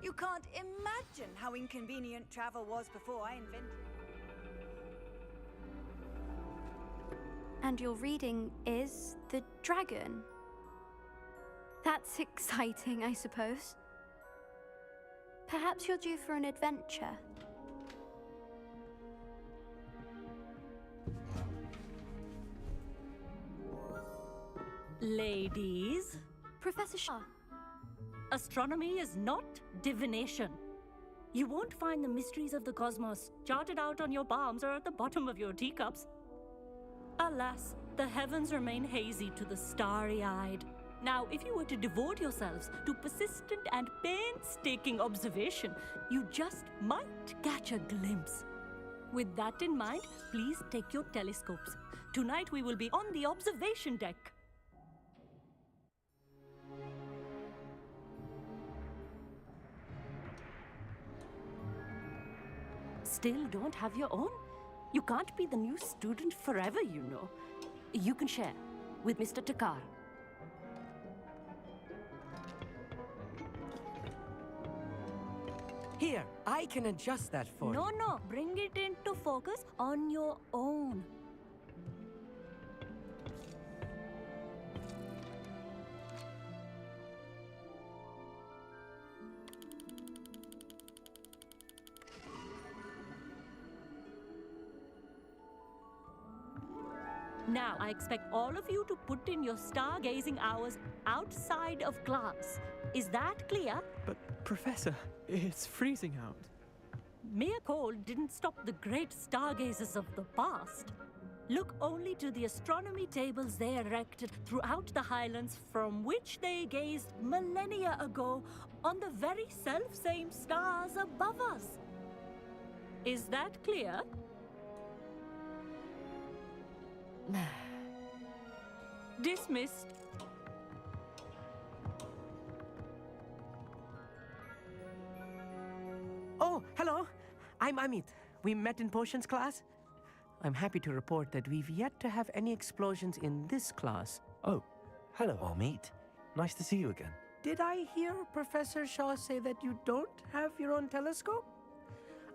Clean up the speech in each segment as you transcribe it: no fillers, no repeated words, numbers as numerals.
You can't imagine how inconvenient travel was before I invented it. And your reading is the dragon. That's exciting, I suppose. Perhaps you're due for an adventure. Ladies, Professor Shah. astronomy is not divination. You won't find the mysteries of the cosmos charted out on your palms or at the bottom of your teacups. Alas, the heavens remain hazy to the starry-eyed. Now, if you were to devote yourselves to persistent and painstaking observation, you just might catch a glimpse. With that in mind, please take your telescopes. Tonight we will be on the observation deck. Still don't have your own? You can't be the new student forever, you know. You can share with Mr. Takar. Here, I can adjust that for you. No, bring it into focus on your own. Now, I expect all of you to put in your stargazing hours outside of class. Is that clear? But, Professor, it's freezing out. Mere cold didn't stop the great stargazers of the past. Look only to the astronomy tables they erected throughout the highlands from which they gazed millennia ago on the very self-same stars above us. Is that clear? Dismissed. Oh, hello. I'm Amit. We met in potions class. I'm happy to report that we've yet to have any explosions in this class. Oh, hello, Amit. Nice to see you again. Did I hear Professor Shaw say that you don't have your own telescope?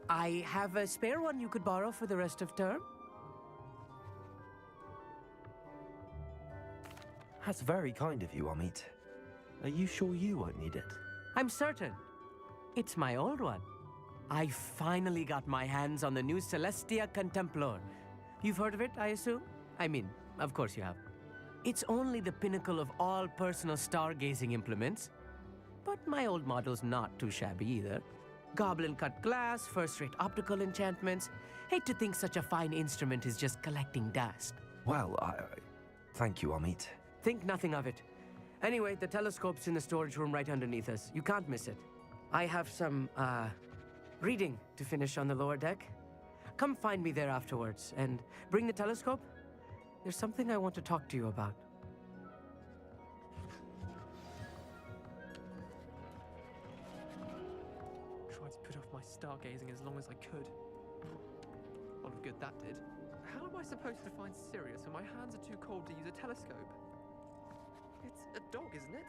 I have a spare one you could borrow for the rest of term. That's very kind of you, Amit. Are you sure you won't need it? I'm certain. It's my old one. I finally got my hands on the new Celestia Contemplor. You've heard of it, I assume? I mean, of course you have. It's only the pinnacle of all personal stargazing implements. But my old model's not too shabby either. Goblin-cut glass, first-rate optical enchantments. Hate to think such a fine instrument is just collecting dust. Well, thank you, Amit. Think nothing of it. Anyway, the telescope's in the storage room right underneath us. You can't miss it. I have some, reading to finish on the lower deck. Come find me there afterwards, and bring the telescope. There's something I want to talk to you about. Tried to put off my stargazing as long as I could. A lot of good that did. How am I supposed to find Sirius when my hands are too cold to use a telescope? It's a dog, isn't it?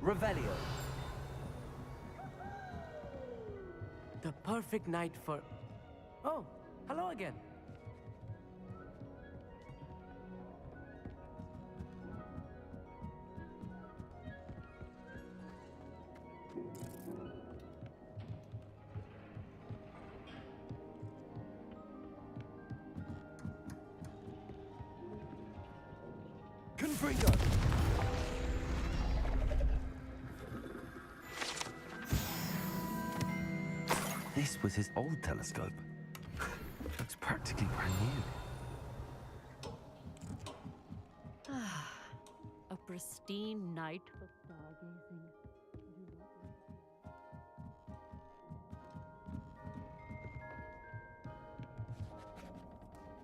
Revelio. The perfect night for... Oh, hello again. Confringo! This was his old telescope. Looks practically brand new. A pristine night for stargazing.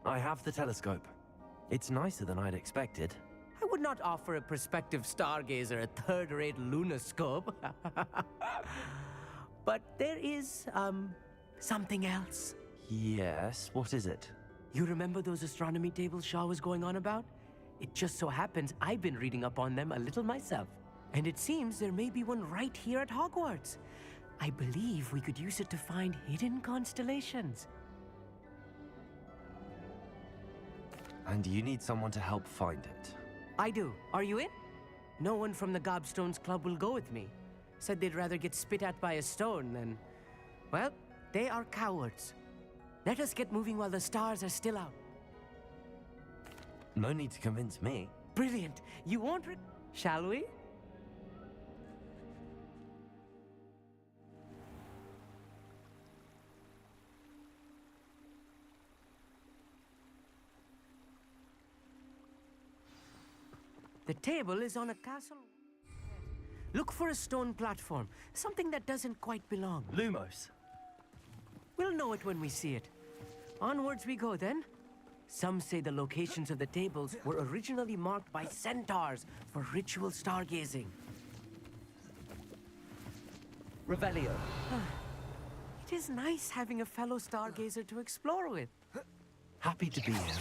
I have the telescope. It's nicer than I'd expected. I would not offer a prospective stargazer a third-rate lunoscope. But there is, something else. Yes, what is it? You remember those astronomy tables Shaw was going on about? It just so happens I've been reading up on them a little myself. And it seems there may be one right here at Hogwarts. I believe we could use it to find hidden constellations. And you need someone to help find it. I do. Are you in? No one from the Gobstones Club will go with me. Said they'd rather get spit at by a stone than... Well, they are cowards. Let us get moving while the stars are still out. No need to convince me. Brilliant. You won't Shall we? The table is on a castle. Look for a stone platform, something that doesn't quite belong. Lumos. We'll know it when we see it. Onwards we go then. Some say the locations of the tables were originally marked by centaurs for ritual stargazing. Revelio. It is nice having a fellow stargazer to explore with. Happy to be here.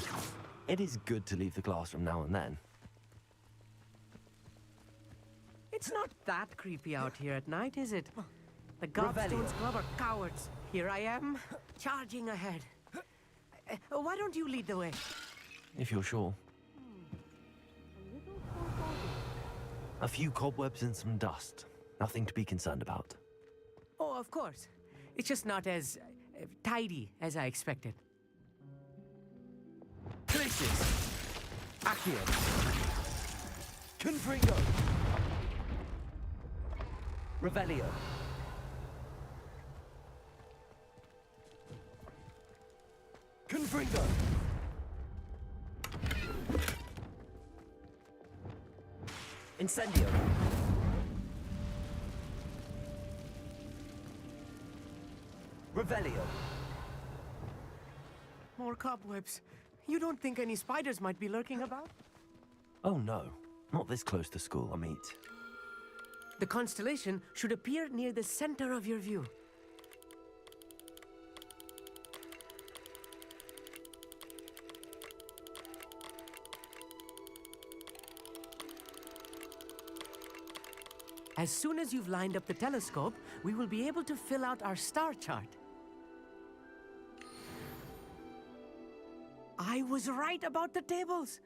It is good to leave the classroom now and then. It's not that creepy out here at night, is it? The Gobstones Club are cowards. Here I am, charging ahead. Why don't you lead the way? If you're sure. A few cobwebs and some dust. Nothing to be concerned about. Oh, of course. It's just not as tidy as I expected. Places! Accio! Confringo! Revelio. Confringo. Incendio. Revelio. More cobwebs. You don't think any spiders might be lurking about? Oh no, not this close to school, Amit. The constellation should appear near the center of your view. As soon as you've lined up the telescope, we will be able to fill out our star chart. I was right about the tables.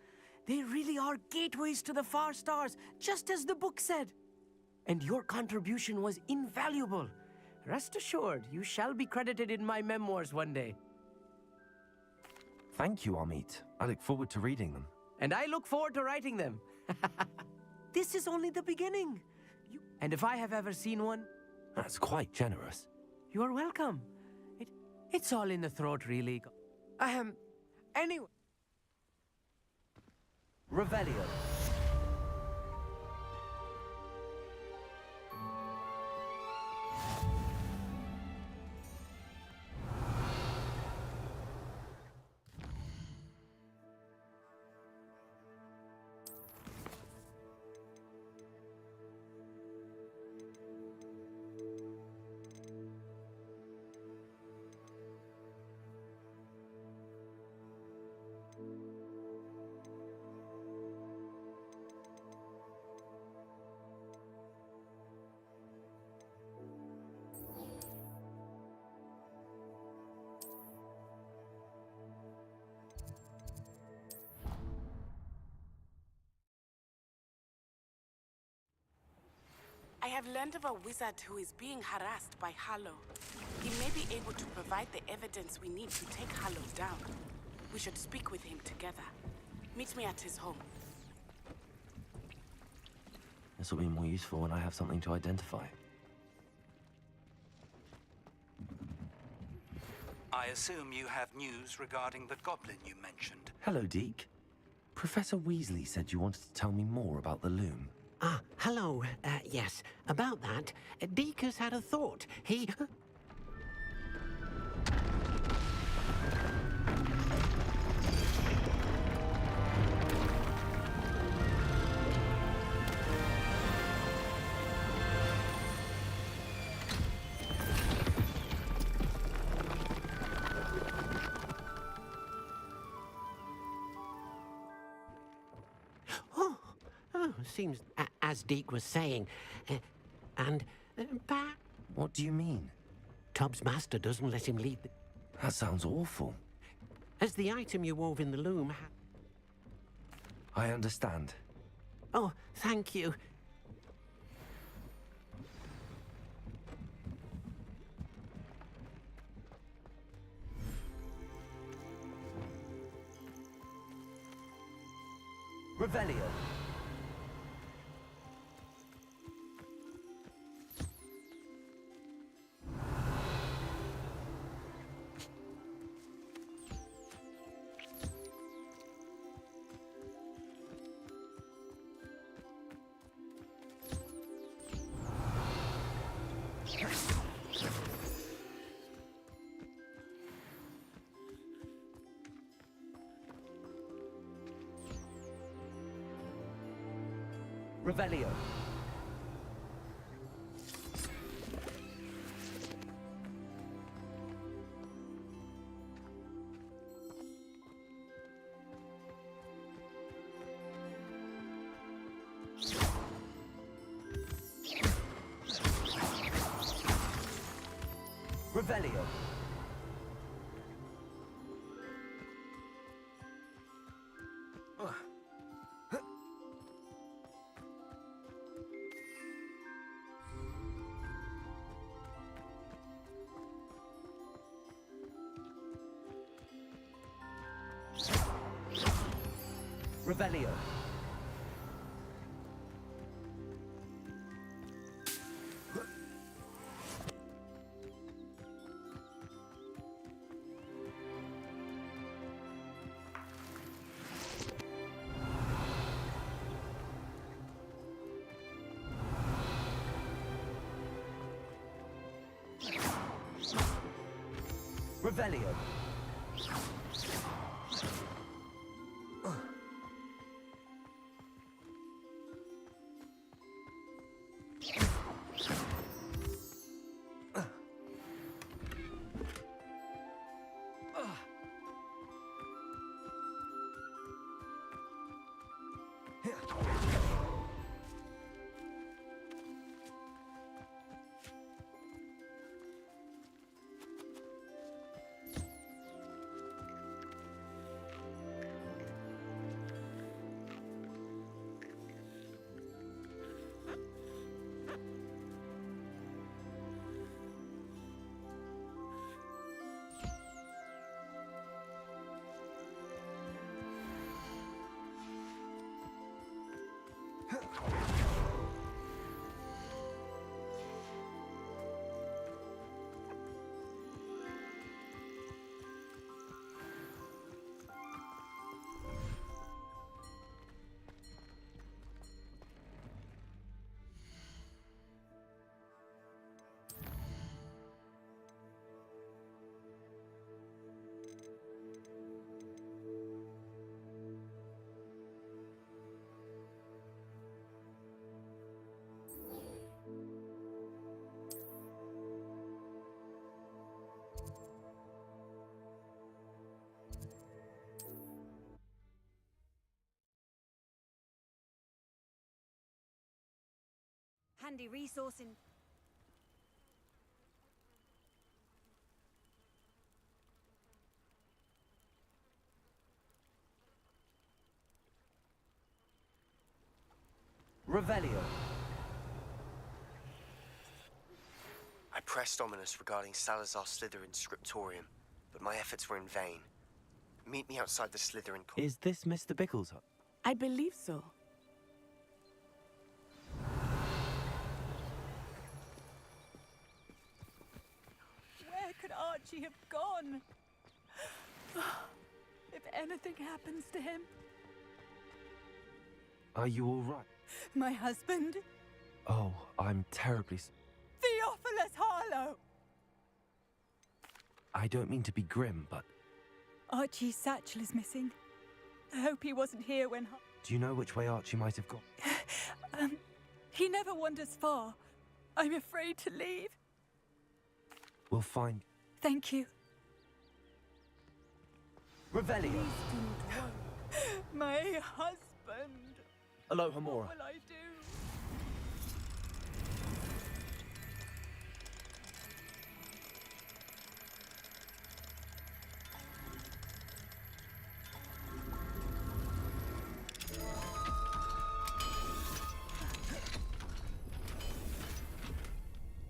They really are gateways to the far stars, just as the book said. And your contribution was invaluable. Rest assured, you shall be credited in my memoirs one day. Thank you, Amit. I look forward to reading them. And I look forward to writing them. This is only the beginning. And if I have ever seen one... That's quite generous. You are welcome. It's all in the throat, really. Anyway... Revelio. I have learned of a wizard who is being harassed by Harlow. He may be able to provide the evidence we need to take Harlow down. We should speak with him together. Meet me at his home. This will be more useful when I have something to identify. I assume you have news regarding the goblin you mentioned. Hello, Deke. Professor Weasley said you wanted to tell me more about the loom. Ah, hello. Yes, about that. Deke has had a thought. He... Seems, as Deke was saying, and What do you mean? Tubbs' master doesn't let him leave. That sounds awful. As the item you wove in the loom. I understand. Oh, thank you. Revelio. Revelio. Revelio. Revelio. Revelio. Handy resource in... Revelio. I pressed Ominous regarding Salazar Slytherin's scriptorium, but my efforts were in vain. Meet me outside the Slytherin... Is this Mr. Bickle's hut? I believe so. Archie have gone? If anything happens to him. Are you all right? My husband, Oh, I'm terribly. Theophilus Harlow! I don't mean to be grim, but Archie's satchel is missing. I hope he wasn't here when... do you know which way Archie might have gone? He never wanders far. I'm afraid to leave. We'll find. Thank you. Revelio. My husband. Aloha What Mora. will I do?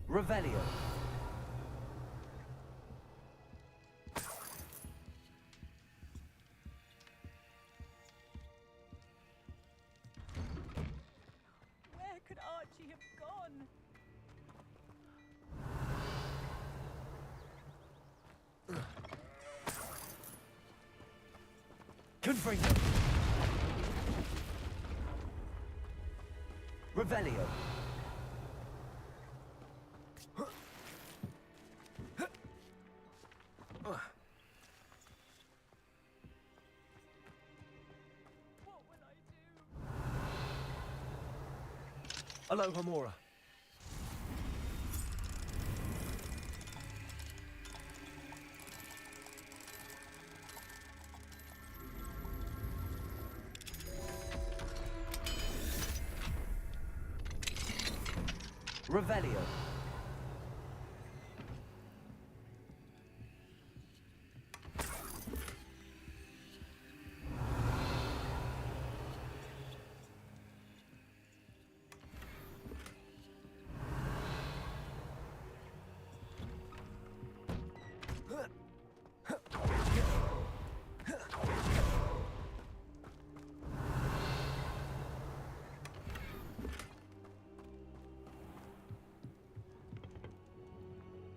Revelio. Where could Archie have gone? Confringo. Revelio. What will I do? Aloha Mora. Revelio.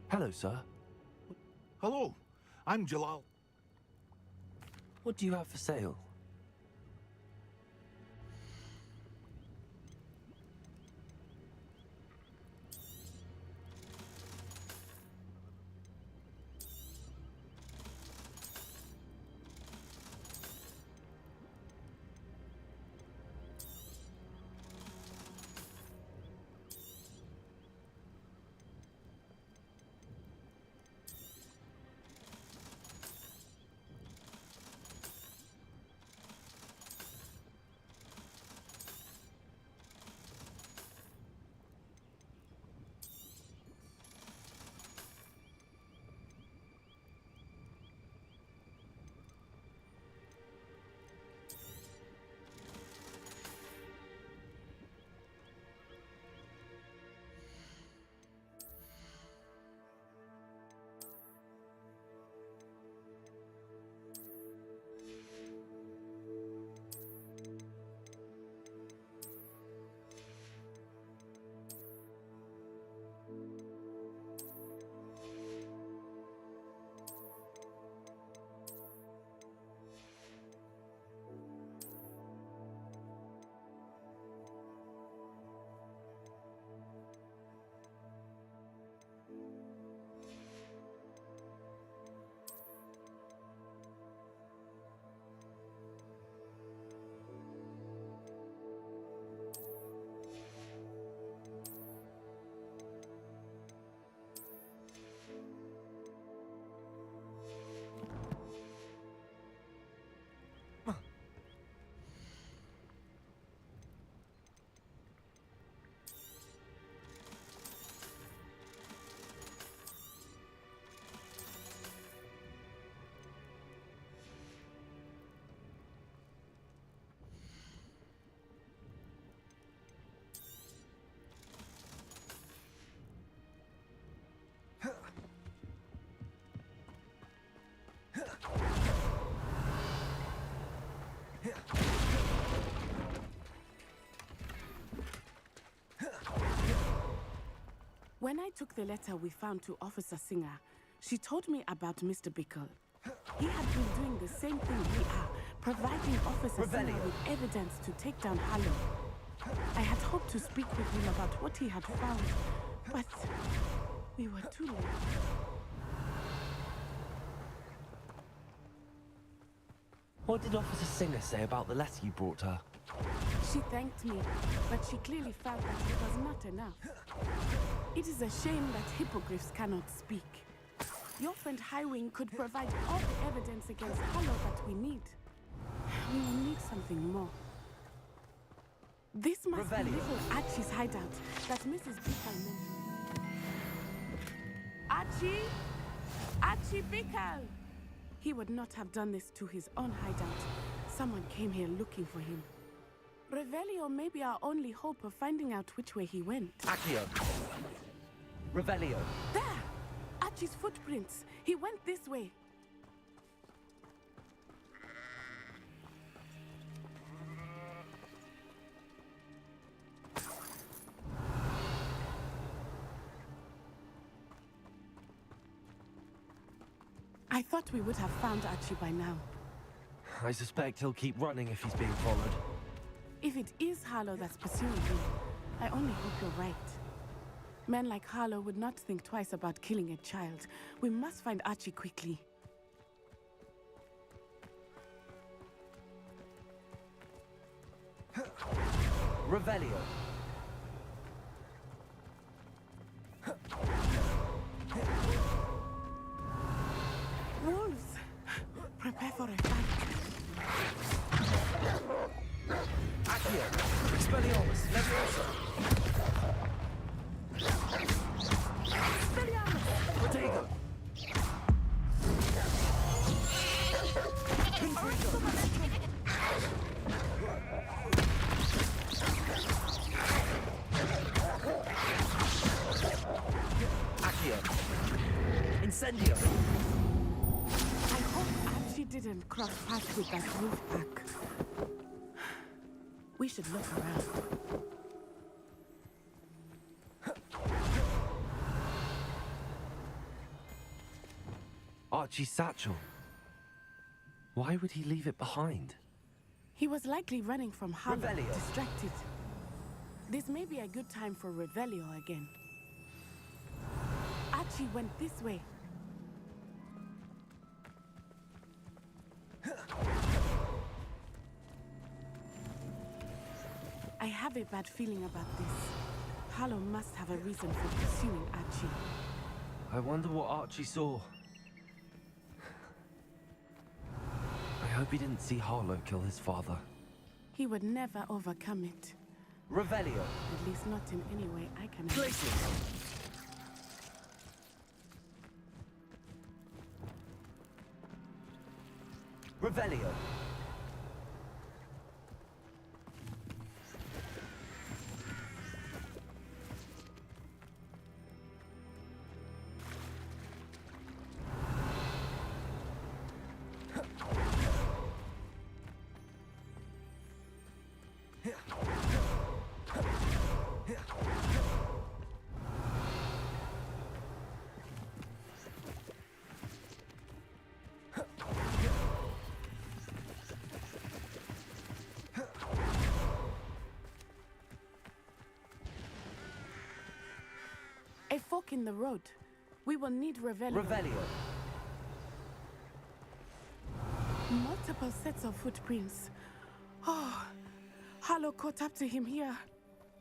Hello, sir. Hello, I'm Jalal. What do you have for sale? When I took the letter we found to Officer Singer, She told me about Mr. Bickle. He had been doing the same thing we are, providing Officer Singer with evidence to take down Harlow. I had hoped to speak with him about what he had found, but we were too late. What did Officer Singer say about the letter you brought her? She thanked me, but she clearly felt that it was not enough. It is a shame that hippogriffs cannot speak. Your friend Highwing could provide all the evidence against Harlow that we need. We will need something more. This must be little Archie's hideout that Mrs. Bickle mentioned. Archie! Archie Bickle! He would not have done this to his own hideout. Someone came here looking for him. Revelio may be our only hope of finding out which way he went. Accio. Revelio. There! Archie's footprints. He went this way. I thought we would have found Archie by now. I suspect he'll keep running if he's being followed. If it is Harlow that's pursuing him, I only hope you're right. Men like Harlow would not think twice about killing a child. We must find Archie quickly. Revelio. Wolves! Prepare for a fight. Accio. Expelliarmus. Leviosa. Protego. Accio. Incendio. I hope Archie didn't cross paths with that wolf pack. We should look around. Archie's satchel. Why would he leave it behind? He was likely running from Harlow, Revelio. distracted. This may be a good time for Revelio again. Archie went this way. I have a bad feeling about this. Harlow must have a reason for pursuing Archie. I wonder what Archie saw. I hope he didn't see Harlow kill his father. He would never overcome it. Revelio. At least not in any way I can. Glacius. Revelio. A fork in the road. We will need Revelio. Revelio. Multiple sets of footprints. Oh, Harlow caught up to him here.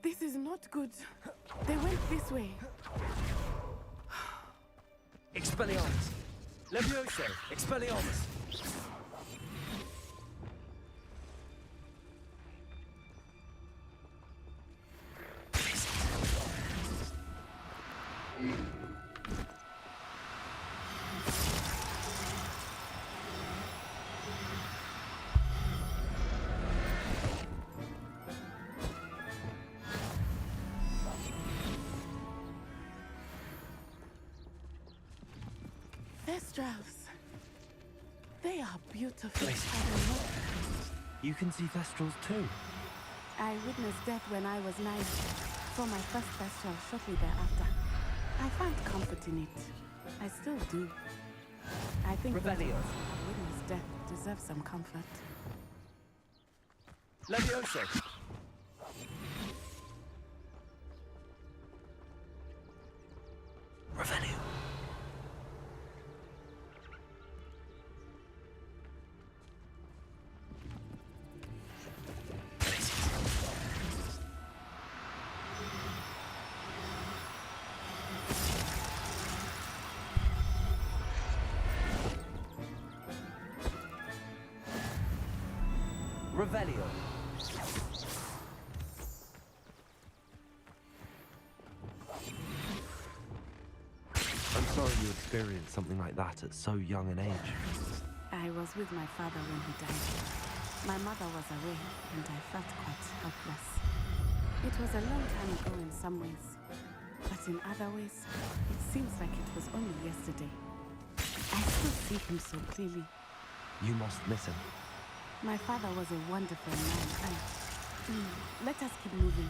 This is not good. They went this way. Expelliarmus. Levioso. Expelliarmus. Thestrals. They are beautiful. You can see Thestrals too. I witnessed death when I was 9. Saw my first Thestral shortly thereafter. I find comfort in it. I still do. I think those of Revelio. us who have witnessed death deserve some comfort. Levioso. Revelio. Revelio. I'm sorry you experienced something like that at so young an age. I was with my father when he died. My mother was away, and I felt quite helpless. It was a long time ago in some ways, but in other ways, it seems like it was only yesterday. I still see him so clearly. You must miss him. My father was a wonderful man, and let us keep moving.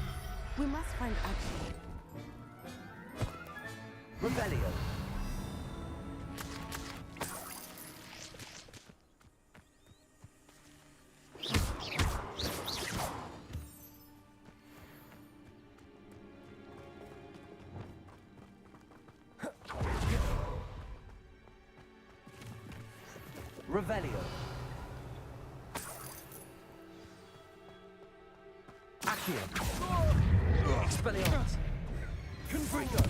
We must find Archie. Revelio. Revelio. Accio. Expelliarmus. Confringo.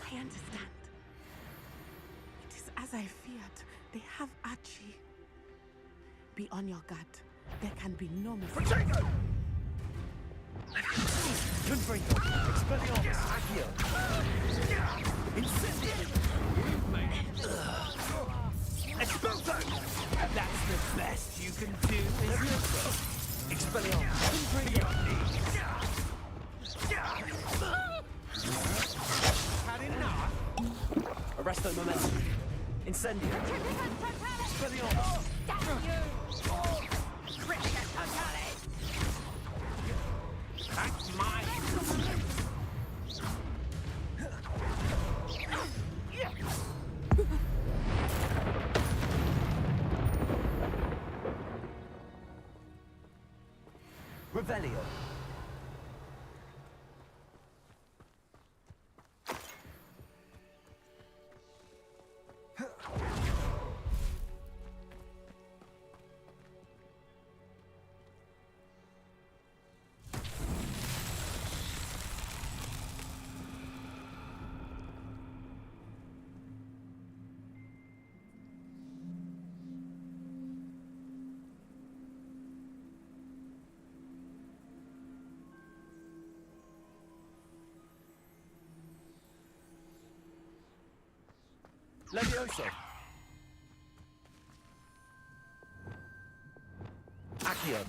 I understand. It is as I feared. They have Archie. Be on your guard. There can be no mistake. Confringo. Expelliarmus. Accio. Incendio. Expulso. That's the best you can do, isn't it? Expelliarmus. Confringo. Had enough? Arresto momentum. Incendio. Expelliarmus. That's mine. Revelio. Levioso. Accio.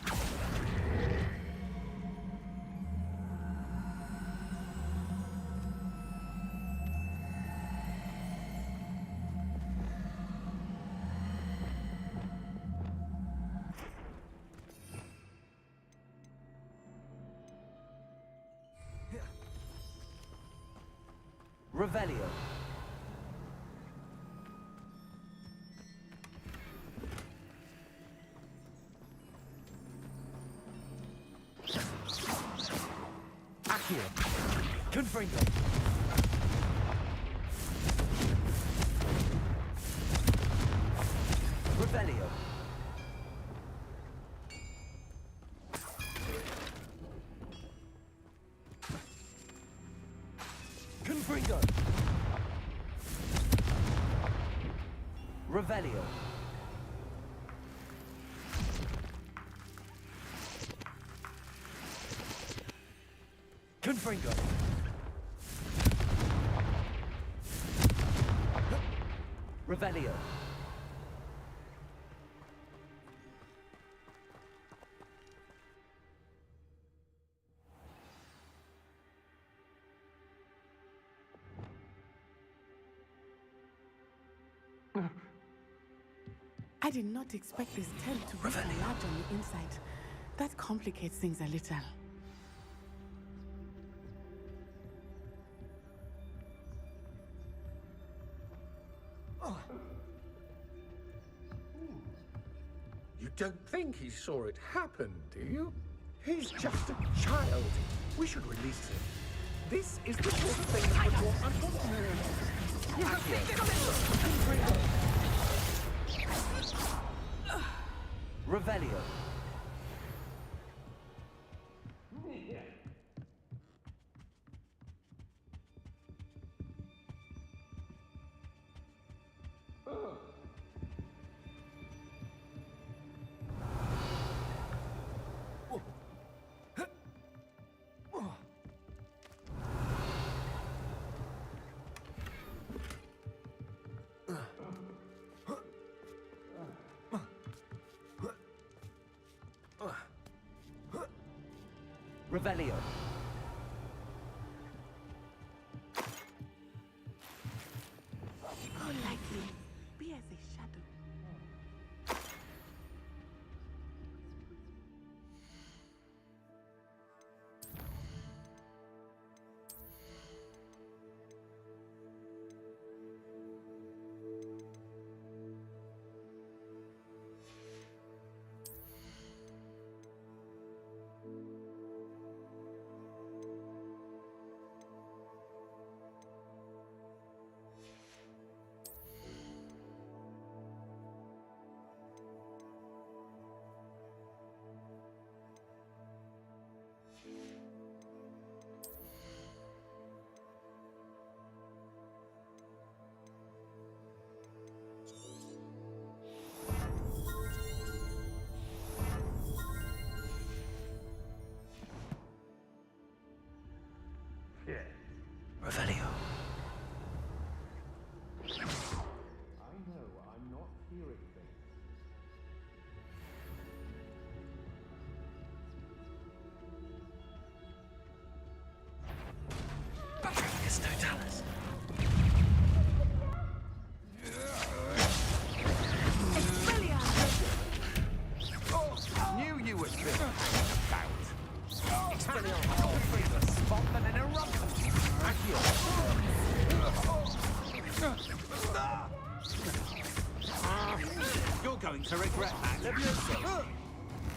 Revelio. Accio. Confringo. Revelio. Confringo. Revelio. Confringo. Revelio. I did not expect this tent to be so large on the inside. That complicates things a little. don't think he saw it happen, do you? He's just a child. We should release him. This is the sort of thing that would draw You have to Revelio. Revelio. Go lightly. Be as a shadow. Revelio. I know I'm not hearing things. It's Totalis. Knew you would feel about. Expelliarmus. Spot and an eruption. You're going to regret that.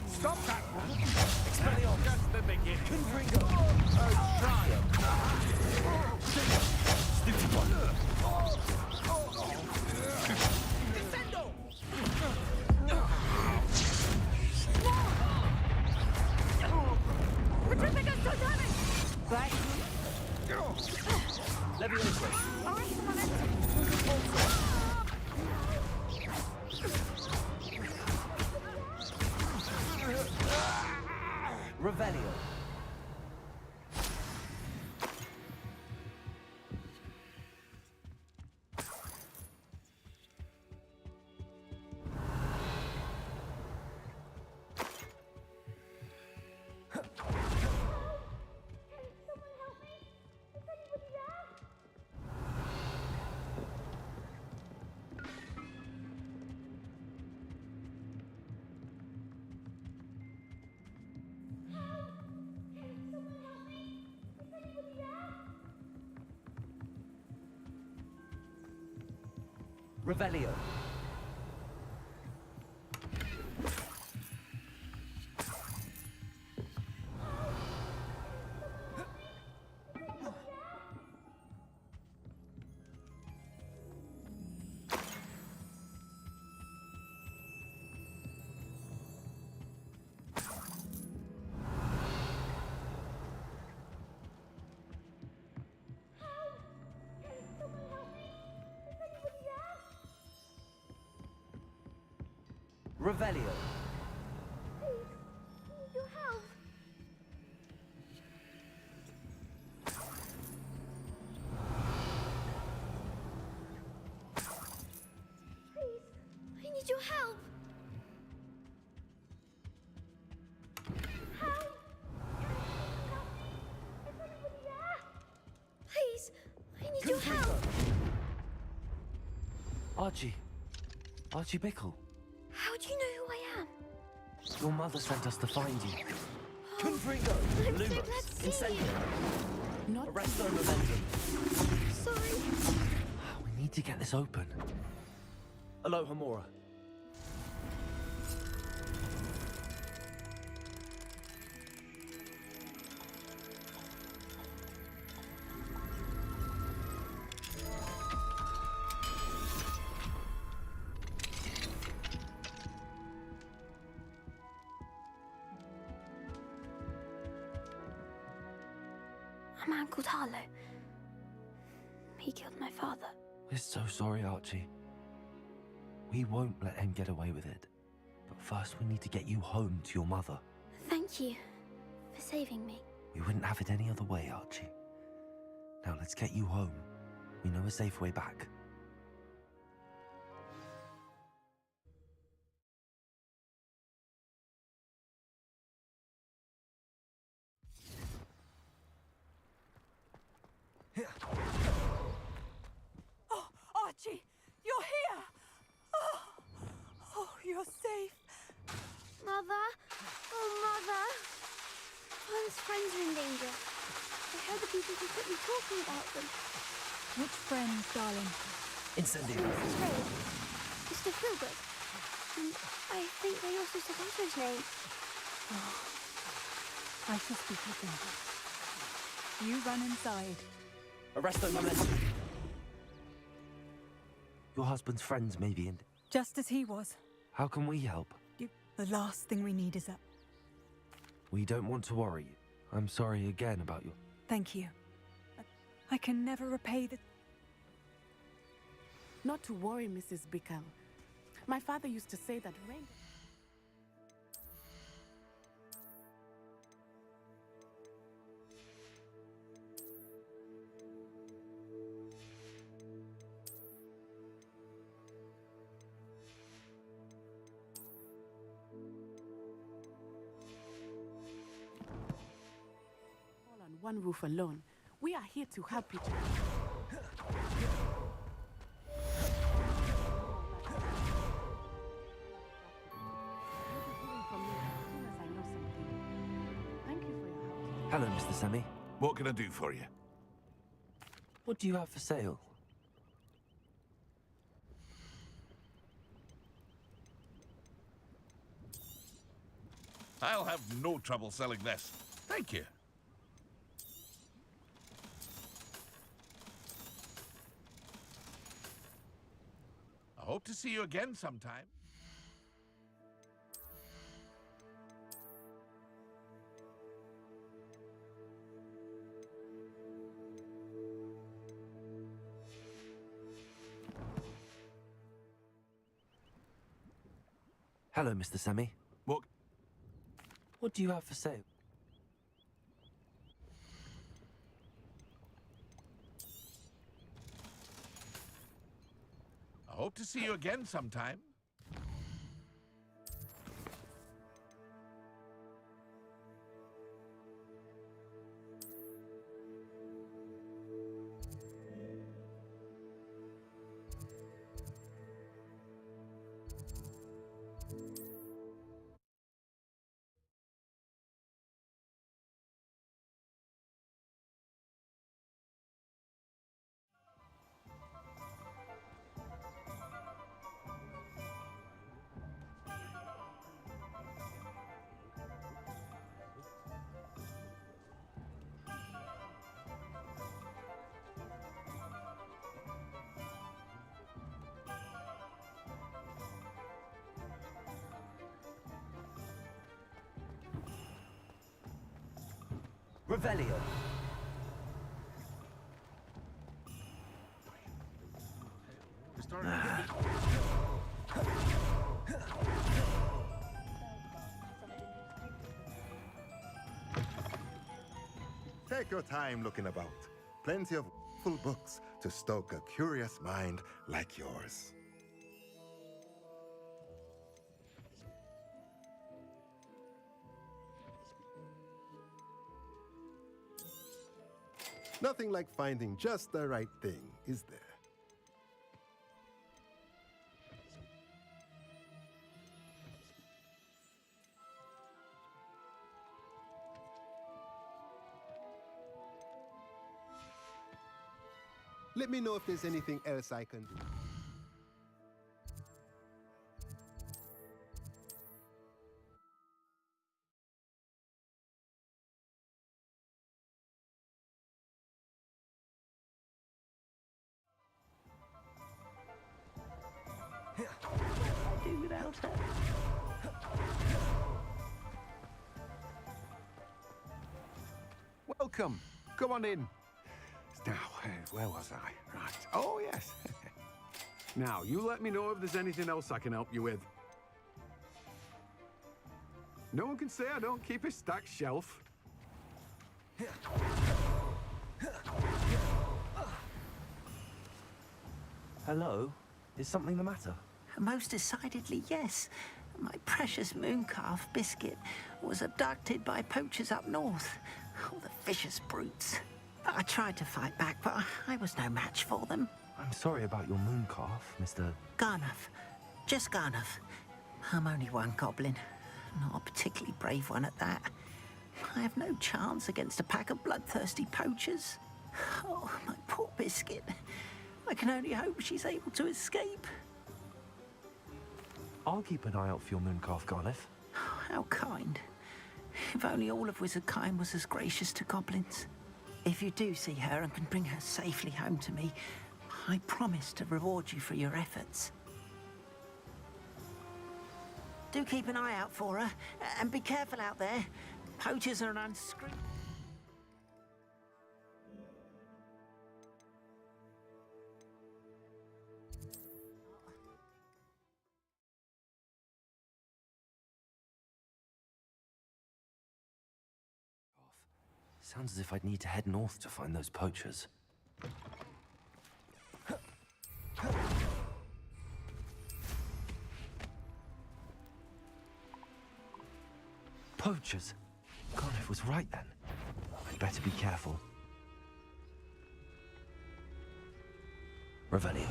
Stop that one. Expelliarmus. Just the beginning. Confringo. Triumph. Stupid one. Descendo. Petrificus Totalis! Back. Levioso. Alright, momentum. Revelio. Revelio. Revelio. Your help. Please, I need your help. Help! Is anybody there? Please, I need your help. Archie Bickle. How do you know who I am? Your mother sent us to find you. Confringo. I'm so Lumos. glad to see Incendio. you. Not Arresto Momentum. Sorry. We need to get this open. Aloha Mora. A man called Harlow. He killed my father. We're so sorry, Archie. We won't let him get away with it. But first we need to get you home to your mother. Thank you for saving me. We wouldn't have it any other way, Archie. Now let's get you home. We know a safe way back. Oh, Archie, you're here! Oh, you're safe. Mother? Oh, Mother! Father's friends are in danger. I heard the people who put me talking about them. Which friends, darling? Incendiary. Mrs. Ray, Mr. Philbert, and I think they also said Otto's name. Oh, I shall speak with them. You run inside. Arrest them, Mummy. Your husband's friends may be in... Just as he was. How can we help? The last thing we need is that. We don't want to worry you. I'm sorry again about your... Thank you. I can never repay the... Not to worry, Mrs. Bickle. My father used to say that rain... all on one roof alone. We are here to help each other. Hello, Mr. Sammy. What can I do for you? What do you have for sale? I'll have no trouble selling this. Thank you. I hope to see you again sometime. Hello, Mr. Sammy. What do you have for sale? I hope to see you again sometime. Revelio. Take your time looking about. Plenty of full books to stoke a curious mind like yours. Nothing like finding just the right thing, is there? Let me know if there's anything else I can do. I do without her. Welcome. come on in. Now, where was I? Right. Oh, yes. Now, you let me know if there's anything else I can help you with. No one can say I don't keep a stacked shelf. Hello? Is something the matter? Most decidedly, yes. My precious mooncalf, Biscuit, was abducted by poachers up north. Oh, the vicious brutes. I tried to fight back, but I was no match for them. I'm sorry about your mooncalf, Mr. Garnuff. Just Garnuff. I'm only one goblin. Not a particularly brave one at that. I have no chance against a pack of bloodthirsty poachers. Oh, my poor Biscuit. I can only hope she's able to escape. I'll keep an eye out for your mooncalf, Garliff. Oh, how kind. If only all of Wizardkind was as gracious to goblins. If you do see her and can bring her safely home to me, I promise to reward you for your efforts. Do keep an eye out for her, and be careful out there. Poachers are an unscrupulous... Sounds as if I'd need to head north to find those poachers. Poachers? Garliff was right then. I'd better be careful. Revelio.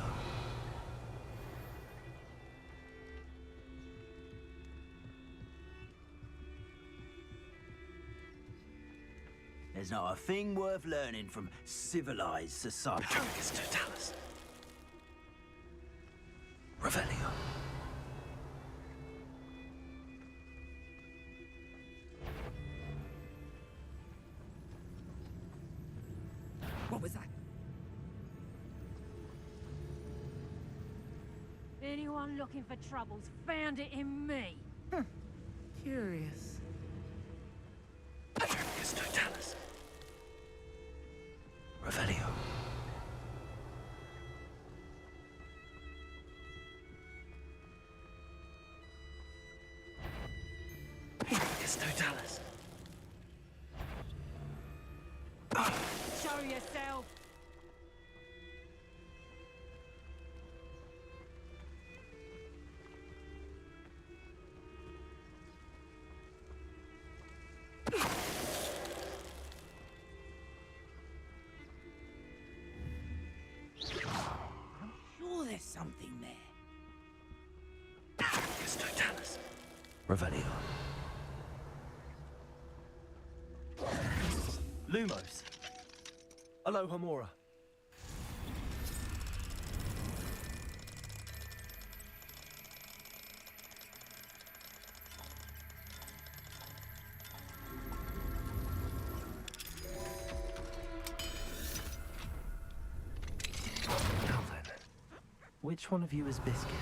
There's not a thing worth learning from civilized society. Patroclus Totalis. Revelio. What was that? Anyone looking for troubles found it in me. Curious. Patroclus Totalis. Revelio. Patroclus Totalis. Show yourself. Sure there's something there. Patroclus Totalis. Revelio. Lumos. Aloha Mora. Now then, which one of you is Biscuit?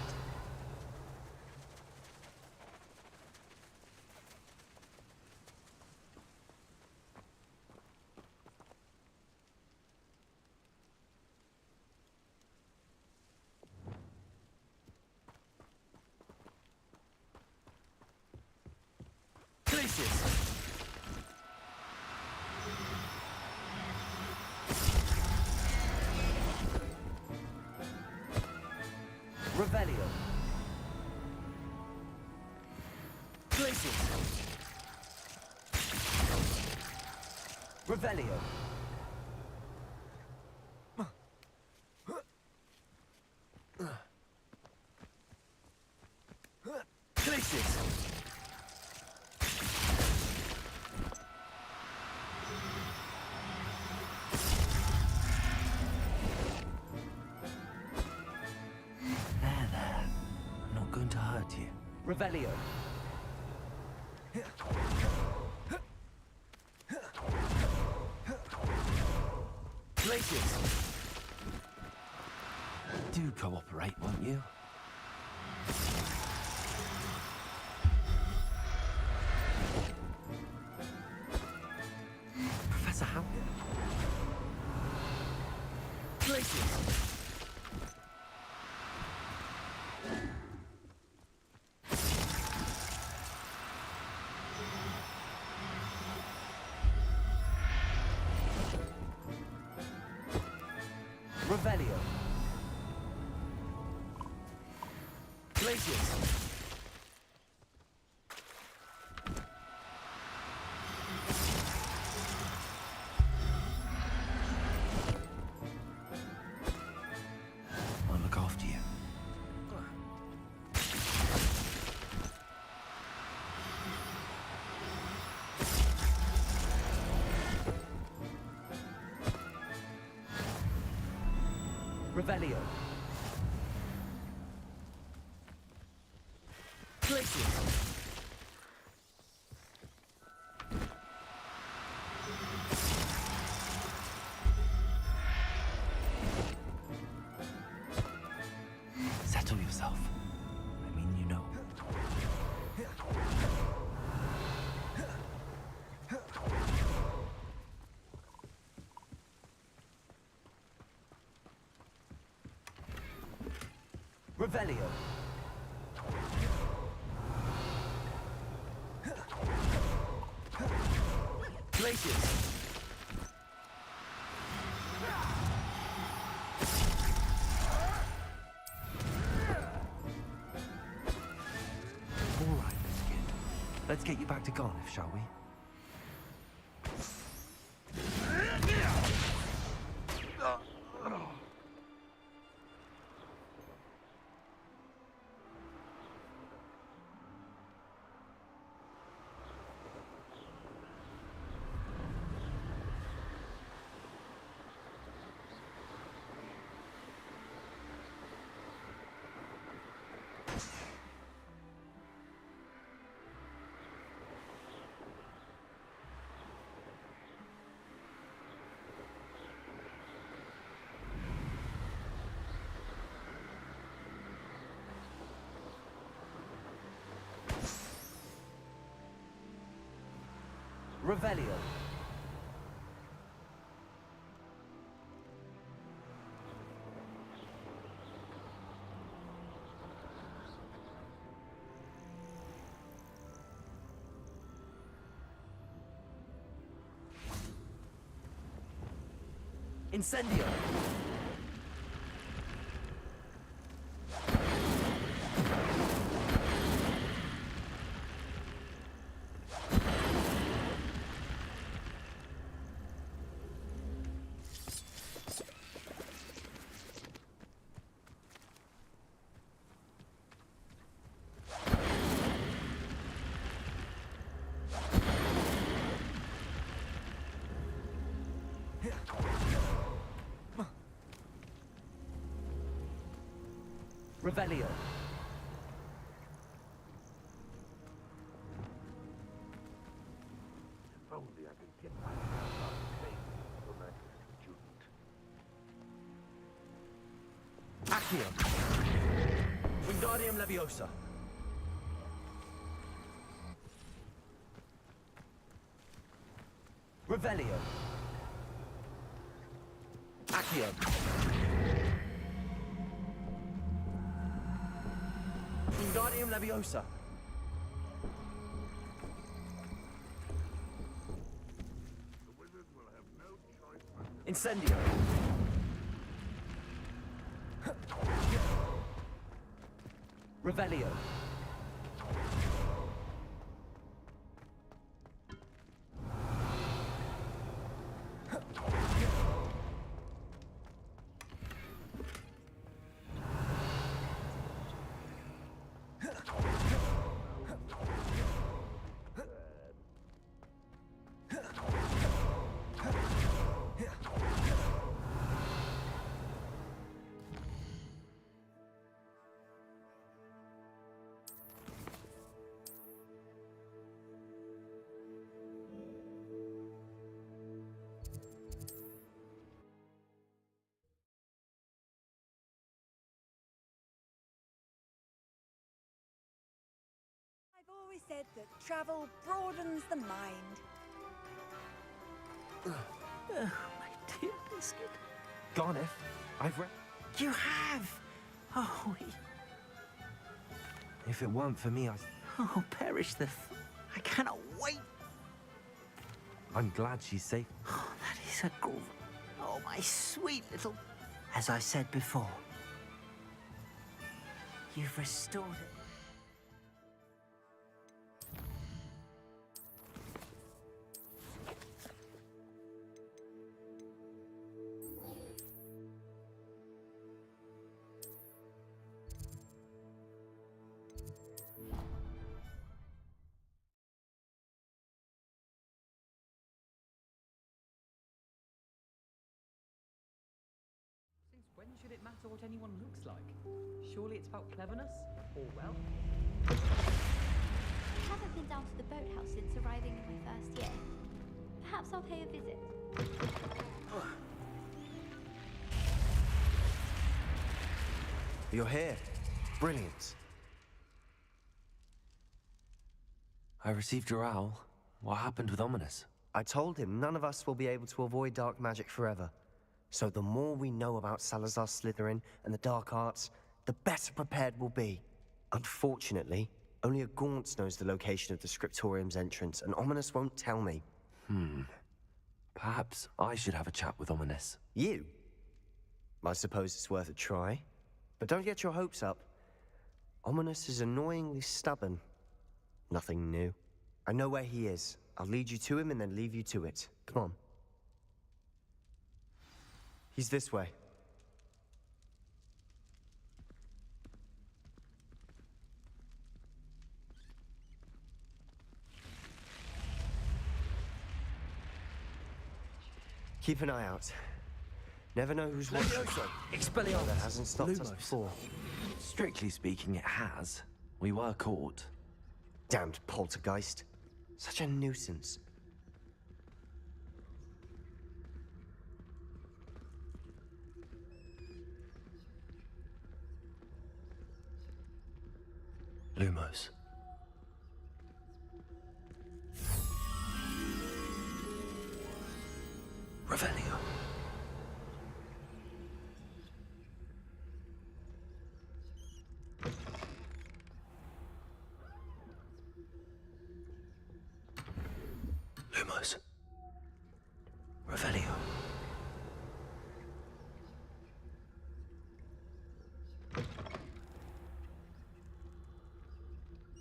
Revelio. Places. Revelio. Places. To hurt you. Revelio. Places. Do cooperate, won't you? Professor Howard? Revelio. Glacius. I'll look after you. Revelio. Glacius. Settle yourself. I mean, you know. Revelio. Glacius. All right, kid. Let's get you back to Garniff, shall we? Revelio. Incendio. Revelio. If only I could get myself out of pain from that student. Accio. Wingardium Leviosa. Revelio. Accio. Wingardium Leviosa. The wizard will have no choice but to... Incendio. Revelio. I've always said that travel broadens the mind. Oh, my dear biscuit. Garniff, I've read... You have? Oh, If it weren't for me, oh, perish the... I cannot wait. I'm glad she's safe. Oh, that is a groove. Oh, my sweet little... As I said before, you've restored it. When should it matter what anyone looks like? Surely it's about cleverness or wealth? I haven't been down to the boathouse since arriving in my first year. Perhaps I'll pay a visit. You're here. Brilliant. I received your owl. What happened with Ominous? I told him none of us will be able to avoid dark magic forever. So the more we know about Salazar Slytherin and the dark arts, the better prepared we'll be. Unfortunately, only a Gaunt knows the location of the Scriptorium's entrance, and Ominous won't tell me. Perhaps I should have a chat with Ominous. You? I suppose it's worth a try. But don't get your hopes up. Ominous is annoyingly stubborn. Nothing new. I know where he is. I'll lead you to him and then leave you to it. Come on. He's this way. Keep an eye out. Never know who's watching. Expelliarmus! That hasn't stopped us before. Strictly speaking, it has. We were caught. Damned poltergeist. Such a nuisance. Lumos. Revelio. Lumos. Revelio.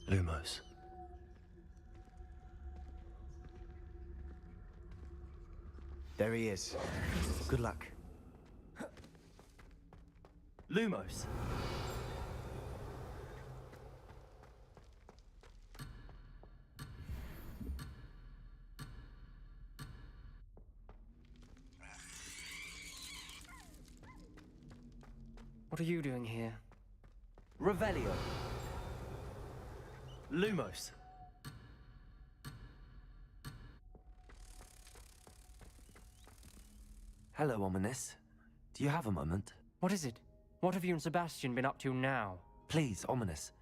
Lumos. There he is. Good luck. Lumos. What are you doing here? Revelio. Lumos. Hello, Ominous. Do you have a moment? What is it? What have you and Sebastian been up to now? Please, Ominous.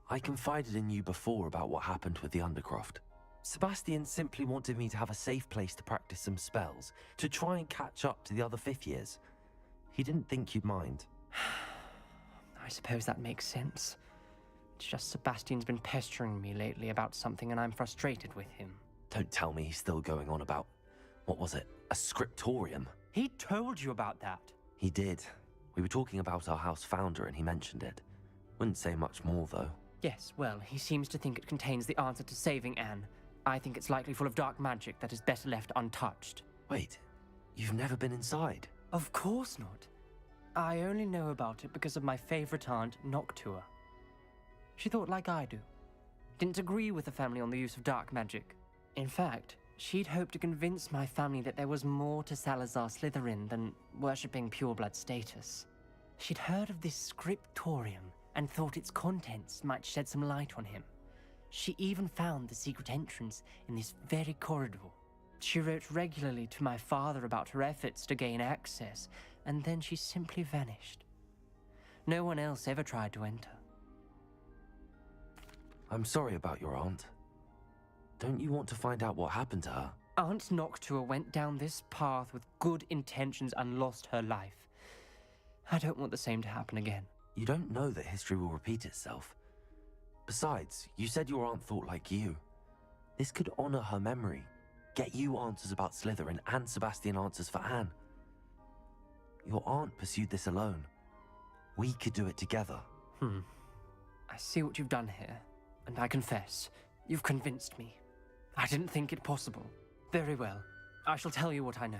I confided in you before about what happened with the Undercroft. Sebastian simply wanted me to have a safe place to practice some spells, to try and catch up to the other fifth years. He didn't think you'd mind. I suppose that makes sense. It's just Sebastian's been pestering me lately about something and I'm frustrated with him. Don't tell me he's still going on about, what was it, a scriptorium? He told you about that. He did. We were talking about our house founder and he mentioned it. Wouldn't say much more, though. Yes, well, he seems to think it contains the answer to saving Anne. I think it's likely full of dark magic that is better left untouched. Wait, you've never been inside? Of course not. I only know about it because of my favorite aunt, Noctua. She thought like I do. Didn't agree with the family on the use of dark magic. In fact, she'd hoped to convince my family that there was more to Salazar Slytherin than worshipping pureblood status. She'd heard of this scriptorium and thought its contents might shed some light on him. She even found the secret entrance in this very corridor. She wrote regularly to my father about her efforts to gain access, and then she simply vanished. No one else ever tried to enter. I'm sorry about your aunt. Don't you want to find out what happened to her? Aunt Noctua went down this path with good intentions and lost her life. I don't want the same to happen again. You don't know that history will repeat itself. Besides, you said your aunt thought like you. This could honor her memory, get you answers about Slytherin and Sebastian answers for Anne. Your aunt pursued this alone. We could do it together. I see what you've done here, and I confess, you've convinced me. I didn't think it possible. Very well. I shall tell you what I know.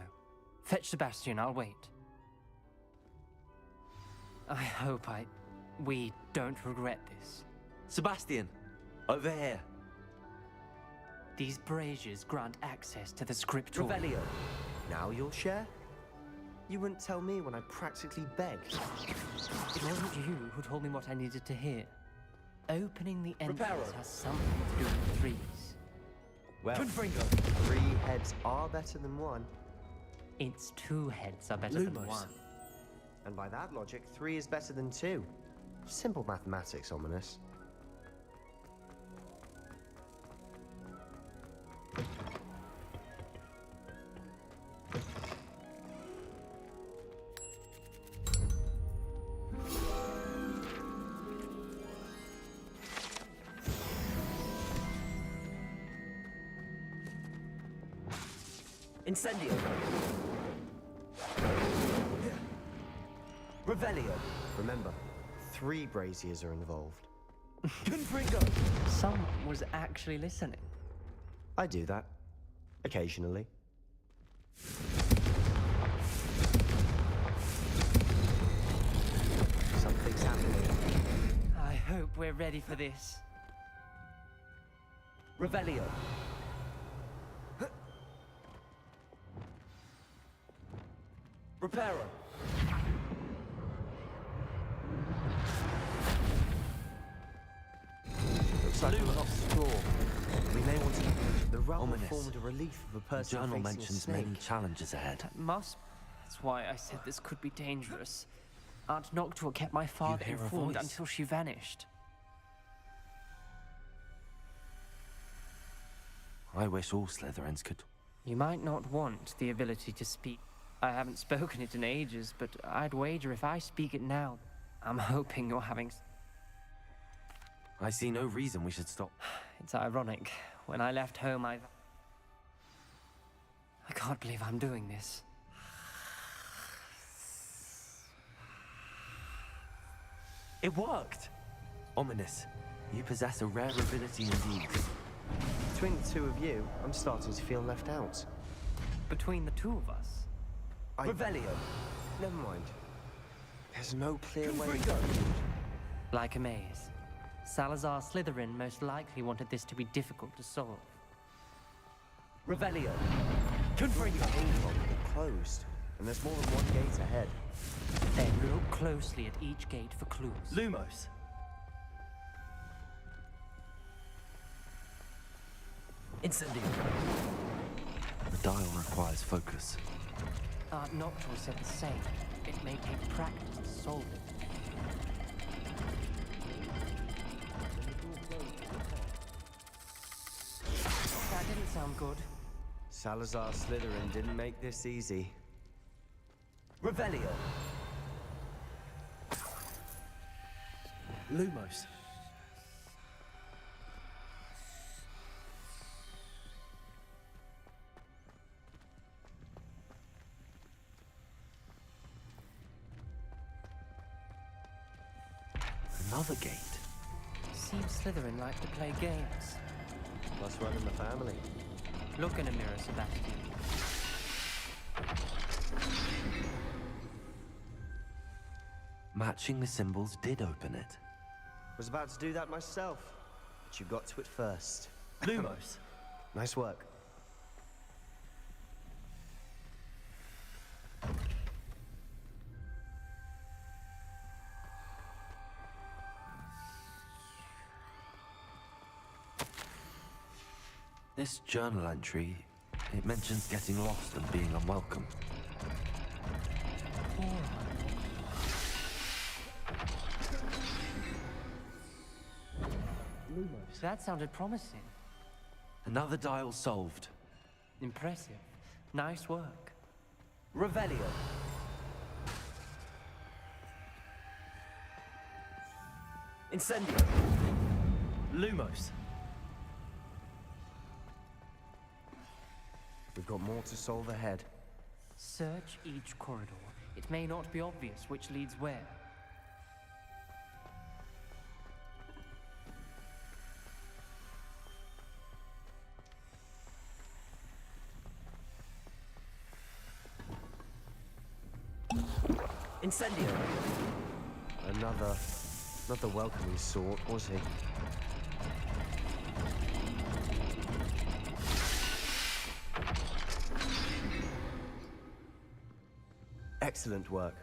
Fetch Sebastian, I'll wait. I hope we don't regret this. Sebastian, over here. These braziers grant access to the scriptorium. Revelio. Now you'll share? You wouldn't tell me when I practically begged. It wasn't you who told me what I needed to hear. Opening the entrance Reparo. has something to do with threes. Well, Confringo. 3 heads are better than 1. Its 2 heads are better than Lumos. 1. And by that logic, 3 is better than 2. Simple mathematics, Ominous. Incendio. Revelio. Remember, 3 braziers are involved. Confringo. Someone was actually listening. I do that. Occasionally. Something's happening. I hope we're ready for this. Revelio. Reparo. Looks like we've lost the door. We may want to... The realm Ominous. formed a relief of a The person journal facing a mentions snake. many challenges ahead. That must... That's why I said this could be dangerous. Aunt Noctua kept my father hear a informed voice. until she vanished. I wish all Slytherins could. You might not want the ability to speak. I haven't spoken it in ages, but I'd wager if I speak it now, I'm hoping you're having... I see no reason we should stop. It's ironic. When I left home, I can't believe I'm doing this. It worked! Ominous, you possess a rare ability indeed. Between the 2 of you, I'm starting to feel left out. Between the 2 of us? Revelio. Never mind. There's no clear way. Like a maze. Salazar Slytherin most likely wanted this to be difficult to solve. Revelio. Confringo. Closed, and there's more than 1 gate ahead. Then look closely at each gate for clues. Lumos. Incendio. The dial requires focus. Aunt Noctua said the same. It may take practice to solve it. That didn't sound good. Salazar Slytherin didn't make this easy. Revelio. Lumos. Another gate. Seems Slytherin like to play games. Must run in the family. Look in a mirror, Sebastian. Matching the symbols did open it. Was about to do that myself, but you got to it first. Lumos. Nice work. This journal entry, it mentions getting lost and being unwelcome. That sounded promising. Another dial solved. Impressive. Nice work. Revelio. Incendio. Lumos. We've got more to solve ahead. Search each corridor. It may not be obvious which leads where. Incendio! Not the welcoming sort, was he? Excellent work.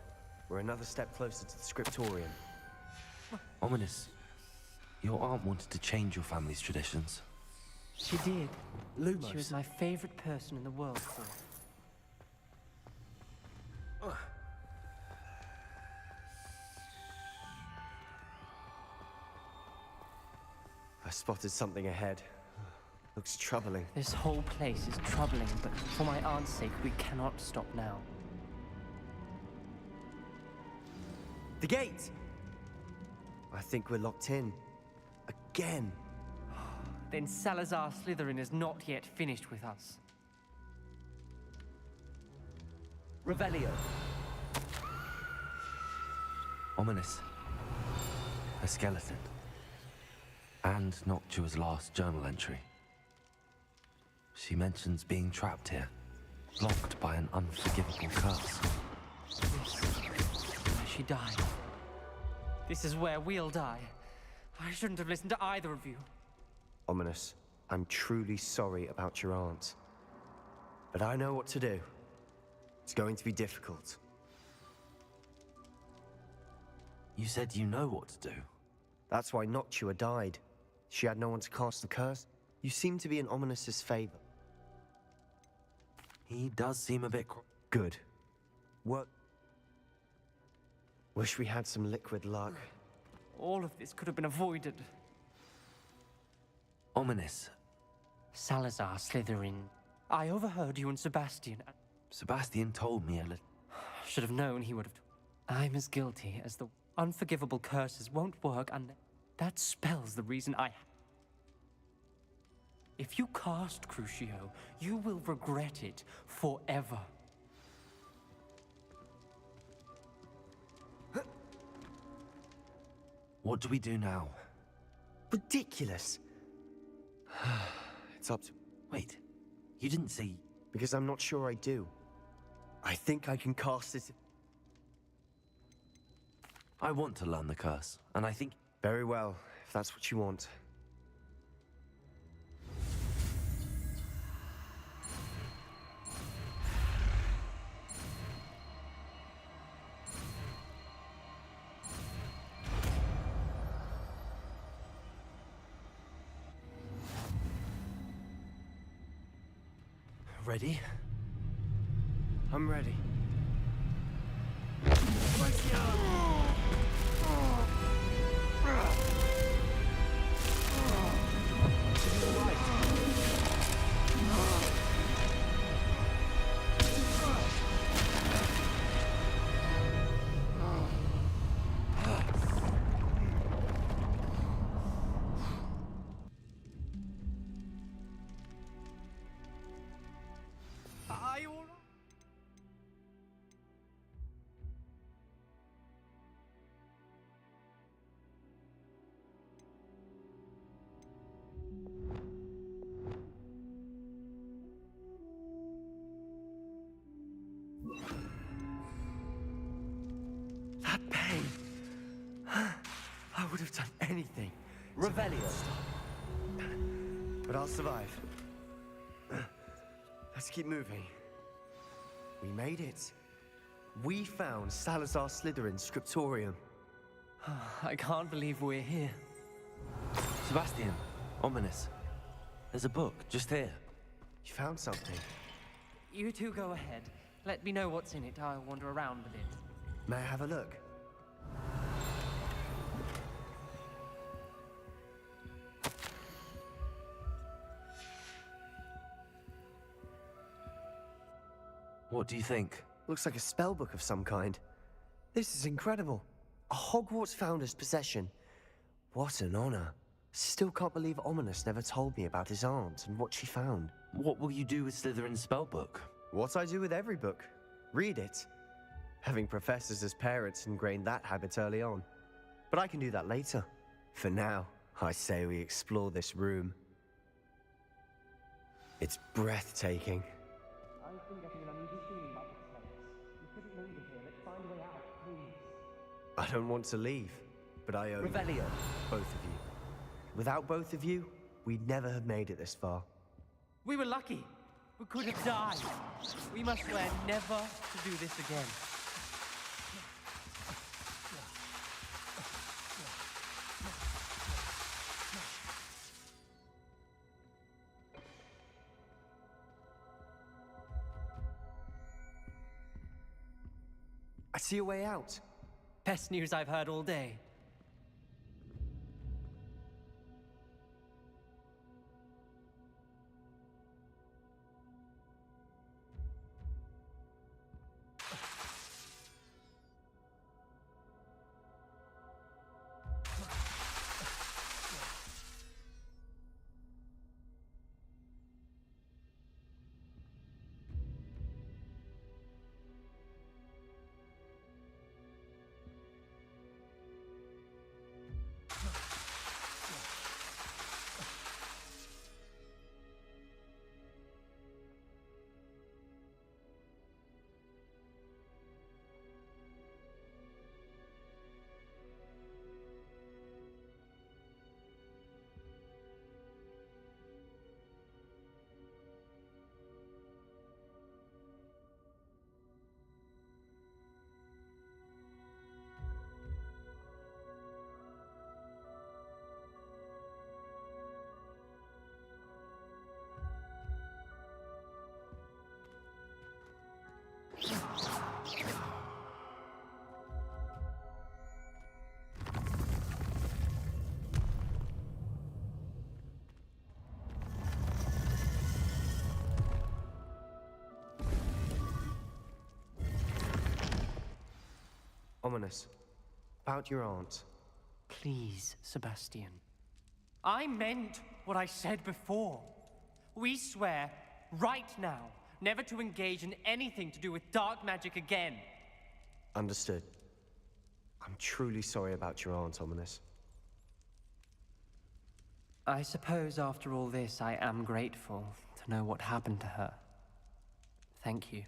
We're another step closer to the scriptorium. Ominous, your aunt wanted to change your family's traditions. She did. Lumos. She was my favorite person in the world, Paul. I spotted something ahead. Looks troubling. This whole place is troubling, but for my aunt's sake, we cannot stop now. The gate! I think we're locked in. Again. Then Salazar Slytherin is not yet finished with us. Revelio. Ominous. A skeleton. And Noctua's last journal entry. She mentions being trapped here, blocked by an unforgivable curse. This is where she died. This is where we'll die. I shouldn't have listened to either of you. Ominous, I'm truly sorry about your aunt. But I know what to do. It's going to be difficult. You said you know what to do. That's why Noctua died. She had no one to cast the curse. You seem to be in Ominous's favor. He does seem a bit good. Work. Wish we had some liquid luck. All of this could have been avoided. Ominous. Salazar Slytherin. I overheard you and Sebastian. Sebastian told me a little. Should have known he would have. I'm as guilty as the unforgivable curses won't work unless. That spells the reason I. If you cast Crucio, you will regret it forever. What do we do now? Ridiculous. It's up to... Wait, you didn't say... Because I'm not sure I do. I think I can cast it... I want to learn the curse, and I think... Very well, if that's what you want. Ready? I'm ready. That pain. I would have done anything. Revelio. But I'll survive. Let's keep moving. We made it. We found Salazar Slytherin's scriptorium. I can't believe we're here. Sebastian, Ominous. There's a book just here. You found something? You two go ahead. Let me know what's in it. I'll wander around with it. May I have a look? What do you think? Looks like a spellbook of some kind. This is incredible. A Hogwarts founder's possession. What an honor. Still can't believe Ominous never told me about his aunt and what she found. What will you do with Slytherin's spellbook? What I do with every book. Read it. Having professors as parents ingrained that habit early on. But I can do that later. For now, I say we explore this room. It's breathtaking. I've been getting an uneasy feeling about this place. You couldn't linger here. Let's find a way out, please. I don't want to leave, but I owe Revelio. Both of you. Without both of you, we'd never have made it this far. We were lucky. We could have died. We must swear never to do this again. I see a way out. Best news I've heard all day. Ominous. About your aunt. Please, Sebastian. I meant what I said before. We swear, right now, never to engage in anything to do with dark magic again. Understood. I'm truly sorry about your aunt, Ominous. I suppose after all this, I am grateful to know what happened to her. Thank you.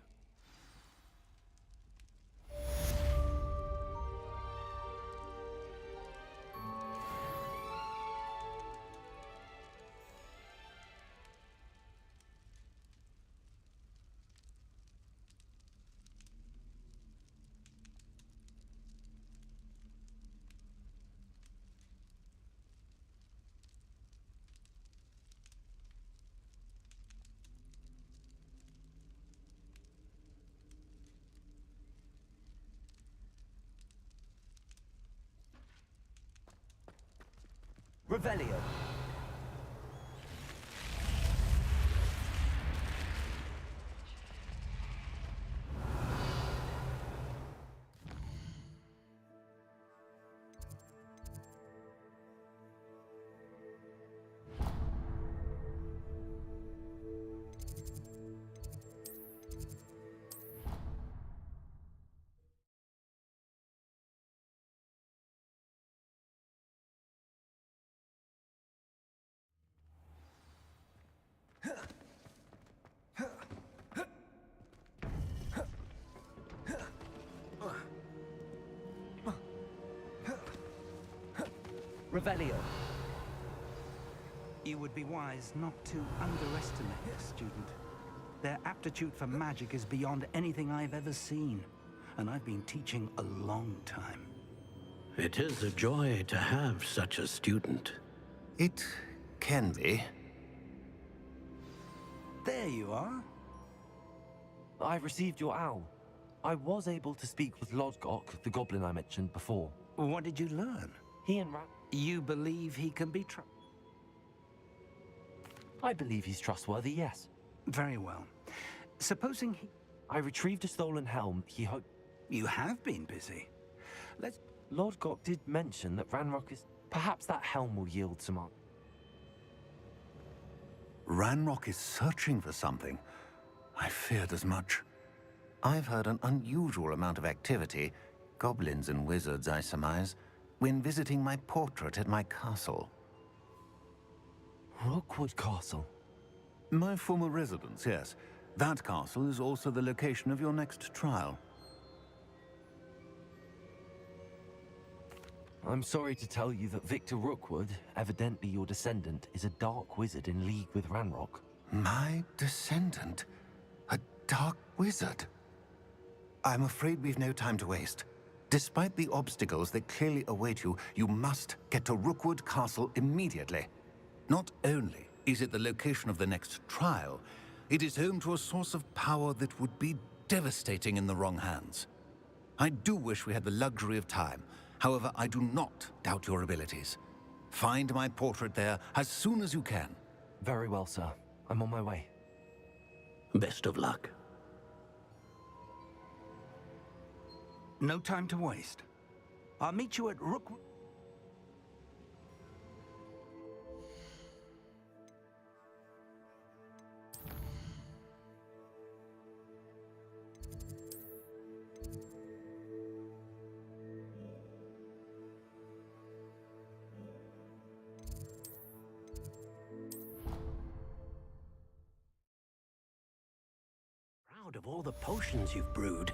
Revelio. Revelio. You would be wise not to underestimate the student. Their aptitude for magic is beyond anything I've ever seen, and I've been teaching a long time. It is a joy to have such a student. It can be. There you are. I received your owl. I was able to speak with Lodgok, the goblin I mentioned before. What did you learn? He and You believe he can be I believe he's trustworthy, yes. Very well. Supposing he... I retrieved a stolen helm. He hoped... You have been busy. Lodgok did mention that Ranrock is... Perhaps that helm will yield some... Ranrock is searching for something. I feared as much. I've heard an unusual amount of activity, goblins and wizards, I surmise, when visiting my portrait at my castle. Rookwood Castle? My former residence, yes. That castle is also the location of your next trial. I'm sorry to tell you that Victor Rookwood, evidently your descendant, is a dark wizard in league with Ranrock. My descendant? A dark wizard? I'm afraid we've no time to waste. Despite the obstacles that clearly await you, you must get to Rookwood Castle immediately. Not only is it the location of the next trial, it is home to a source of power that would be devastating in the wrong hands. I do wish we had the luxury of time. However, I do not doubt your abilities. Find my portrait there as soon as you can. Very well, sir. I'm on my way. Best of luck. No time to waste. I'll meet you at Rookwood. Proud of all the potions you've brewed.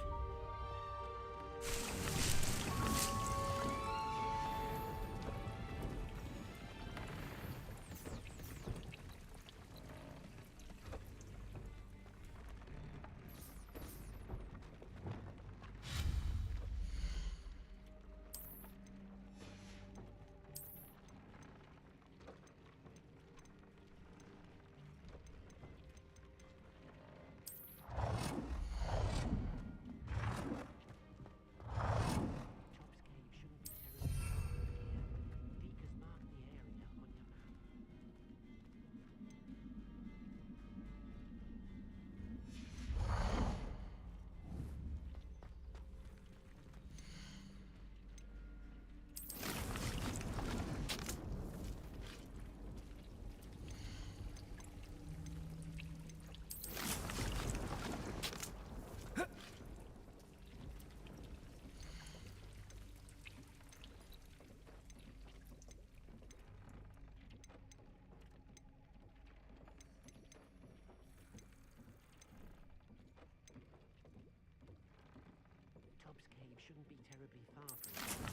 Shouldn't be terribly far from the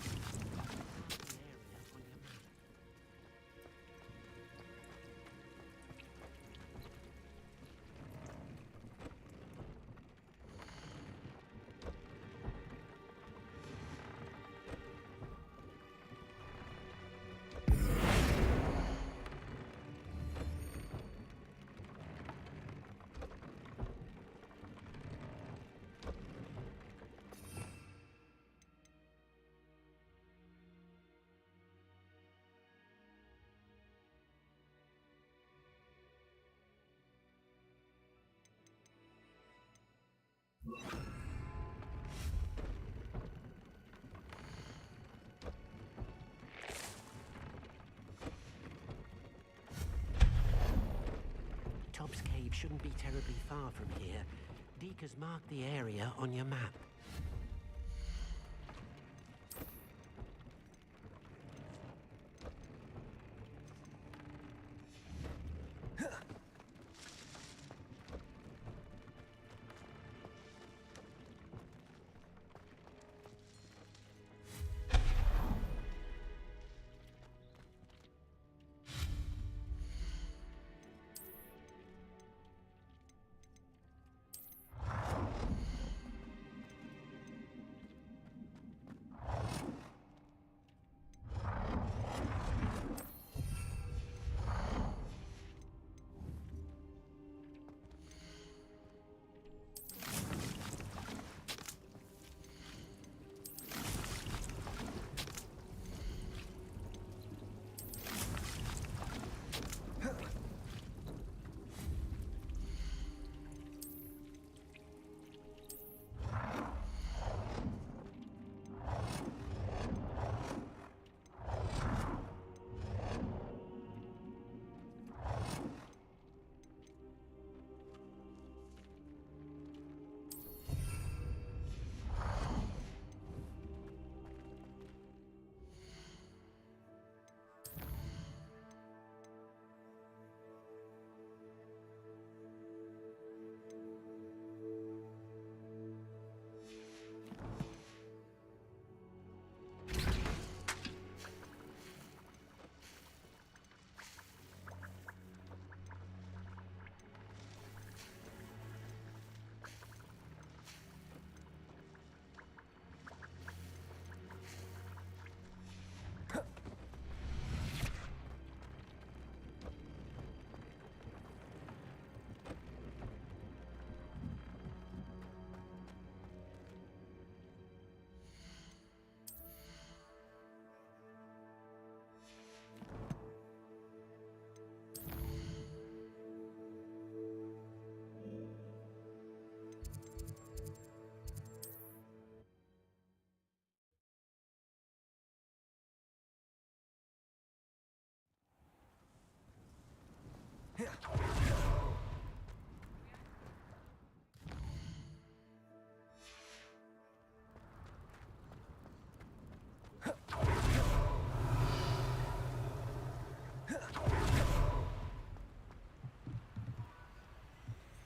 area on your map. Tob's Cave shouldn't be terribly far from here. Deke has marked the area on your map.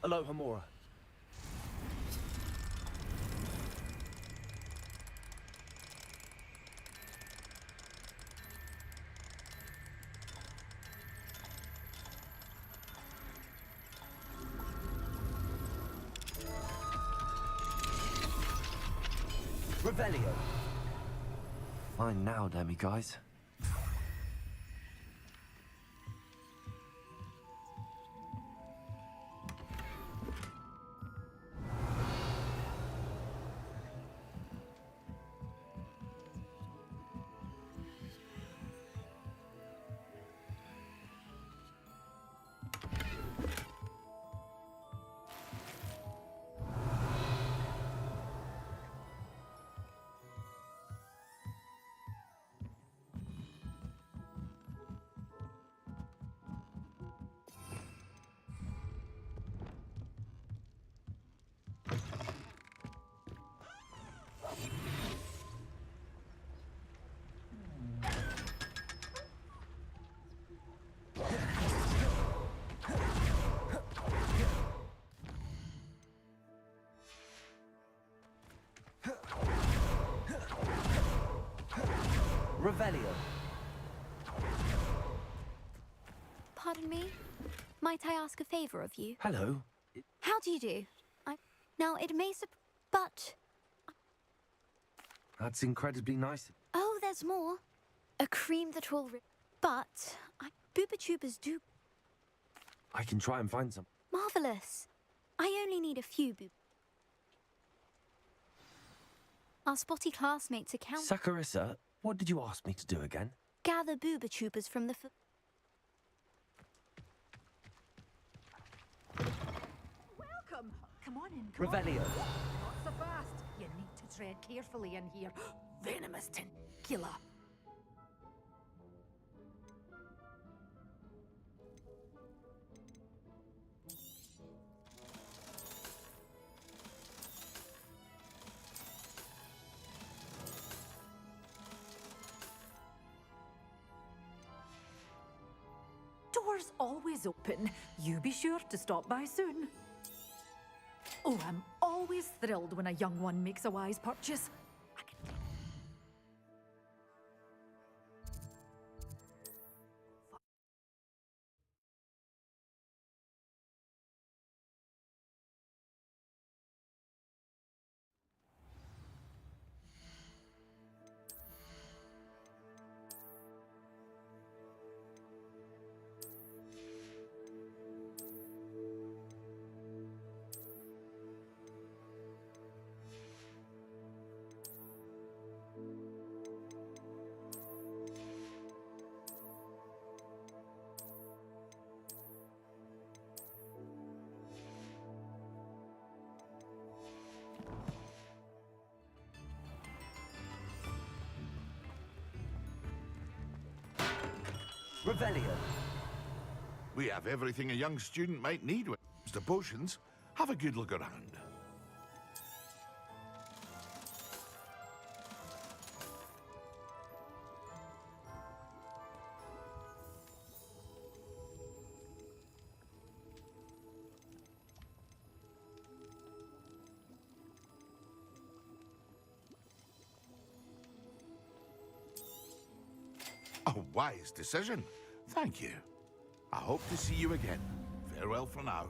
Aloha Mora. Revelio. Fine now, demi-guys. Revelio. Pardon me? Might I ask a favor of you? Hello. How do you do? Now, it may but... That's incredibly nice. Oh, there's more. A cream that will... But... Booba tubers do... I can try and find some. Marvelous. I only need a few boob... Our spotty classmates account... Sakurisa, what did you ask me to do again? Gather booba tubers from the... Welcome. Come on in. Revelio. Not so fast. You need to tread carefully in here. Venomous tentacula. Doors always open. You be sure to stop by soon. Oh, I'm always thrilled when a young one makes a wise purchase. Revelio. We have everything a young student might need when it comes to potions. Have a good look around. A wise decision. Thank you. I hope to see you again. Farewell for now.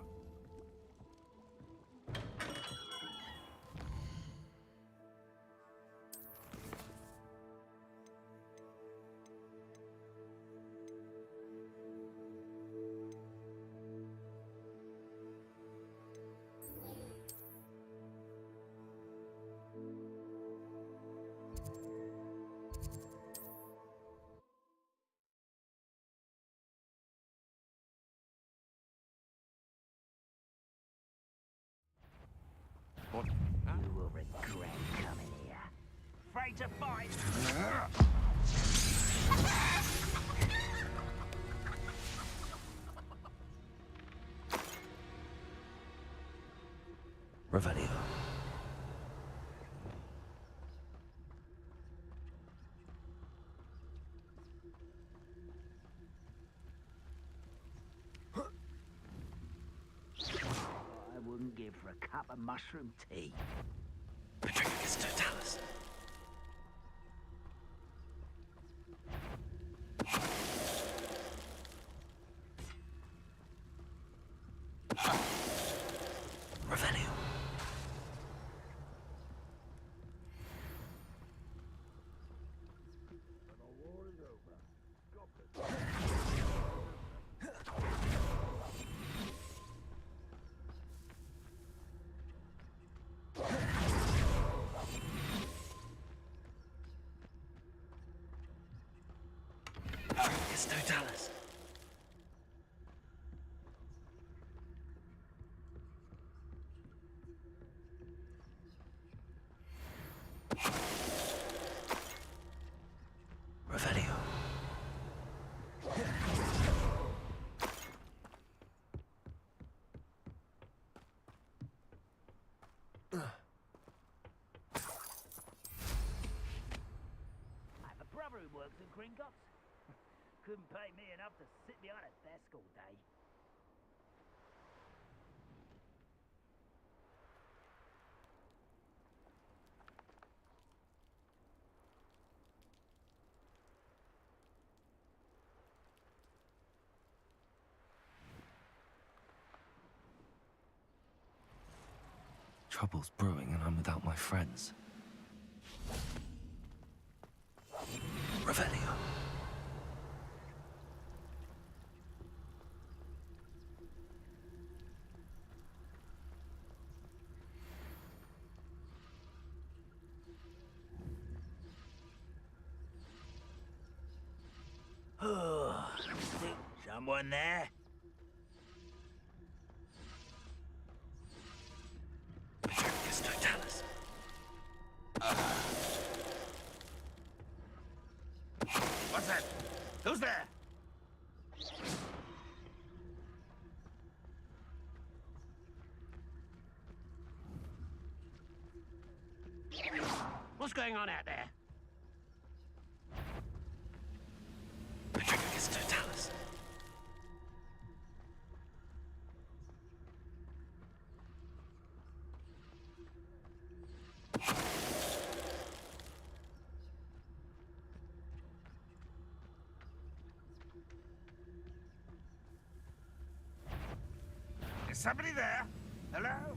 You will regret coming here. Afraid to fight? Revelio. for a cup of mushroom tea. Patricus Totalis. Revelio. Patricus Totalis. Revelio. I have a brother who works in Gringotts. Couldn't pay me enough to sit behind a desk all day. Trouble's brewing and I'm without my friends. Revelio. Someone there? Patricus Totalis. What's that? Who's there? What's going on out there? Patricus Totalis. Is somebody there? Hello?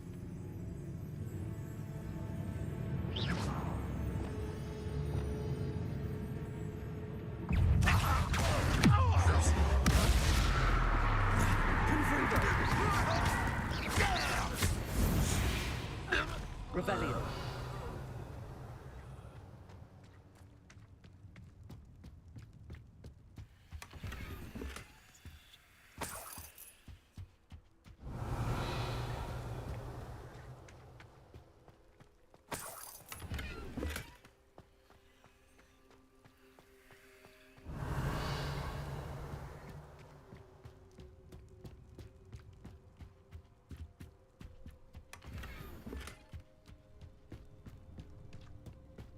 Revelio.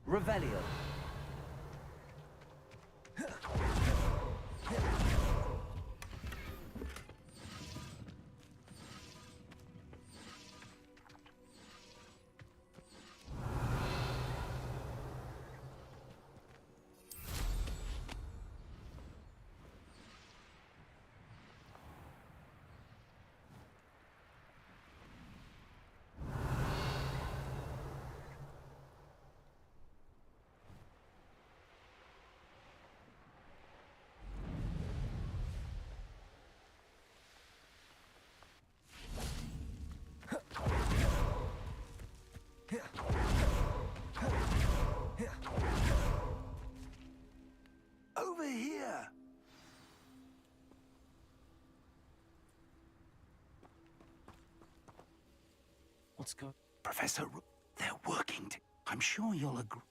Revelio. Over here! What's going? Professor, they're working. I'm sure you'll agree.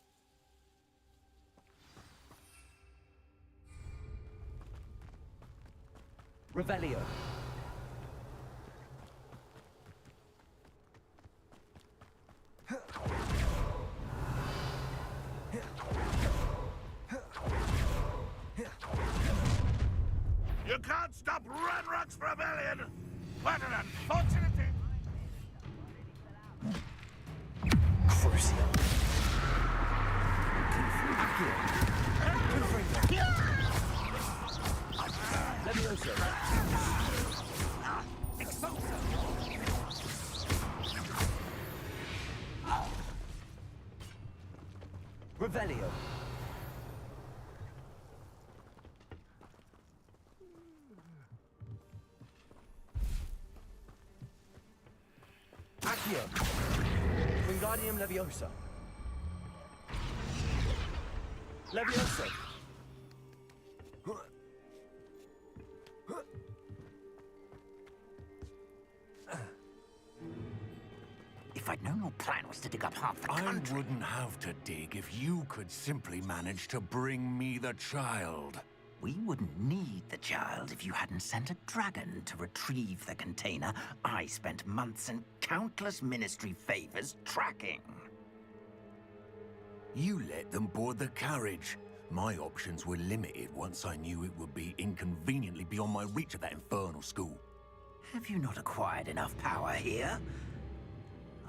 Revelio. You can't stop Ranrock's rebellion! What an unfortunate thing! Crucio. Accio. Confringo. Levioso. Expulso. Revelio. Accio. Wingardium Leviosa. Leviosa. If I'd known your plan was to dig up half the country... I wouldn't have to dig if you could simply manage to bring me the child. We wouldn't need the child if you hadn't sent a dragon to retrieve the container I spent months and countless ministry favors tracking. You let them board the carriage. My options were limited once I knew it would be inconveniently beyond my reach at that infernal school. Have you not acquired enough power here?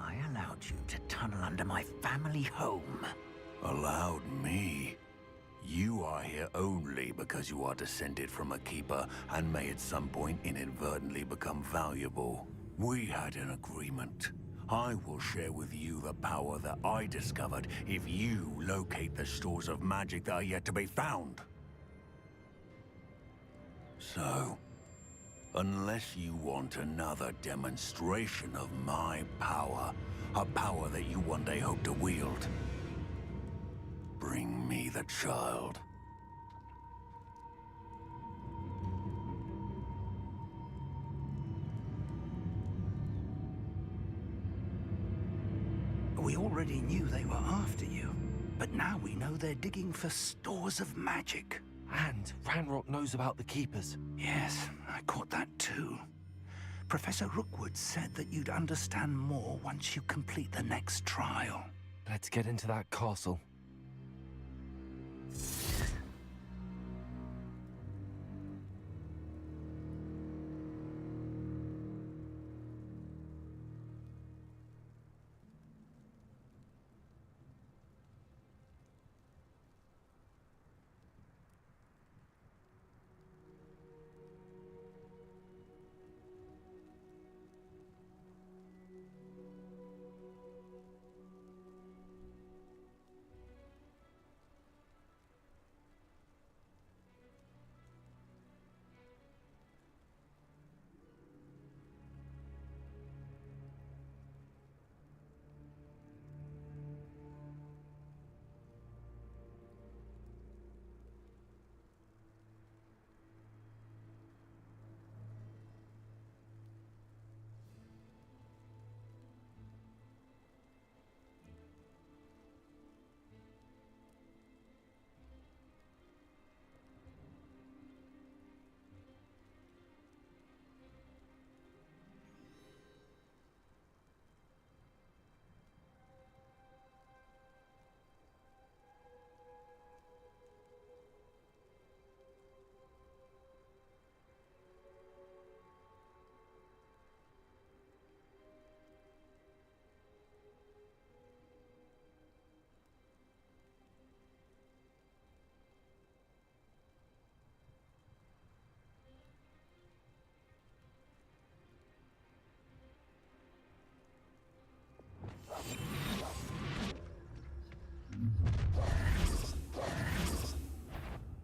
I allowed you to tunnel under my family home. Allowed me? You are here only because you are descended from a keeper and may at some point inadvertently become valuable. We had an agreement. I will share with you the power that I discovered if you locate the stores of magic that are yet to be found. So, unless you want another demonstration of my power, a power that you one day hope to wield, bring me the child. We already knew they were after you, but now we know they're digging for stores of magic. And Ranrock knows about the Keepers. Yes, I caught that too. Professor Rookwood said that you'd understand more once you complete the next trial. Let's get into that castle.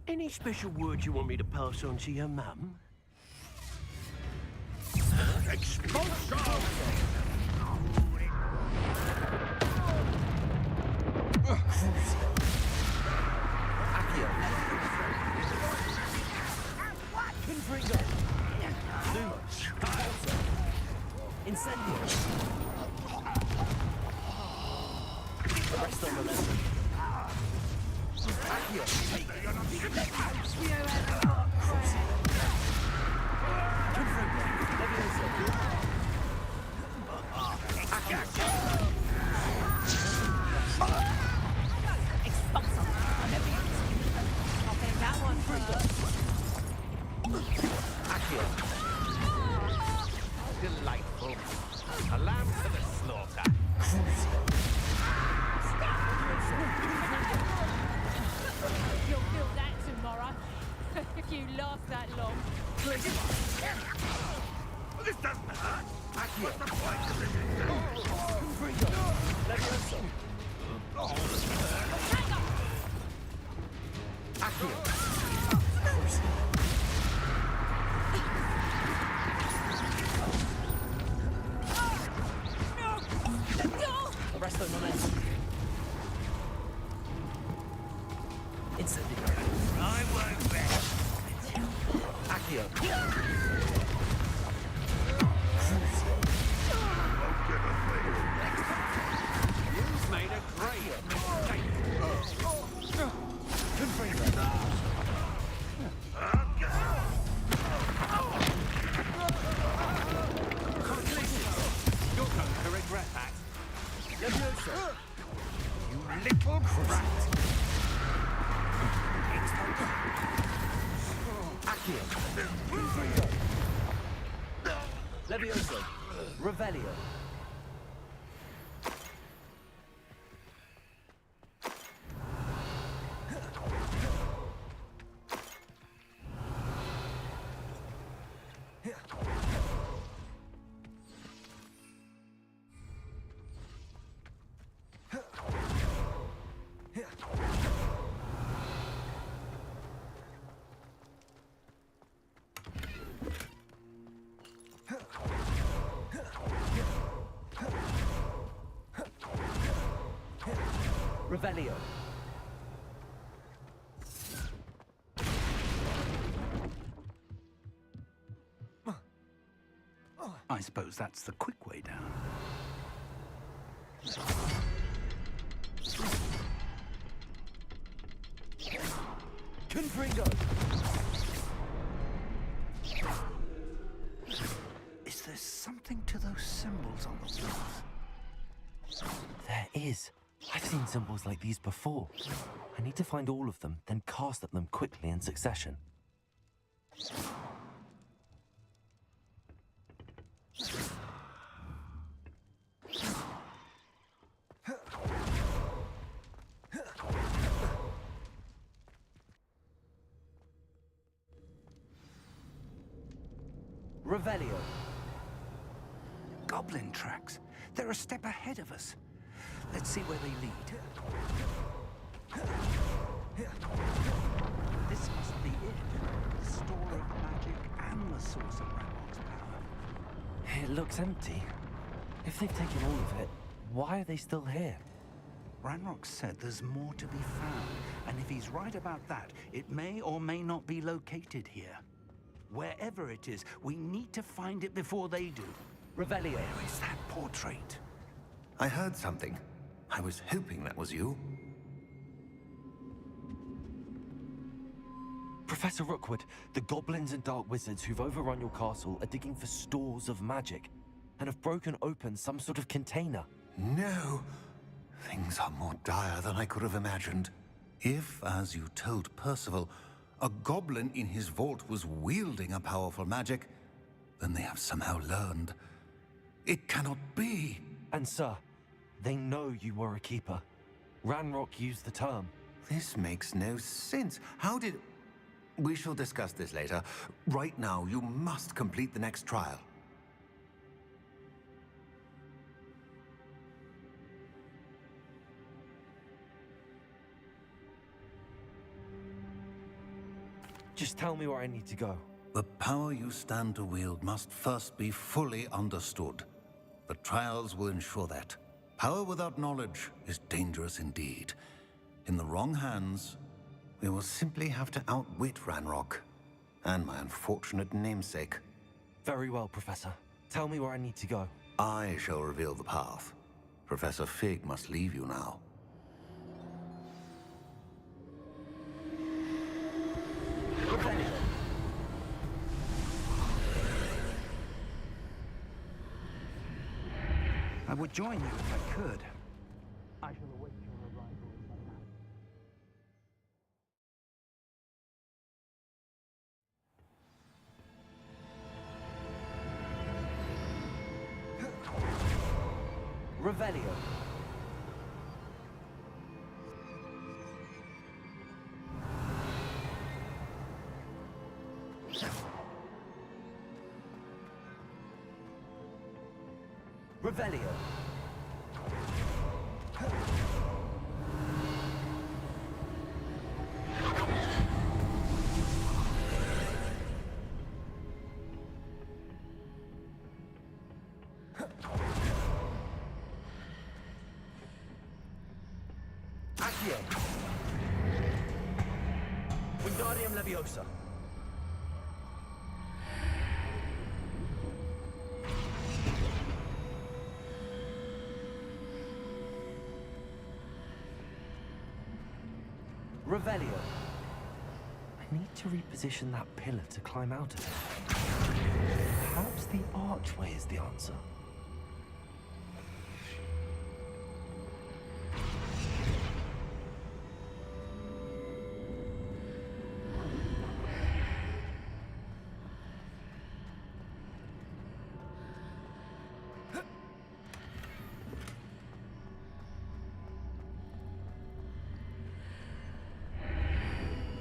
Any special word you want me to pass on to your mum? Expulsion! Accio. Confringo. Lumos. Expulso. Incendio. Rest on the lesson. Accio. Confringo. Levioso. Expulso. I'll take that one first. Accio. Delightful. A lamb to the slaughter. You'll feel that tomorrow. If you last that long. This doesn't hurt. What's the point of it? Arrest the momentum. Instantly. I won't rest. Accio. You've made a great mistake. You're going to regret that. Leviosa. You little brat. Accio. Leviosa. Revelio. Revelio. I suppose that's the quick way down. Confringo. Is there something to those symbols on the walls? There is. I've seen symbols like these before. I need to find all of them, then cast at them quickly in succession. Revelio. Goblin tracks. They're a step ahead of us. Let's see where they lead. This must be it. The store of magic and the source of Ranrock's power. It looks empty. If they've taken all of it, why are they still here? Ranrock said there's more to be found, and if he's right about that, it may or may not be located here. Wherever it is, we need to find it before they do. Revelio. Where is that portrait? I heard something. I was hoping that was you. Professor Rookwood, the goblins and dark wizards who've overrun your castle are digging for stores of magic and have broken open some sort of container. No. Things are more dire than I could have imagined. If, as you told Percival, a goblin in his vault was wielding a powerful magic, then they have somehow learned. It cannot be. And sir, they know you were a keeper. Ranrock used the term. This makes no sense. How did... We shall discuss this later. Right now, you must complete the next trial. Just tell me where I need to go. The power you stand to wield must first be fully understood. The trials will ensure that. Power without knowledge is dangerous indeed. In the wrong hands, we will simply have to outwit Ranrock and my unfortunate namesake. Very well, Professor. Tell me where I need to go. I shall reveal the path. Professor Fig must leave you now. I would join you if I could. I shall await your arrival in the land. Revelio. Revelio. Accio. Wingardium Leviosa. Revelio. I need to reposition that pillar to climb out of it. Perhaps the archway is the answer.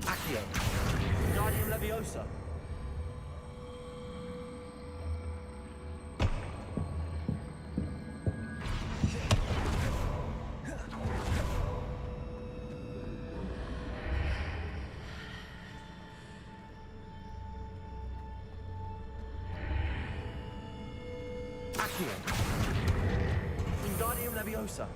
Accio. Wingardium Leviosa. Accio. Wingardium Leviosa.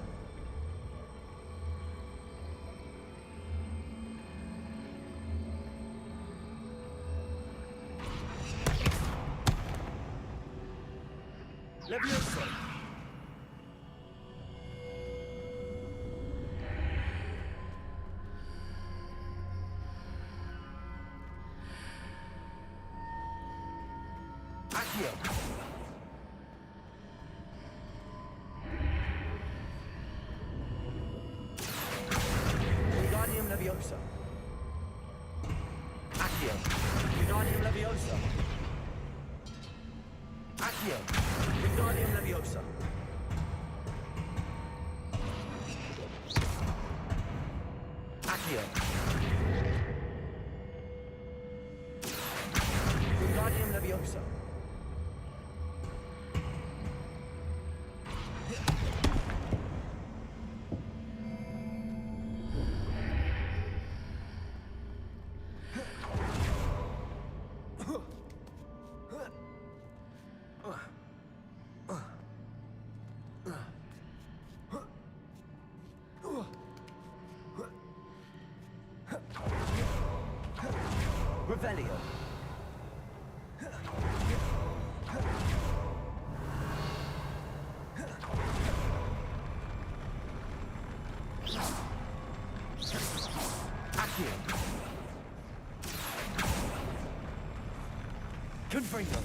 Leviosa. Accio. Wingardium Leviosa. Accio. Wingardium Leviosa. Accio. Wingardium Leviosa. Accio. Wingardium Leviosa. Revelio. Accio. Confringo.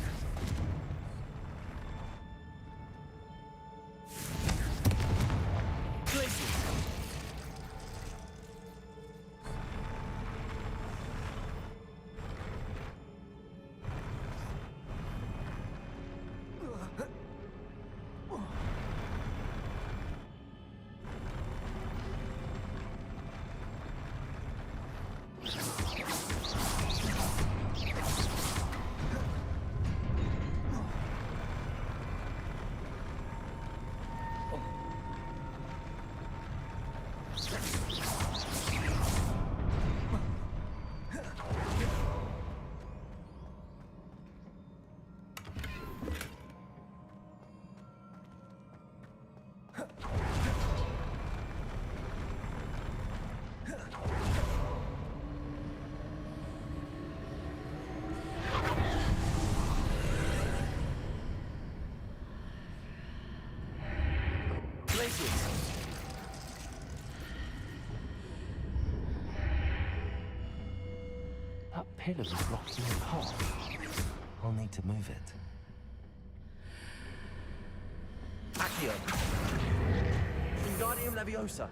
Glacius. That pillar is blocking the path. I'll need to move it. Accio. Wingardium Leviosa.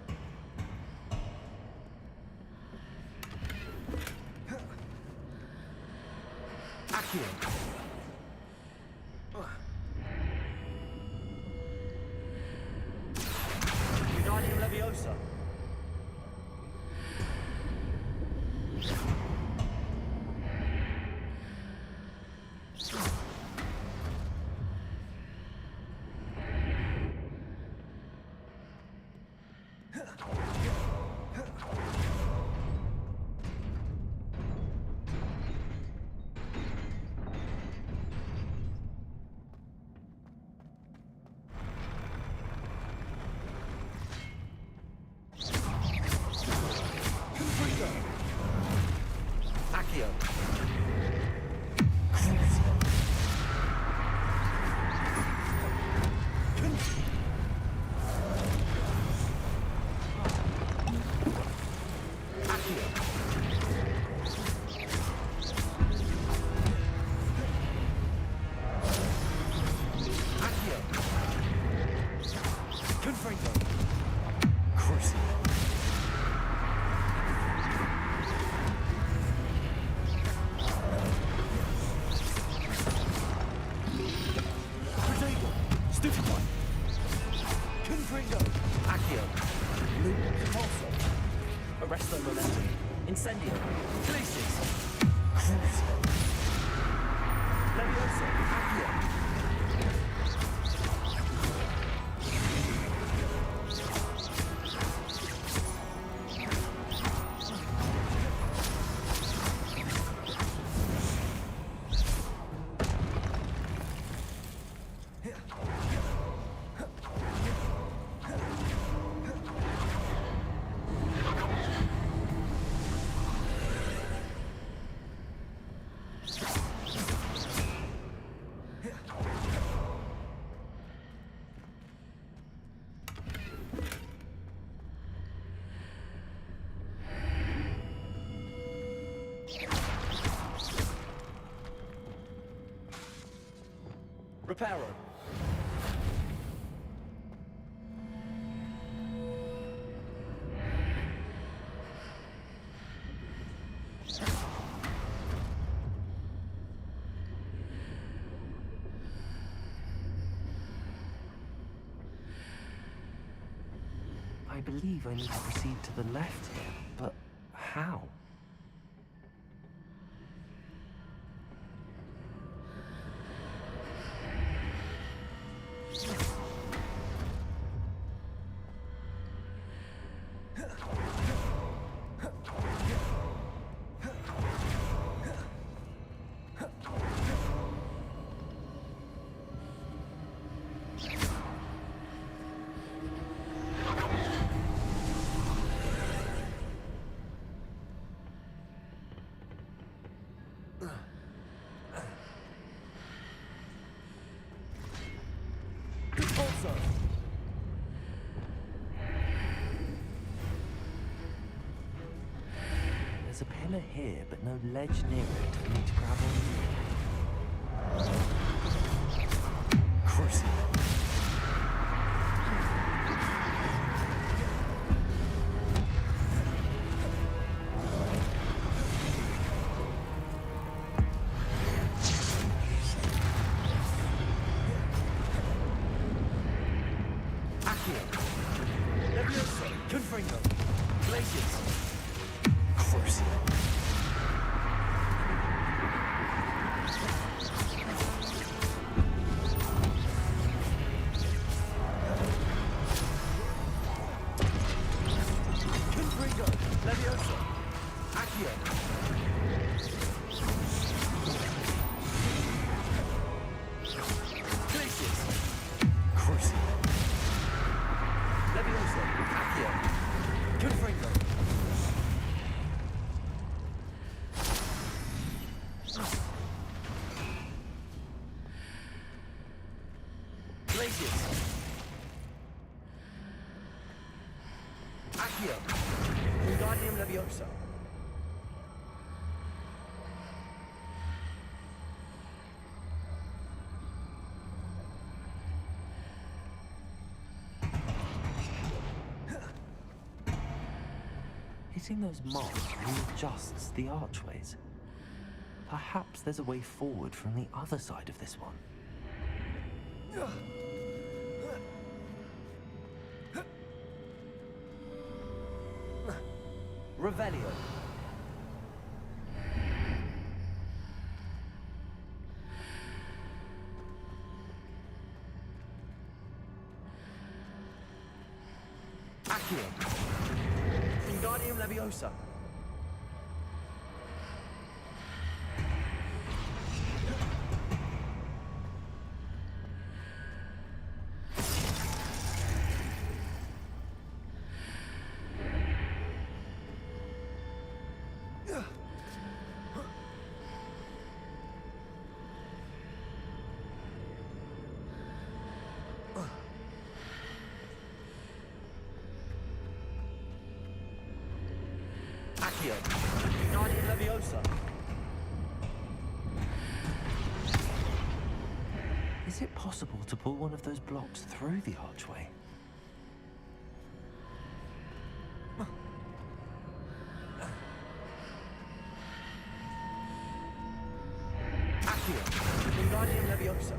Accio. momentum. Incendio. Glacius. Crucial. Leviosa. Accio. Reparo. I believe I need to proceed to the left here, but how? There's a pillar here, but no ledge near it for me to grab onto. Crucial. Accio. Wingardium Leviosa. Hitting those marks readjusts the archways. Perhaps there's a way forward from the other side of this one. Revelio. Accio. Wingardium Leviosa. Accio. Wingardium Leviosa. Is it possible to pull one of those blocks through the archway? Accio. Wingardium Leviosa.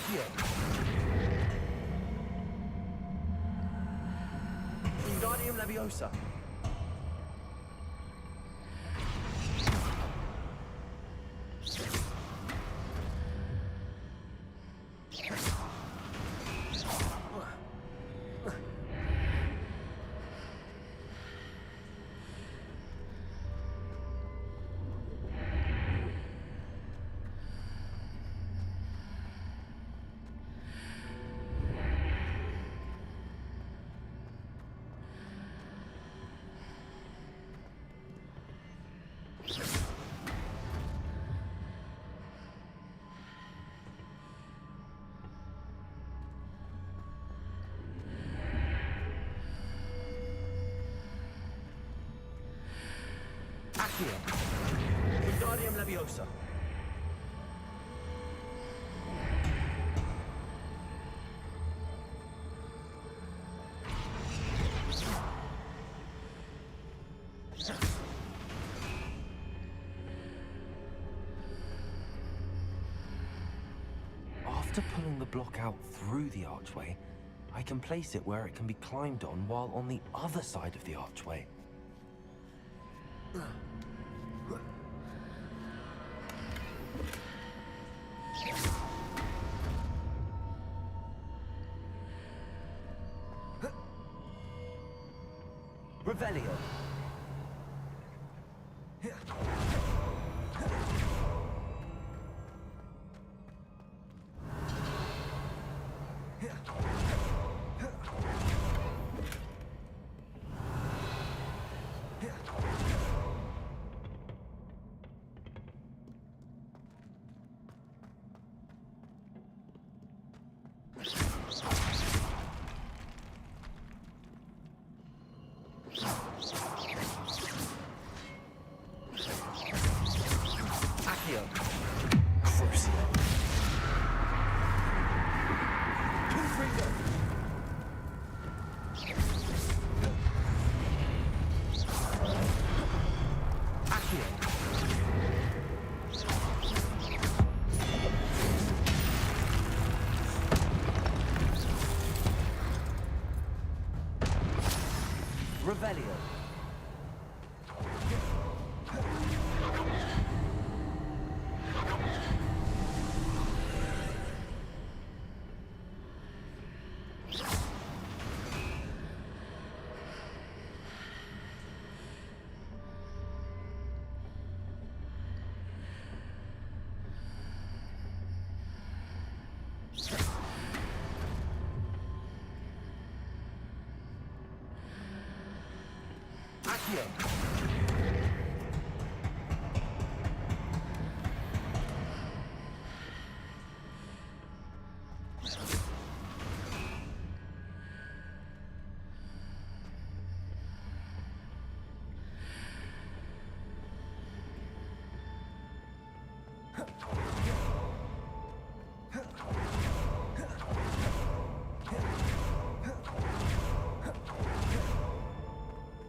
Accio. Wingardium Leviosa. Accio. Wingardium Leviosa. After pulling the block out through the archway, I can place it where it can be climbed on while on the other side of the archway. Revelio. Accio. Crucio. Confringo. Accio. Revelio. Accio.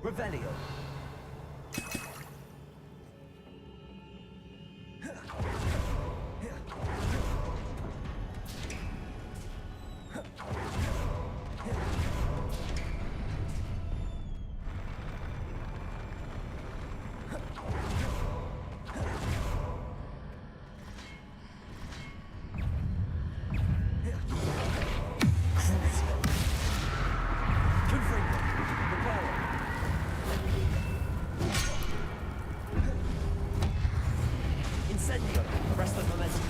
Revelio. Incendio. Arrest the momentum.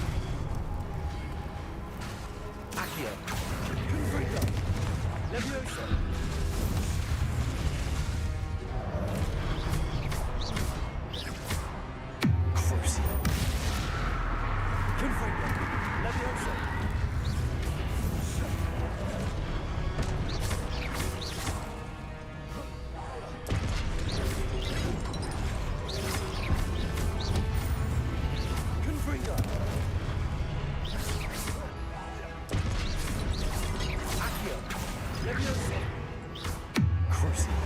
Accio. Confringo. Leviosa. Crucio. Confringo. Leviosa. Confringo. Accio. Leviosa. Crucio.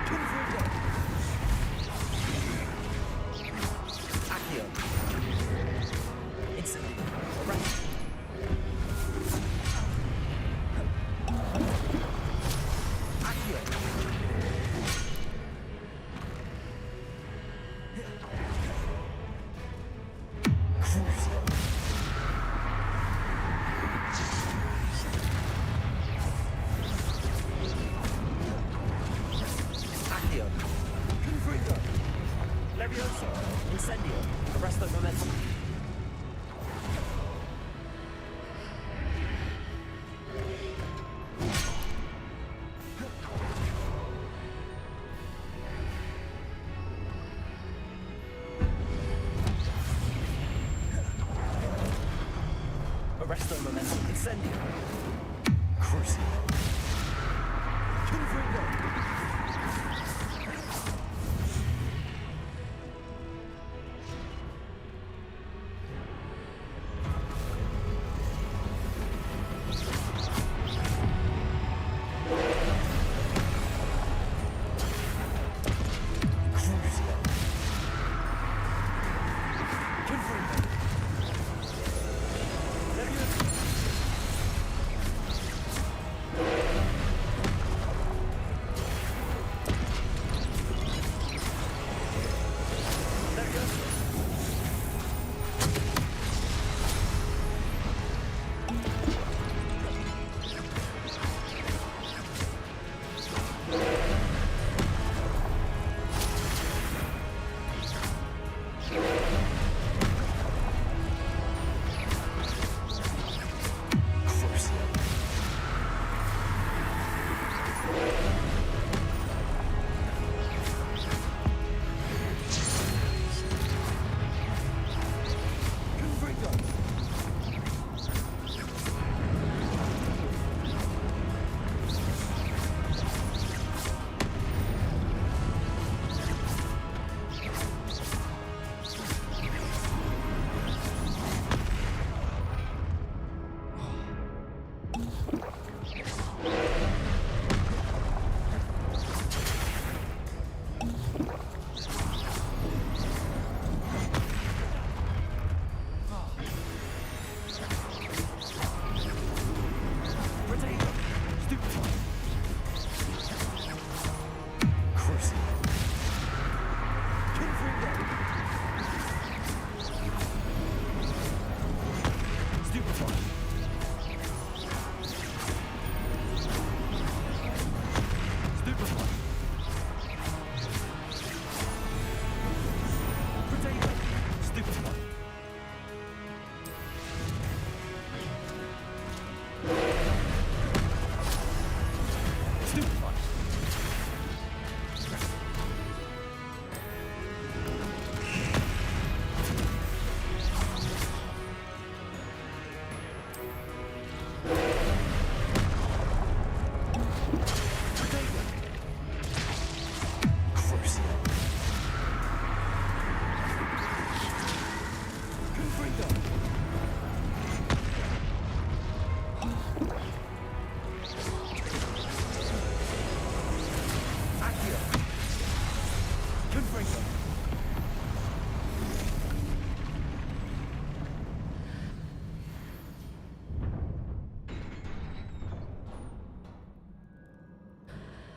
Confringo. Accio. Accio. Confringo. Levioso. Incendio. Arresto momentum. Arresto momentum. Incendio. Crucio. Confringo.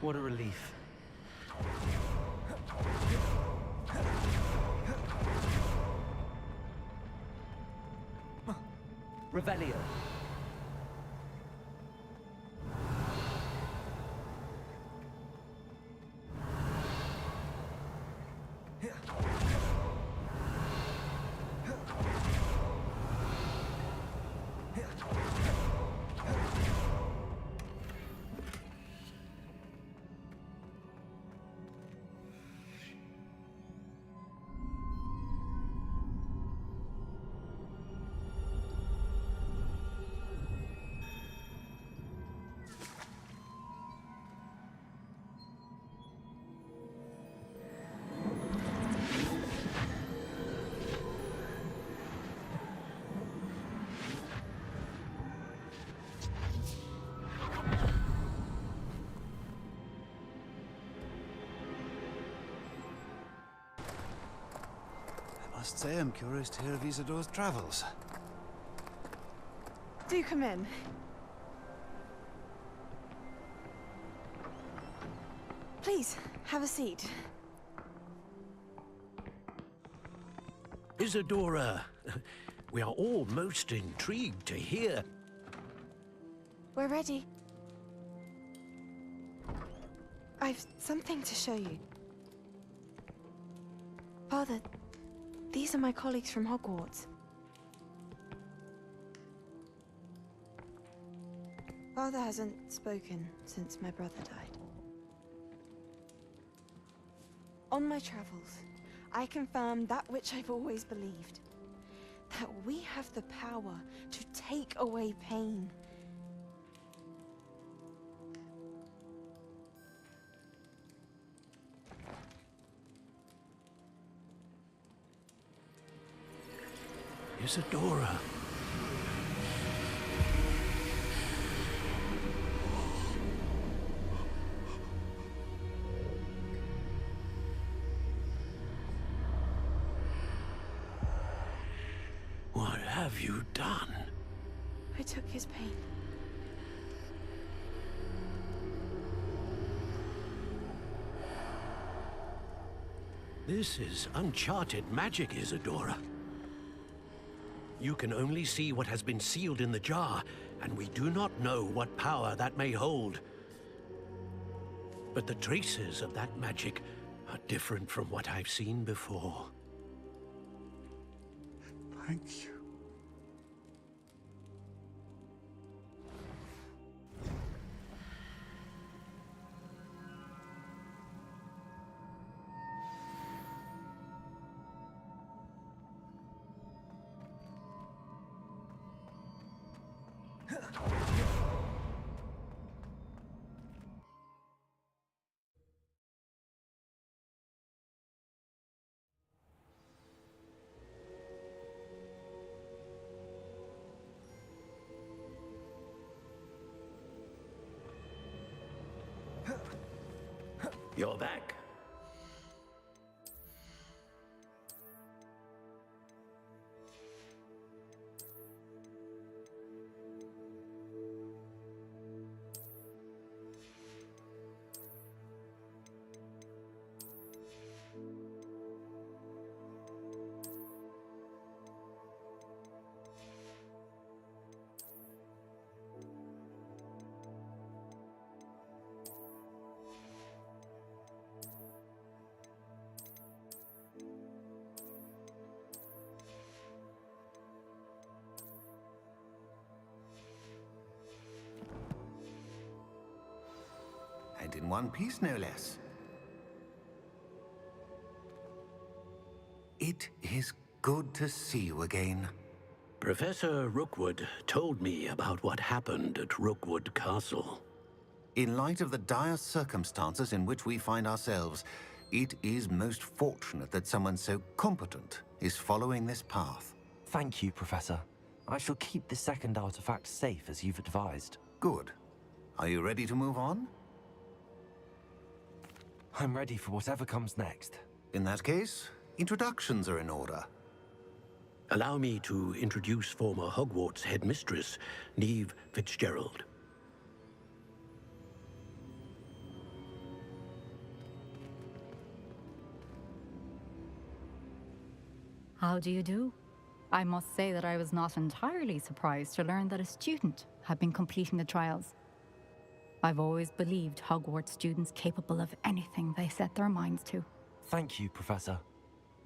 What a relief. Revelio. I must say I'm curious to hear of Isidore's travels. Do come in. Please, have a seat. Isadora, we are all most intrigued to hear. We're ready. I've something to show you. Father, these are my colleagues from Hogwarts. Father hasn't spoken since my brother died. On my travels, I confirmed that which I've always believed. That we have the power to take away pain. Isadora. What have you done? I took his pain. This is uncharted magic, Isadora. You can only see what has been sealed in the jar, and we do not know what power that may hold. But the traces of that magic are different from what I've seen before. Thank you. You're back. And in one piece, no less. It is good to see you again. Professor Rookwood told me about what happened at Rookwood Castle. In light of the dire circumstances in which we find ourselves, it is most fortunate that someone so competent is following this path. Thank you, Professor. I shall keep the second artifact safe as you've advised. Good. Are you ready to move on? I'm ready for whatever comes next. In that case, introductions are in order. Allow me to introduce former Hogwarts headmistress, Neve Fitzgerald. How do you do? I must say that I was not entirely surprised to learn that a student had been completing the trials. I've always believed Hogwarts students capable of anything they set their minds to. Thank you, Professor.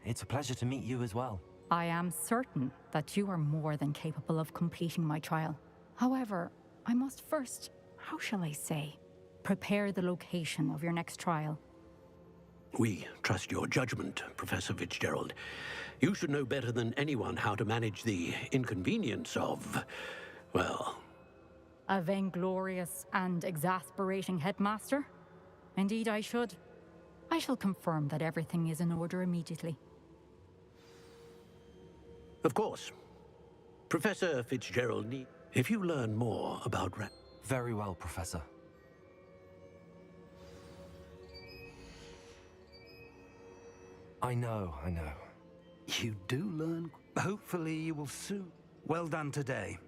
It's a pleasure to meet you as well. I am certain that you are more than capable of completing my trial. However, I must first, how shall I say, prepare the location of your next trial. We trust your judgment, Professor Fitzgerald. You should know better than anyone how to manage the inconvenience of, well... A vainglorious and exasperating headmaster? Indeed I should. I shall confirm that everything is in order immediately. Of course. Professor Fitzgerald, if you learn more about Very well, Professor. I know. You do learn. Hopefully you will soon. Well done today.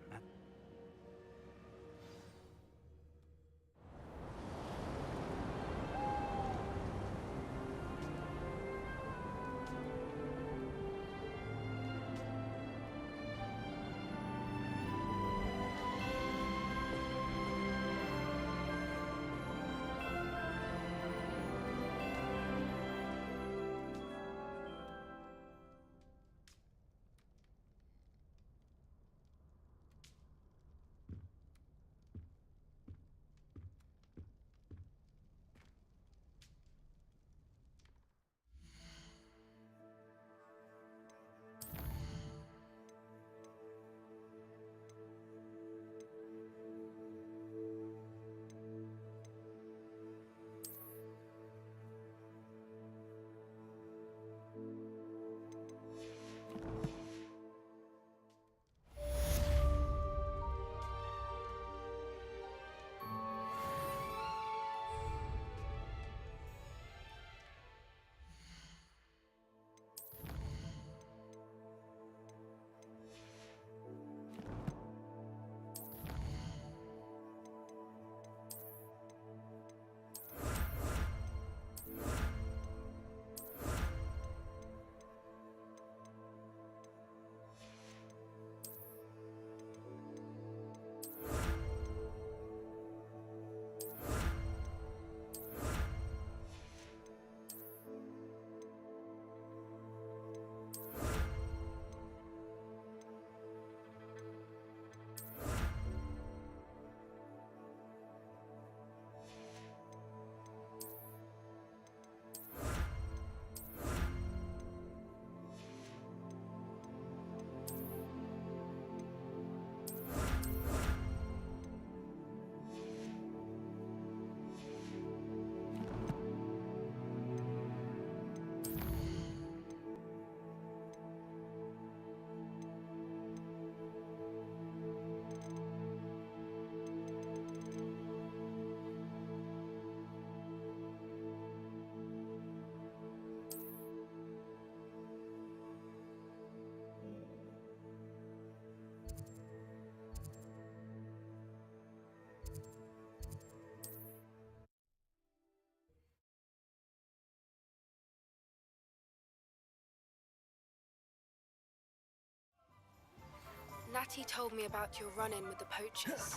Natty told me about your run-in with the poachers.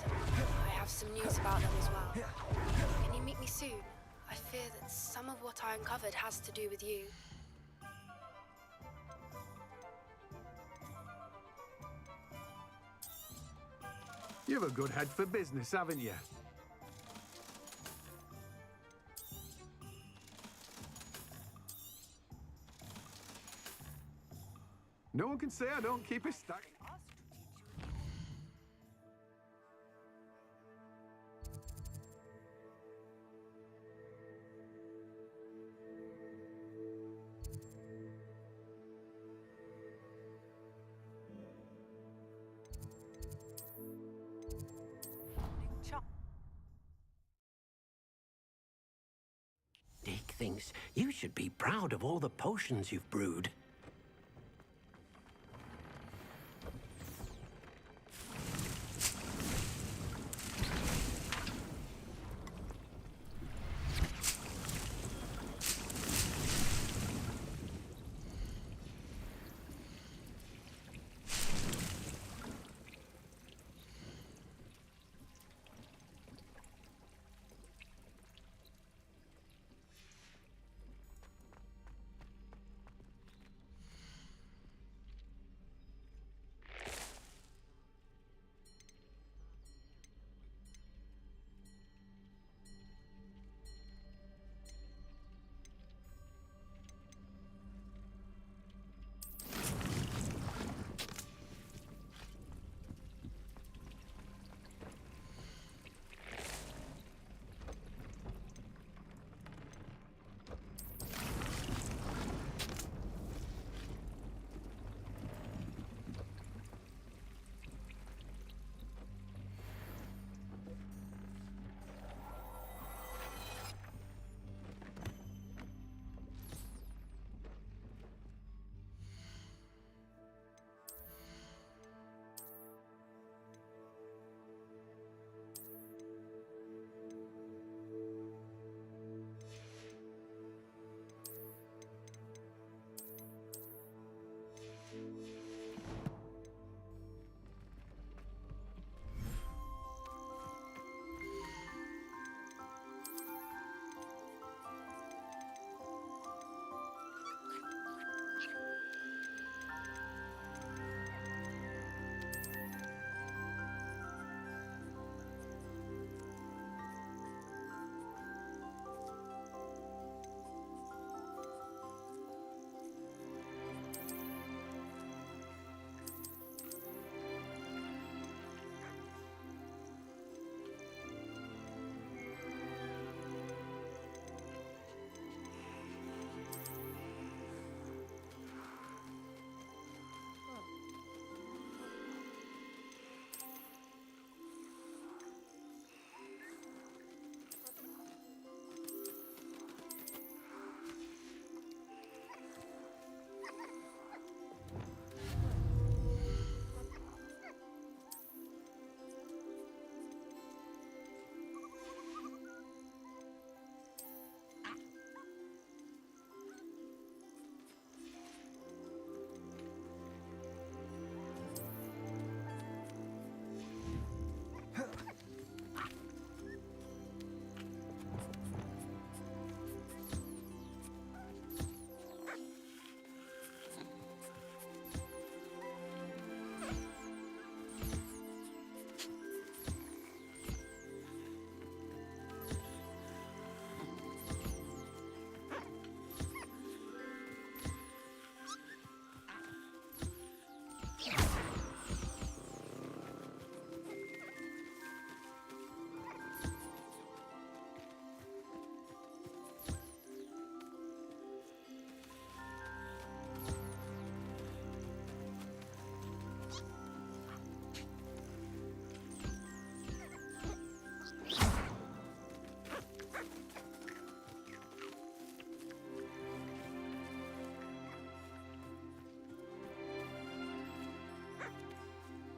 I have some news about them as well. Can you meet me soon? I fear that some of what I uncovered has to do with you. You've a good head for business, haven't you? No one can say I don't keep a stack. Dick thinks you should be proud of all the potions you've brewed.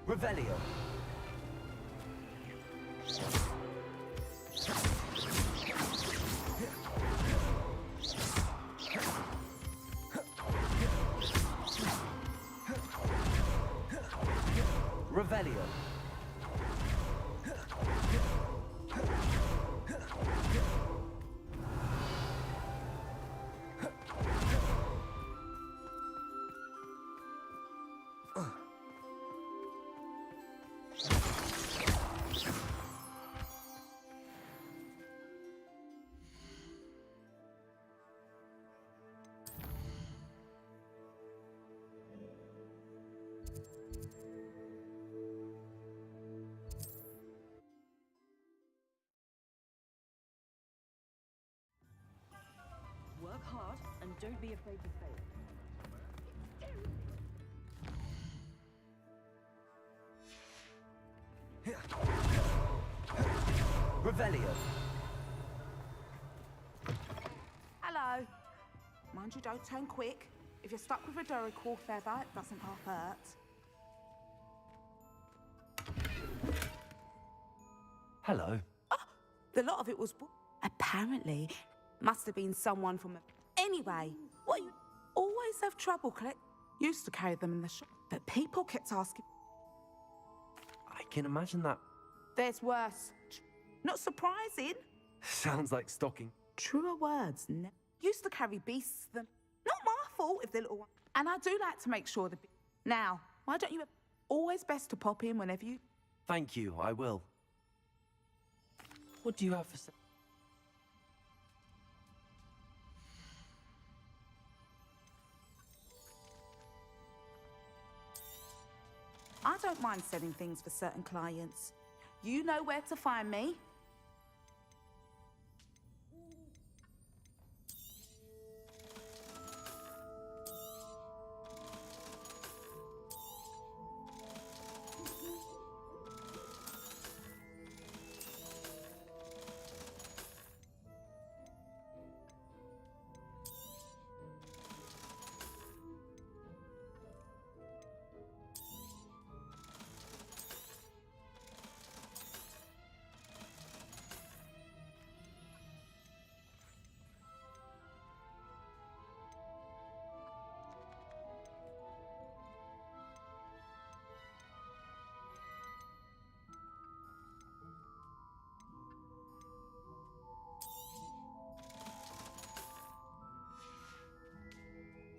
Revelio. Revelio. Work hard and don't be afraid to fail. Revelio. Hello. Mind you, don't turn quick. If you're stuck with a Dorical feather, it doesn't half hurt. Hello. The lot of it was... Apparently, must have been someone from... Anyway, what, you always have trouble collect... Used to carry them in the shop, but people kept asking... I can imagine that. There's worse. Not surprising. Sounds like stocking. Truer words. Used to carry beasts them. Not my fault if they're little one. And I do like to make sure the... Now, why don't you... Always best to pop in whenever you... Thank you, I will. What do you have for... I don't mind selling things for certain clients. You know where to find me.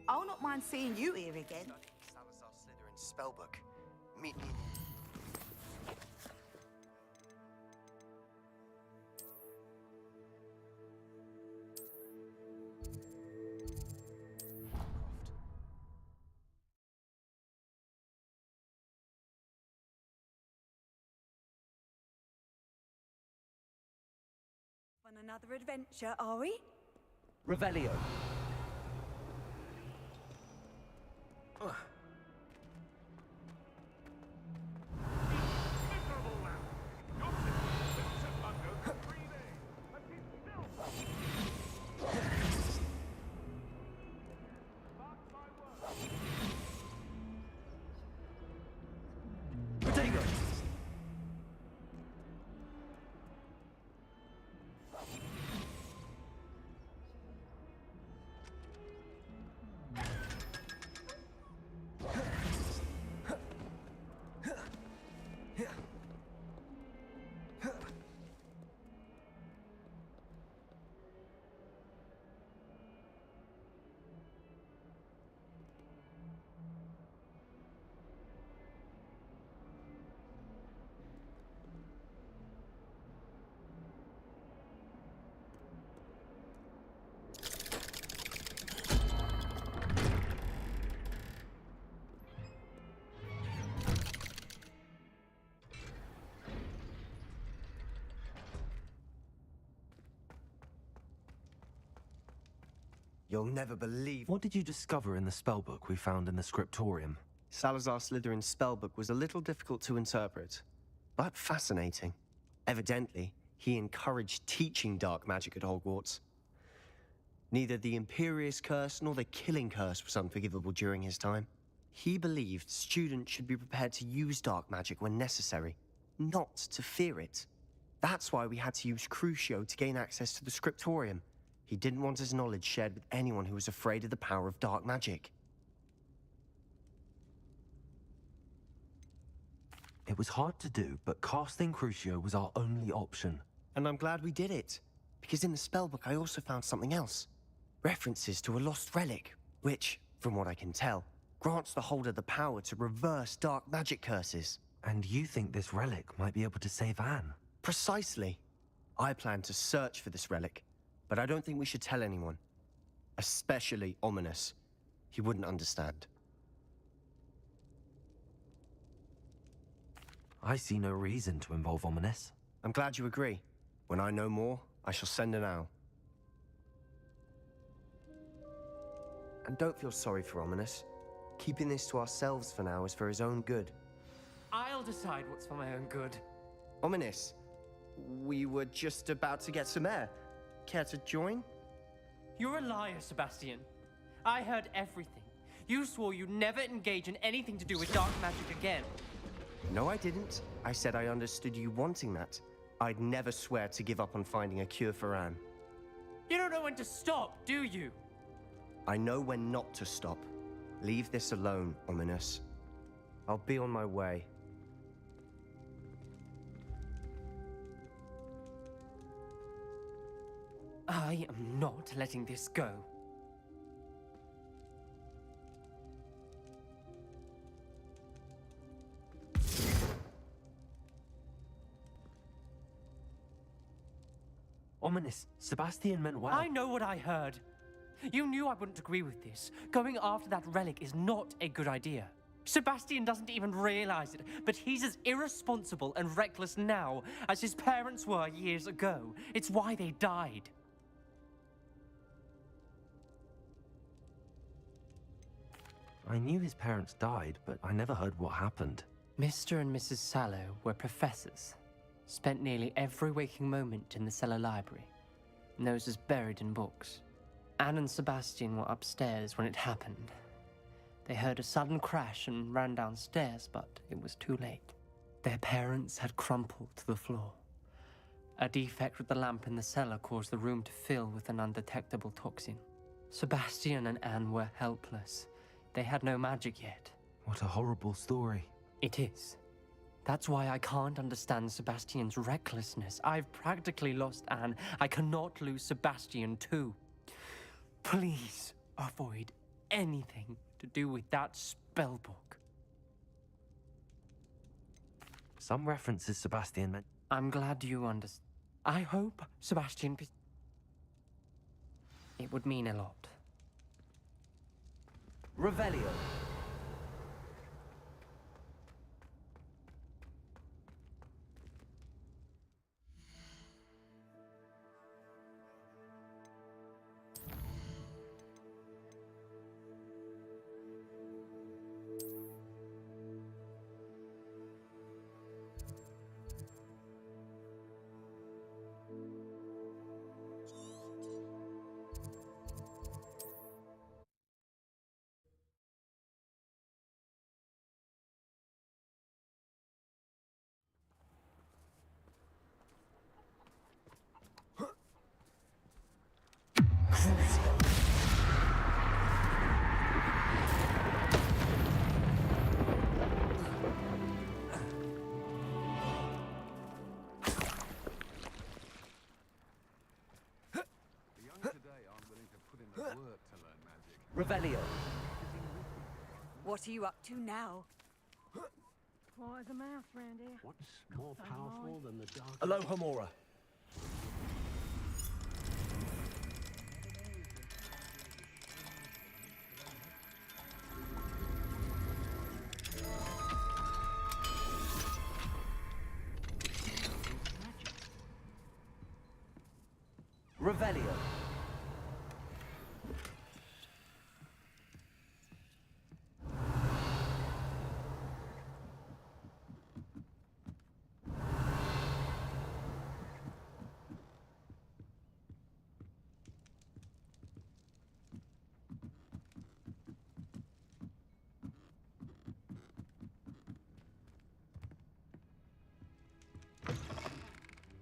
I'll not mind seeing you here again. Salazar Slytherin's spellbook. Meet me. On another adventure, are we? Revelio. You'll never believe... What did you discover in the spellbook we found in the scriptorium? Salazar Slytherin's spellbook was a little difficult to interpret, but fascinating. Evidently, he encouraged teaching dark magic at Hogwarts. Neither the Imperious Curse nor the Killing Curse was unforgivable during his time. He believed students should be prepared to use dark magic when necessary, not to fear it. That's why we had to use Crucio to gain access to the scriptorium. He didn't want his knowledge shared with anyone who was afraid of the power of dark magic. It was hard to do, but casting Crucio was our only option. And I'm glad we did it. Because in the spellbook I also found something else. References to a lost relic, which, from what I can tell, grants the holder the power to reverse dark magic curses. And you think this relic might be able to save Anne? Precisely. I plan to search for this relic, but I don't think we should tell anyone. Especially Ominous. He wouldn't understand. I see no reason to involve Ominous. I'm glad you agree. When I know more, I shall send an owl. And don't feel sorry for Ominous. Keeping this to ourselves for now is for his own good. I'll decide what's for my own good. Ominous, we were just about to get some air. Care to join? You're a liar, Sebastian. I heard everything. You swore you'd never engage in anything to do with dark magic again. No, I didn't. I said I understood you wanting that. I'd never swear to give up on finding a cure for Anne. You don't know when to stop, do you? I know when not to stop. Leave this alone, Ominous. I'll be on my way. I am not letting this go. Ominous, Sebastian meant well. I know what I heard. You knew I wouldn't agree with this. Going after that relic is not a good idea. Sebastian doesn't even realize it, but he's as irresponsible and reckless now as his parents were years ago. It's why they died. I knew his parents died, but I never heard what happened. Mr. and Mrs. Sallow were professors. Spent nearly every waking moment in the cellar library. Noses buried in books. Anne and Sebastian were upstairs when it happened. They heard a sudden crash and ran downstairs, but it was too late. Their parents had crumpled to the floor. A defect with the lamp in the cellar caused the room to fill with an undetectable toxin. Sebastian and Anne were helpless. They had no magic yet. What a horrible story. It is. That's why I can't understand Sebastian's recklessness. I've practically lost Anne. I cannot lose Sebastian too. Please avoid anything to do with that spellbook. Some references Sebastian meant. I'm glad you understand. I hope Sebastian. It would mean a lot. Revelio. Revelio. What are you up to now? Why the mouth, Randy? What's more powerful than the dark? Aloha Mora. Revelio.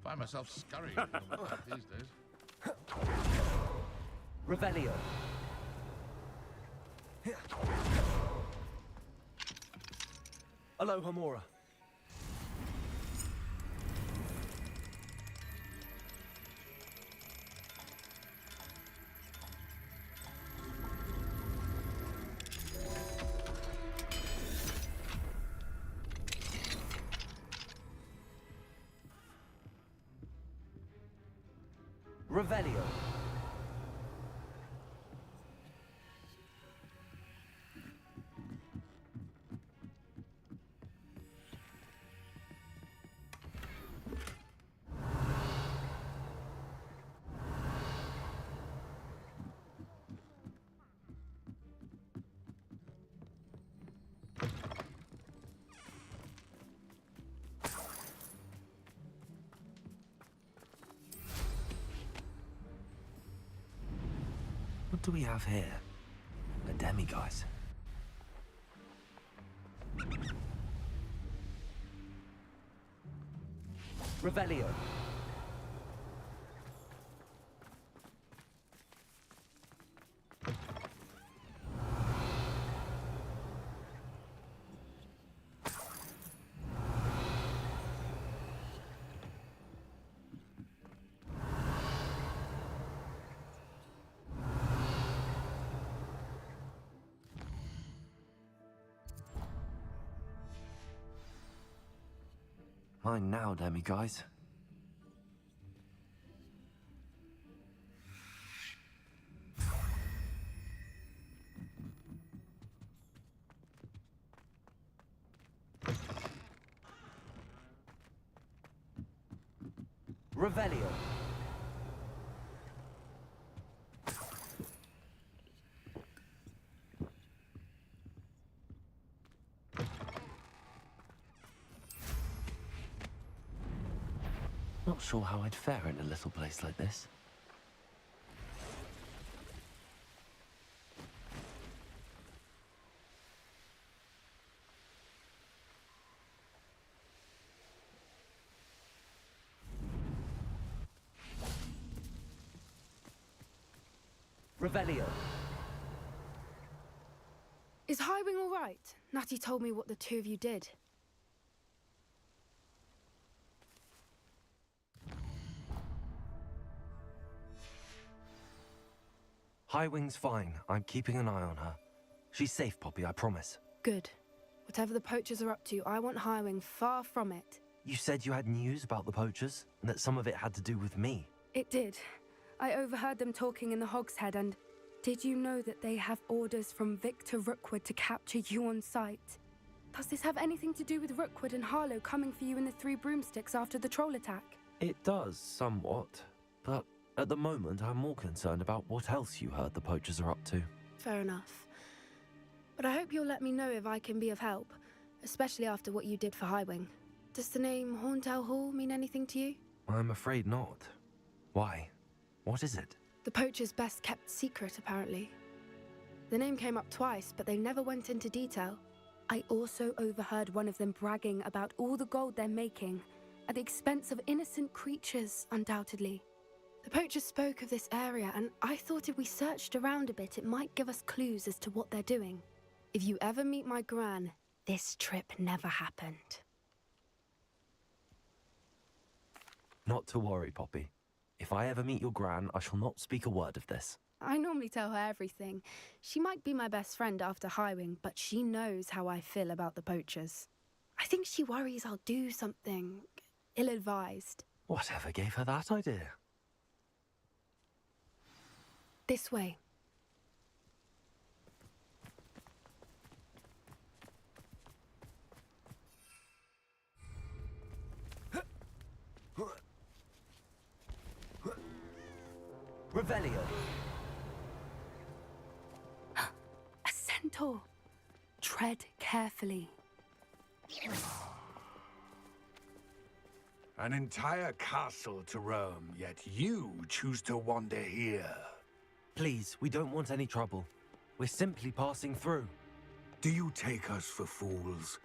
Find myself scurrying these days. Revelio. Aloha Mora. Revelio. What do we have here? A demiguise. Revelio. Mine now, demiguise. Revelio. Not sure how I'd fare in a little place like this. Revelio. Is Highwing all right? Natty told me what the two of you did. Highwing's fine. I'm keeping an eye on her. She's safe, Poppy, I promise. Good. Whatever the poachers are up to, I want Highwing far from it. You said you had news about the poachers, and that some of it had to do with me. It did. I overheard them talking in the Hogshead, and did you know that they have orders from Victor Rookwood to capture you on sight? Does this have anything to do with Rookwood and Harlow coming for you in the Three Broomsticks after the troll attack? It does, somewhat. But at the moment, I'm more concerned about what else you heard the poachers are up to. Fair enough. But I hope you'll let me know if I can be of help, especially after what you did for Highwing. Does the name Horntail Hall mean anything to you? I'm afraid not. Why? What is it? The poacher's best kept secret, apparently. The name came up twice, but they never went into detail. I also overheard one of them bragging about all the gold they're making, at the expense of innocent creatures, undoubtedly. The poacher spoke of this area, and I thought if we searched around a bit, it might give us clues as to what they're doing. If you ever meet my gran, this trip never happened. Not to worry, Poppy. If I ever meet your gran, I shall not speak a word of this. I normally tell her everything. She might be my best friend after Highwing, but she knows how I feel about the poachers. I think she worries I'll do something ill-advised. Whatever gave her that idea? This way. Revelio. A centaur. Tread carefully. An entire castle to roam, yet you choose to wander here. Please, we don't want any trouble. We're simply passing through. Do you take us for fools?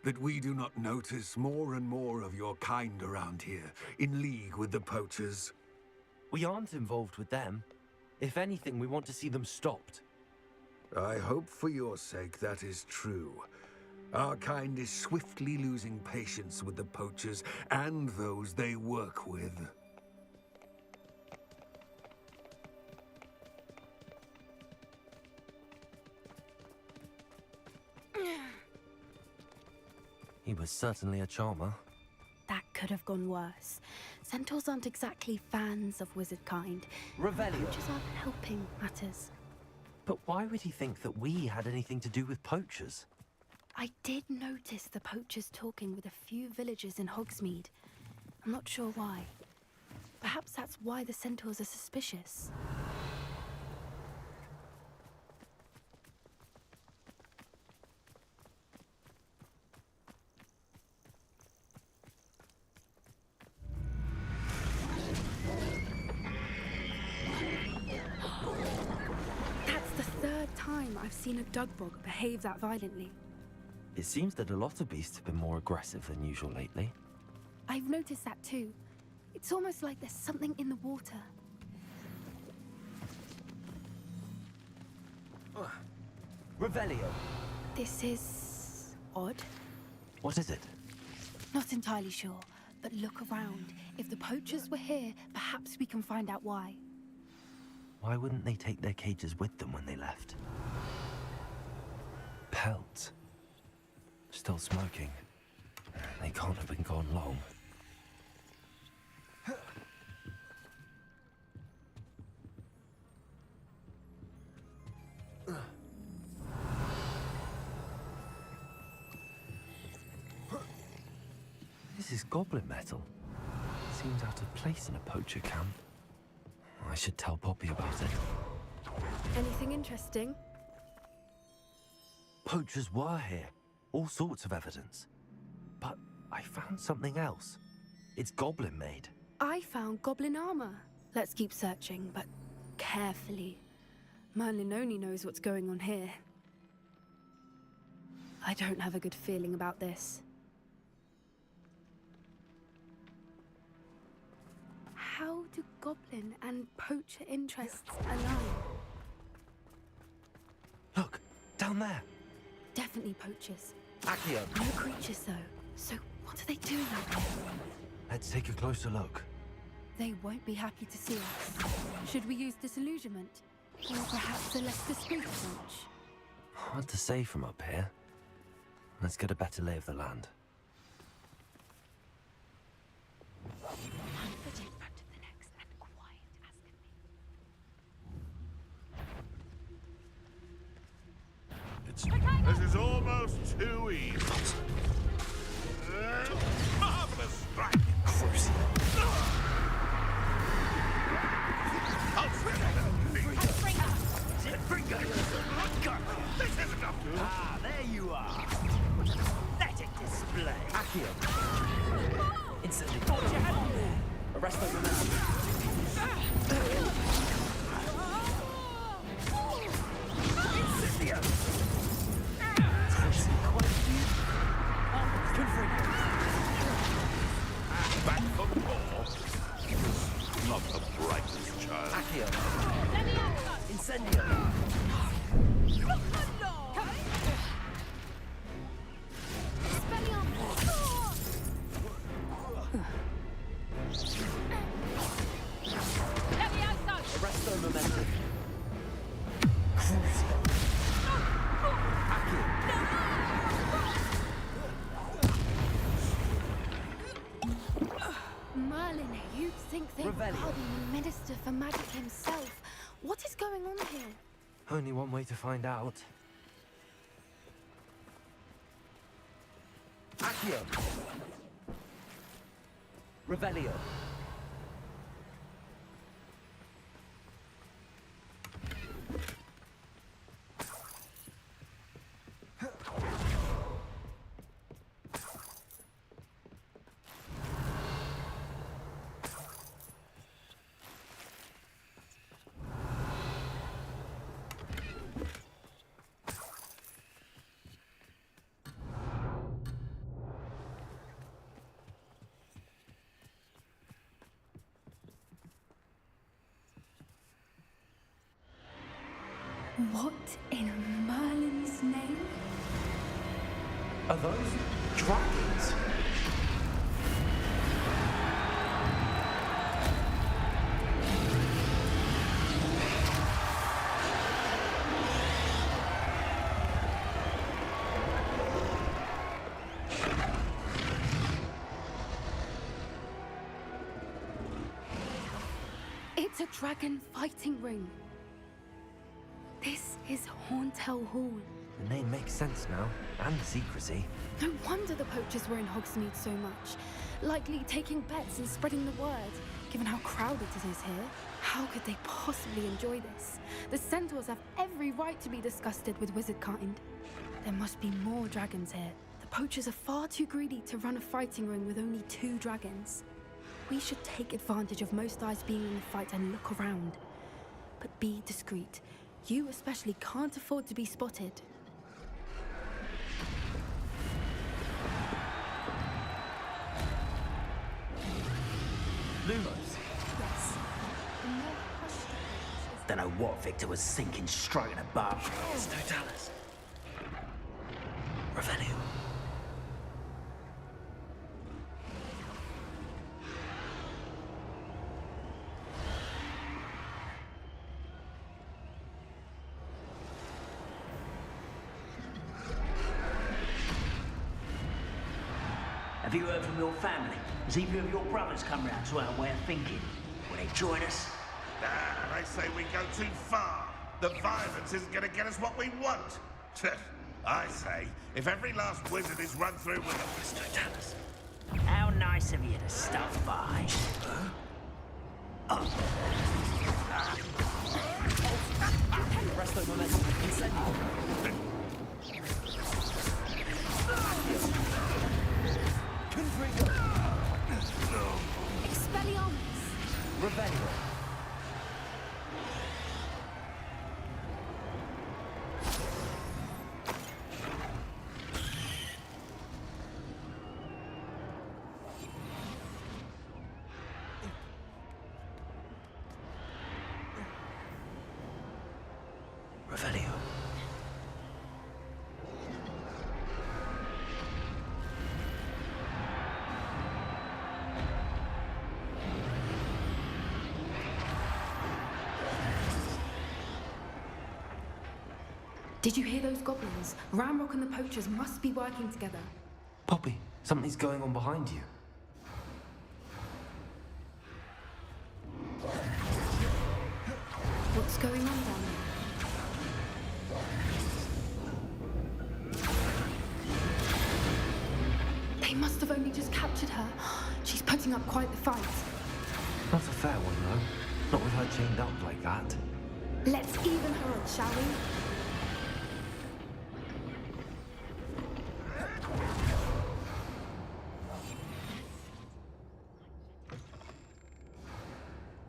That we do not notice more and more of your kind around here, in league with the poachers? We aren't involved with them. If anything, we want to see them stopped. I hope for your sake that is true. Our kind is swiftly losing patience with the poachers and those they work with. He was certainly a charmer. That could have gone worse. Centaurs aren't exactly fans of wizard kind. Revelio. Poachers aren't helping matters. But why would he think that we had anything to do with poachers? I did notice the poachers talking with a few villagers in Hogsmeade. I'm not sure why. Perhaps that's why the centaurs are suspicious. That's the third time I've seen a dugbog behave that violently. It seems that a lot of beasts have been more aggressive than usual lately. I've noticed that too. It's almost like there's something in the water. Revelio. This is odd. What is it? Not entirely sure, but look around. If the poachers were here, perhaps we can find out why. Why wouldn't they take their cages with them when they left? Pelts. Still smoking. They can't have been gone long. This is goblin metal. Seems out of place in a poacher camp. I should tell Poppy about it. Anything interesting? Poachers were here. All sorts of evidence. But I found something else. It's goblin made. I found goblin armor. Let's keep searching, but carefully. Merlin only knows what's going on here. I don't have a good feeling about this. How do goblin and poacher interests align? Look, down there. Definitely poachers. Accio. No creatures though. So what are they doing out there? Let's take a closer look. They won't be happy to see us. Should we use disillusionment? Or perhaps a less discreet approach? Hard to say from up here. Let's get a better lay of the land. This is almost too easy. Marvelous strike! This isn't up to. Ah, there you are. Pathetic display. Accio. Instantly. Arrest them. Incendio. Back for more. Not the brightest child. Accio. Incendio. Arresto momentum. Crucio. Merlin, you'd think they'd Revelio. pardon the Minister for Magic himself. What is going on here? Only one way to find out. Accio. Revelio. What in Merlin's name? Are those dragons? It's a dragon fighting ring. This is Horntail Hall. The name makes sense now, and the secrecy. No wonder the poachers were in Hogsmeade so much. Likely taking bets and spreading the word. Given how crowded it is here, how could they possibly enjoy this? The centaurs have every right to be disgusted with wizard kind. There must be more dragons here. The poachers are far too greedy to run a fighting ring with only 2 dragons. We should take advantage of most eyes being in the fight and look around. But be discreet. You especially can't afford to be spotted. Lumos? Yes. Don't know what Victor was thinking striking a bar. It's no dollars. Revenue. Have you heard from your family? Has either of your brothers come round to our way of thinking? Will they join us? They say we go too far. The violence isn't going to get us what we want. I say, if every last wizard is run through with a Stotanus. How nice of you to stop by. Resto momentum. Incendio. Expelliarmus! Revelio. Revelio. Did you hear those goblins? Ramrock and the poachers must be working together. Poppy, something's going on behind you. What's going on down there? They must have only just captured her. She's putting up quite the fight. Not a fair one, though. Not with her chained up like that. Let's even her up, shall we?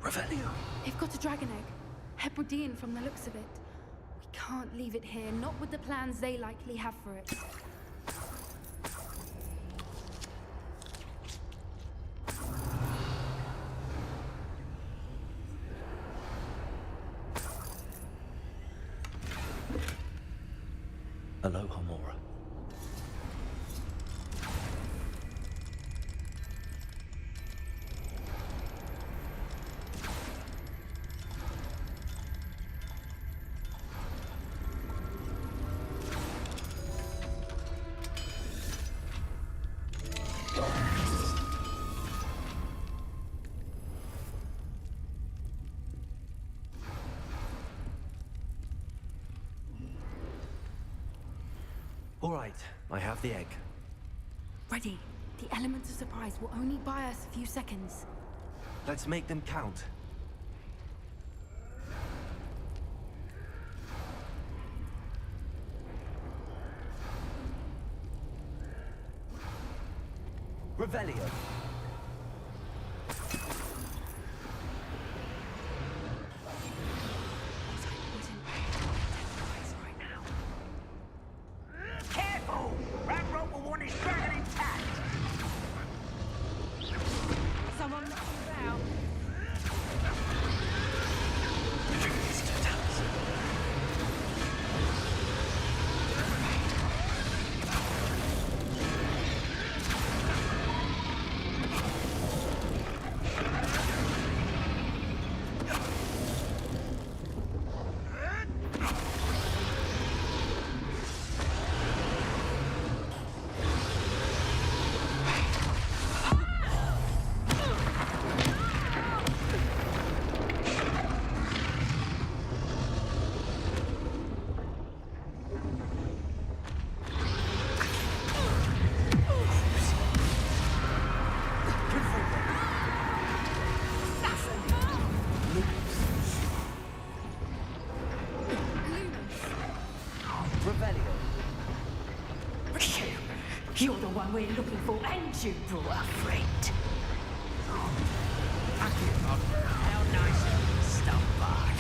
Revelio. They've got a dragon egg. Hebridean from the looks of it. We can't leave it here, not with the plans they likely have for it. Aloha, Mora. All right, I have the egg. Ready. The element of surprise will only buy us a few seconds. Let's make them count. Revelio. Careful! Ramrock will want his dragon intact. Someone knock him down. You're the one we're looking for, and you brought a friend. How nice of you to stop by.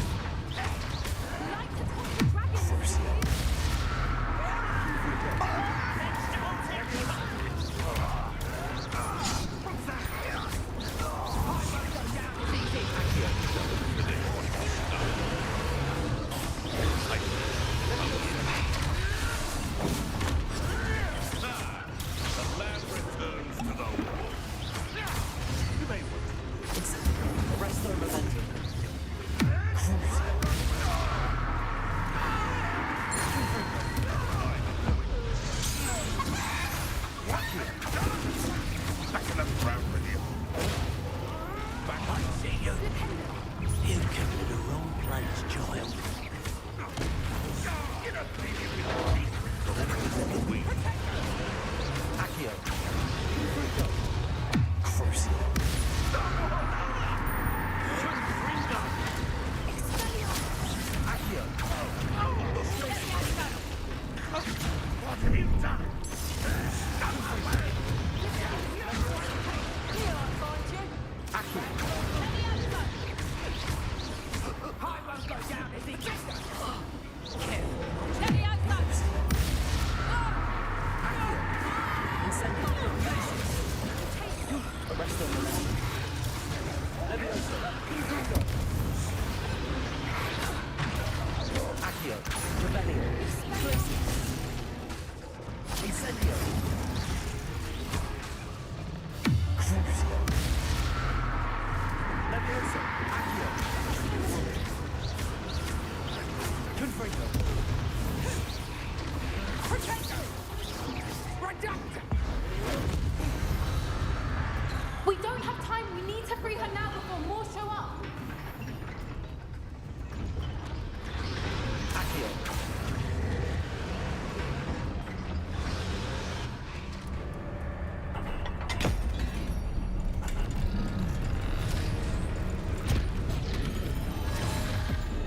We don't have time. We need to free her now before more show up.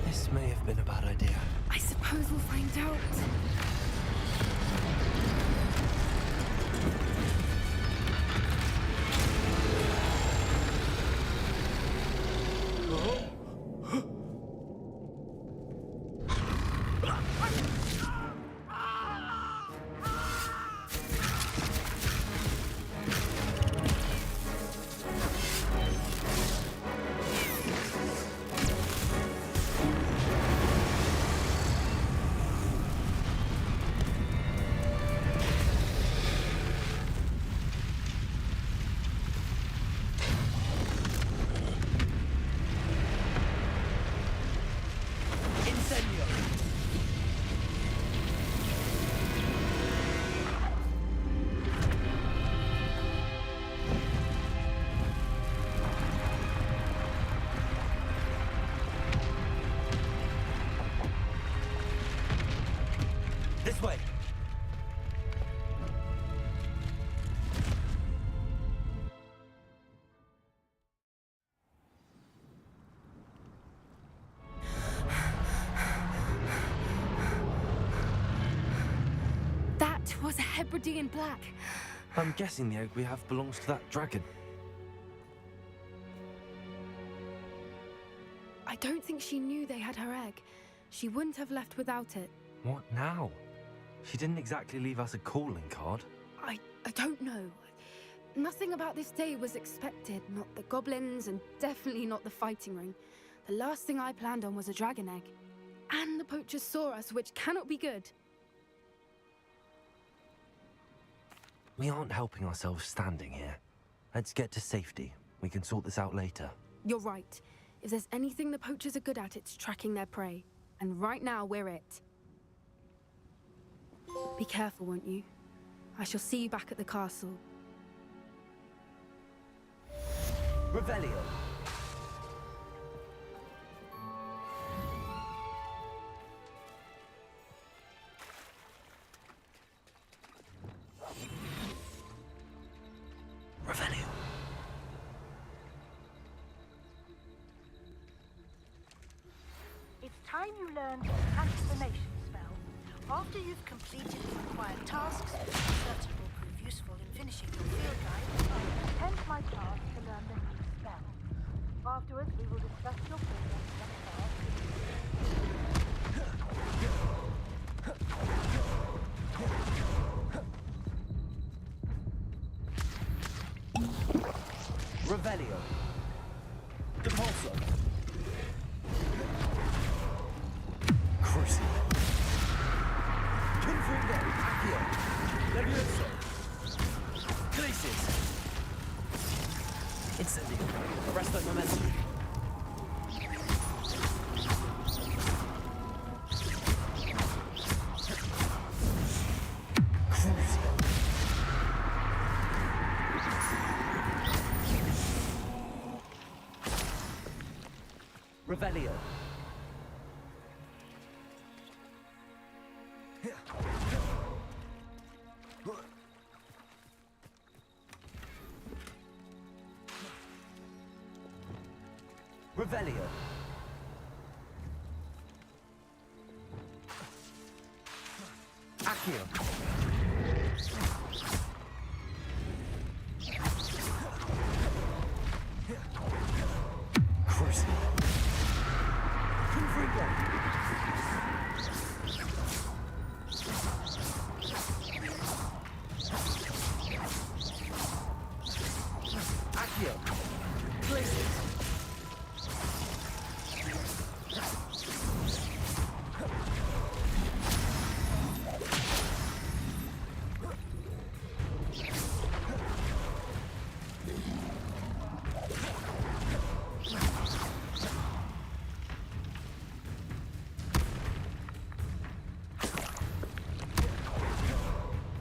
This may have been a bad idea. I suppose we'll find out. This way. That was a Hebridean black. I'm guessing the egg we have belongs to that dragon. I don't think she knew they had her egg. She wouldn't have left without it. What now? She didn't exactly leave us a calling card. I don't know. Nothing about this day was expected. Not the goblins, and definitely not the fighting ring. The last thing I planned on was a dragon egg. And the poachers saw us, which cannot be good. We aren't helping ourselves standing here. Let's get to safety. We can sort this out later. You're right. If there's anything the poachers are good at, it's tracking their prey. And right now, we're it. Be careful, won't you? I shall see you back at the castle. Revelio. Revelio. It's time you learned the transformation spell. After you've completed the required tasks, certain will prove Revelio. Depulso. Crucible. Confringo. Accio. Levioso. Glacius. Incendio. Arresto momentum. Revelio. Revelio. Accio. Crucible. Confringo. Accio. Glacius.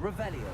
Revelio.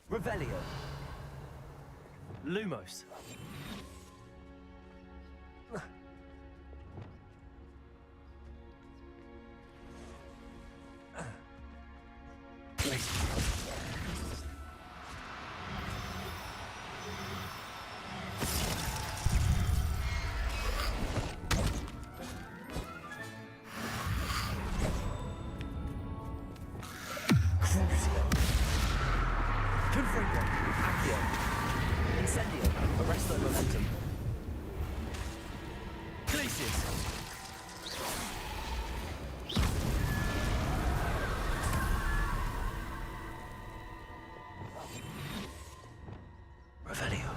Revelio. Lumos. Confringo. Accio. Incendio. Arresto momentum. Glacius. Revelio.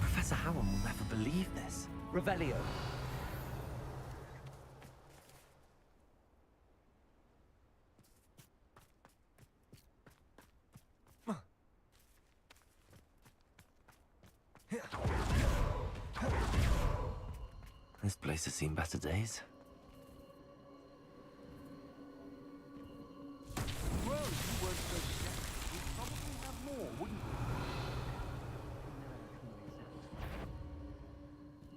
Professor Howard will never believe this. Revelio. This place has seen better days. Well, you weren't so chef. You'd probably have more, wouldn't you?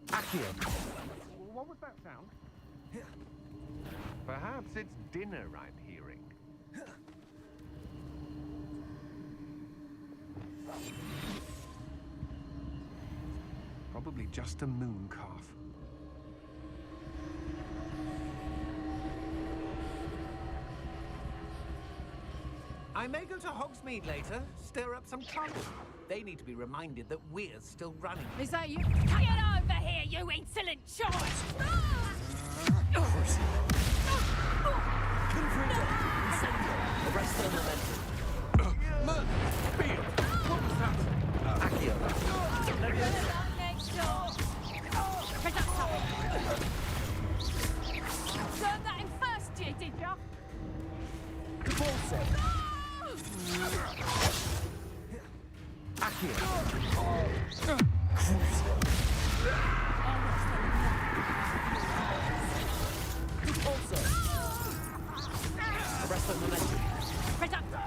Accio. Well, what was that sound? Perhaps it's dinner I'm hearing. Probably just a moon calf. I may go to Hogsmeade later, stir up some trouble. They need to be reminded that we're still running. Is that you? Get over here, you insolent child! Arrest the momentum. Accio. Next door! Conductor! Learned that in first year, did ya? Repulsor. Accio. Repulsor. Arrest the momentum. Conductor!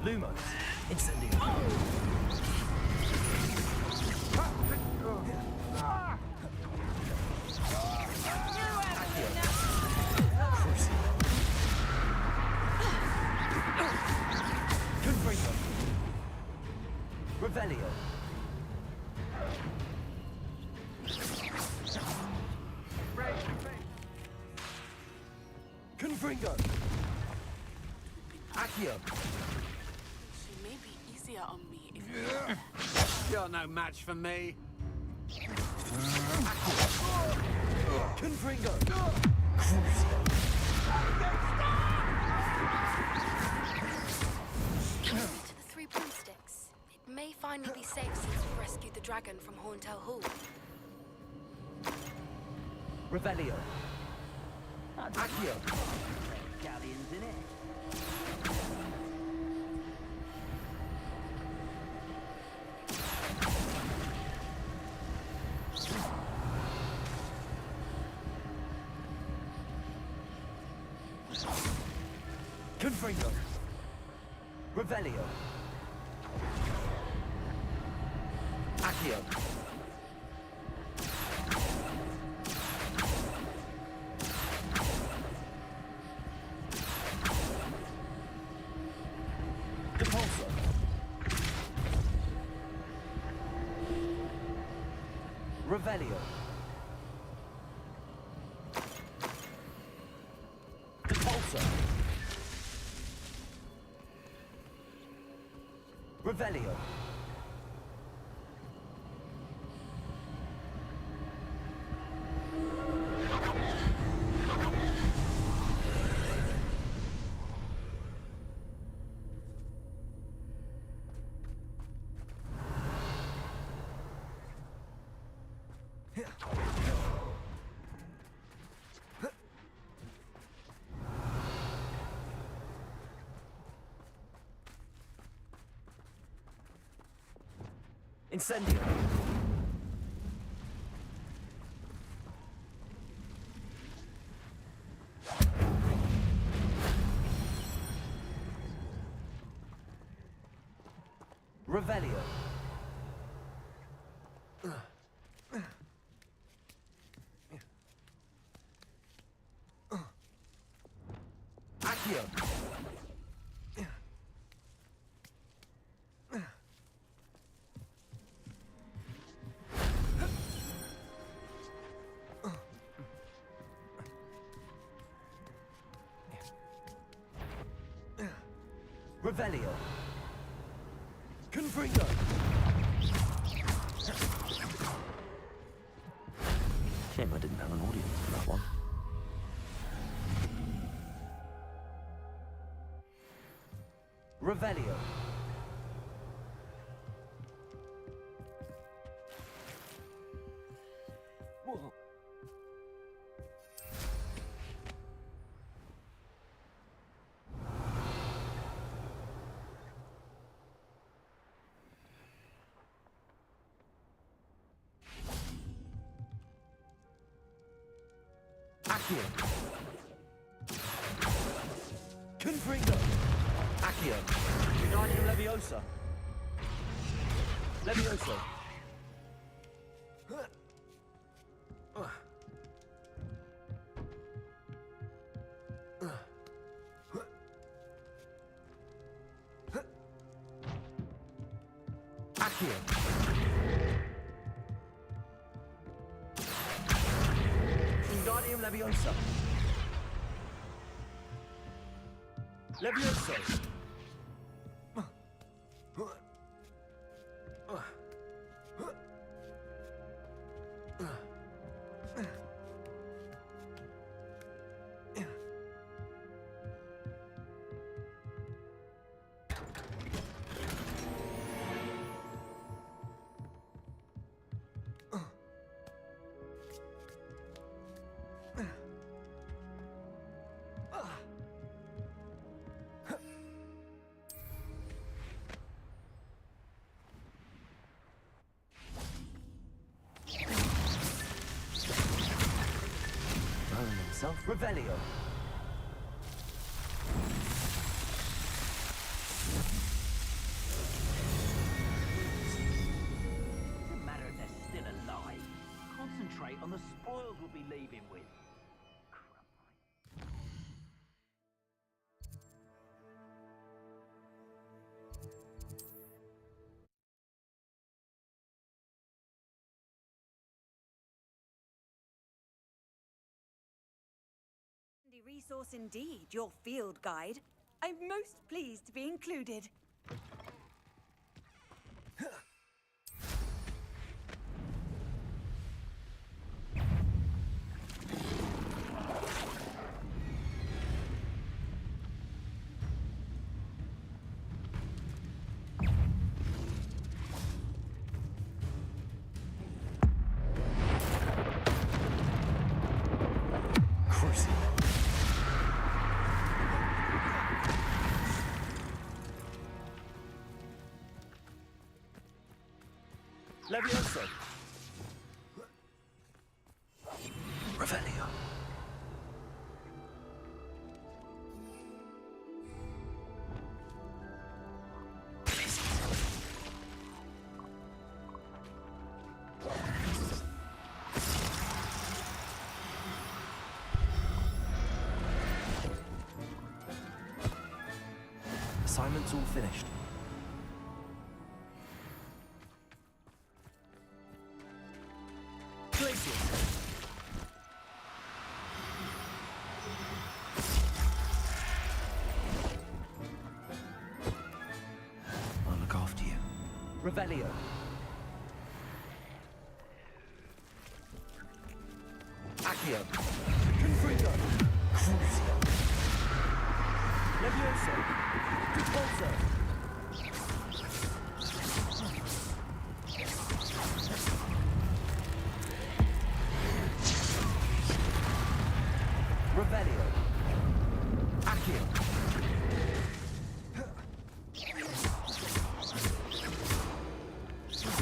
Lumos. Incendio. Confringo. Revelio. Confringo. Accio. She may be easier on me if You're no match for me. Confringo. To the 3 broomsticks. It may finally be safe since we rescued the dragon from Horntail Hall. Revelio. Accio. Galleons in it. Confringo. Revelio. Accio. Repulsor. Revelio. Repulsor. Revelio. Incendio. Revelio. Accio. Revelio. Confringo. Shame I didn't have an audience for that one. Revelio. Whoa. Accio. Confringo. Accio. Wingardium Leviosa. Levioso. Accio. Wingardium Leviosa. Levioso. yourself. Revelio. Doesn't matter if they're still alive. Concentrate on the spoils we'll be leaving with. Resource indeed, your field guide. I'm most pleased to be included. Levioso. Revelio. Assignment's all finished. I'll look after you. Revelio. Accio. Confringo. Crucio. Levioso. Repulso. Revelio. Accio.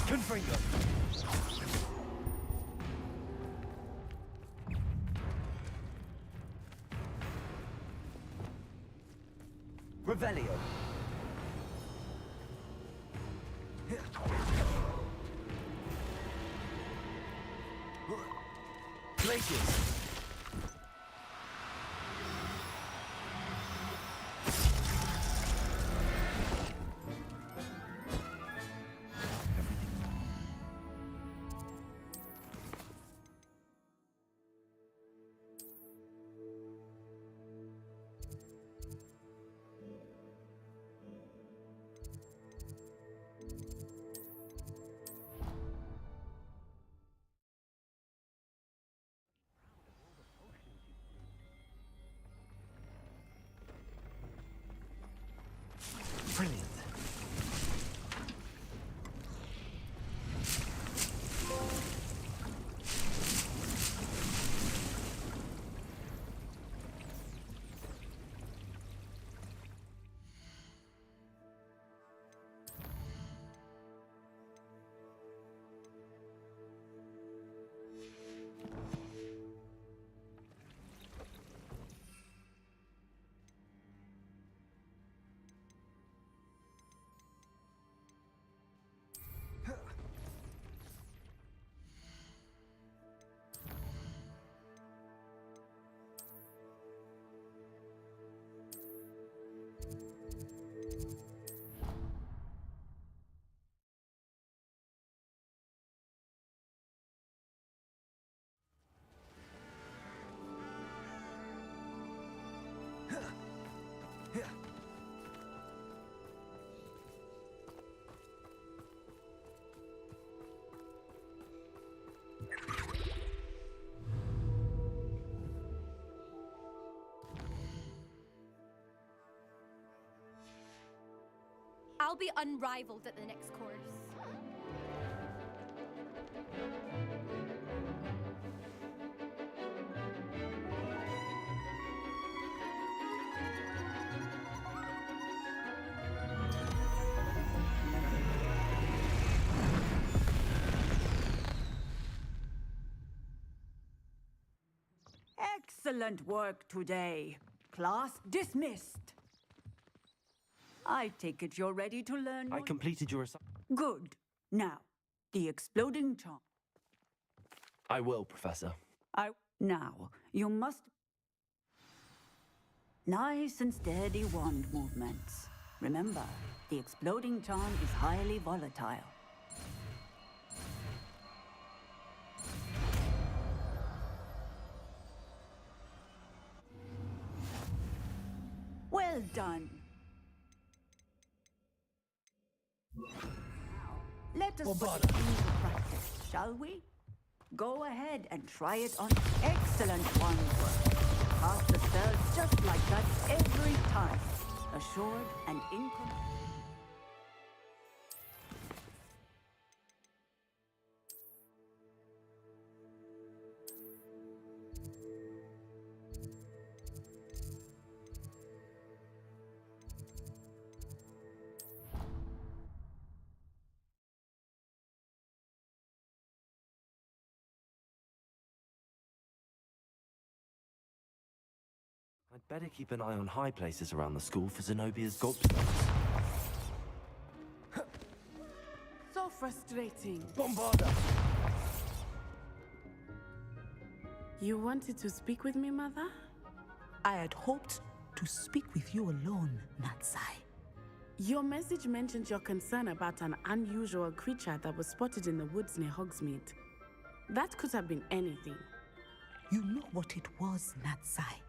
Confringo. Revelio. Glacius. Brilliant. I'll be unrivaled at the next course. Excellent work today. Class dismissed. I take it you're ready to learn. I completed your assignment. Good. Now, the exploding charm. I will, Professor. Now, you must... Nice and steady wand movements. Remember, the exploding charm is highly volatile. Well done. Now, let us put it into practice, shall we? Go ahead and try it on. Excellent wand work. Cast the spell just like that every time. Assured and incomplete. I'd better keep an eye on high places around the school for Zenobia's goblins. So frustrating. Bombarda! You wanted to speak with me, Mother? I had hoped to speak with you alone, Natsai. Your message mentioned your concern about an unusual creature that was spotted in the woods near Hogsmeade. That could have been anything. You know what it was, Natsai.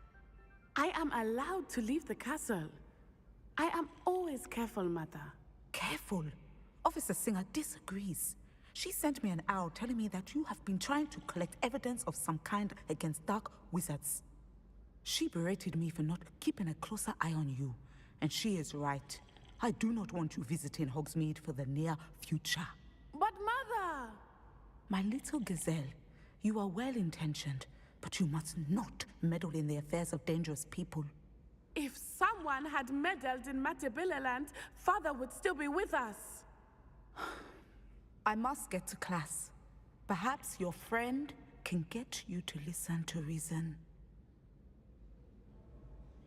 I am allowed to leave the castle. I am always careful, Mother. Careful? Officer Singer disagrees. She sent me an owl telling me that you have been trying to collect evidence of some kind against dark wizards. She berated me for not keeping a closer eye on you. And she is right. I do not want you visiting Hogsmeade for the near future. But Mother! My little gazelle, you are well-intentioned, but you must not meddle in the affairs of dangerous people. If someone had meddled in Matabeleland, Father would still be with us. I must get to class. Perhaps your friend can get you to listen to reason.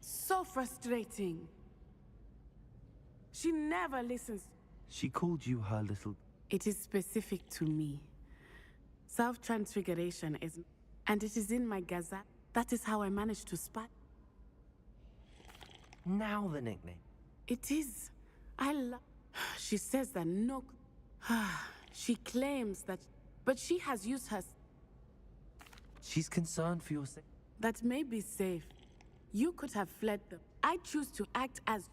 So frustrating. She never listens. She called you her little... It is specific to me. Self-transfiguration is... And it is in my gazette. That is how I managed to spot. Now the nickname. It is. I love... She says that no... She claims that... But she has used her... She's concerned for your safety. That may be safe. You could have fled them. I choose to act as...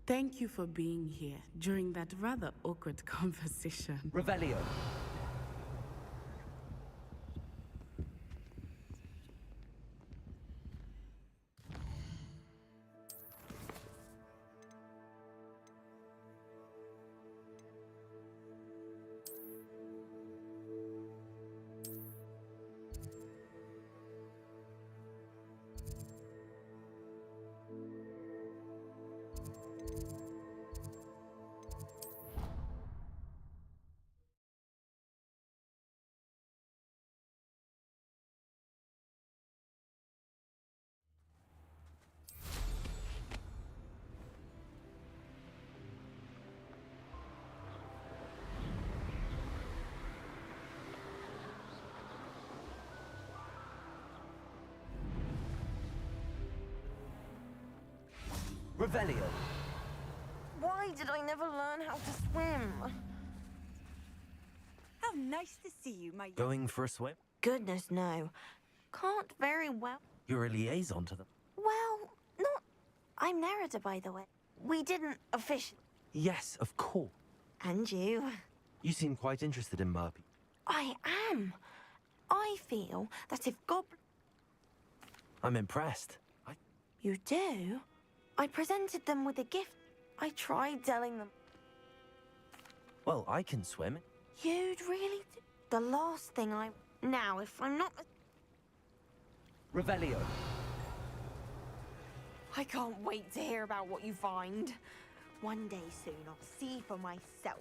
Thank you for being here during that rather awkward conversation. Revelio. Revelio. Why did I never learn how to swim? How nice to see you, my... Going for a swim? Goodness, no. Can't very well. You're a liaison to them. Well, not... I'm Nerida, by the way. We didn't officially... Yes, of course. And you. You seem quite interested in Murphy. I am. I feel that if Goblin... I'm impressed. You do? I presented them with a gift. I tried telling them. Well, I can swim. You'd really do? The last thing I... Now, if I'm not... Revelio. I can't wait to hear about what you find. One day soon, I'll see for myself.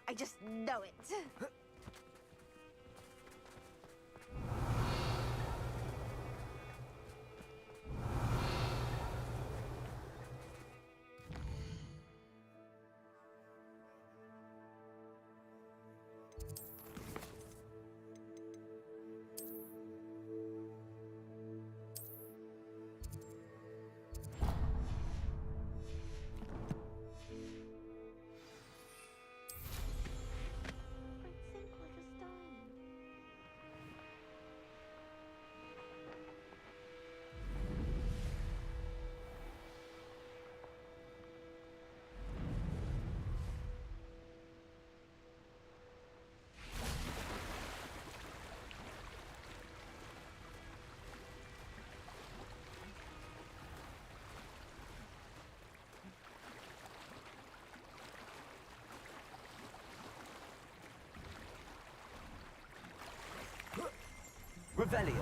I just know it. Revelio.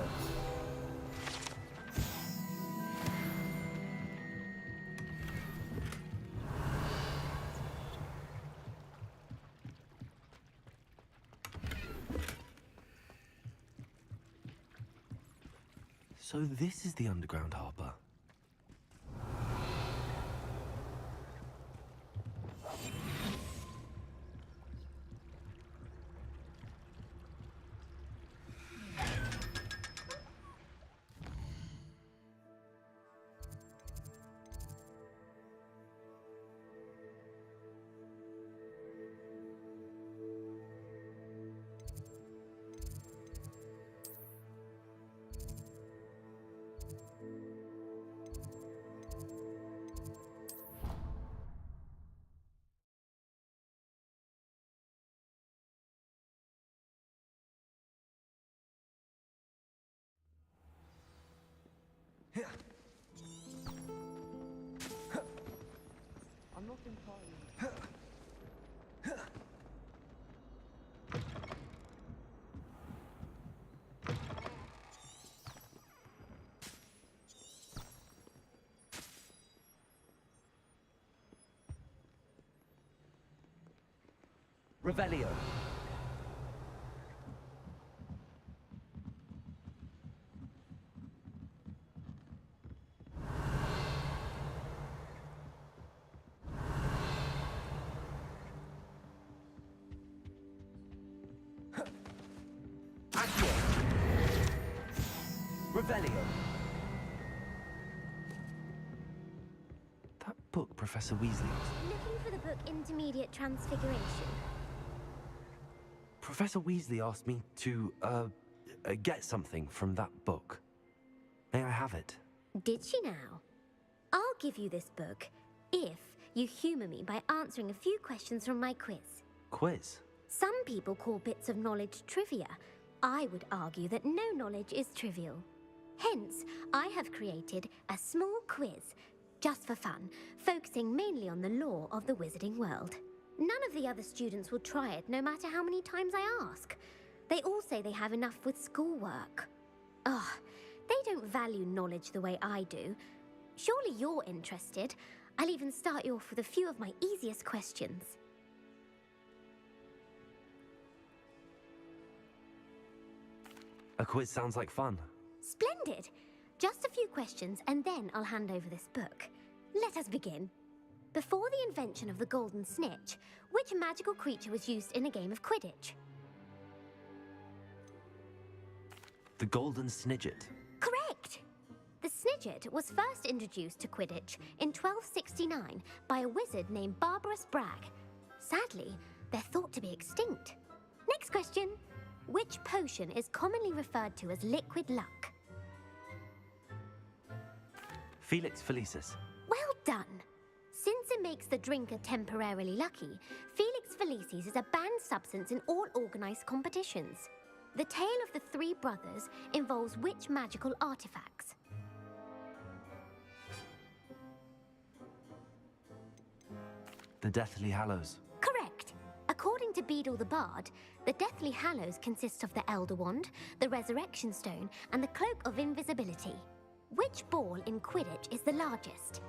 So this is the underground harbor. I'm not entirely. Revelio. Revelio. That book Professor Weasley was... Looking for the book Intermediate Transfiguration. Professor Weasley asked me to, get something from that book. May I have it? Did she now? I'll give you this book if you humour me by answering a few questions from my quiz. Quiz? Some people call bits of knowledge trivia. I would argue that no knowledge is trivial. Hence, I have created a small quiz, just for fun, focusing mainly on the lore of the wizarding world. None of the other students will try it, no matter how many times I ask. They all say they have enough with schoolwork. Ugh, they don't value knowledge the way I do. Surely you're interested. I'll even start you off with a few of my easiest questions. A quiz sounds like fun. Splendid! Just a few questions, and then I'll hand over this book. Let us begin. Before the invention of the golden snitch, which magical creature was used in a game of Quidditch? The Golden Snidget. Correct! The Snidget was first introduced to Quidditch in 1269 by a wizard named Barbarous Bragg. Sadly, they're thought to be extinct. Next question. Which potion is commonly referred to as liquid luck? Felix Felicis. Well done! Since it makes the drinker temporarily lucky, Felix Felicis is a banned substance in all organized competitions. The tale of the three brothers involves which magical artifacts? The Deathly Hallows. Correct. According to Beadle the Bard, the Deathly Hallows consist of the Elder Wand, the Resurrection Stone, and the Cloak of Invisibility. Which ball in Quidditch is the largest?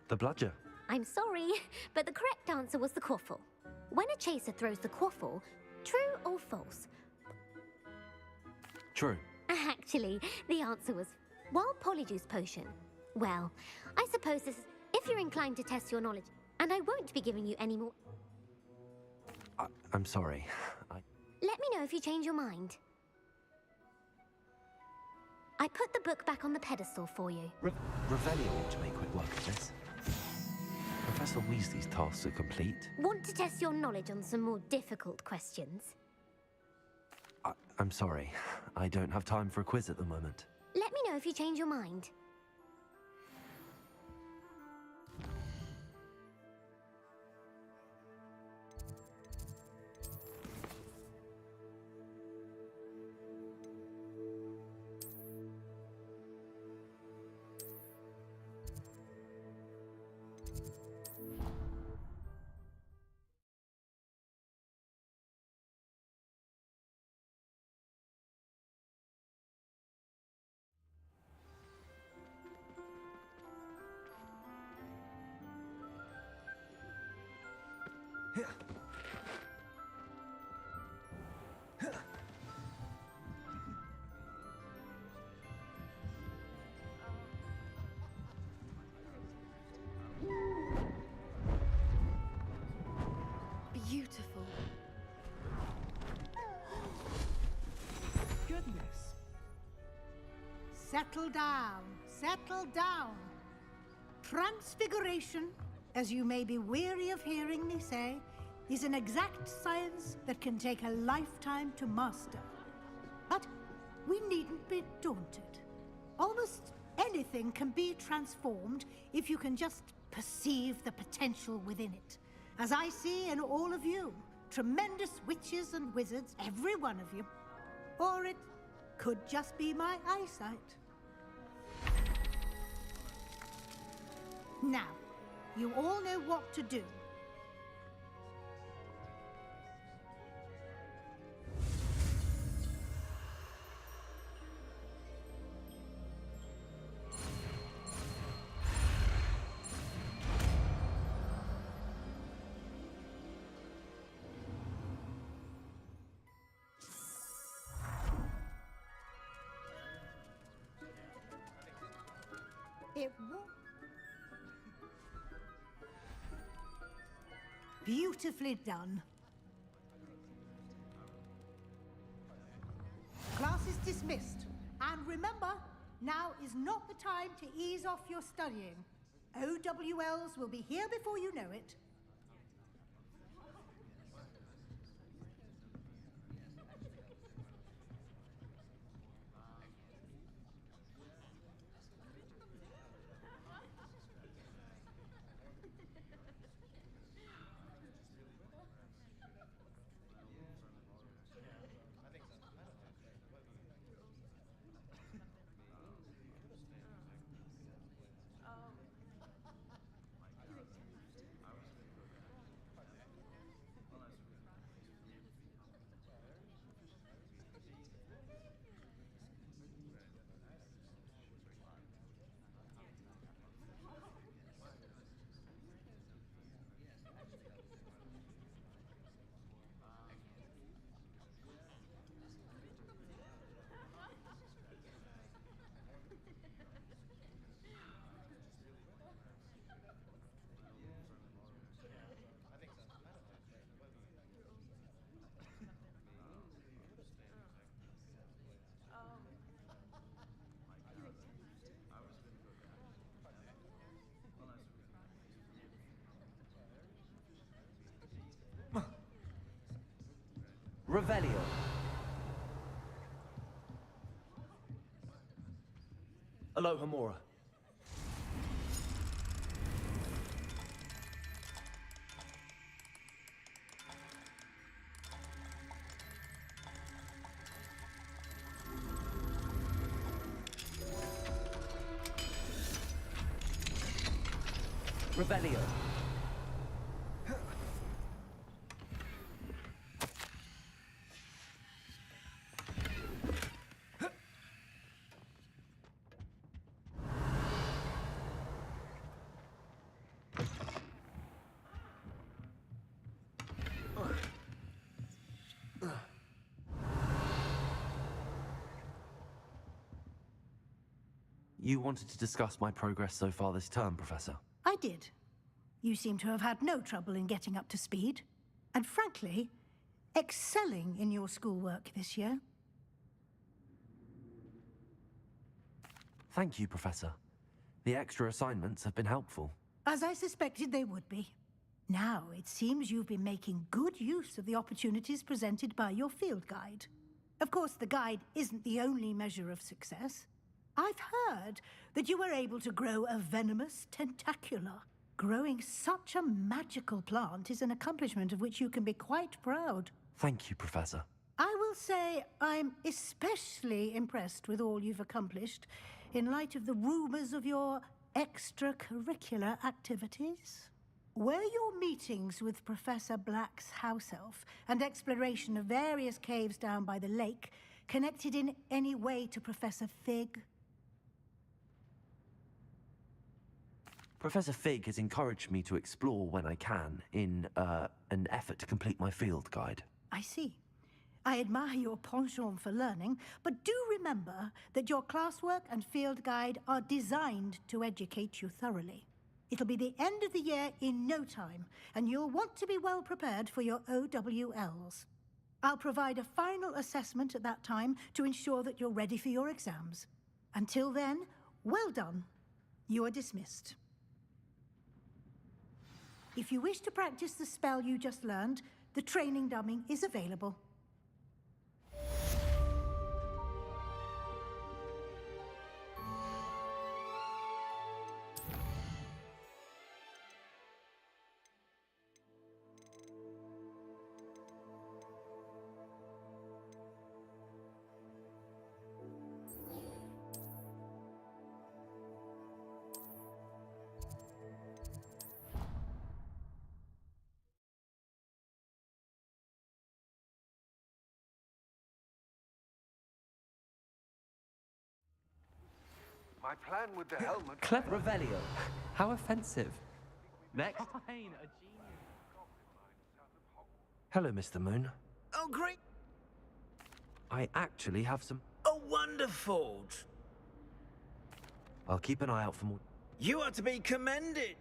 The Bludger. I'm sorry, but the correct answer was the quaffle. When a chaser throws the quaffle, true or false? True. Actually, the answer was while Polyjuice Potion. Well, I suppose this is if you're inclined to test your knowledge, and I won't be giving you any more. I'm sorry. Let me know if you change your mind. I put the book back on the pedestal for you. Revelio ought to make quick work of this. Professor Weasley's tasks are complete. Want to test your knowledge on some more difficult questions? I'm sorry. I don't have time for a quiz at the moment. Let me know if you change your mind. settle down. Settle down. Transfiguration, as you may be weary of hearing me say, is an exact science that can take a lifetime to master. But we needn't be daunted. Almost anything can be transformed if you can just perceive the potential within it. As I see in all of you, tremendous witches and wizards, every one of you. Or it could just be my eyesight. Now, you all know what to do. It won't. Beautifully done. Class is dismissed. And remember, now is not the time to ease off your studying. OWLs will be here before you know it. Revelio. Aloha Mora. Revelio. You wanted to discuss my progress so far this term, Professor? I did. You seem to have had no trouble in getting up to speed. And frankly, excelling in your schoolwork this year. Thank you, Professor. The extra assignments have been helpful. As I suspected they would be. Now, it seems you've been making good use of the opportunities presented by your field guide. Of course, the guide isn't the only measure of success. I've heard that you were able to grow a venomous tentacula. Growing such a magical plant is an accomplishment of which you can be quite proud. Thank you, Professor. I will say I'm especially impressed with all you've accomplished in light of the rumors of your extracurricular activities. Were your meetings with Professor Black's house elf and exploration of various caves down by the lake connected in any way to Professor Fig? Professor Fig has encouraged me to explore when I can in an effort to complete my field guide. I see. I admire your penchant for learning, but do remember that your classwork and field guide are designed to educate you thoroughly. It'll be the end of the year in no time, and you'll want to be well prepared for your OWLs. I'll provide a final assessment at that time to ensure that you're ready for your exams. Until then, well done. You are dismissed. If you wish to practice the spell you just learned, the training dummy is available. My plan with the helmet... Clever Revelio. How offensive. Next. Hello, Mr. Moon. Oh, great. I actually have some... Oh, wonderful. I'll keep an eye out for more... You are to be commended.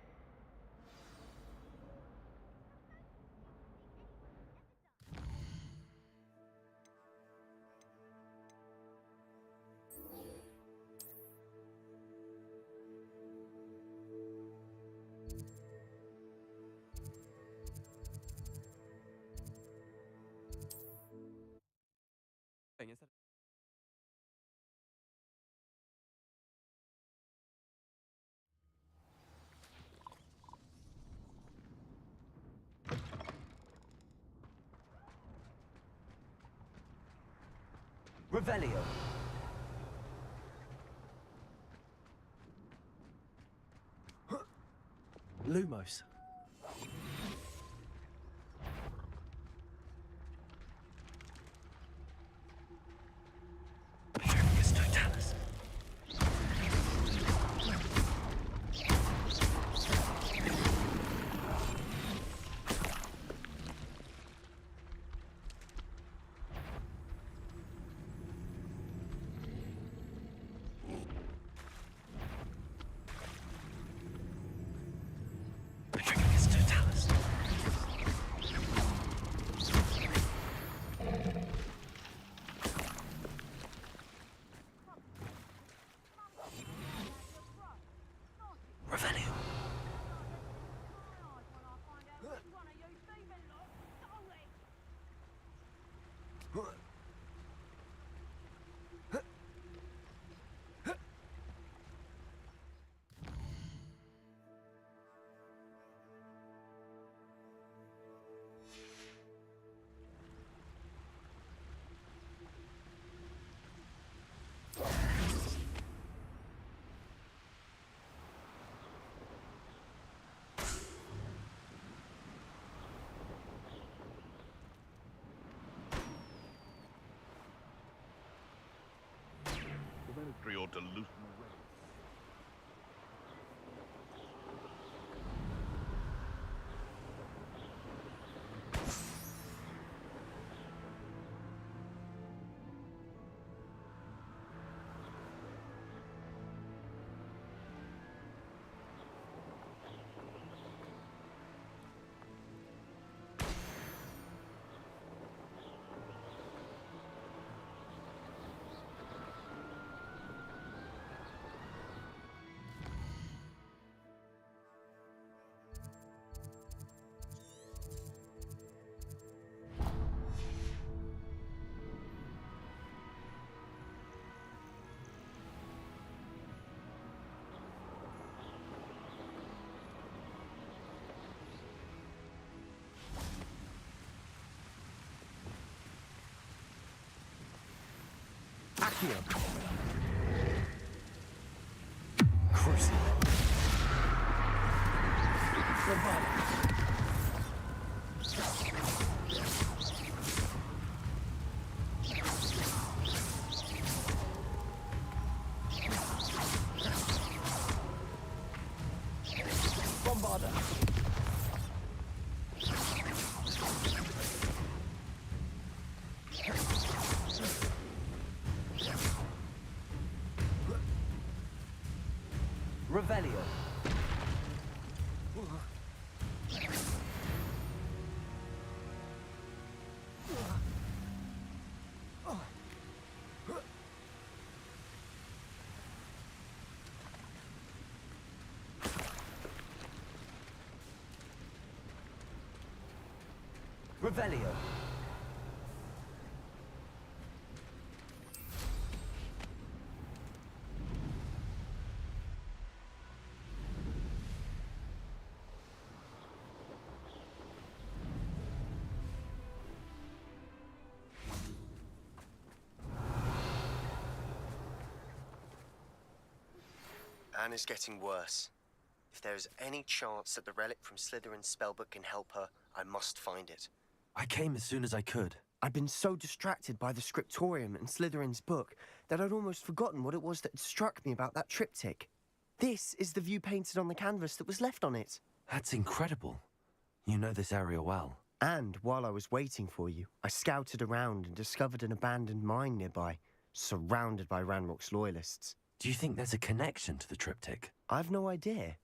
Revelio. Lumos. Totalis. Ministry ought to loosen the reins. Accio. Crucible. Bombarda. Revelio. Revelio. Anna's getting worse. If there is any chance that the relic from Slytherin's spellbook can help her, I must find it. I came as soon as I could. I'd been so distracted by the scriptorium and Slytherin's book that I'd almost forgotten what it was that had struck me about that triptych. This is the view painted on the canvas that was left on it. That's incredible. You know this area well. And while I was waiting for you, I scouted around and discovered an abandoned mine nearby, surrounded by Ranrock's loyalists. Do you think there's a connection to the triptych? I've no idea,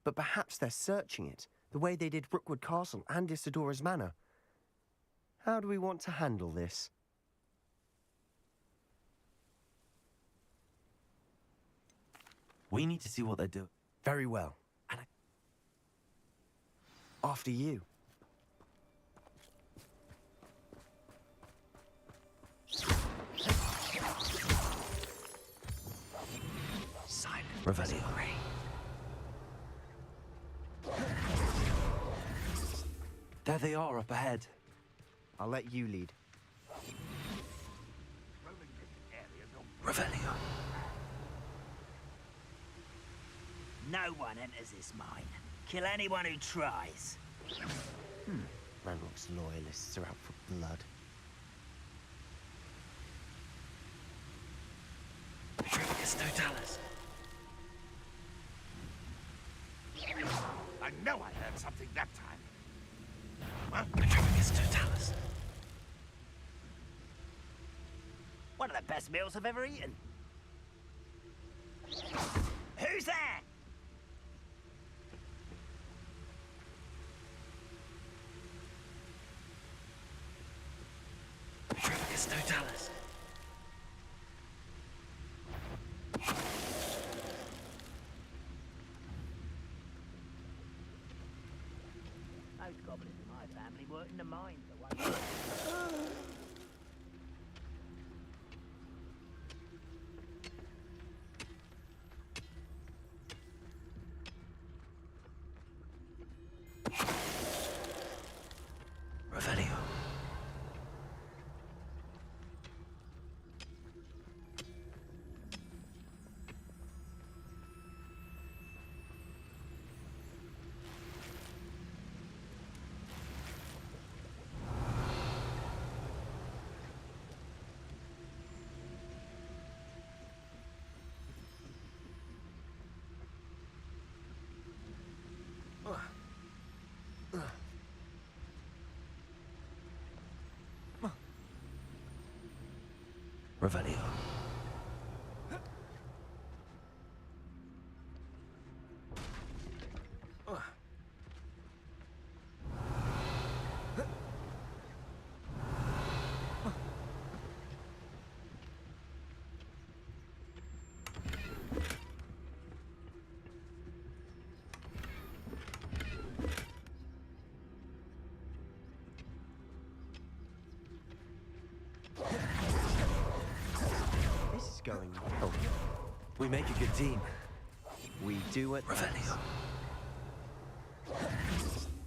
but perhaps they're searching it, the way they did Rookwood Castle and Isidora's Manor. How do we want to handle this? We need to see what they're doing. Very well. And after you. Silent. Revelio. There they are up ahead. I'll let you lead. Revelio. No one enters this mine. Kill anyone who tries. Ranrock's loyalists are out for blood. Petricus Totalis. I know I heard something that time. Petricus Totalis. One of the best meals I've ever eaten. Who's there? Petricus Totalis. Most goblins in my family work in the mines. The one. Revelio. Revelio. Going well. We make a good team. We do it. Revelio.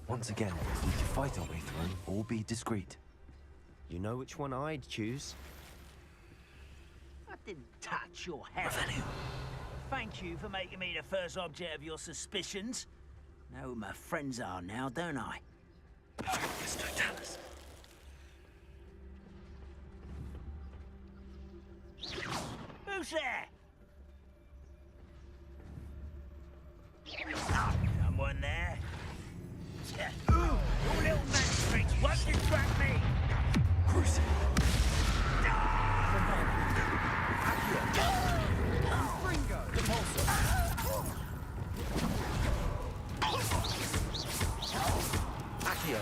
Once again, we can fight our way through or be discreet. You know which one I'd choose. I didn't touch your hair. Revelio. Thank you for making me the first object of your suspicions. Know who my friends are now, don't I? Petricus Totalis. Who's there? Someone there? Your little magic tricks won't distract me! Cruising. Ringo! Accio.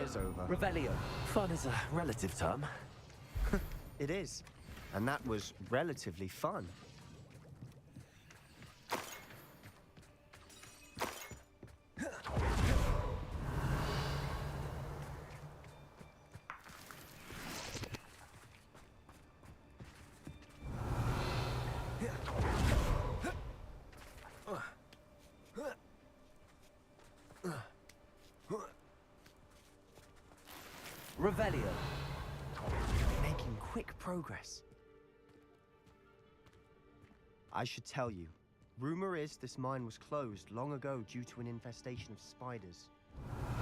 is over. Revelio. Fun is a relative term. It is. And that was relatively fun. Revelio. Making quick progress. I should tell you, rumor is this mine was closed long ago due to an infestation of spiders.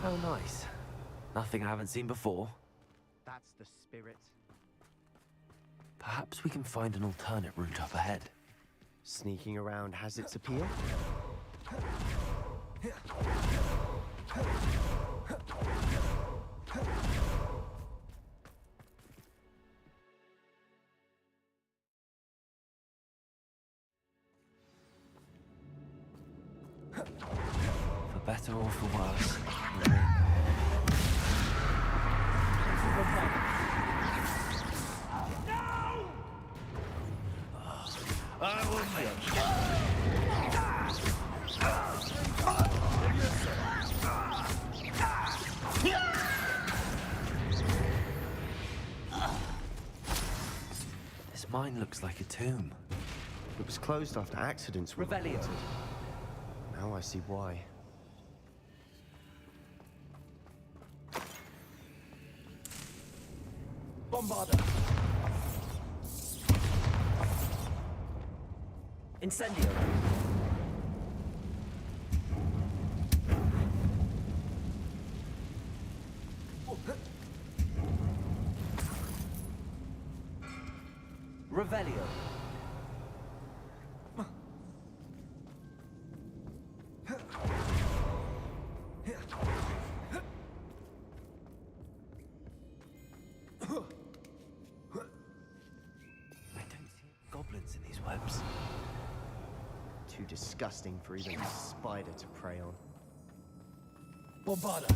Oh, nice. Nothing I haven't seen before. That's the spirit. Perhaps we can find an alternate route up ahead. Sneaking around has its appeal. For better or for worse. I will make This mine looks like a tomb. It was closed after accidents were Revelio. reported. Now I see why. Bombarda. Incendio. Revelio. Goblins in these webs. Too disgusting for even a spider to prey on. Bombarda.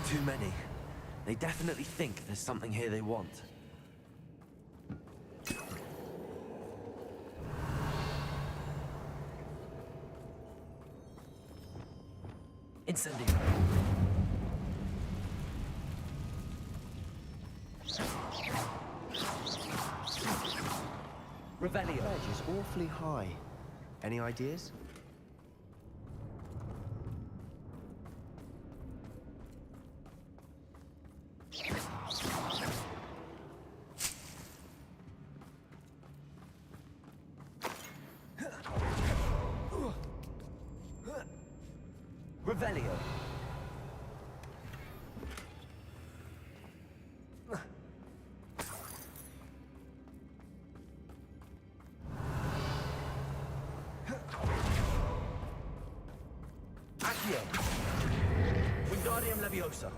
Too many. They definitely think there's something here they want. Incendio. Revelio. The ledge is awfully high. Any ideas? Revelio. Accio. Wingardium Leviosa.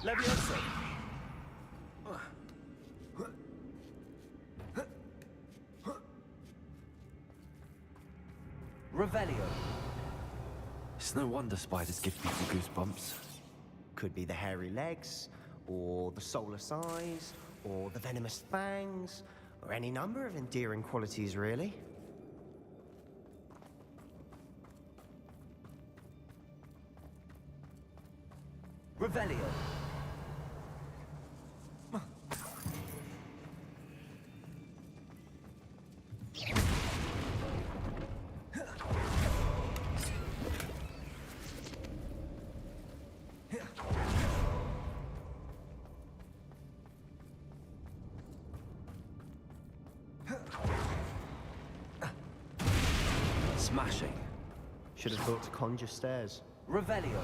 Leviosa. Revelio. It's no wonder spiders give people goosebumps. Could be the hairy legs, or the soulless eyes, or the venomous fangs, or any number of endearing qualities, really. Revelio. flashing. Should have thought to conjure stairs. Revelio.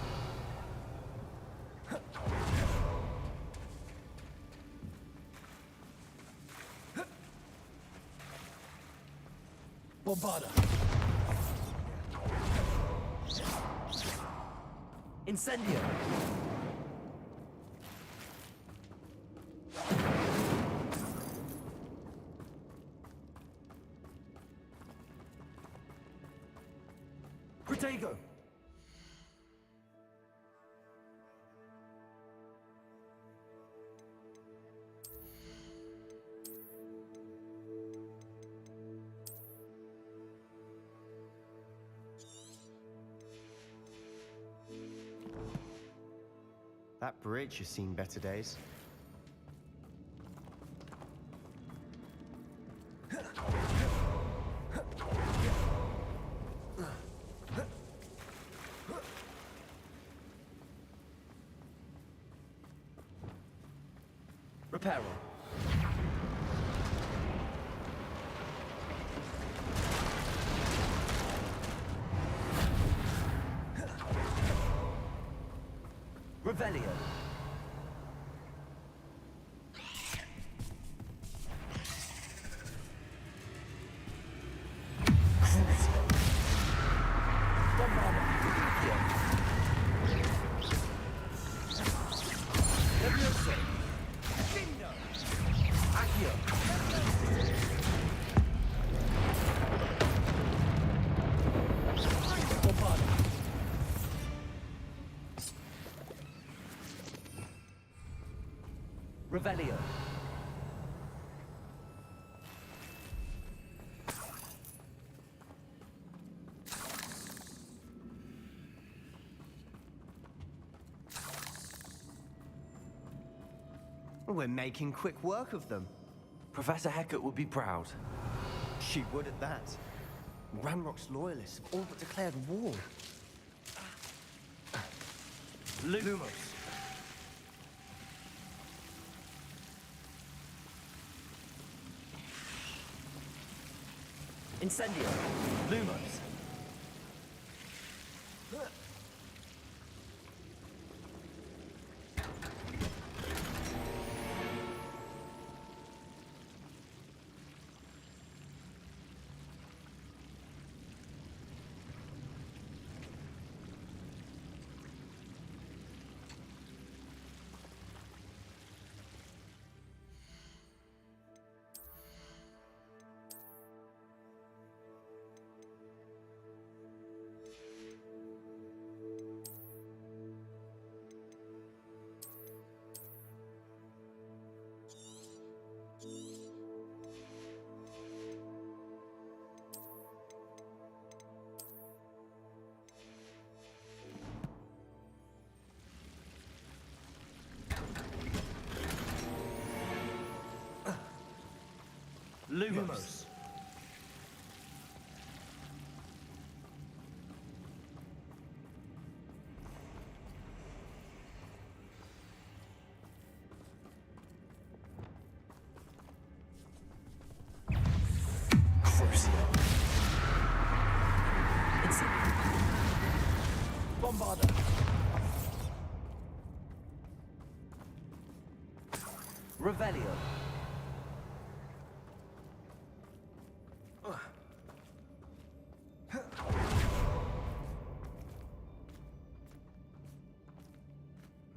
Bombarda. Incendio. Protego. That bridge has seen better days. Reparo. Revelio. Revelio. We're making quick work of them. Professor Hecat would be proud. She would at that. Ranrock's loyalists have all but declared war. Lumos. Incendio. Lumos. Lumos. Crucio. Bombarda. Revelio.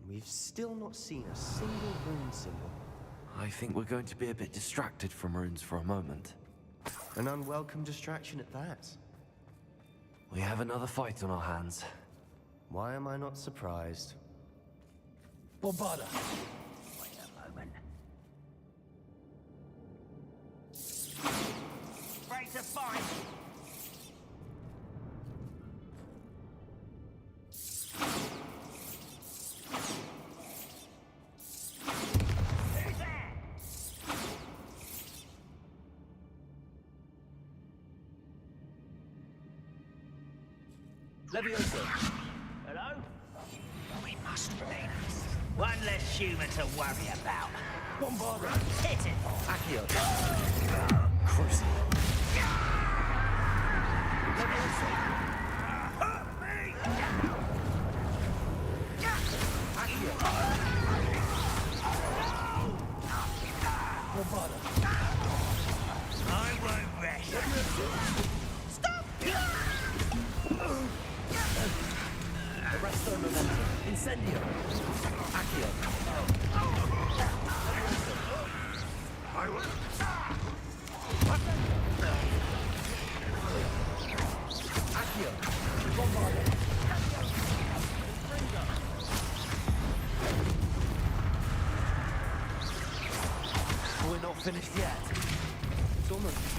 We've still not seen a single rune symbol. I think we're going to be a bit distracted from runes for a moment. An unwelcome distraction at that. We have another fight on our hands. Why am I not surprised? Bombarda. Wait a moment. Ready to fight! Levioso. Hello? We must remain. One less human to worry about. Bombarda. Hit it! Accio. Crucio. I won't rest. Stop! Arresto momentum. Incendio. Accio. I will. Accio. Bombardo. We're not finished yet. It's almost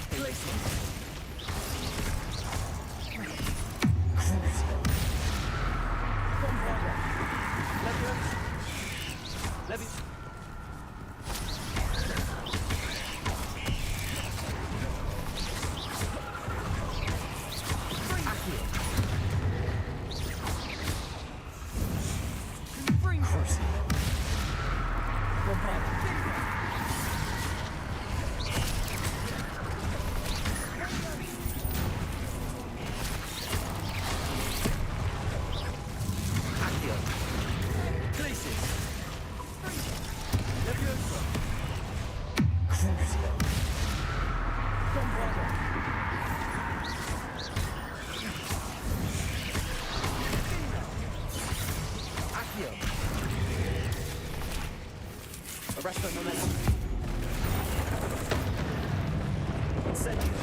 Arresto momentum. Incendio.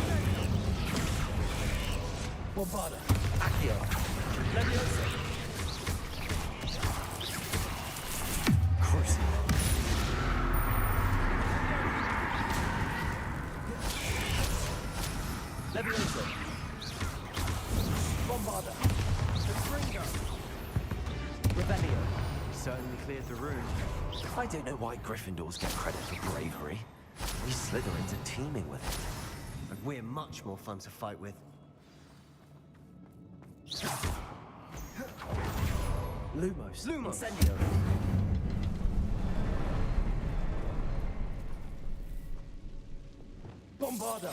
Bombarda. Accio. Leviosa. Crucio. Leviosa. Bombarda. Stringo. Revelio. certainly cleared the room. I don't know why Gryffindors get credit for bravery. We Slytherins are teeming with it. And we're much more fun to fight with. Lumos. Incendio. Bombarda.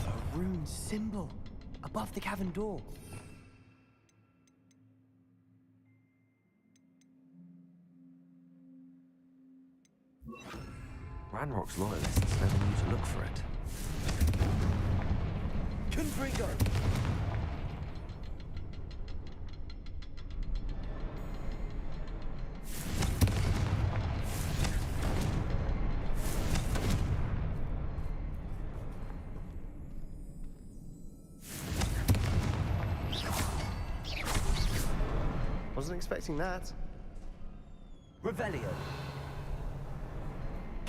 A rune symbol above the cavern door. Ranrock's loyalists never knew to look for it. Confringo! Wasn't expecting that. Revelio.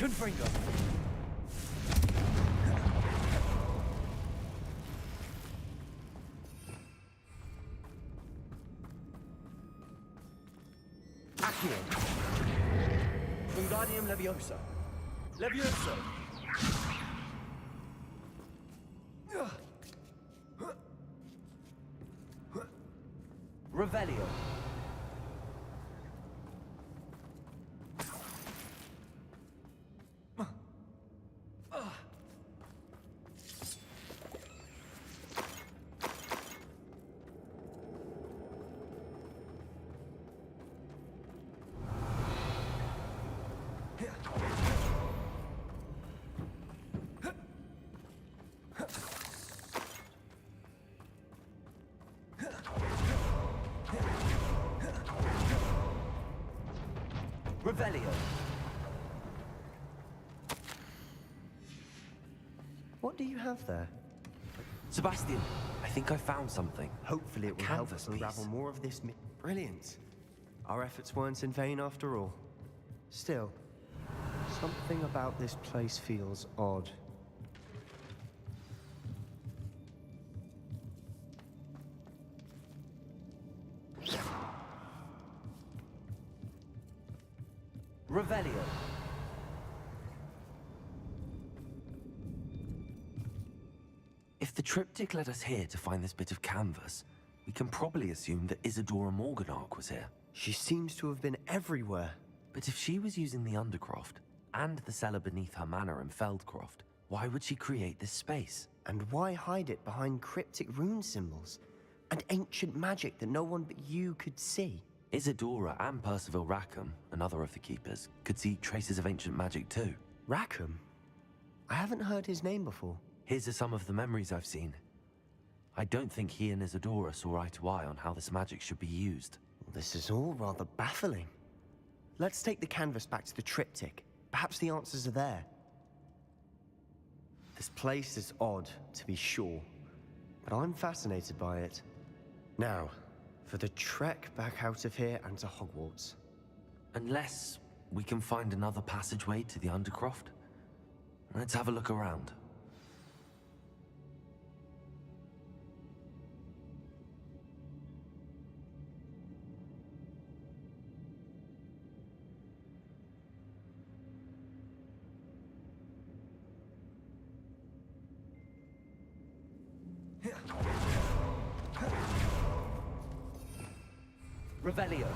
Confringo. Accio. Wingardium Leviosa. Leviosa. Revelio. Revelio. What do you have there? Sebastian, I think I found something. Hopefully it will help us unravel more of this Brilliant. Our efforts weren't in vain after all. Still, something about this place feels odd. Revelio. If the triptych led us here to find this bit of canvas, we can probably assume that Isadora Morganark was here. She seems to have been everywhere. But if she was using the Undercroft, and the cellar beneath her manor in Feldcroft, Why would she create this space? And why hide it behind cryptic rune symbols and ancient magic that no one but you could see? Isadora and Percival Rackham, another of the Keepers, could see traces of ancient magic too. Rackham? I haven't heard his name before. His are some of the memories I've seen. I don't think he and Isadora saw eye to eye on how this magic should be used. This is all rather baffling. Let's take the canvas back to the triptych. Perhaps the answers are there. This place is odd, to be sure, but I'm fascinated by it. Now, for the trek back out of here and to Hogwarts. Unless we can find another passageway to the Undercroft. Let's have a look around. Revelio.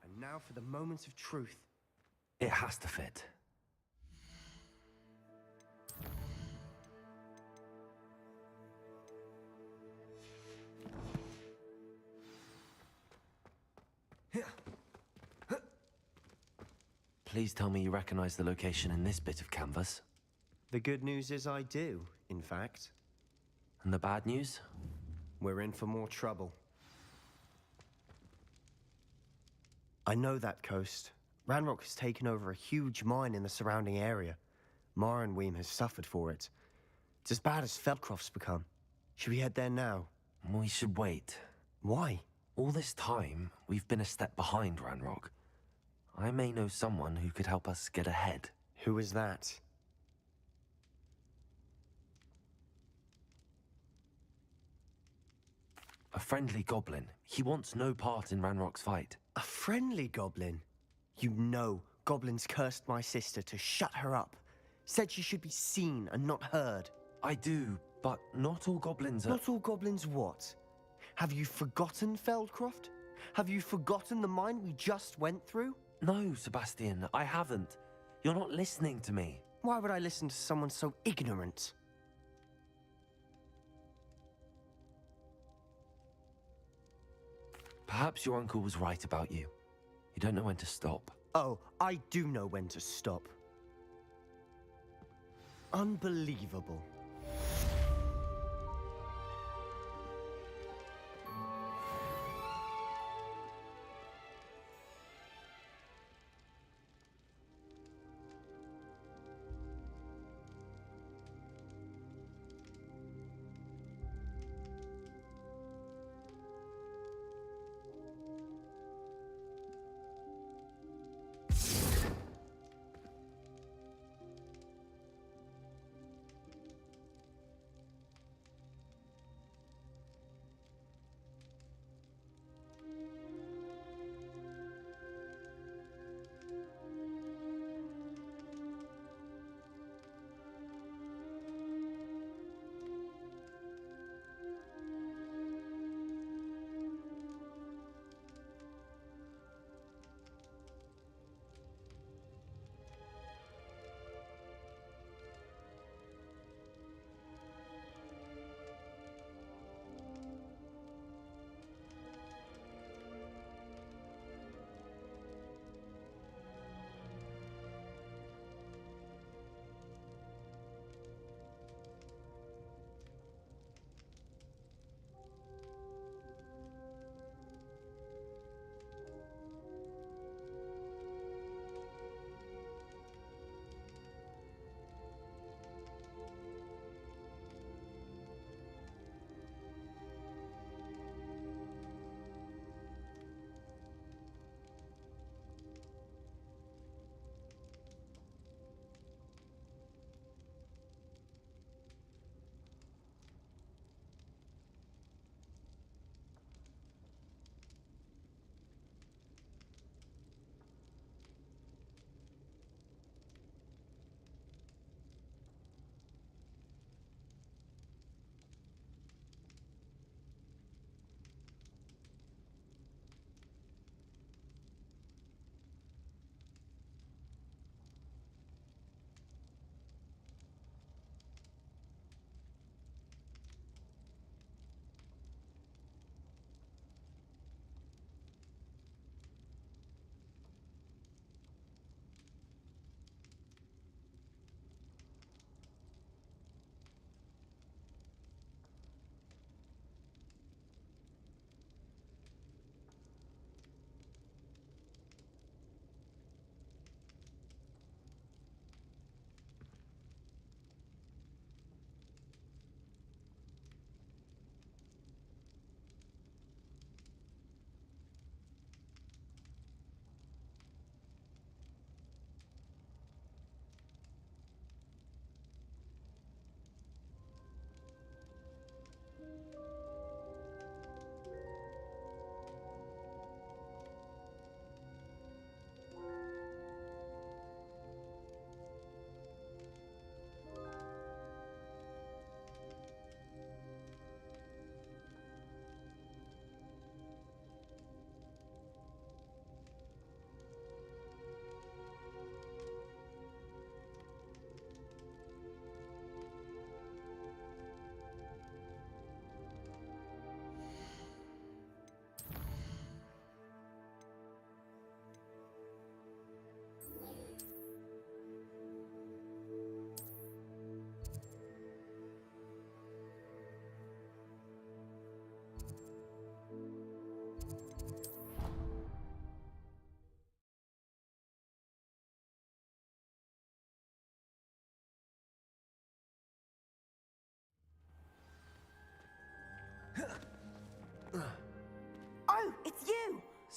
And now for the moment of truth. It has to fit. Please tell me you recognize the location in this bit of canvas. The good news is I do, in fact. And the bad news? We're in for more trouble. I know that coast. Ranrock has taken over a huge mine in the surrounding area. Marrenweem has suffered for it. It's as bad as Feldcroft's become. Should we head there now? We should wait. Why? All this time, we've been a step behind Ranrock. I may know someone who could help us get ahead. Who is that? A friendly goblin. He wants no part in Ranrock's fight. A friendly goblin? You know, goblins cursed my sister to shut her up. Said she should be seen and not heard. I do, but not all goblins are— Not all goblins what? Have you forgotten Feldcroft? Have you forgotten the mine we just went through? No, Sebastian, I haven't. You're not listening to me. Why would I listen to someone so ignorant? Perhaps your uncle was right about you. You don't know when to stop. Oh, I do know when to stop. Unbelievable.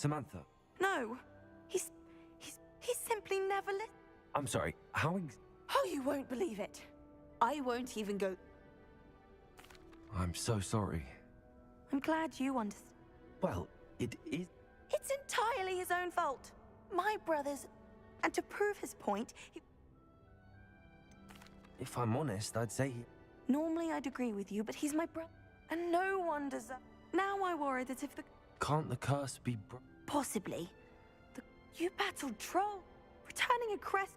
Samantha. No, he's simply never I'm sorry, how Oh, you won't believe it. I won't even go. I'm so sorry. I'm glad you understand. Well, it is... It's entirely his own fault. My brother's... And to prove his point, If I'm honest, I'd say Normally I'd agree with you, but he's my brother. And no one deserves... Now I worry that if the... Can't the curse be Possibly. You battled Troll, returning a crest.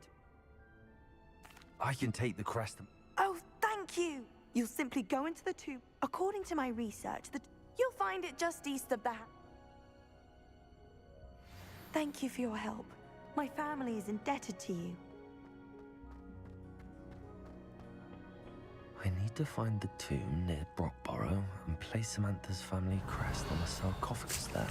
I can take the crest. Oh, thank you! You'll simply go into the tube. According to my research, you'll find it just east of the... Thank you for your help. My family is indebted to you. I need to find the tomb near Brockborough and place Samantha's family crest on the sarcophagus there.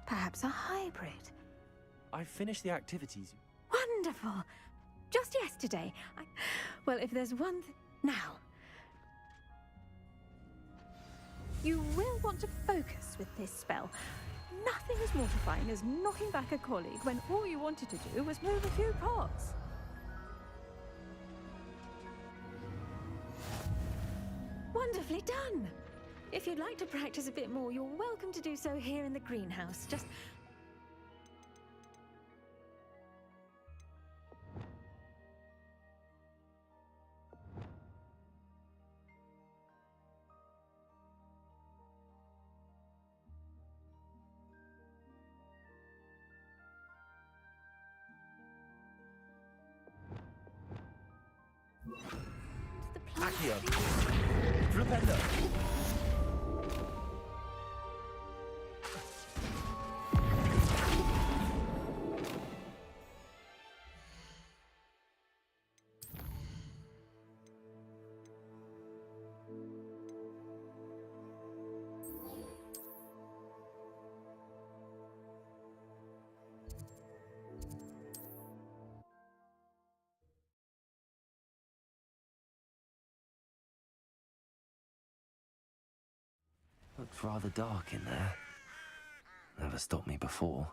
Perhaps a hybrid. I finished the activities. Wonderful. Just yesterday. Well, if there's one thing... Now. You will want to focus with this spell. Nothing as mortifying as knocking back a colleague when all you wanted to do was move a few parts. Wonderfully done. If you'd like to practice a bit more, you're welcome to do so here in the greenhouse. Just... Accio. Flipendo. Looked rather dark in there. Never stopped me before.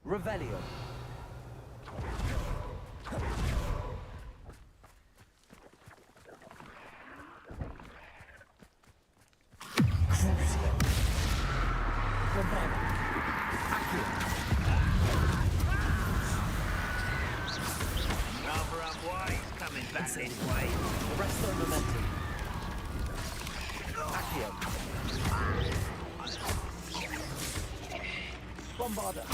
Revelio. Crucio. Bombada. Accio. Rather unwise coming back this way. Resto momentum. Accio. Bombada.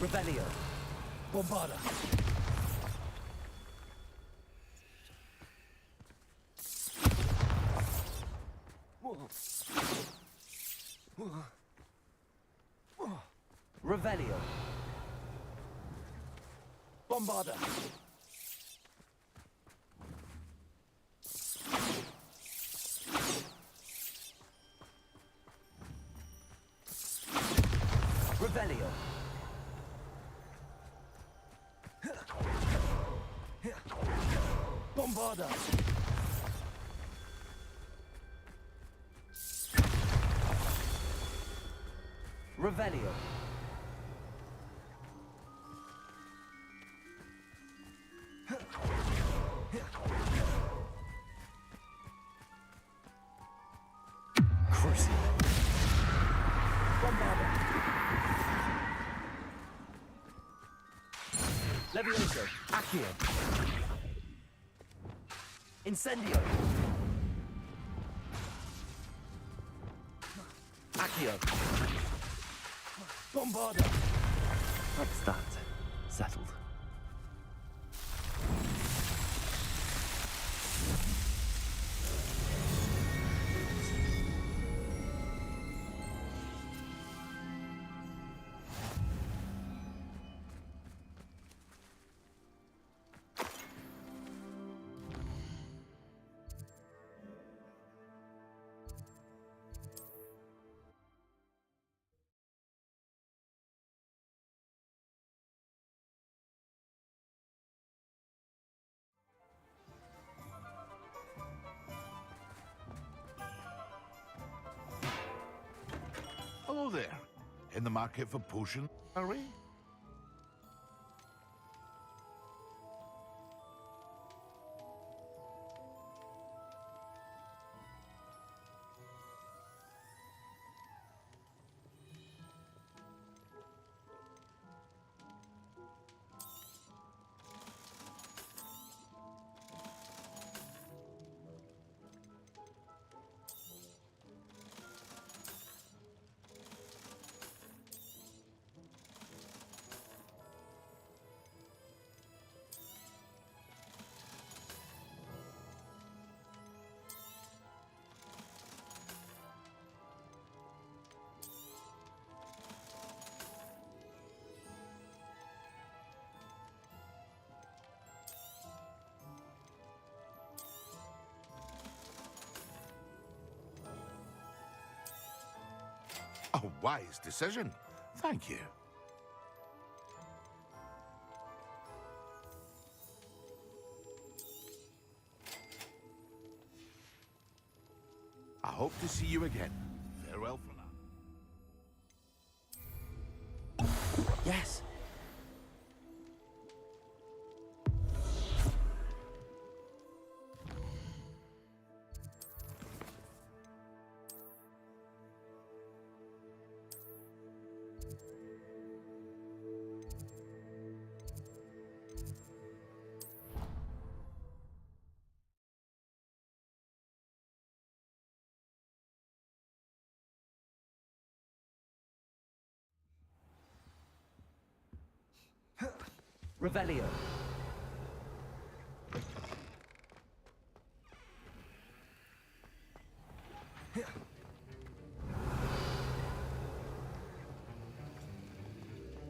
Revelio. Bombarda. Revelio. Bombarda. Revelio. Bombarda. Revelio. Crucible. Levioso. Accio. Incendio. Accio. Bombarda. That's that. Settled. Hello there. In the market for potion, are we? A wise decision. Thank you. I hope to see you again. Farewell for now. Yes. Revelio.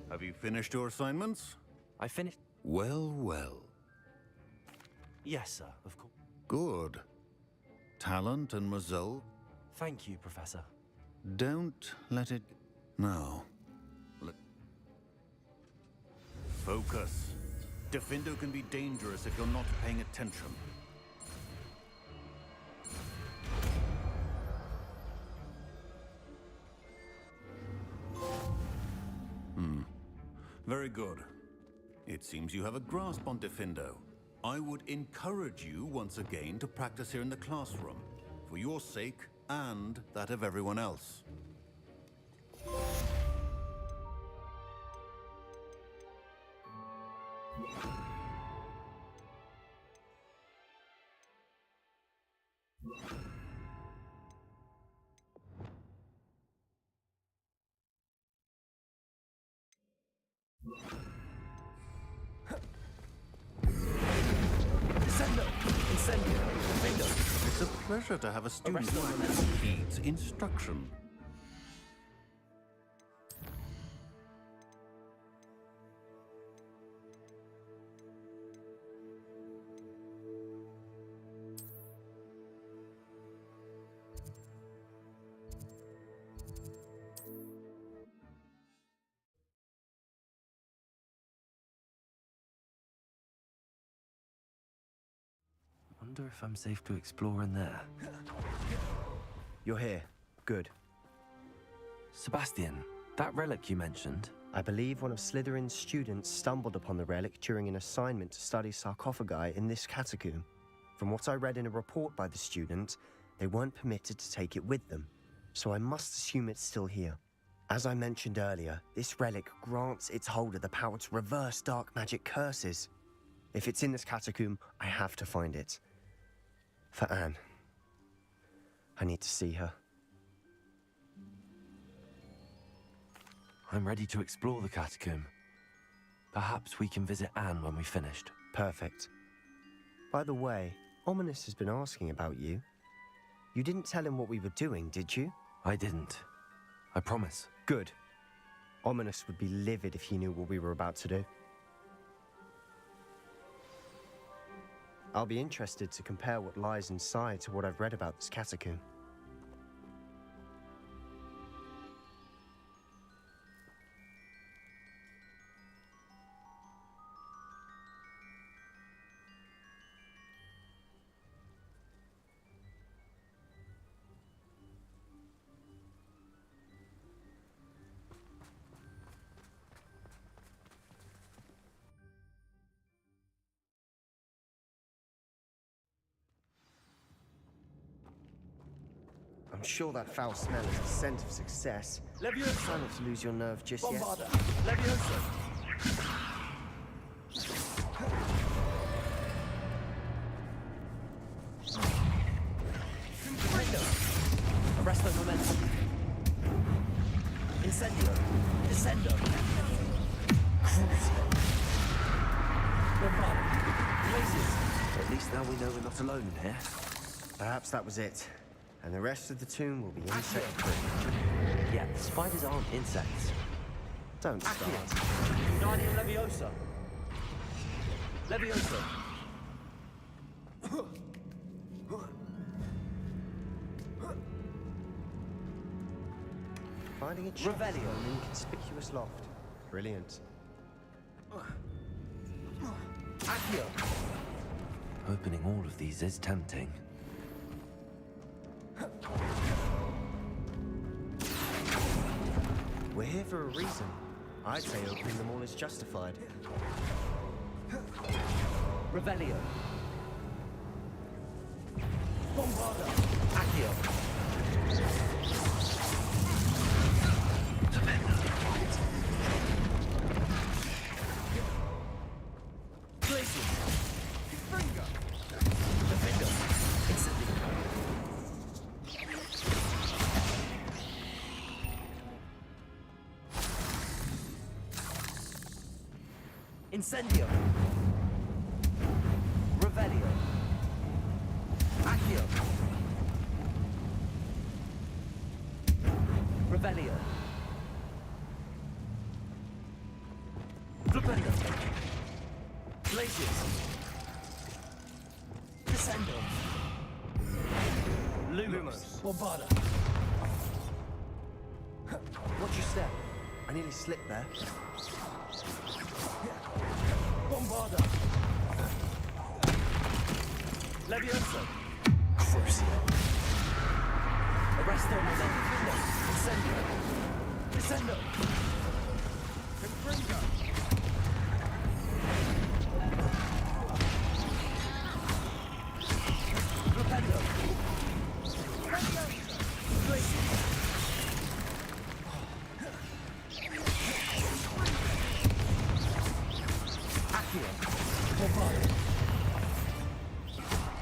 Have you finished your assignments? I finished. Well, well. Yes, sir, of course. Good. Talent and result? Thank you, Professor. Don't let it... Now. Focus. Defindo can be dangerous if you're not paying attention. Very good. It seems you have a grasp on Defindo. I would encourage you once again to practice here in the classroom, for your sake and that of everyone else. It's a pleasure to have a student who actually heeds instruction. Wonder if I'm safe to explore in there. You're here. Good. Sebastian, that relic you mentioned. I believe one of Slytherin's students stumbled upon the relic during an assignment to study sarcophagi in this catacomb. From what I read in a report by the student, they weren't permitted to take it with them, so I must assume it's still here. As I mentioned earlier, this relic grants its holder the power to reverse dark magic curses. If it's in this catacomb, I have to find it. For Anne. I need to see her. I'm ready to explore the catacomb. Perhaps we can visit Anne when we've finished. Perfect. By the way, Ominous has been asking about you. You didn't tell him what we were doing, did you? I didn't. I promise. Good. Ominous would be livid if he knew what we were about to do. I'll be interested to compare what lies inside to what I've read about this catacomb. I'm sure that foul smell is a scent of success. Leviosa! Try not to lose your nerve just yet. Bombarda! Leviosa! Arresto momentum. Incendio. Descendo. Crucio. Bombarda. Blazes. At least now we know we're not alone in here. Perhaps that was it. And the rest of the tomb will be insect-free. Yeah, the spiders aren't insects. Don't start. Guardian Leviosa. Leviosa. Finding a chest in an inconspicuous loft. Brilliant. Accio. Opening all of these is tempting. We're here for a reason. I'd say opening them all is justified. Revelio. Bombarda. Accio. Glacius. Finger. Defender. Incendio. Incendio. Revelio. Accio. Revelio. Flipendo. Glacius. Descendo. Lumos. Bombarda. Watch your step. I nearly slipped there. Bombarda. Leviosa. Crucio. Arresto momentum. Incendio. Descendo. Confringo. Flipendo. Glacius.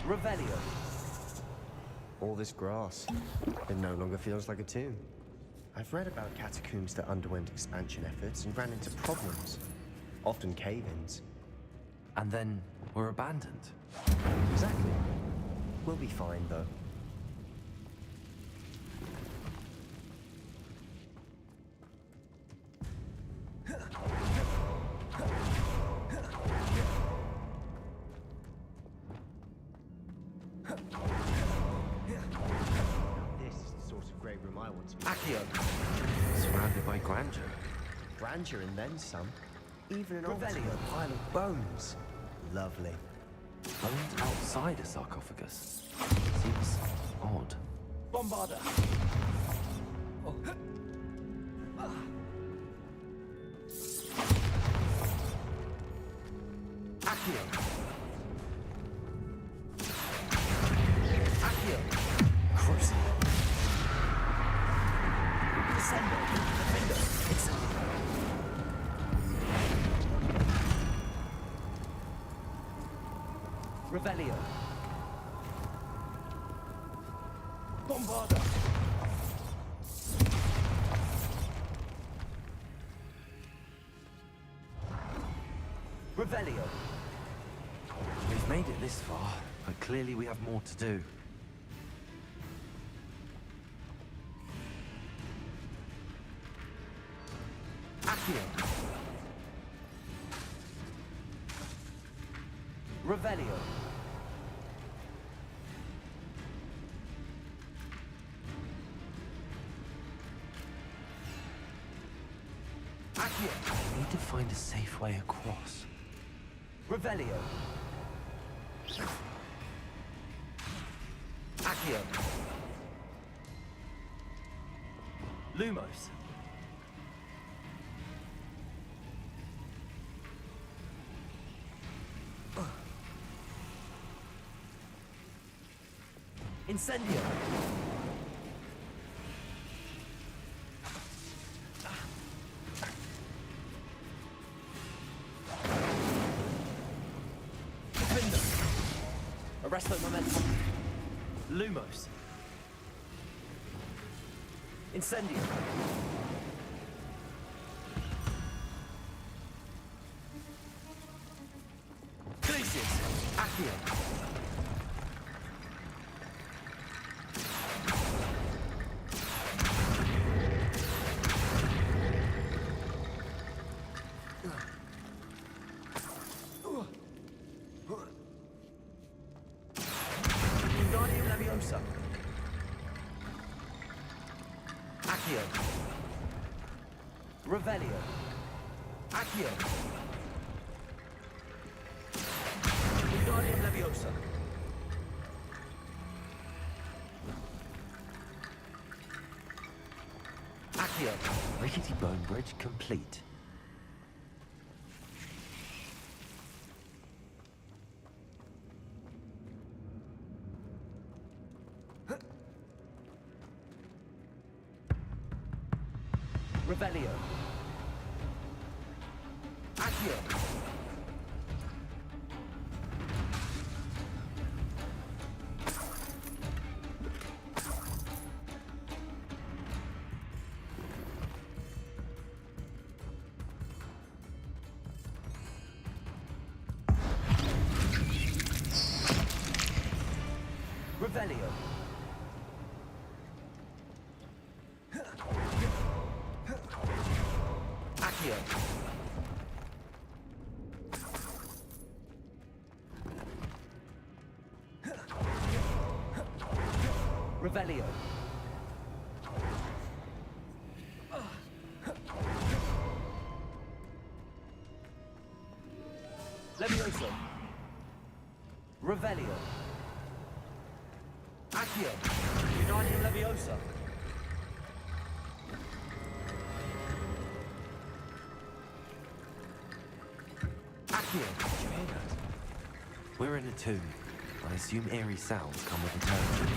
Revelio. All this grass. It no longer feels like a tomb. I've read about catacombs that underwent expansion efforts and ran into problems. Often cave-ins. And then were abandoned. Exactly. We'll be fine, though. This is the sort of great room I want to be. Accio! Surrounded by grandeur. Grandeur and then some. Even an ultimate pile of bones. Lovely. Bones outside a sarcophagus. Seems odd. Bombarda! Accio! Accio! Crucible! Descendo! Defender! Incendio! Revelio! Bombarda! Revelio! We've made it this far, but clearly we have more to do. Accio! Revelio! Accio! I need to find a safe way across. Revelio! Accio! Lumos! Incendio! Defender! Arresto momentum! Lumos! Incendio! Glacius! Accio! Accio! Revelio! Accio! Wingardium Leviosa! Accio! Rickety Bone Bridge complete. Revelio! Accio! Revelio! Accio! Revelio! Levioso! Revelio! Accio! Wingardium Leviosa! Accio! Did you hear that? We're in a tomb. I assume eerie sounds come with the territory.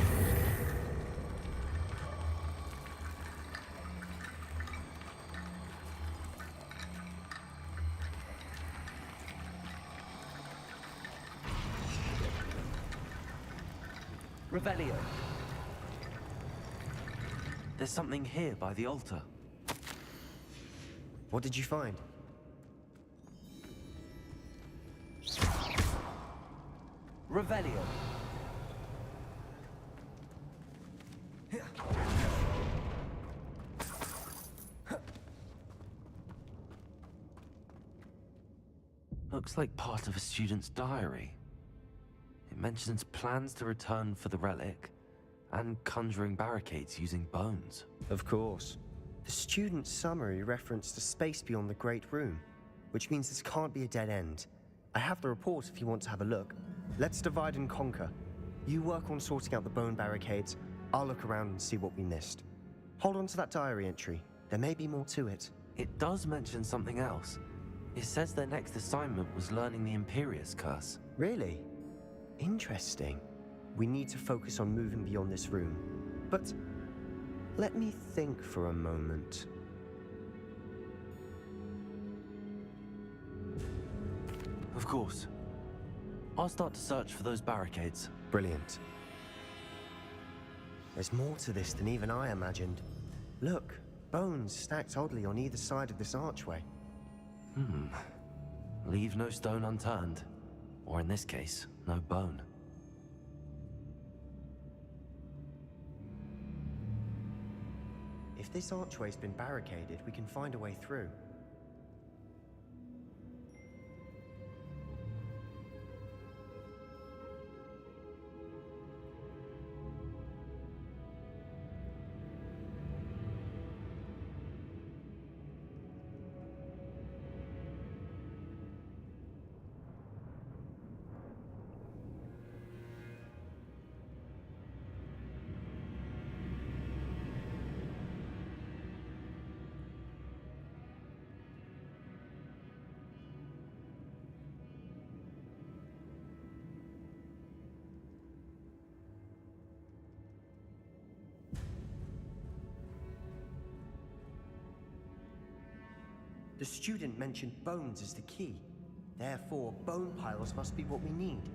Revelio. There's something here by the altar. What did you find? Revelio. looks like part of a student's diary. It mentions plans to return for the relic and conjuring barricades using bones. Of course. The student's summary referenced a space beyond the Great Room, which means this can't be a dead end. I have the report if you want to have a look. Let's divide and conquer. You work on sorting out the bone barricades. I'll look around and see what we missed. Hold on to that diary entry. There may be more to it. It does mention something else. It says their next assignment was learning the Imperius Curse. Really? Interesting. We need to focus on moving beyond this room. But let me think for a moment. Of course. I'll start to search for those barricades. Brilliant. There's more to this than even I imagined. Look, bones stacked oddly on either side of this archway. Leave no stone unturned. Or in this case, no bone. If this archway's been barricaded, we can find a way through. The student mentioned bones as the key. Therefore, bone piles must be what we need.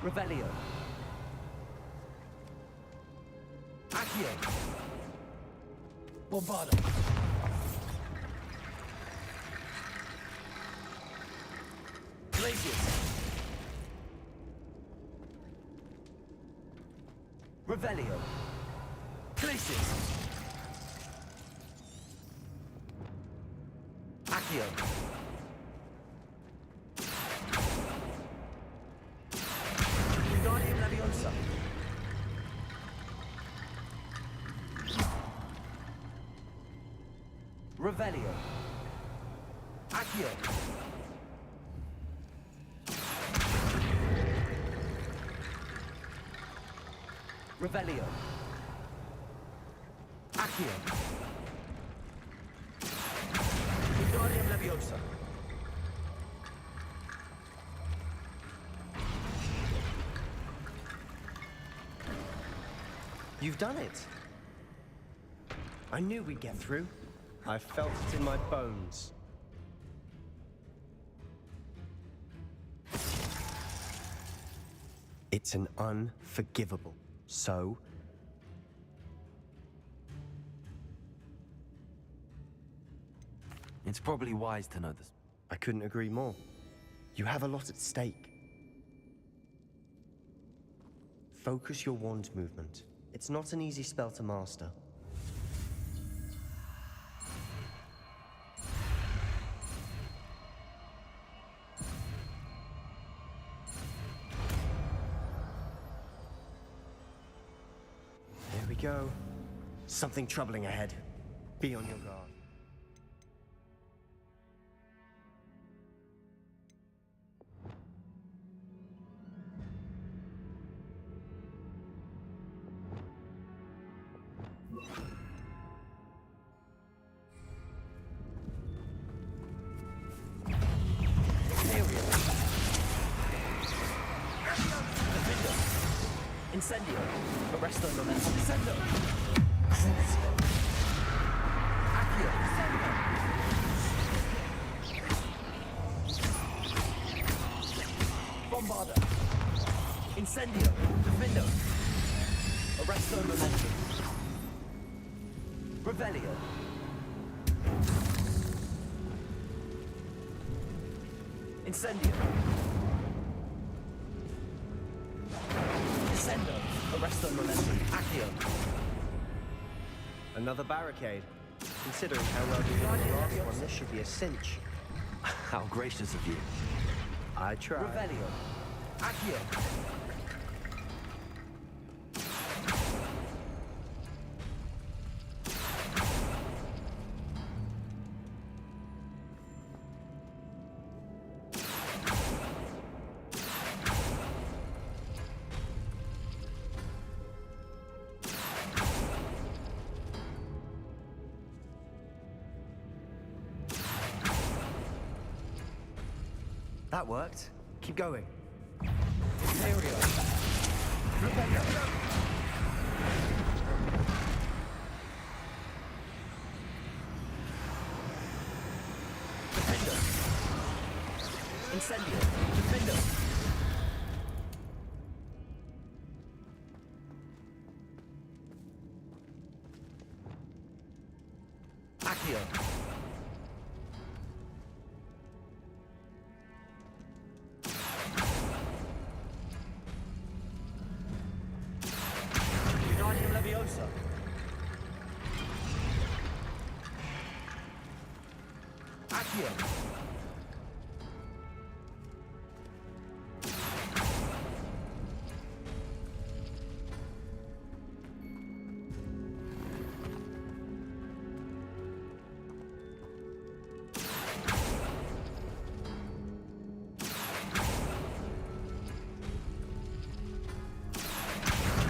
Revelio. Accio. Bombardo. Glacius. Revelio. Glacius. Accio. Wingardium Leviosa. Revelio. Accio. Revelio. Accio. Wingardium Leviosa. You've done it. I knew we'd get through. I felt it in my bones. It's an unforgivable. So? It's probably wise to know this. I couldn't agree more. You have a lot at stake. Focus your wand movement. It's not an easy spell to master. There we go. Something troubling ahead. Be on your guard. Incendio. Arresto momentum. Descendo. Crucio. Accio. Descendo. Bombarda. Incendio. Defendo. Arresto momentum. Revelio. Incendio. Descendo. Arresto momentum. Accio. Another barricade. Considering how well you did on the last one, this should be a cinch. How gracious of you. I tried. Revelio. Accio. That worked. Keep going. Imperial. Revelio. Defendo. Incendio. Defendo. Accio. Wingardium Leviosa. Accio.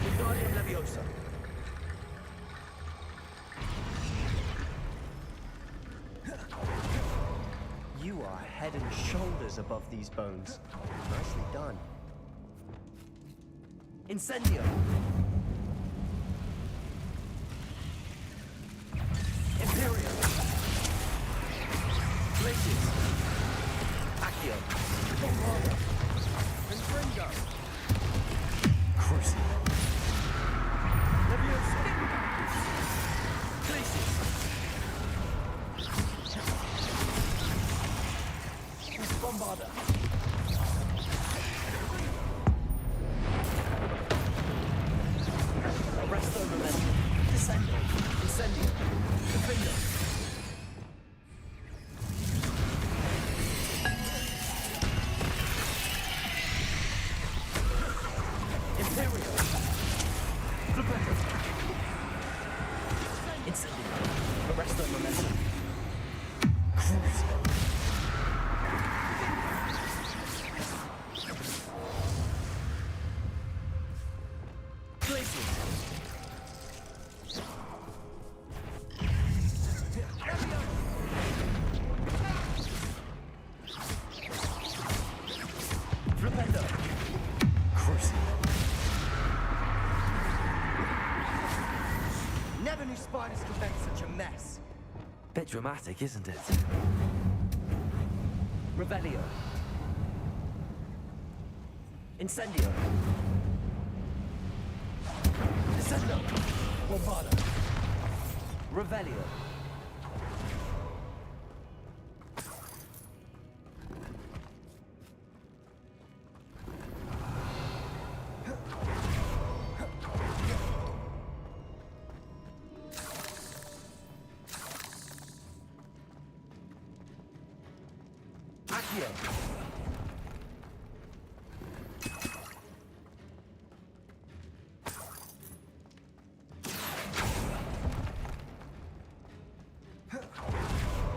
Wingardium Leviosa. You are head and shoulders above these bones. Nicely done. Incendio. Imperial. Glacius. Accio. Bombarda. Infringo. Crucio. Leviosa. Glacius. Bombarda. Arresto momentum. Descendo. Incendio. Defendo. Imperial. Flipendo. Incendio. Arresto momentum. Crucio. Glacius. Flipendo. Crucio. Never knew spiders could make such a mess. Bit dramatic, isn't it? Revelio. Incendio. Descendo. Bombarda. Revelio. Accio.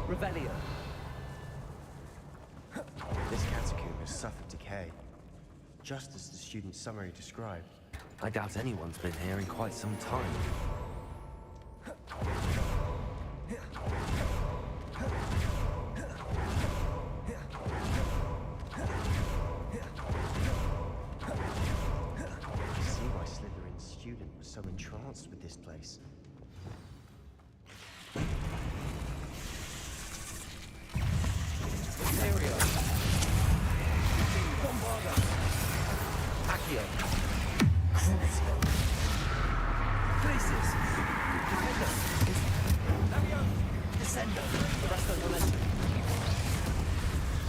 Revelio. This catacomb has suffered decay, just as the student's summary described. I doubt anyone's been here in quite some time. I see why Slytherin Defender. Arrest the momentum.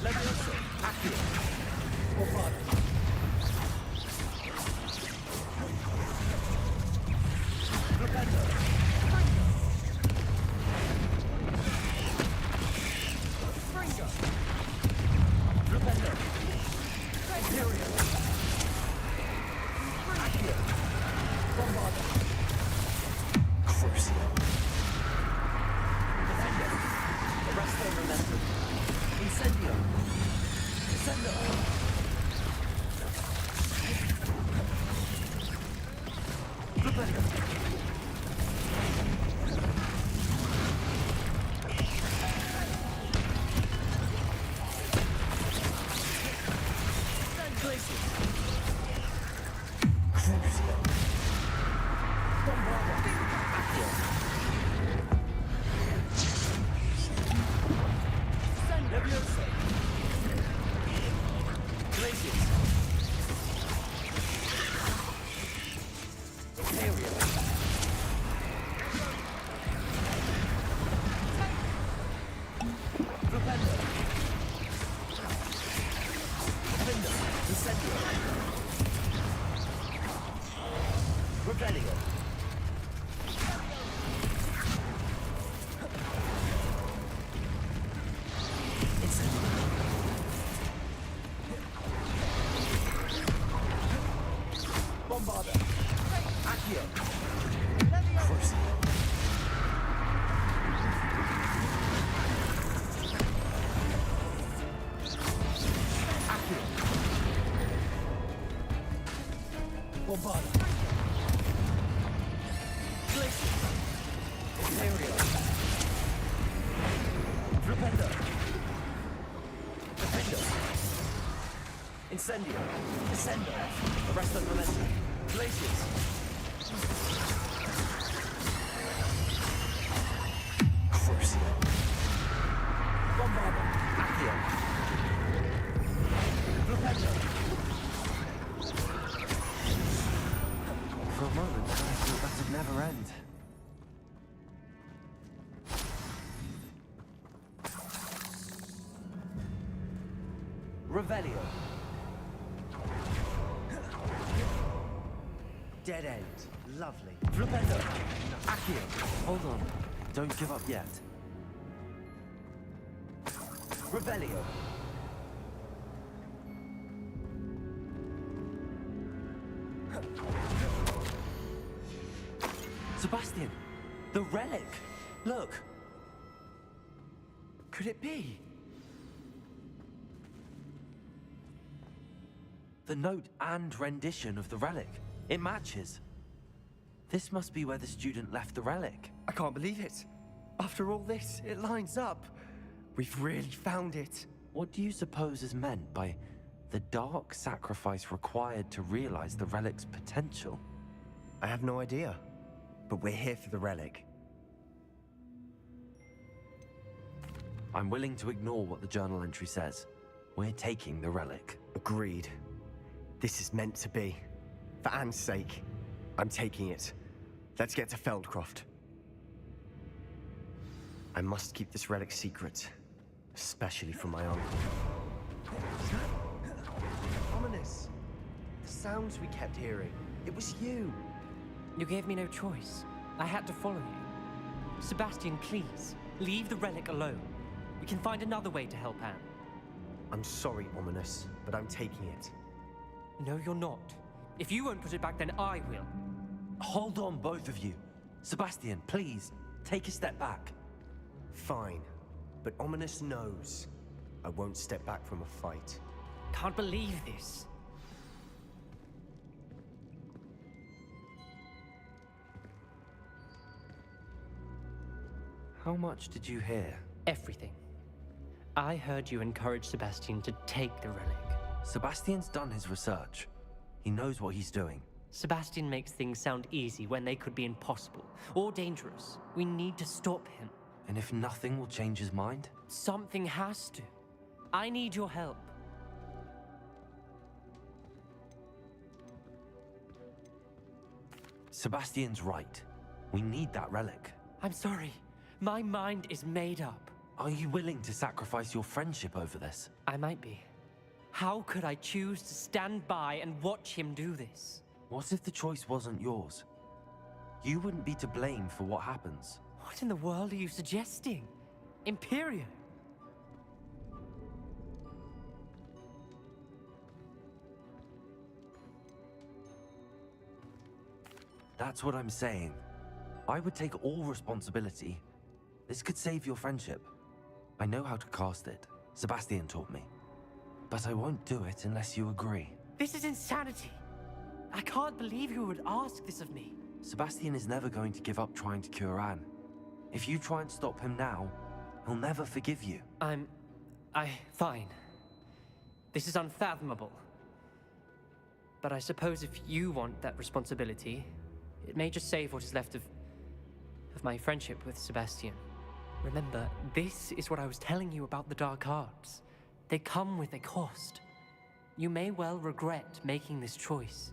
Levioso. Accio. Bombard. Defender. Bringer. Defender. Imperial. Accio. Bombard. Crucial. Defender. Arrest the momentum. Incendio. Descendo. Defender. Glacier. Crucial. Bombarda. Accio. Levioso. Glaciers. Imperial. Propender. Defender. Incendio. Rebellion. Bombarda. Accio. Crucial. Accio. Bombarda. Glacier. Imperial. Propender. Defender. Incendio. Descendo. Arrest the momentum. Glaciers. Crucial. Bombarda. Accio. Propender. For a moment, I thought that would never end. Revelio. Dead end. Lovely. Flipendo. Accio. Hold on. Don't give up yet. Revelio. Sebastian! The relic! Look! Could it be? The note and rendition of the relic. It matches. This must be where the student left the relic. I can't believe it. After all this, it lines up. We've really found it. What do you suppose is meant by the dark sacrifice required to realize the relic's potential? I have no idea, but we're here for the relic. I'm willing to ignore what the journal entry says. We're taking the relic. Agreed. This is meant to be. For Anne's sake, I'm taking it. Let's get to Feldcroft. I must keep this relic secret, especially from my uncle. Ominous. The sounds we kept hearing. It was you. You gave me no choice. I had to follow you. Sebastian, please, leave the relic alone. We can find another way to help Anne. I'm sorry, Ominous, but I'm taking it. No, you're not. If you won't put it back, then I will. Hold on, both of you. Sebastian, please, take a step back. Fine, but Ominous knows I won't step back from a fight. Can't believe this. How much did you hear? Everything. I heard you encourage Sebastian to take the relic. Sebastian's done his research. He knows what he's doing. Sebastian makes things sound easy when they could be impossible or dangerous. We need to stop him. And if nothing will change his mind? Something has to. I need your help. Sebastian's right. We need that relic. I'm sorry. My mind is made up. Are you willing to sacrifice your friendship over this? I might be. How could I choose to stand by and watch him do this? What if the choice wasn't yours? You wouldn't be to blame for what happens. What in the world are you suggesting? Imperium? That's what I'm saying. I would take all responsibility. This could save your friendship. I know how to cast it. Sebastian taught me. But I won't do it unless you agree. This is insanity. I can't believe you would ask this of me. Sebastian is never going to give up trying to cure Anne. If you try and stop him now, he'll never forgive you. Fine. This is unfathomable. But I suppose if you want that responsibility, it may just save what is left of my friendship with Sebastian. Remember, this is what I was telling you about the dark arts. They come with a cost. You may well regret making this choice.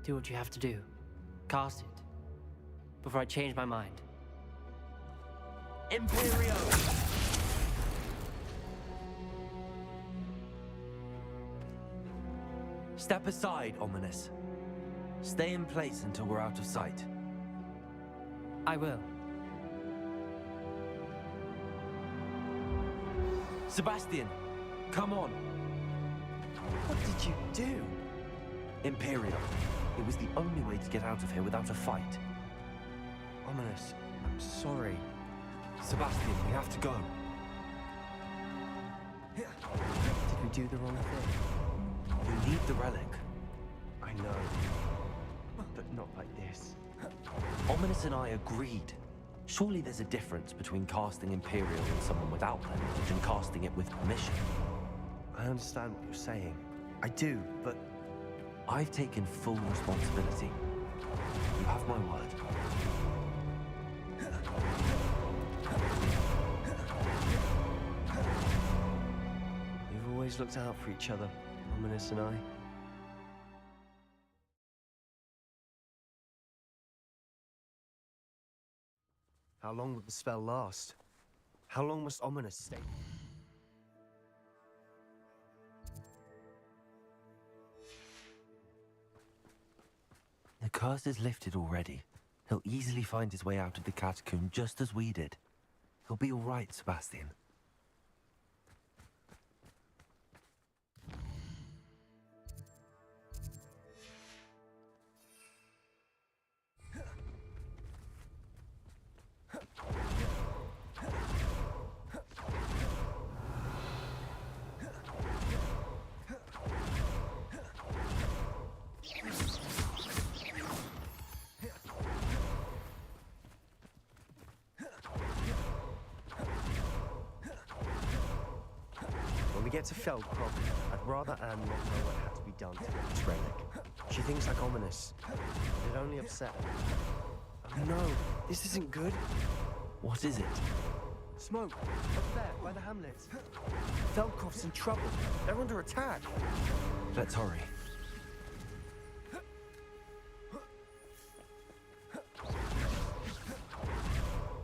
Do what you have to do. Cast it. Before I change my mind. Imperio! Step aside, Ominous. Stay in place until we're out of sight. I will. Sebastian, come on. What did you do? Imperial. It was the only way to get out of here without a fight. Ominous, I'm sorry. Sebastian, we have to go. Did we do the wrong thing? You need the relic. I know. But not like this. Ominous and I agreed. Surely there's a difference between casting Imperial on someone without knowledge and casting it with permission. I understand what you're saying. I do, but... I've taken full responsibility. You have my word. We've always looked out for each other, Ominous and I. How long would the spell last? How long must Ominous stay? The curse is lifted already. He'll easily find his way out of the catacomb just as we did. He'll be all right, Sebastian. Get to Feldcroft, I'd rather Anne not know what had to be done to get this relic. She thinks like Ominous. It'd only upset her. Oh no, this isn't good. What is it? Smoke, up there, by the hamlet. Feldcroft's in trouble. They're under attack. Let's hurry.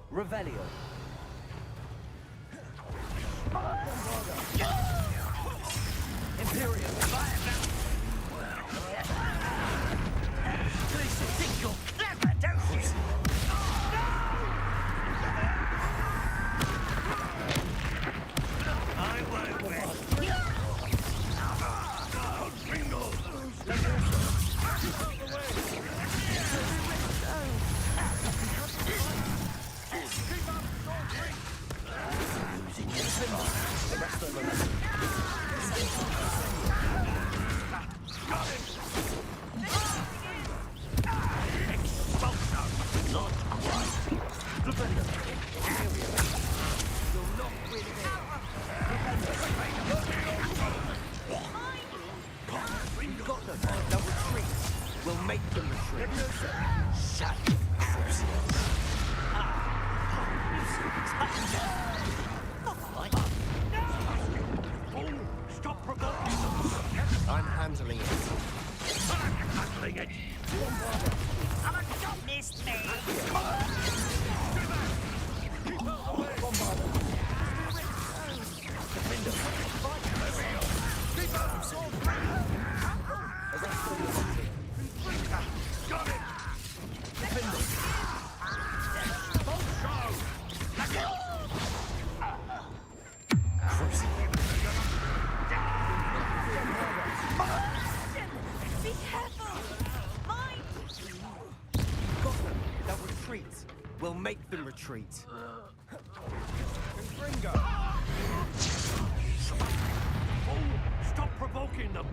Revelio. Imperial, you think you're clever, don't you? I won't win. I'm handling it. Haven't got this, mate. retreat. Ringo! Oh, stop provoking them!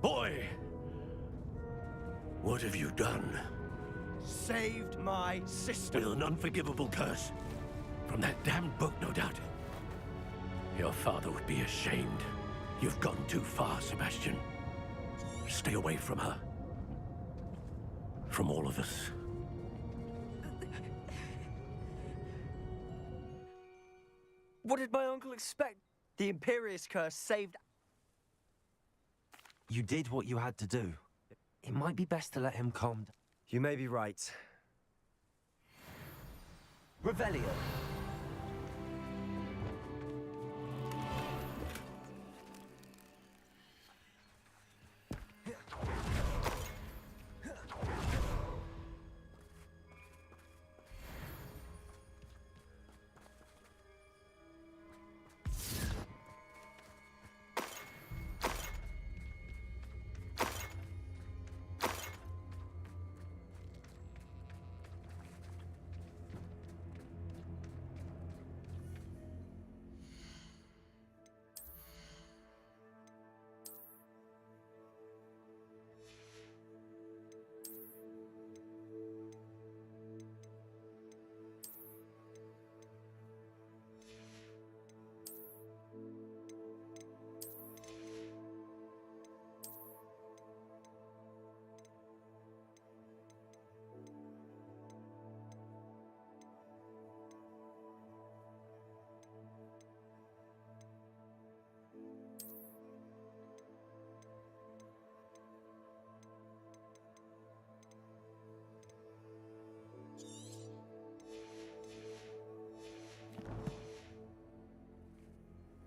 Boy! What have you done? Saved my sister. With an unforgivable curse. From that damned book, no doubt. Your father would be ashamed. You've gone too far, Sebastian. Stay away from her. From all of us. What did my uncle expect? The Imperious curse saved... You did what you had to do. It might be best to let him calm down. You may be right. Revelio.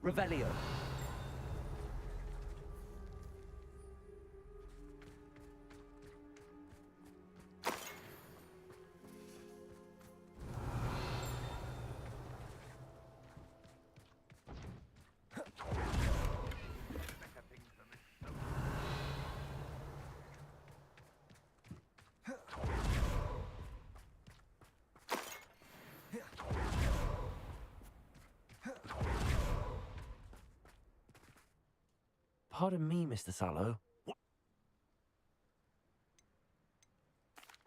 Revelio. Pardon me, Mr. Sallow.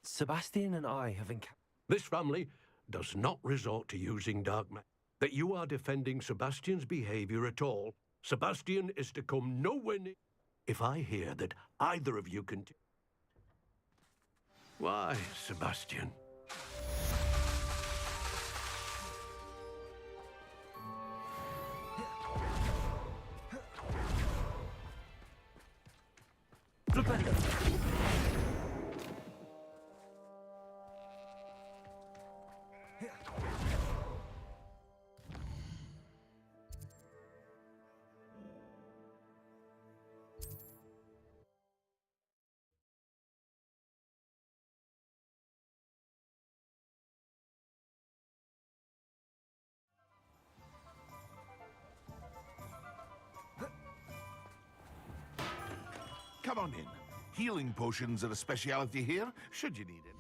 Sebastian and I have encountered... This family does not resort to using dark magic. That you are defending Sebastian's behavior at all. Sebastian is to come nowhere near... If I hear that either of you can... Why, Sebastian? Come on in. Healing potions are a speciality here, should you need it.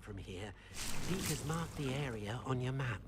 from here. Pete has marked the area on your map.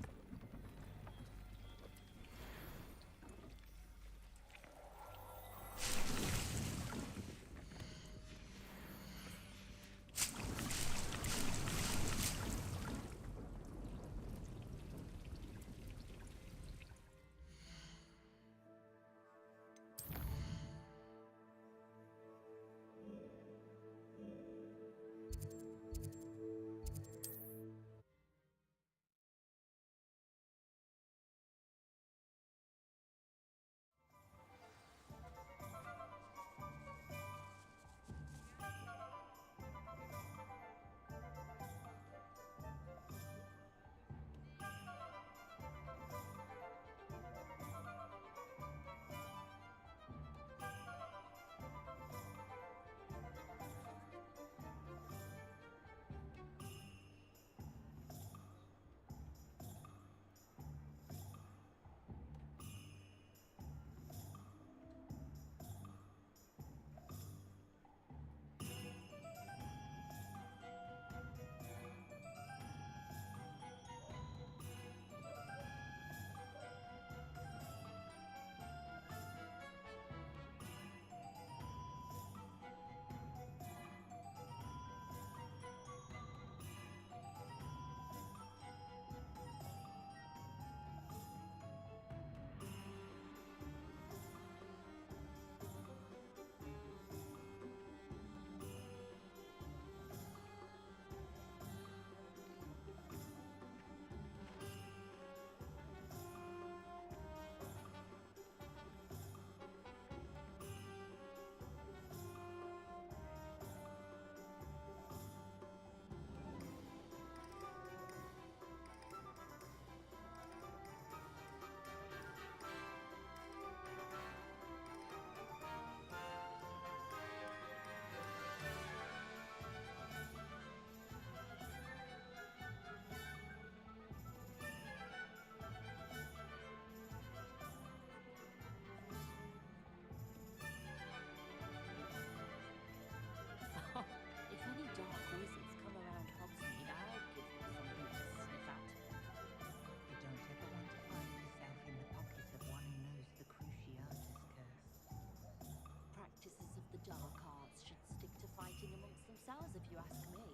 If you ask me.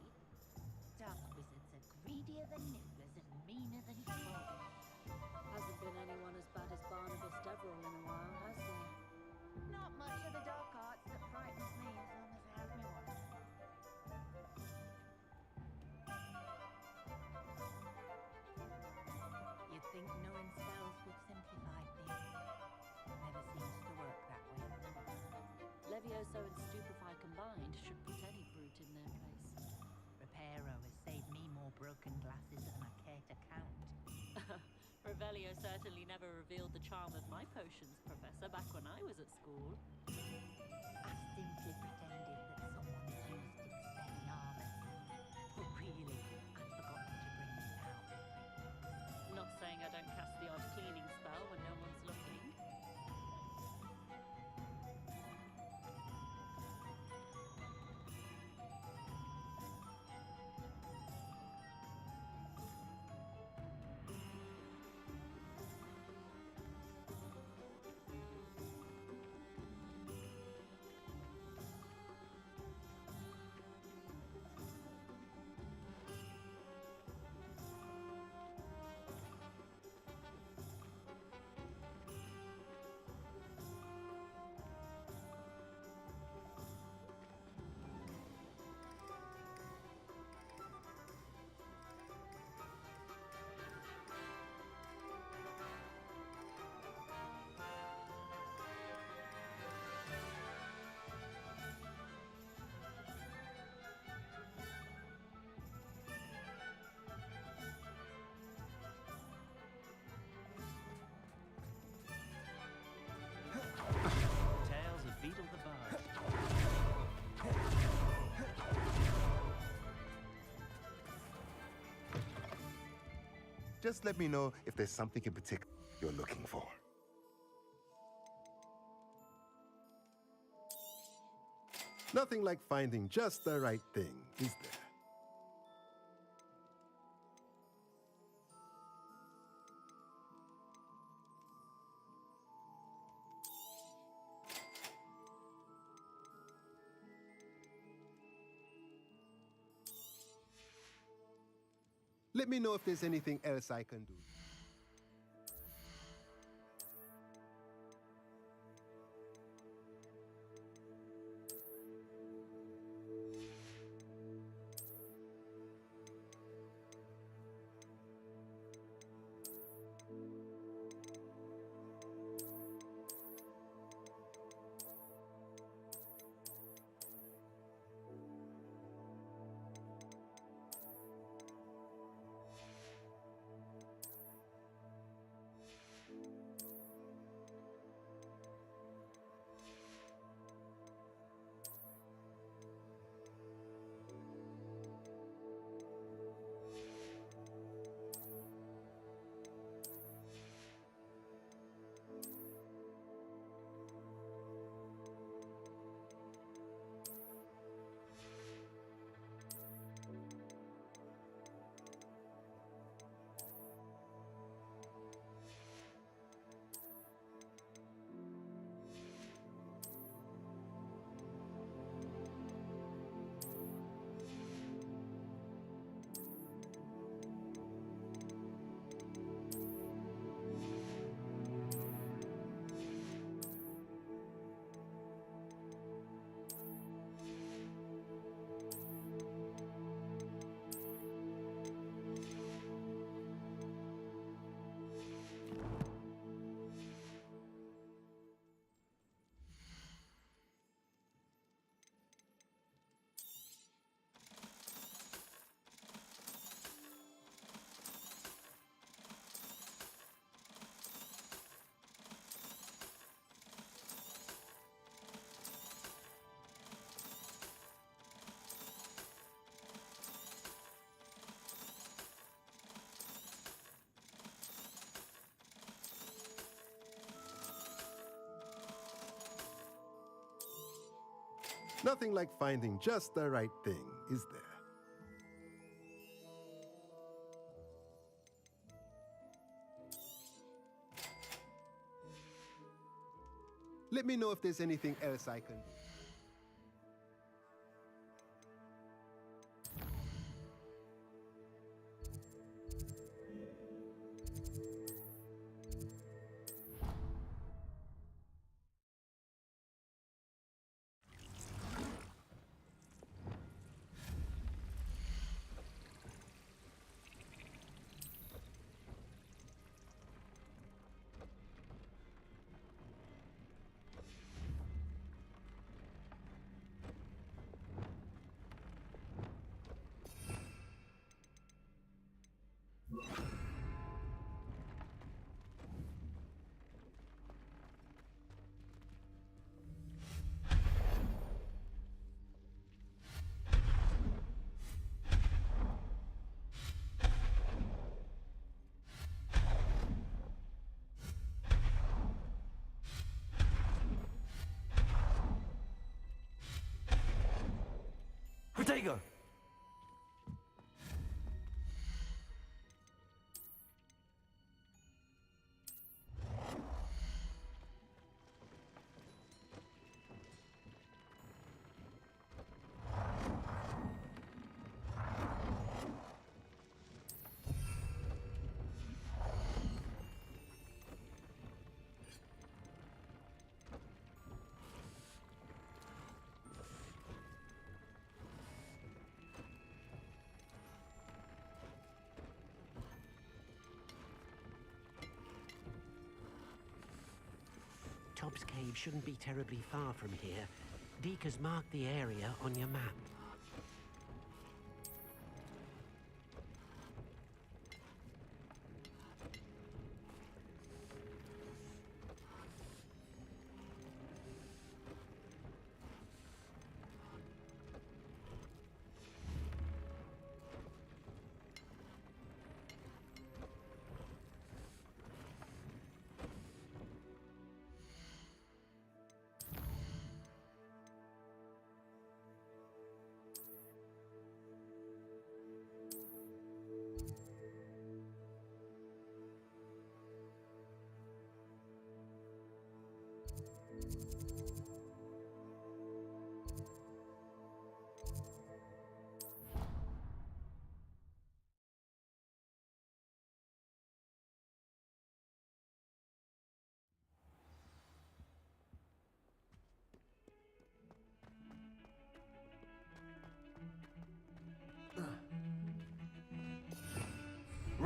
Dark wizards are greedier than nibblers and meaner than trolls. Hasn't been anyone as bad as Barnabas Deverell in a while, has there? Not much of the dark arts that frightens me as long as I have me one. You'd think knowing spells would simplify things. Never seems to work that way. Levioso and Stupefy combined should put any brute in their place. Reparo has saved me more broken glasses than I care to count. Revelio certainly never revealed the charm of my potions, Professor, back when I was at school. I simply pretended that someone had used Expelliarmus. But really, I'd forgotten to bring them out with me. Not saying I don't cast the odd cleaning spell when no one's looking. Just let me know if there's something in particular you're looking for. Nothing like finding just the right thing, is there? Let me know if there's anything else I can do. Nothing like finding just the right thing, is there? Let me know if there's anything else I can do. Ortega! Tob's cave shouldn't be terribly far from here. Deeka's marked the area on your map.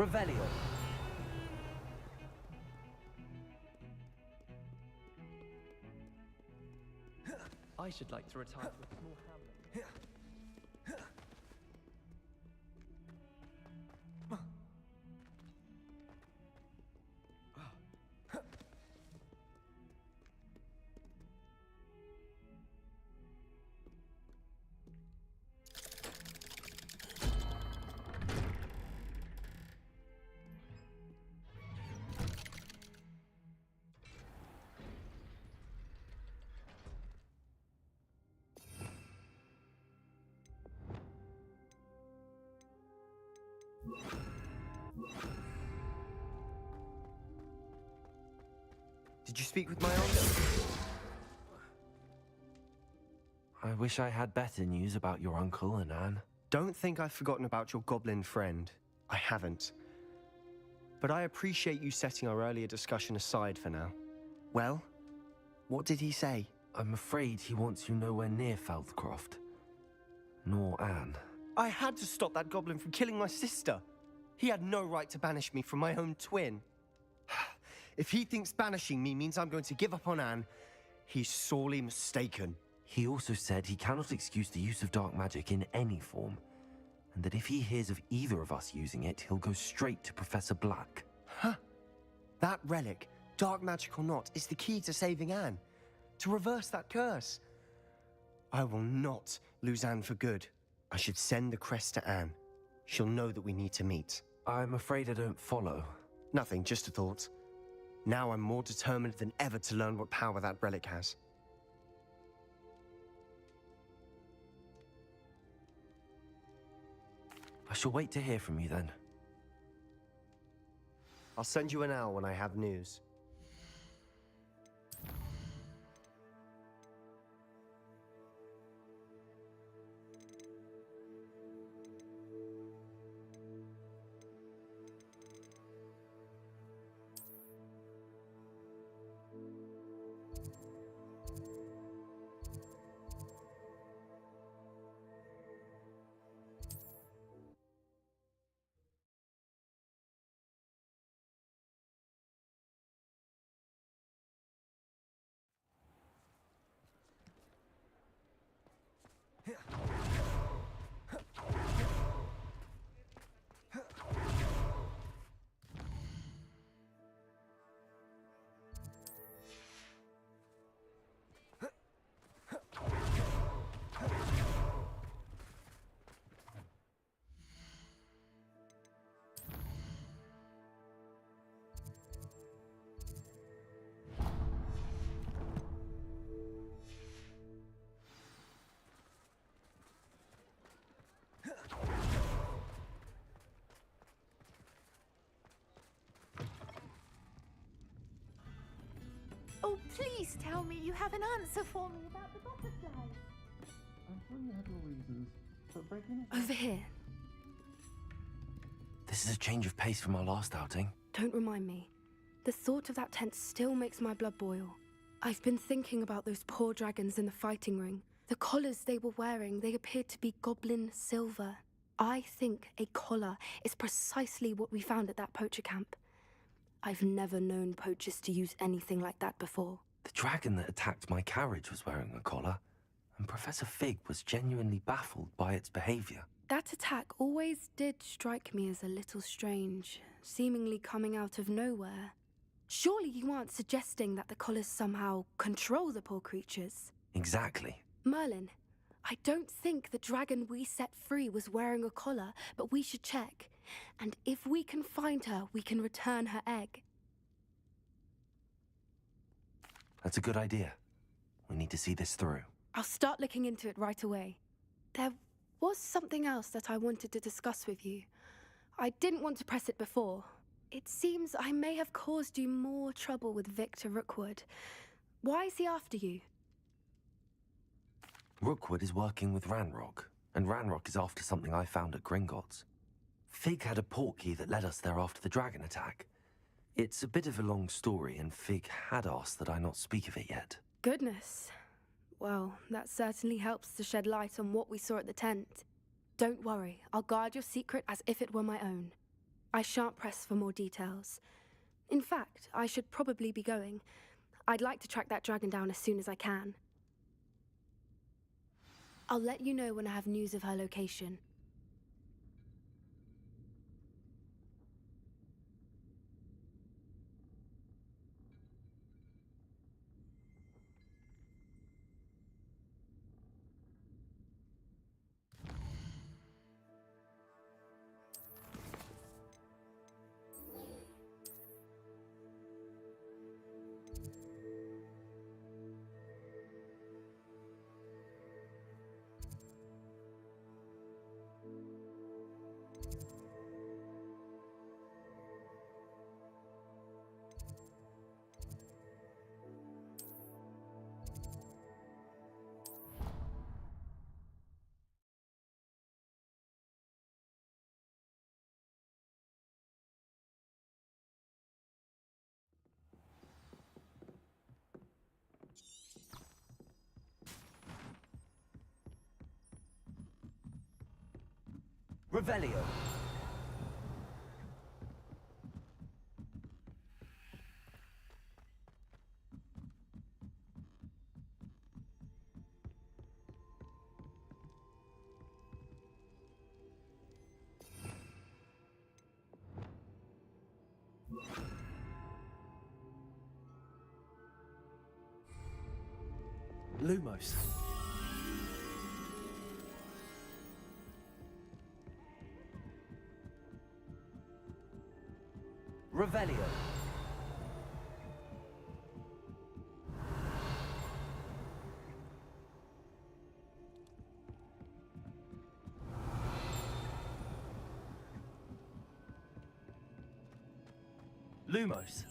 Revelio. I should like to retire to a small hamlet. Did you speak with my uncle? I wish I had better news about your uncle and Anne. Don't think I've forgotten about your goblin friend. I haven't. But I appreciate you setting our earlier discussion aside for now. Well, what did he say? I'm afraid he wants you nowhere near Feldcroft. Nor Anne. I had to stop that goblin from killing my sister. He had no right to banish me from my own twin. If he thinks banishing me means I'm going to give up on Anne, he's sorely mistaken. He also said he cannot excuse the use of dark magic in any form, and that if he hears of either of us using it, he'll go straight to Professor Black. Huh? That relic, dark magic or not, is the key to saving Anne. To reverse that curse. I will not lose Anne for good. I should send the crest to Anne. She'll know that we need to meet. I'm afraid I don't follow. Nothing, just a thought. Now I'm more determined than ever to learn what power that relic has. I shall wait to hear from you then. I'll send you an owl when I have news. Oh, please tell me you have an answer for me about the butterflies. Over here. This is a change of pace from our last outing. Don't remind me. The thought of that tent still makes my blood boil. I've been thinking about those poor dragons in the fighting ring. The collars they were wearing, they appeared to be goblin silver. I think a collar is precisely what we found at that poacher camp. I've never known poachers to use anything like that before. The dragon that attacked my carriage was wearing a collar, and Professor Fig was genuinely baffled by its behavior. That attack always did strike me as a little strange, seemingly coming out of nowhere. Surely you aren't suggesting that the collars somehow control the poor creatures? Exactly. Merlin, I don't think the dragon we set free was wearing a collar, but we should check. And if we can find her, we can return her egg. That's a good idea. We need to see this through. I'll start looking into it right away. There was something else that I wanted to discuss with you. I didn't want to press it before. It seems I may have caused you more trouble with Victor Rookwood. Why is he after you? Rookwood is working with Ranrock, and Ranrock is after something I found at Gringotts. Fig had a portkey that led us there after the dragon attack. It's a bit of a long story, and Fig had asked that I not speak of it yet. Goodness. Well, that certainly helps to shed light on what we saw at the tent. Don't worry, I'll guard your secret as if it were my own. I shan't press for more details. In fact, I should probably be going. I'd like to track that dragon down as soon as I can. I'll let you know when I have news of her location. Revelio. Lumos. Revelio. Lumos.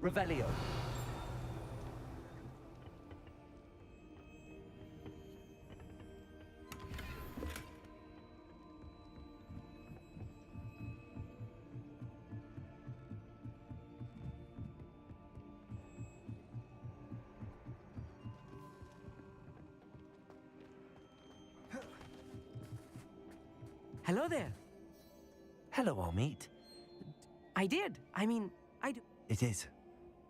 Revelio. Hello there. Hello, Amit. I did. I mean, I do. It is.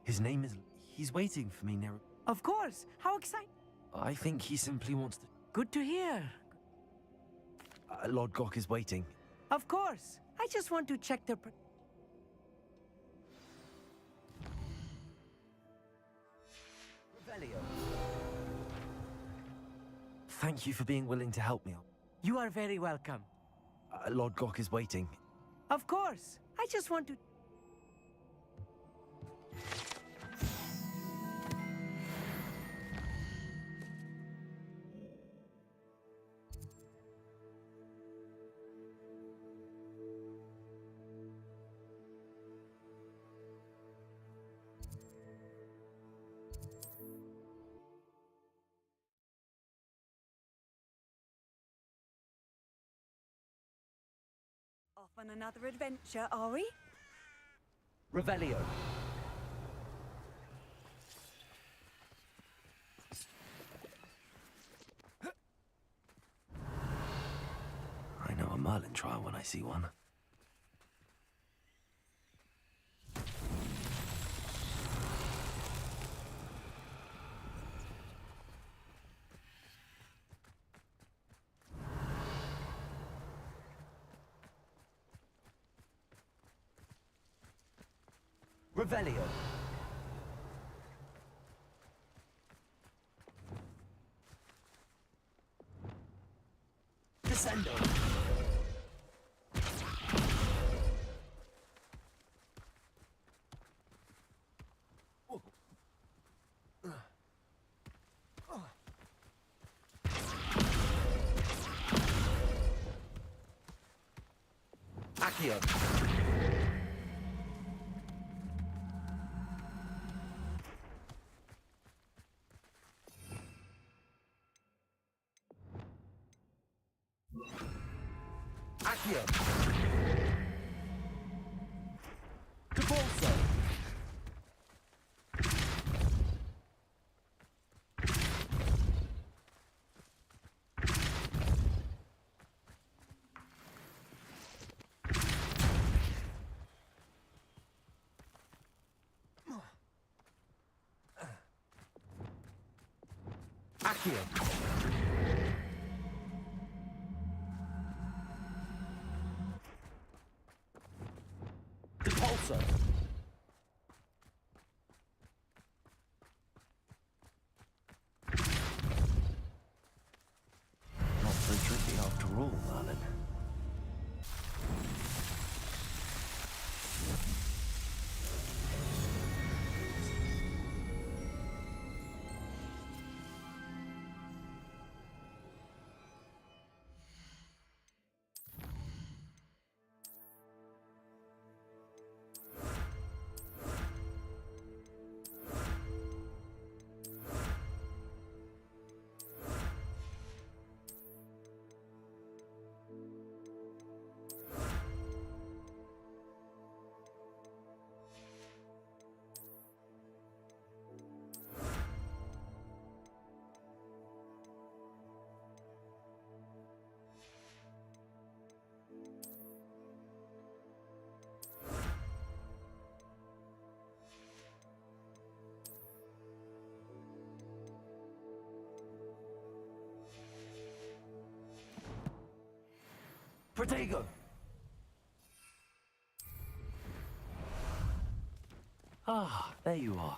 His name is... He's waiting for me near... Of course. How exciting. I think he simply wants to... Good to hear. Lord Gok is waiting. Of course. I just want to check their... Revelio. Thank you for being willing to help me. You are very welcome. Lord Gok is waiting. Of course. I just want to... Off on another adventure, are we? Revelio. I know a Merlin trial when I see one. Revelio. Descendo. Accio. Accio. Depulso. Accio. Depulso. Not so tricky after all, Merlin. Protego! Ah, there you are.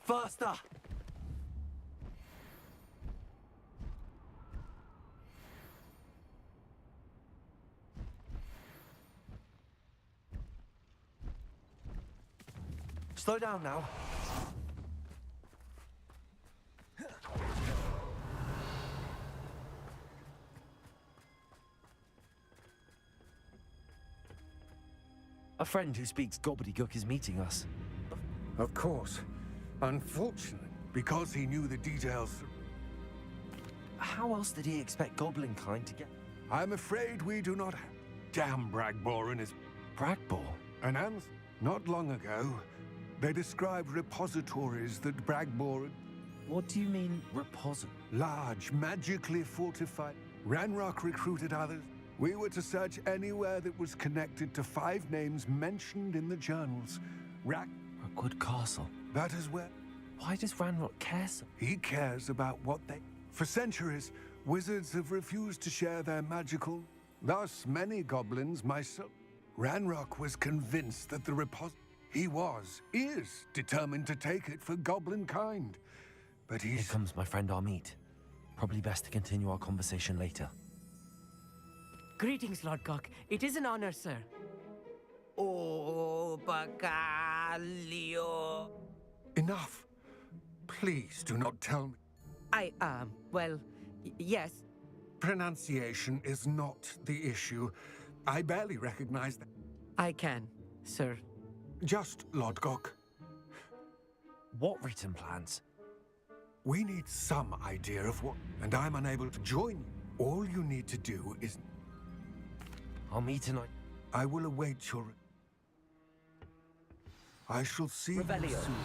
Faster! Slow down now. A friend who speaks gobbledygook is meeting us. Of course. Unfortunate, because he knew the details. How else did he expect Goblinkind to get? I'm afraid we do not have. Damn Bragbor and his... Bragbor? An answer. Not long ago, they described repositories that Bragbor... What do you mean, repository? Large, magically fortified. Ranrock recruited others. We were to search anywhere that was connected to 5 names mentioned in the journals. Rookwood Castle. That is where... Why does Ranrock care so? He cares about what they... For centuries, wizards have refused to share their magical... Thus, many goblins, myself... Ranrock was convinced that the is determined to take it for Goblinkind. But he's... Here comes my friend Amit. Probably best to continue our conversation later. Greetings, Lord Cock. It is an honor, sir. Oh, Bacalio. Enough. Please do not tell me. Well, yes. Pronunciation is not the issue. I barely recognize that. I can, sir. Just, Lodgok. What written plans? We need some idea of what... And I'm unable to join you. All you need to do is... I'll meet tonight. I will await your... I shall see you soon.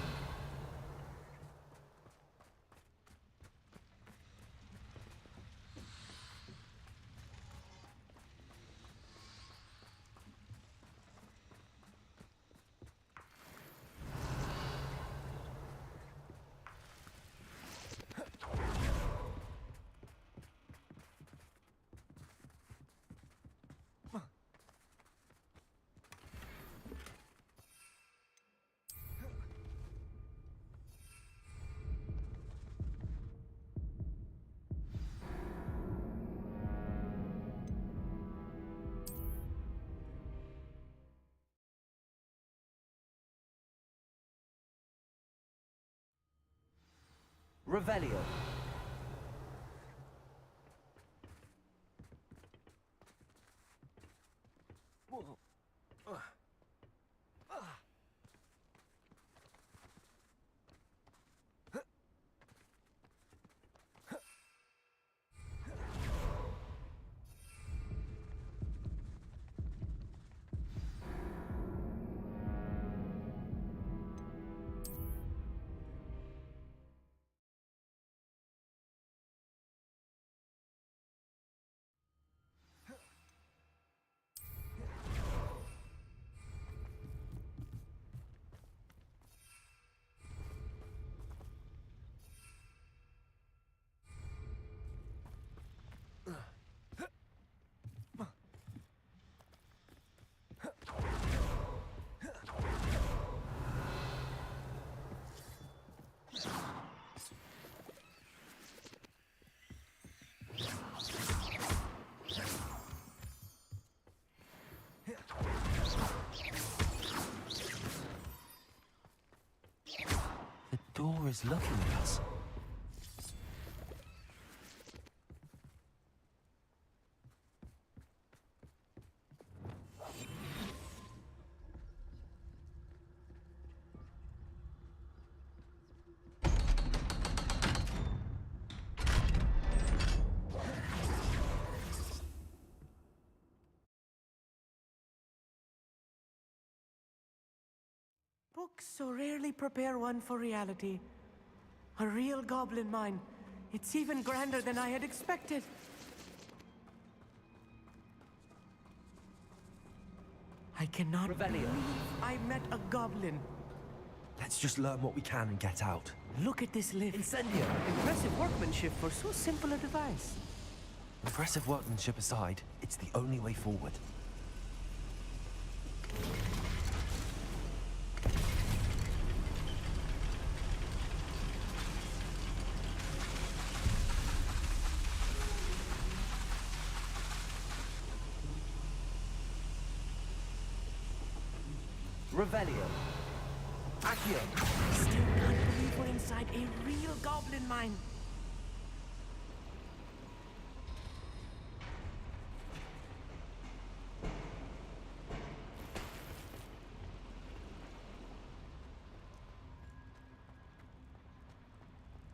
Revelio. The door is looking at us. Books so rarely prepare one for reality. A real goblin mine. It's even grander than I had expected. I cannot believe I met a goblin. Let's just learn what we can and get out. Look at this lift. Incendio. Impressive workmanship for so simple a device. Impressive workmanship aside, it's the only way forward. Revelio. Accio. Still can't believe we're inside a real goblin mine.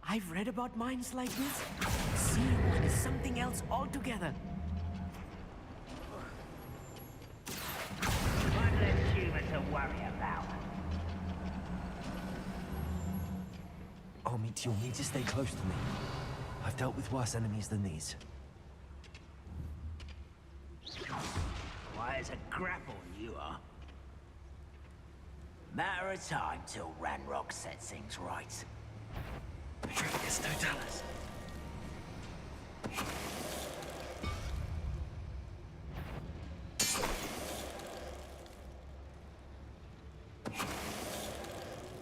I've read about mines like this. Seeing one is something else altogether. One less human to worry about. Armit, you'll need to stay close to me. I've dealt with worse enemies than these. Why, it's a grapple you are. Matter of time till Ranrock sets things right. It's Totalis.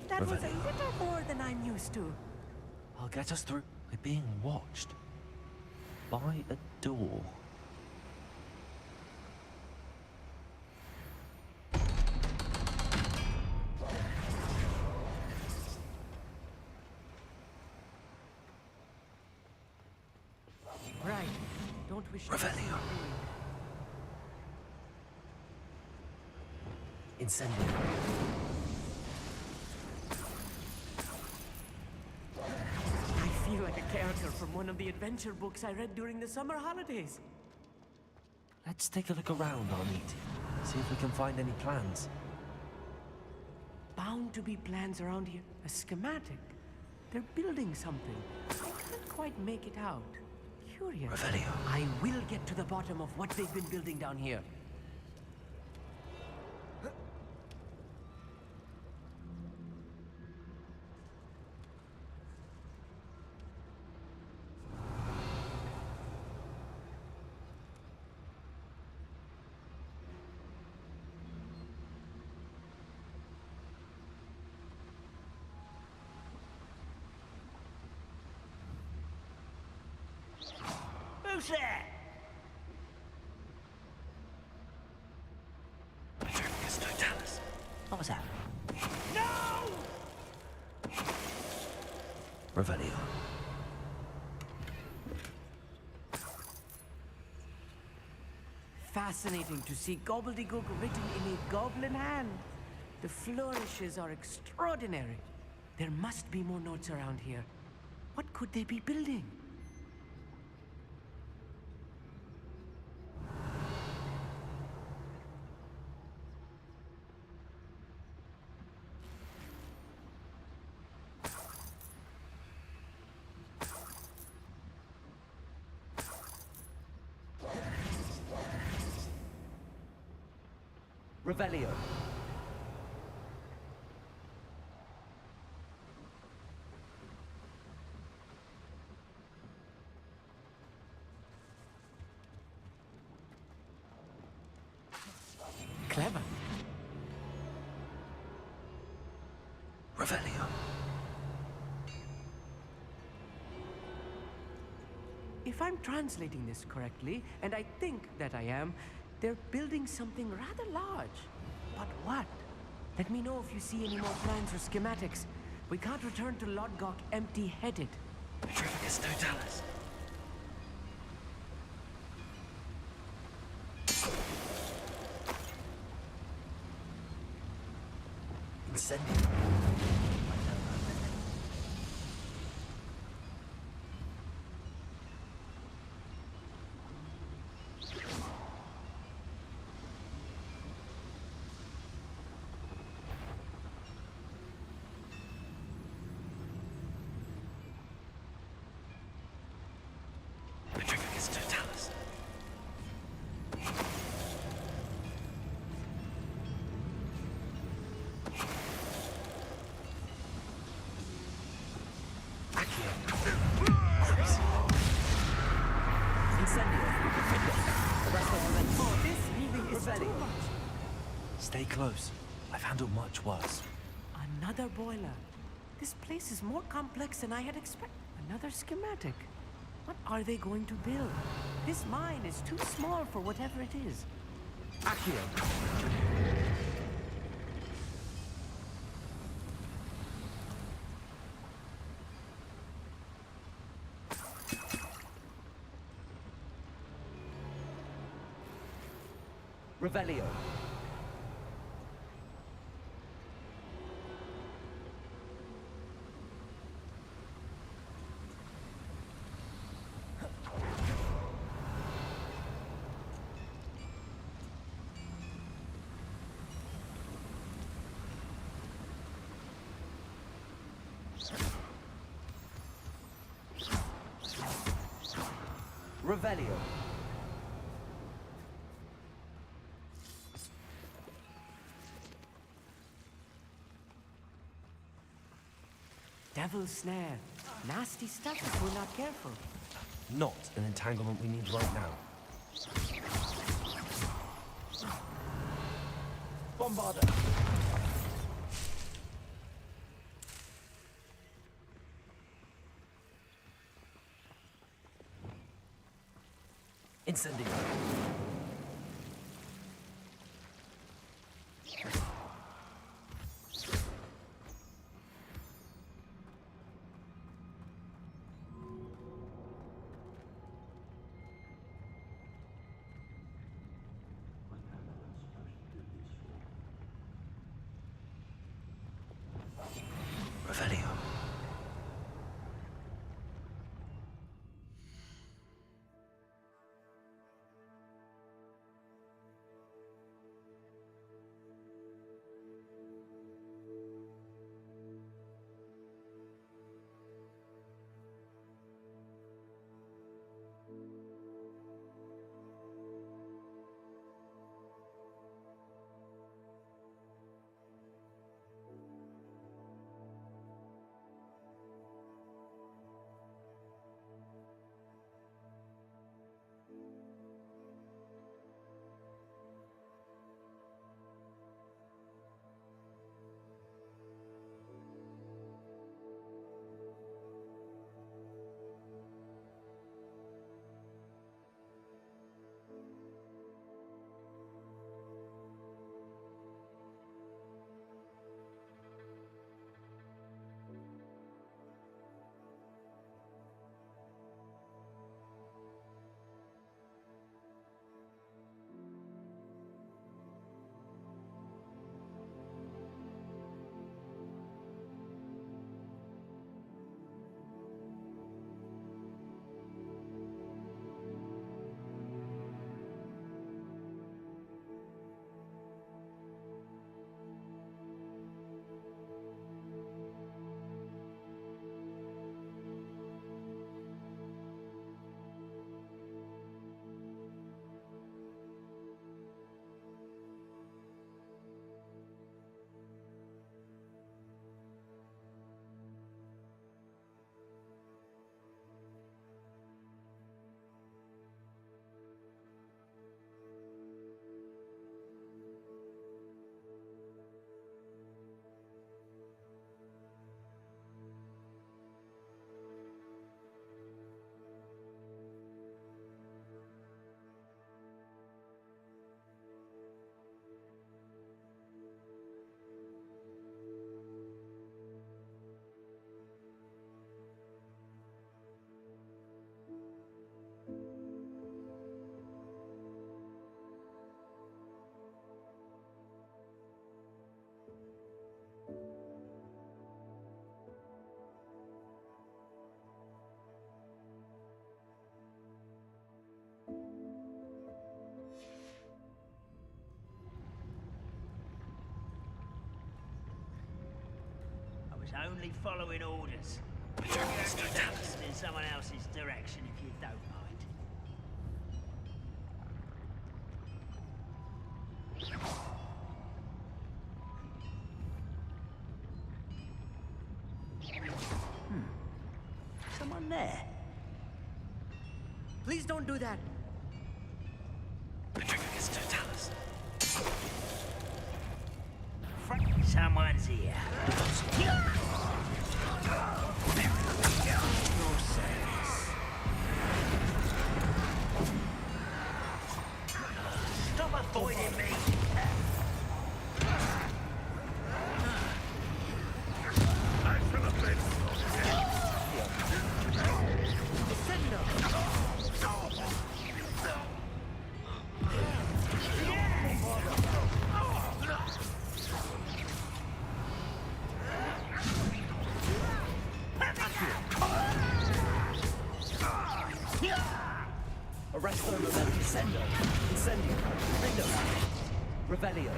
That was a little more than I'm used to. I'll get us through. We're being watched. By a door. Right. Don't wish to Revelio. Incendio. I feel like a character from one of the adventure books I read during the summer holidays. Let's take a look around, Armit. See if we can find any plans. Bound to be plans around here. A schematic. They're building something. I can't quite make it out. Curious. Revelio. I will get to the bottom of what they've been building down here. Who's there? It's Totalis. What was that? No! Revelio. Fascinating to see gobbledygook written in a goblin hand. The flourishes are extraordinary. There must be more notes around here. What could they be building? Revelio. Clever. Revelio. If I'm translating this correctly, and I think that I am, they're building something rather large. But what? Let me know if you see any more plans or schematics. We can't return to Lodgok empty-headed. Petrificus totalis. Incendio. Petrificus totalis. Stay close. I've handled much worse. Another boiler. This place is more complex than I had expected. Another schematic. What are they going to build? This mine is too small for whatever it is. Accio. Revelio. Revelio. Devil's snare. Nasty stuff if we're not careful. Not an entanglement we need right now. Bombarder. Incendio. Revelio. only following orders. You can listen in someone else's direction if you don't mind. Someone there. Please don't do that. Someone's here. Stop avoiding me. Arresto Incendio. Incendio. Rindo. Revelio.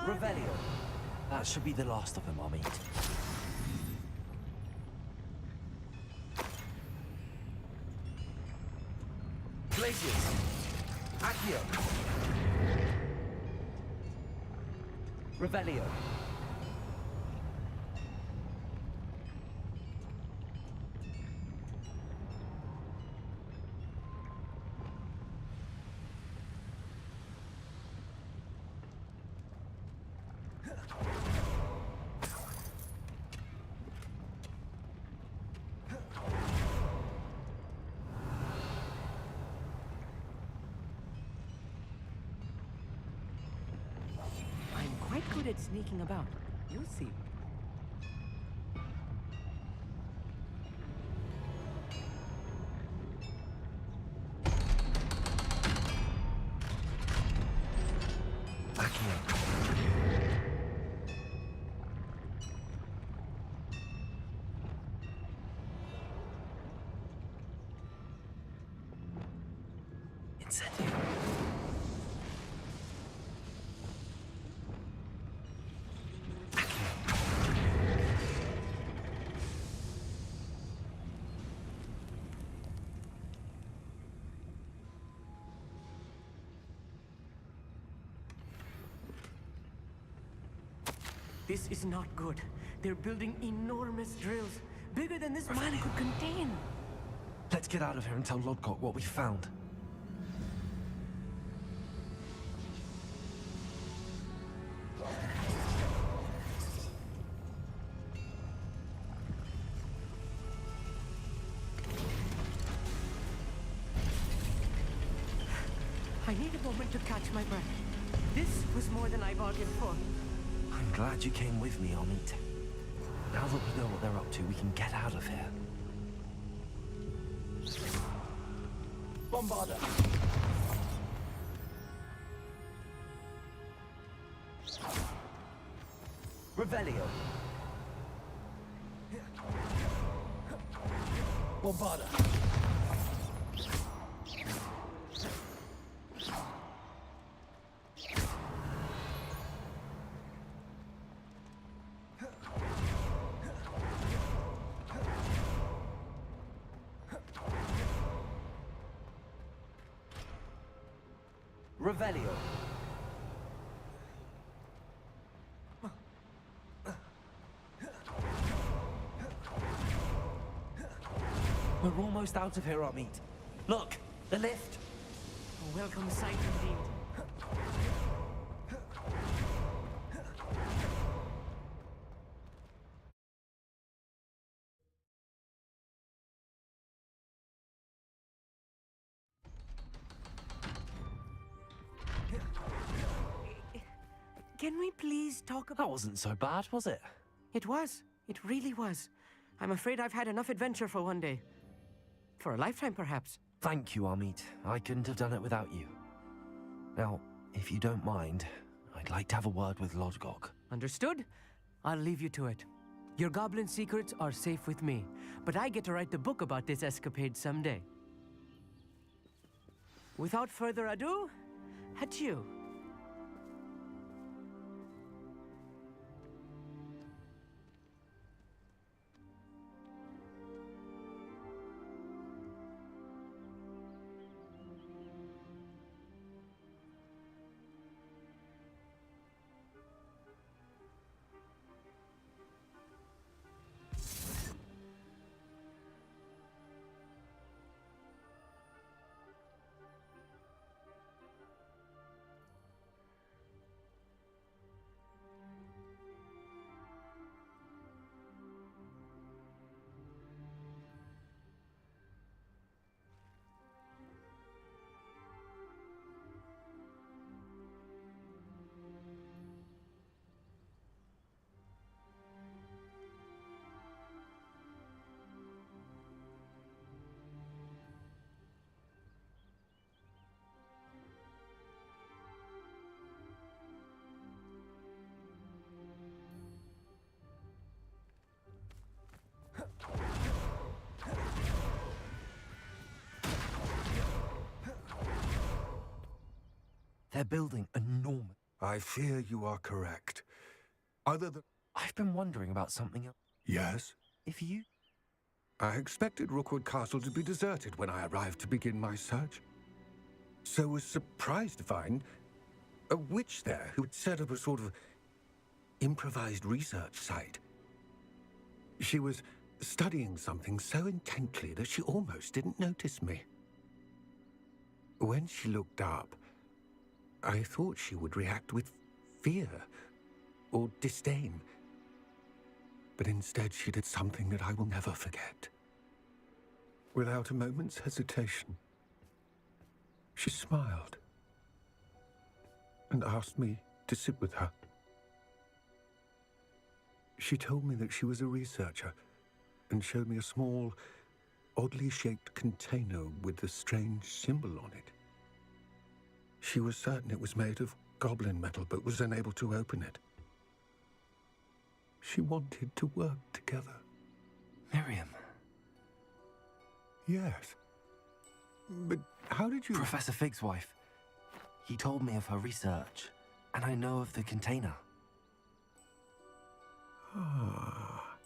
Revelio. That should be the last of them, I'll meet. Glacius. Accio. Revelio. Good at sneaking about. You'll see. Incendio. This is not good. They're building enormous drills, bigger than this mine could contain. Let's get out of here and tell Lodgok what we found. I need a moment to catch my breath. This was more than I bargained for. I'm glad you came with me, Amit. Now that we know what they're up to, we can get out of here. Bombarda. Revelio. Bombarda. Revelio. We're almost out of here, Amit. Look, the lift. A welcome sight indeed. can we please talk about... That wasn't so bad, was it? It was. It really was. I'm afraid I've had enough adventure for one day. For a lifetime, perhaps. Thank you, Amit. I couldn't have done it without you. Now, if you don't mind, I'd like to have a word with Lodgok. Understood? I'll leave you to it. Your goblin secrets are safe with me, but I get to write the book about this escapade someday. Without further ado, adieu. They're building enormous... I fear you are correct. Other than... I've been wondering about something else. Yes? If you... I expected Rookwood Castle to be deserted when I arrived to begin my search. So was surprised to find a witch there who had set up a sort of improvised research site. She was studying something so intently that she almost didn't notice me. When she looked up, I thought she would react with fear or disdain. But instead she did something that I will never forget. Without a moment's hesitation, she smiled and asked me to sit with her. She told me that she was a researcher and showed me a small, oddly shaped container with a strange symbol on it. She was certain it was made of goblin metal, but was unable to open it. She wanted to work together. Miriam? Yes. But how did you... Professor Fig's wife. He told me of her research, and I know of the container. Ah.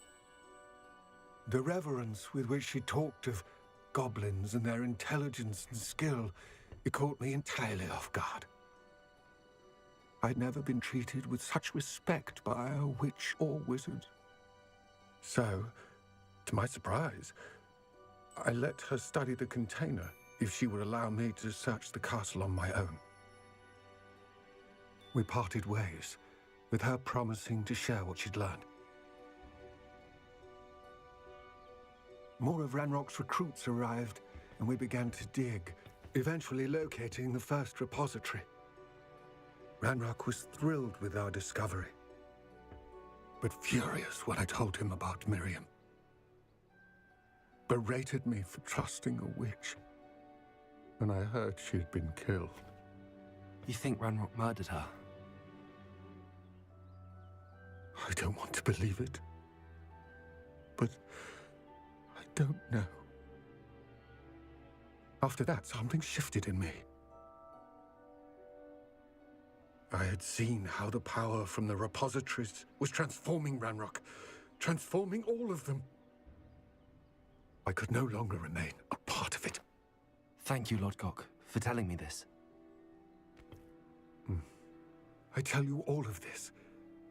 The reverence with which she talked of goblins and their intelligence and skill, it caught me entirely off guard. I'd never been treated with such respect by a witch or wizard. So, to my surprise, I let her study the container if she would allow me to search the castle on my own. We parted ways, with her promising to share what she'd learned. More of Ranrock's recruits arrived, and we began to dig, eventually locating the first repository. Ranrock was thrilled with our discovery, but furious when I told him about Miriam. Berated me for trusting a witch, and I heard she had been killed. You think Ranrock murdered her? I don't want to believe it, but I don't know. After that, something shifted in me. I had seen how the power from the repositories was transforming Ranrock, transforming all of them. I could no longer remain a part of it. Thank you, Lodgok, for telling me this. I tell you all of this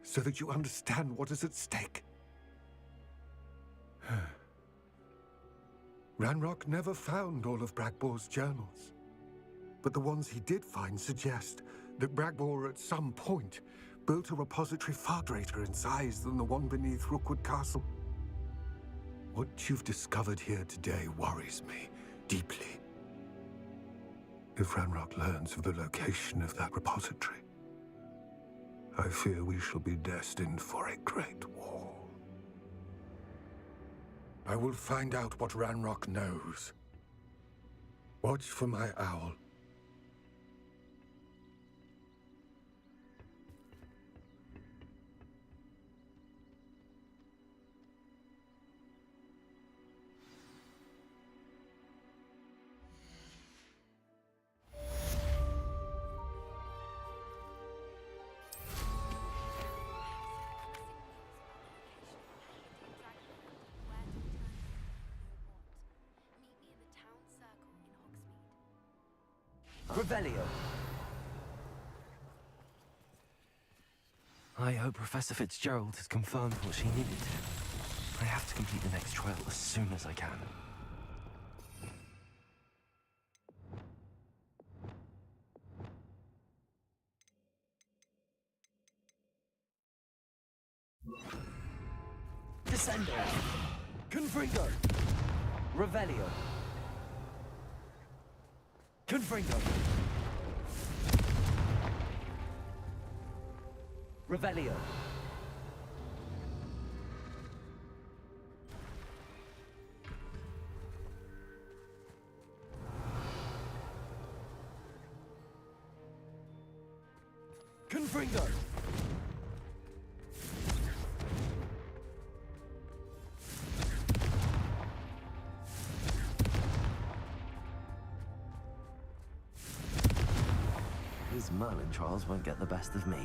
so that you understand what is at stake. Ranrock never found all of Bragbor's journals, but the ones he did find suggest that Bragbor at some point built a repository far greater in size than the one beneath Rookwood Castle. What you've discovered here today worries me deeply. If Ranrock learns of the location of that repository, I fear we shall be destined for a great war. I will find out what Ranrock knows. Watch for my owl. Revelio. I hope Professor Fitzgerald has confirmed what she needed to. I have to complete the next trial as soon as I can. Descendo. Confringo. Revelio. Confringo. Revelio. Confringo. These Merlin trials won't get the best of me.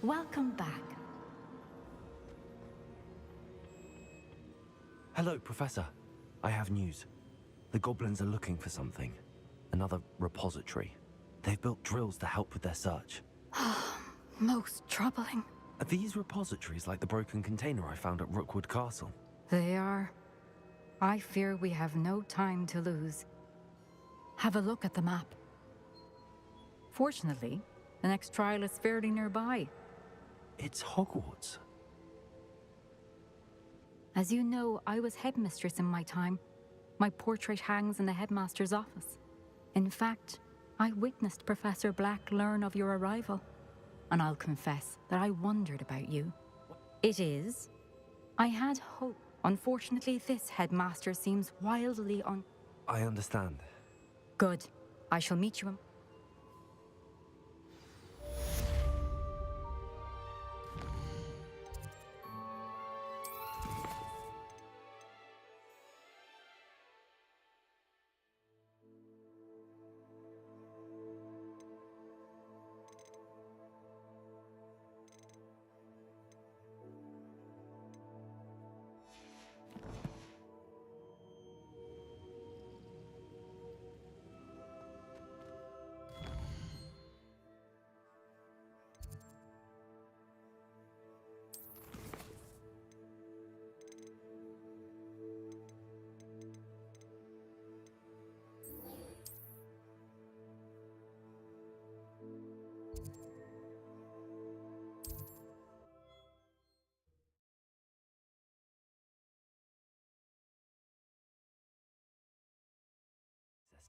Welcome back. Hello, Professor. I have news. The goblins are looking for something. Another repository. They've built drills to help with their search. Most troubling. Are these repositories like the broken container I found at Rookwood Castle? They are. I fear we have no time to lose. Have a look at the map. Fortunately, the next trial is fairly nearby. It's Hogwarts. As you know, I was headmistress in my time. My portrait hangs in the headmaster's office. In fact, I witnessed Professor Black learn of your arrival. And I'll confess that I wondered about you. It is. I had hope. Unfortunately, this headmaster seems wildly I understand. Good. I shall meet you in...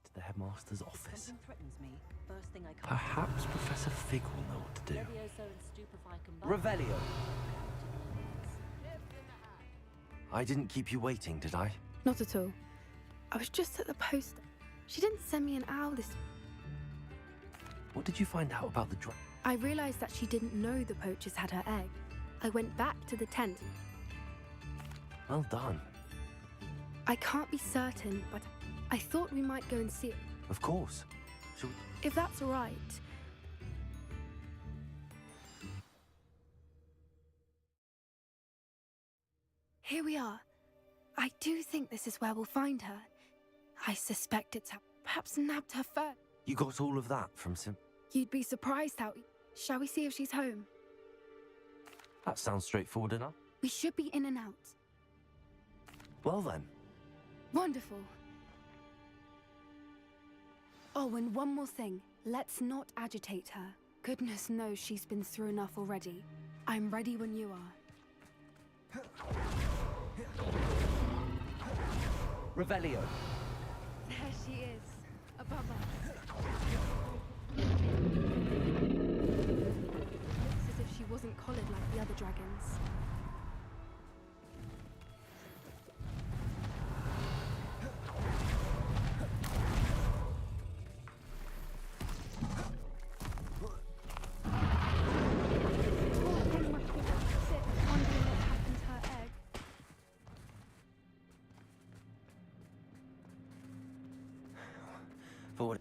To the headmaster's office. Something threatens me. First thing I Perhaps Professor Fig will know what to do. Revelio. I didn't keep you waiting, did I? Not at all. I was just at the post. She didn't send me an owl this... What did you find out about the drug? I realized that she didn't know the poachers had her egg. I went back to the tent. Well done. I can't be certain, but I thought we might go and see it. Of course. Shall we? If that's all right. Here we are. I do think this is where we'll find her. I suspect it's perhaps nabbed her fur. You got all of that from Sim? You'd be surprised how... Shall we see if she's home? That sounds straightforward enough. We should be in and out. Well then. Wonderful. Oh, and one more thing. Let's not agitate her. Goodness knows she's been through enough already. I'm ready when you are. Revelio. There she is, above us. Looks as if she wasn't collared like the other dragons. Forward.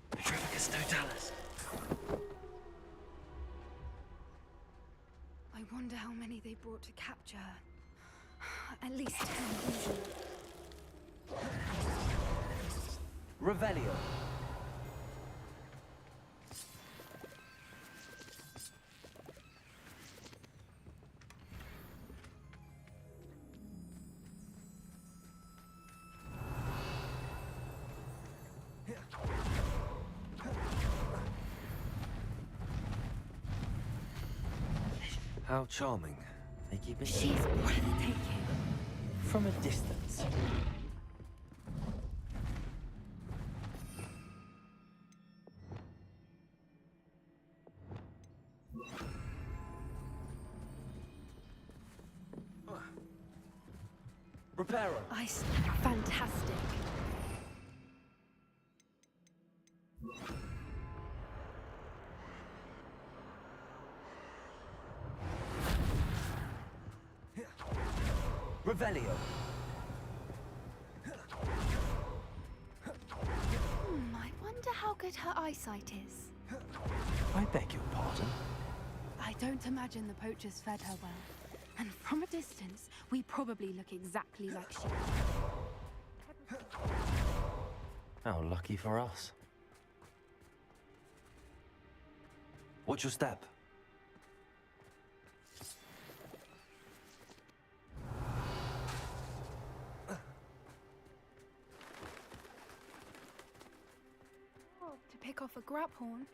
Petrificus totalis. I wonder how many they brought to capture her. At least 10 usually. Revelio. How charming. They keep it. She's breathtaking. From a distance. Reparo. Fantastic. Revelio. I wonder how good her eyesight is. I beg your pardon? I don't imagine the poachers fed her well. And from a distance, we probably look exactly like she. How lucky for us. What's your step? To pick off a grab horn.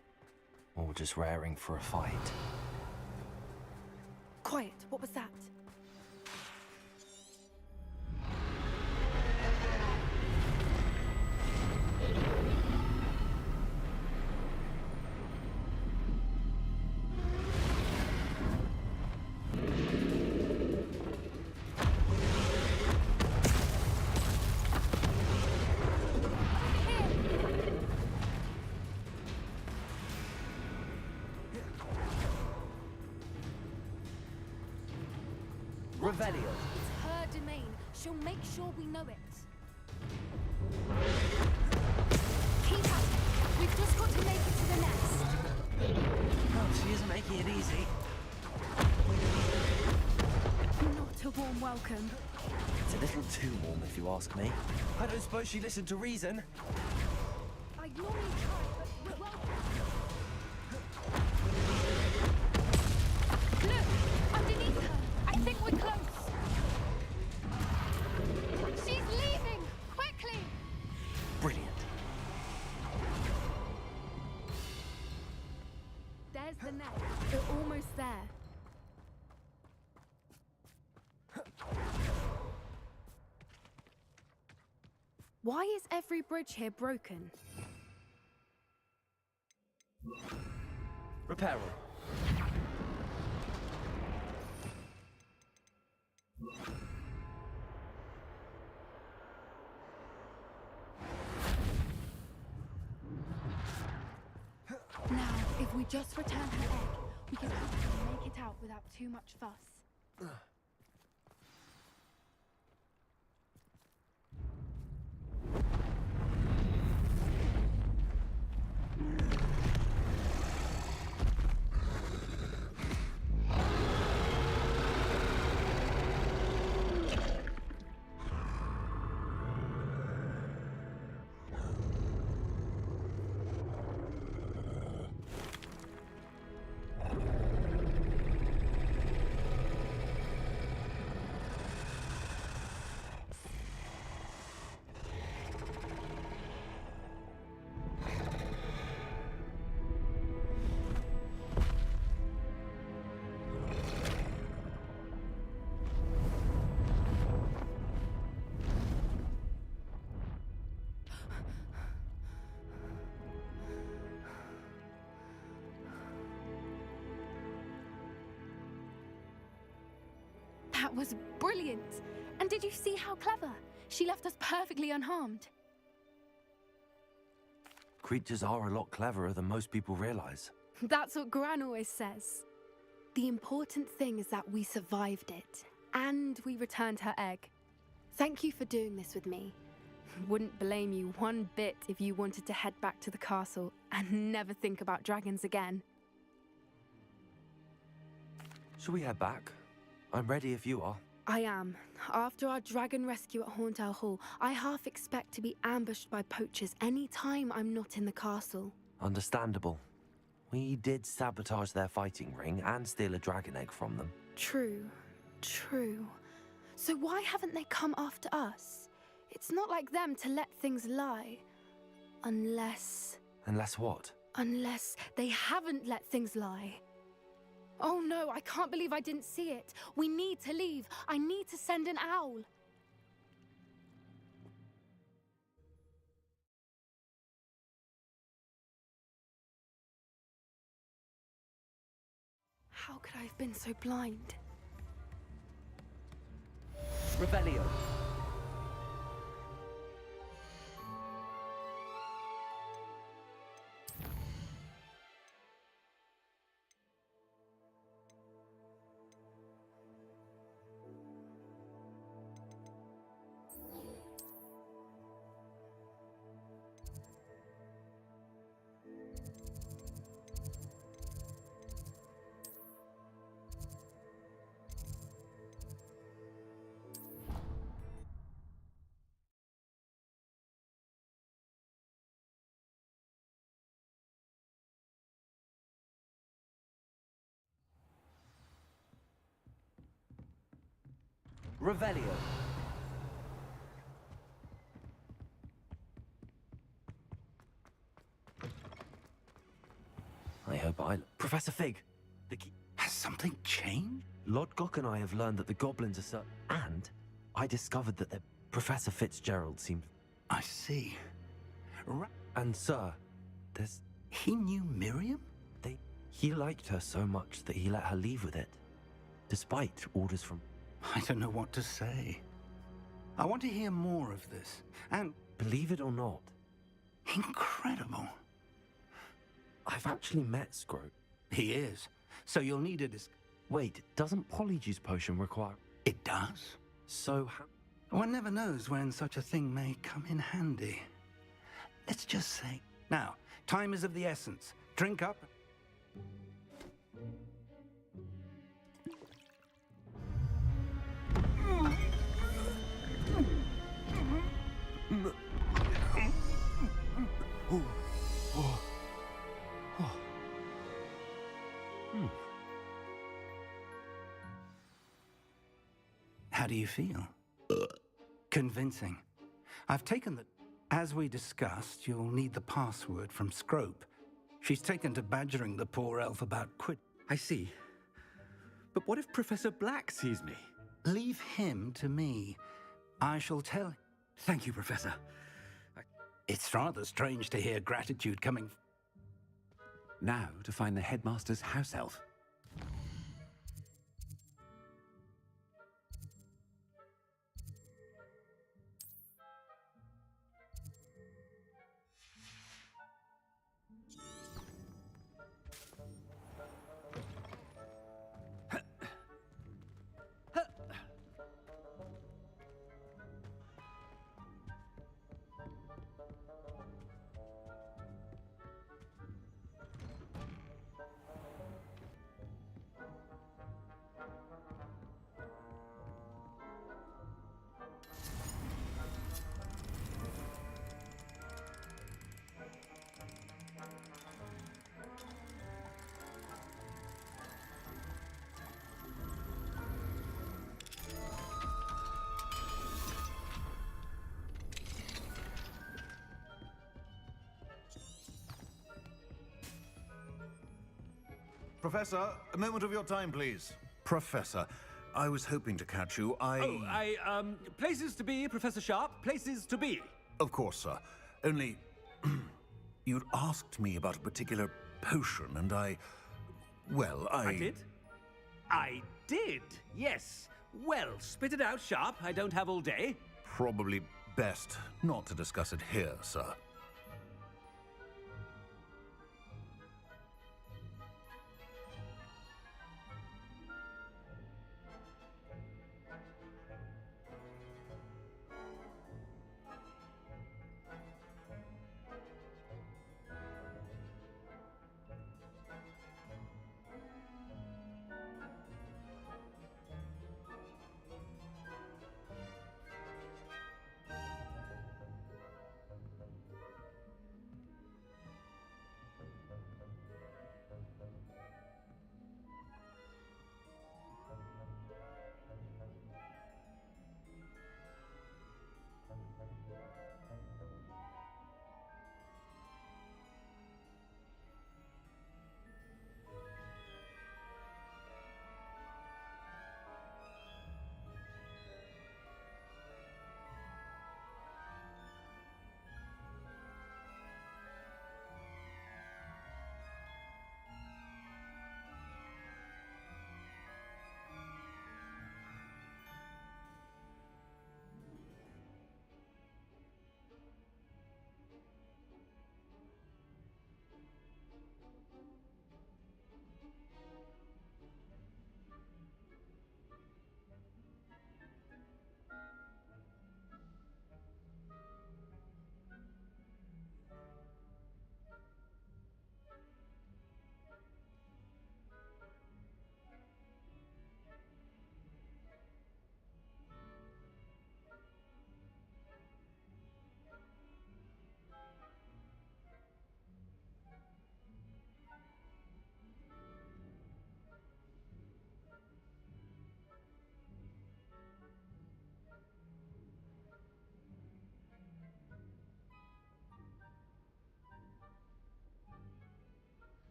Or just raring for a fight? Quiet, what was that? Revelio. It's her domain. She'll make sure we know it. Keep at it. We've just got to make it to the nest. Oh, she isn't making it easy. Not a warm welcome. It's a little too warm, if you ask me. I don't suppose she listened to reason. I normally try, but we're welcome. Look! Underneath her! I think we're close! She's leaving! Quickly! Brilliant. There's the net. We're almost there. Why is every bridge here broken? Reparo. Now, we just return her egg, we can hopefully make it out without too much fuss. That was brilliant! And did you see how clever? She left us perfectly unharmed. Creatures are a lot cleverer than most people realize. That's what Gran always says. The important thing is that we survived it, and we returned her egg. Thank you for doing this with me. Wouldn't blame you one bit if you wanted to head back to the castle and never think about dragons again. Shall we head back? I'm ready if you are. I am. After our dragon rescue at Hauntow Hall, I half expect to be ambushed by poachers any time I'm not in the castle. Understandable. We did sabotage their fighting ring and steal a dragon egg from them. True. True. So why haven't they come after us? It's not like them to let things lie. Unless... Unless what? Unless they haven't let things lie. Oh no, I can't believe I didn't see it. We need to leave. I need to send an owl. How could I have been so blind? Revelio. Revelio. I hope Professor Fig! The key... Has something changed? Lodgok and I have learned that the goblins are and I discovered that Professor Fitzgerald seems... I see. And sir, there's... He knew Miriam? He liked her so much that he let her leave with it, despite orders from... I don't know what to say. I want to hear more of this, and... Believe it or not... Incredible. I've actually met Scrope. He is. So you'll need it as... Wait, doesn't Polyjuice Potion require... It does. So one never knows when such a thing may come in handy. Let's just say... Now, time is of the essence. Drink up. How do you feel? Convincing. I've taken the... As we discussed, you'll need the password from Scrope. She's taken to badgering the poor elf about quit. I see. But what if Professor Black sees me? Leave him to me. I shall tell... Thank you, Professor. It's rather strange to hear gratitude coming... Now to find the headmaster's house elf. Professor, a moment of your time, please. Professor, I was hoping to catch you. Places to be, Professor Sharp. Places to be. Of course, sir. Only, you'd asked me about a particular potion, and I did? I did, yes. Well, spit it out, Sharp. I don't have all day. Probably best not to discuss it here, sir.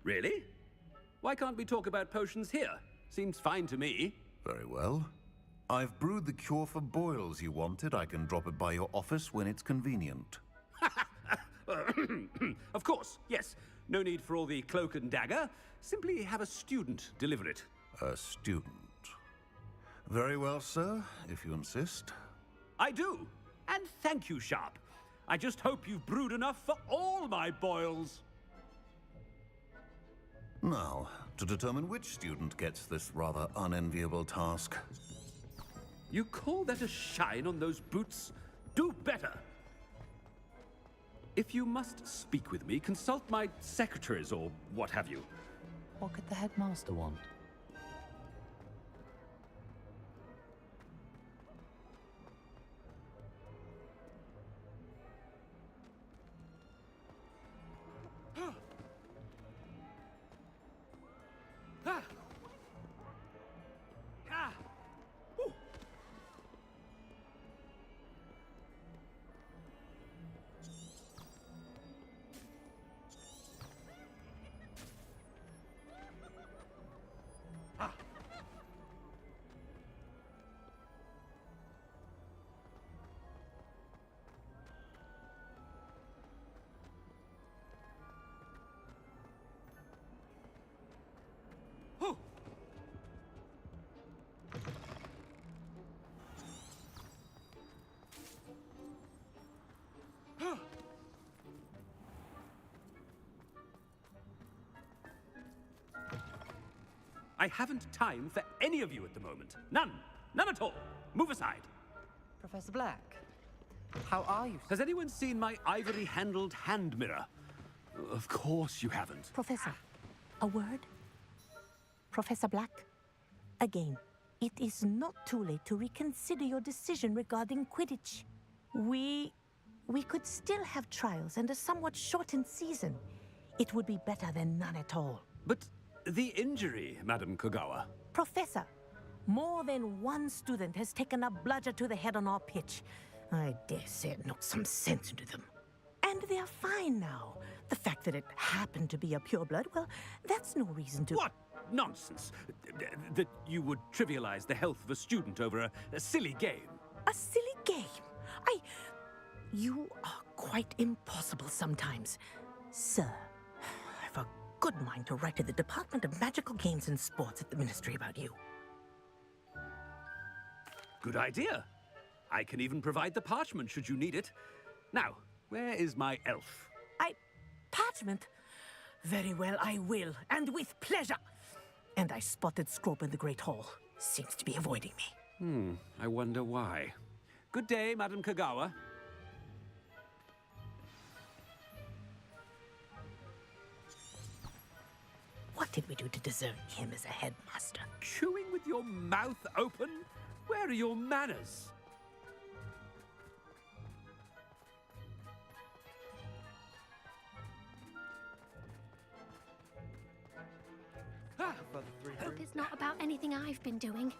Really? Why can't we talk about potions here? Seems fine to me. Very well. I've brewed the cure for boils you wanted. I can drop it by your office when it's convenient. Of course, yes. No need for all the cloak and dagger. Simply have a student deliver it. A student. Very well, sir, if you insist. I do. And thank you, Sharp. I just hope you've brewed enough for all my boils. Now, to determine which student gets this rather unenviable task. You call that a shine on those boots? Do better. If you must speak with me, consult my secretaries or what have you. What could the headmaster want? I haven't time for any of you at the moment. None. None at all. Move aside. Professor Black, how are you? Has anyone seen my ivory-handled hand mirror? Of course you haven't. Professor, a word? Professor Black, again, it is not too late to reconsider your decision regarding Quidditch. We could still have trials and a somewhat shortened season. It would be better than none at all. But the injury, Madam Kogawa. Professor, more than one student has taken a bludger to the head on our pitch. I dare say it knocked some sense into them. And they're fine now. The fact that it happened to be a pureblood, well, that's no reason to... What nonsense! That you would trivialize the health of a student over a silly game. A silly game? You are quite impossible sometimes. Sir, I've a good mind to write to the Department of Magical Games and Sports at the Ministry about you. Good idea. I can even provide the parchment should you need it. Now, where is my elf? Parchment? Very well, I will, and with pleasure. And I spotted Scrope in the Great Hall. Seems to be avoiding me. I wonder why. Good day, Madam Kogawa. What did we do to deserve him as a headmaster? Chewing with your mouth open? Where are your manners? Hope it's not about anything I've been doing.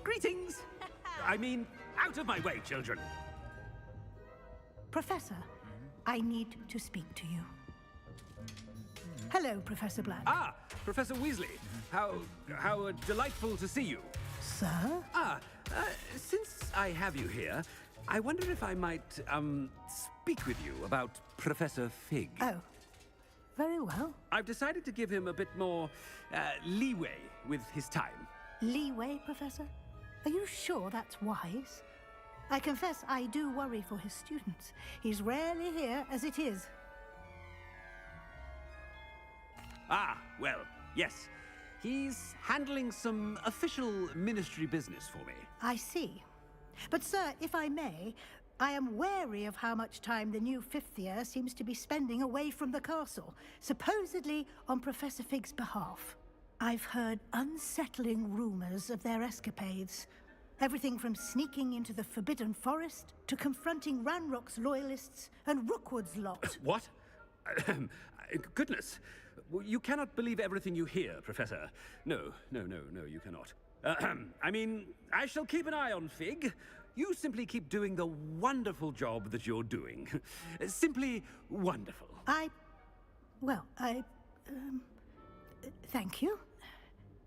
Greetings! I mean, out of my way, children! Professor, I need to speak to you. Hello, Professor Black. Ah, Professor Weasley. How delightful to see you. Sir? Since I have you here, I wonder if I might, speak with you about Professor Fig. Oh, very well. I've decided to give him a bit more, leeway with his time. Leeway, Professor? Are you sure that's wise? I confess I do worry for his students. He's rarely here as it is. Ah, well, yes. He's handling some official ministry business for me. I see. But, sir, if I may, I am wary of how much time the new fifth year seems to be spending away from the castle, supposedly on Professor Fig's behalf. I've heard unsettling rumors of their escapades. Everything from sneaking into the Forbidden Forest to confronting Ranrock's loyalists and Rookwood's lot. What? Goodness. You cannot believe everything you hear, Professor. No, you cannot. I mean, I shall keep an eye on Fig. You simply keep doing the wonderful job that you're doing. Simply wonderful. Thank you.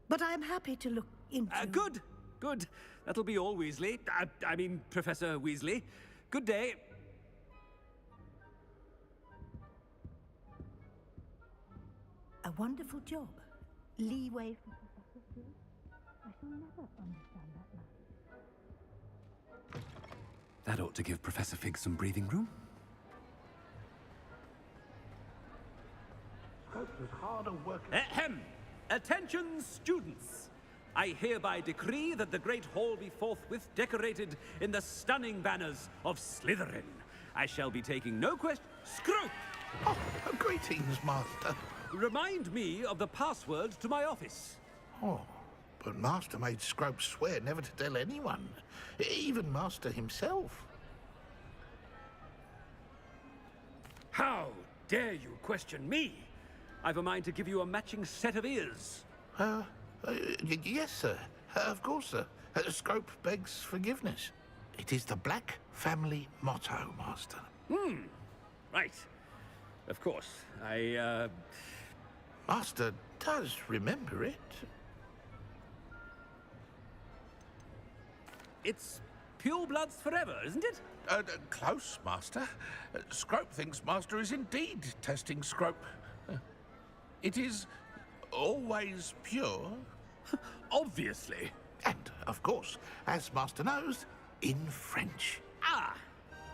But I'm happy to look into... Good. Good. That'll be all, Weasley. I mean, Professor Weasley. Good day. A wonderful job. Leeway from Professor Fig. I shall never understand that man. That ought to give Professor Fig some breathing room. Ahem! Attention, students! I hereby decree that the Great Hall be forthwith decorated in the stunning banners of Slytherin. I shall be taking no question. Scrope! Oh, greetings, Master. Remind me of the password to my office. Oh, but Master made Scrope swear never to tell anyone, even Master himself. How dare you question me? I've a mind to give you a matching set of ears. Yes, sir. Of course, sir. Scrope begs forgiveness. It is the Black family motto, Master. Right. Of course. Master does remember it. It's purebloods forever, isn't it? Close, Master. Scrope thinks Master is indeed testing Scrope. It is always pure. Obviously. And, of course, as Master knows, in French.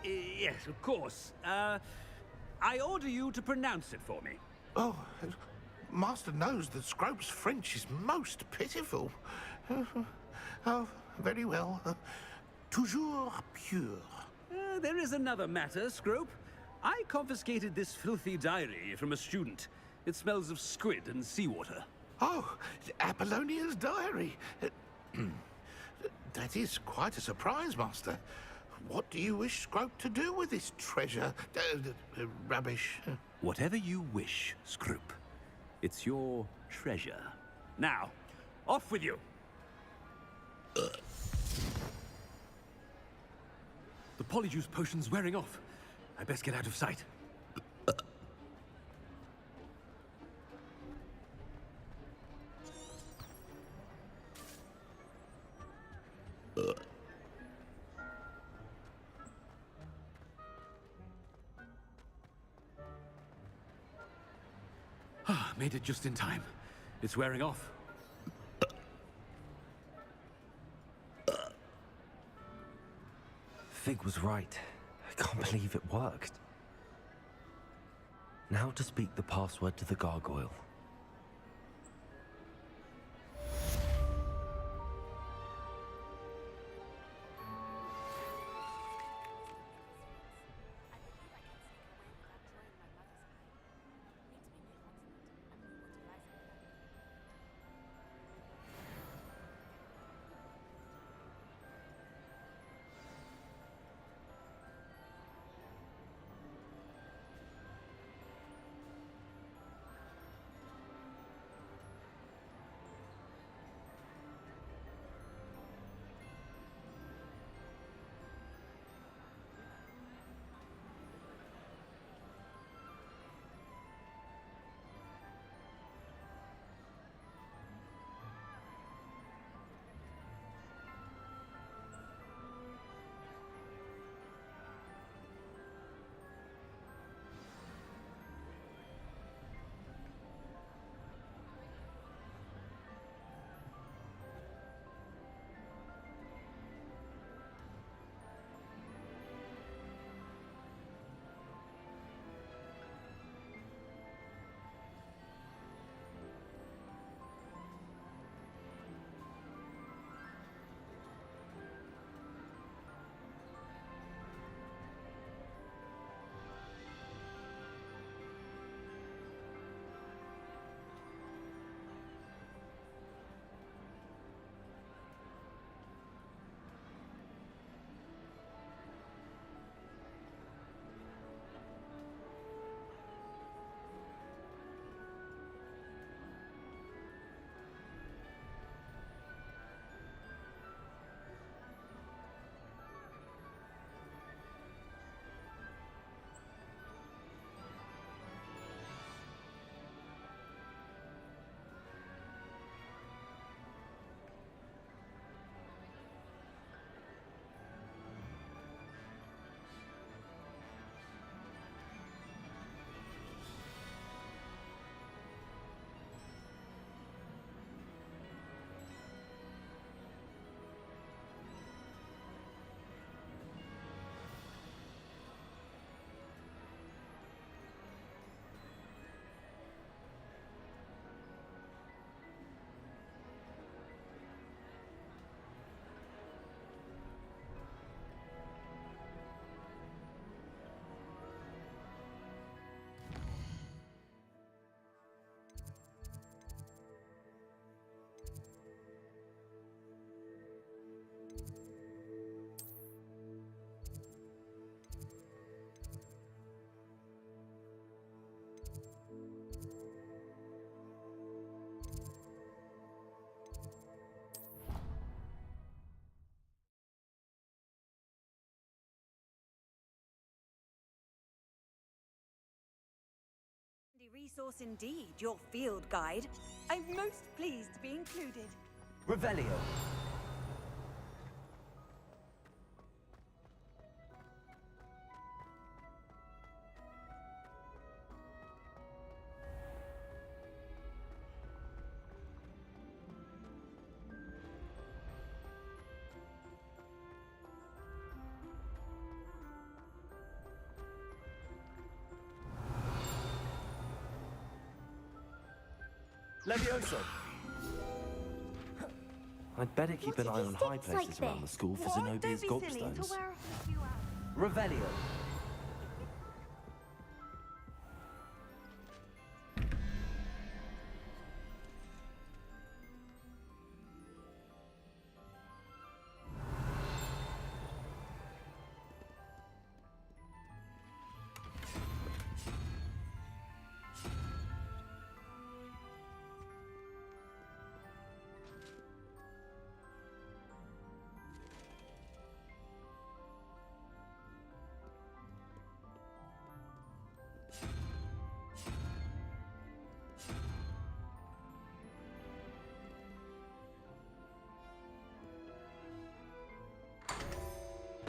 Yes, of course. I order you to pronounce it for me. Oh, Master knows that Scrope's French is most pitiful. Oh, very well. Toujours pure. There is another matter, Scrope. I confiscated this filthy diary from a student. It smells of squid and seawater. Oh, Apollonia's diary. That is quite a surprise, Master. What do you wish Scrope to do with this treasure? Rubbish. Whatever you wish, Scrope. It's your treasure. Now, off with you. The polyjuice potion's wearing off. I best get out of sight. Made it just in time. It's wearing off. Fig was right. I can't believe it worked. Now to speak the password to the gargoyle. Resource indeed, your field guide. I'm most pleased to be included. Revelio. Levioso! I'd better keep an eye on high places around the school for Zenobia's gobstones. Revelio.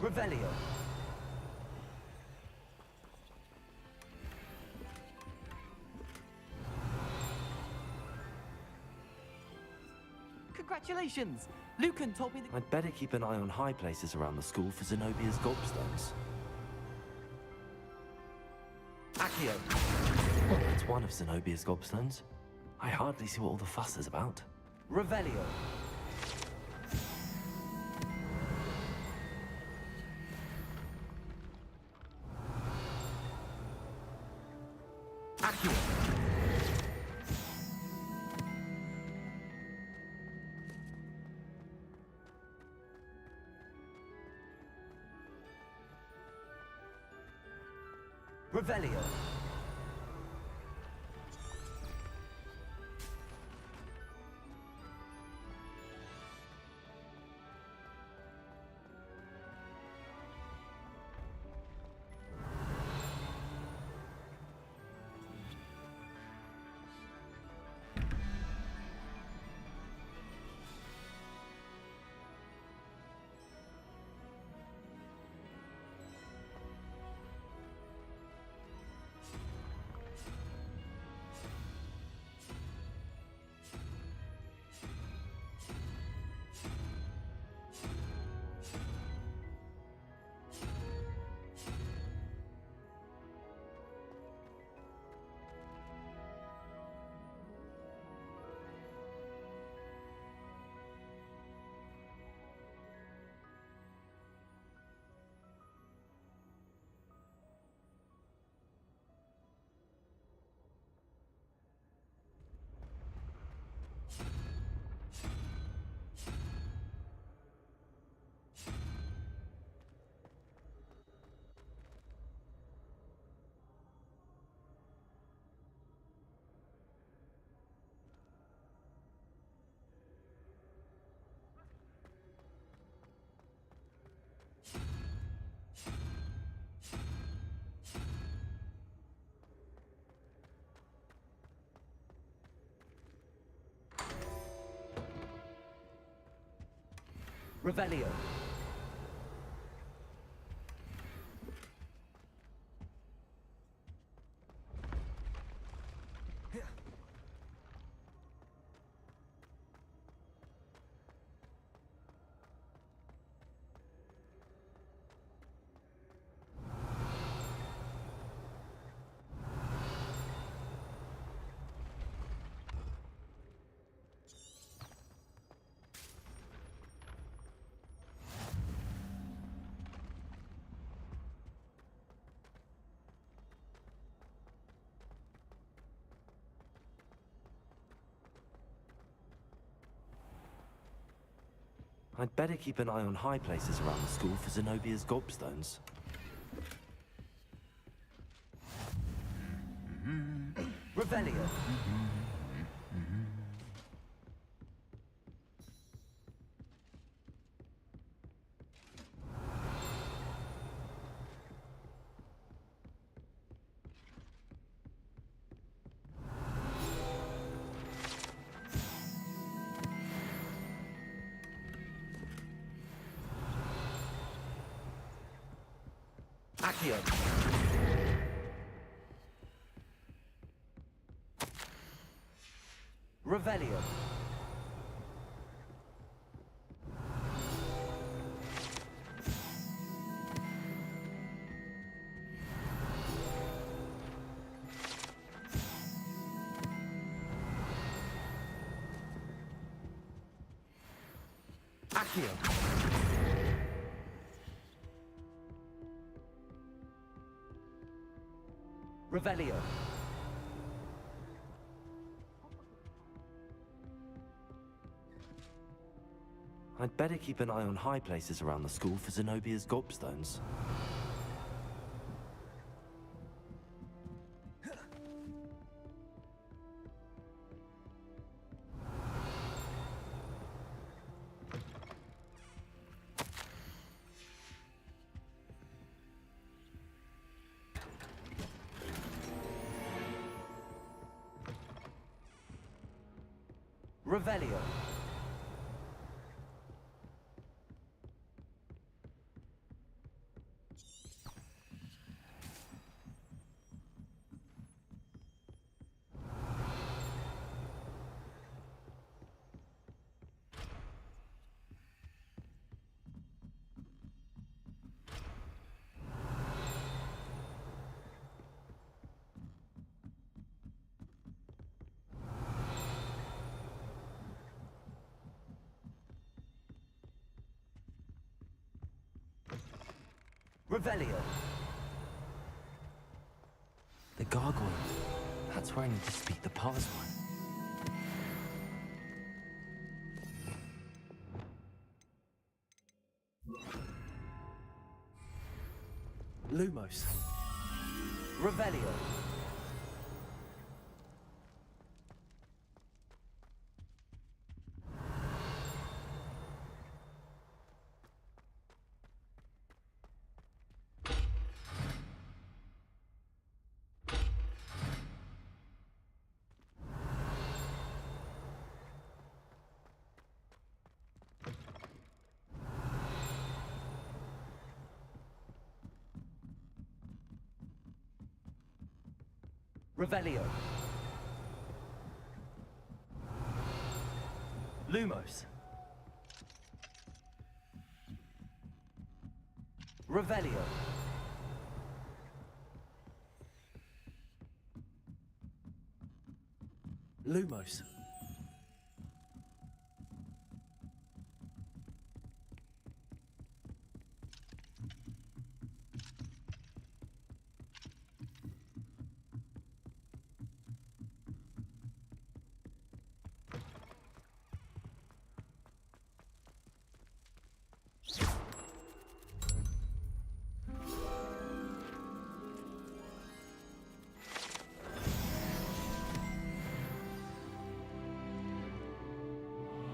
Revelio. Congratulations! Lucan told me that... I'd better keep an eye on high places around the school for Zenobia's gobstones. Accio. It's one of Zenobia's gobstones. I hardly see what all the fuss is about. Revelio. Accio. Revelio. Revelio. I'd better keep an eye on high places around the school for Zenobia's gobstones. Revelio. Accio. Revelio. Accio. Revelio. I'd better keep an eye on high places around the school for Zenobia's gobstones. Revelio. Revelio. The gargoyle. That's where I need to speak the past one. Lumos. Revelio. Revelio. Lumos. Revelio. Lumos.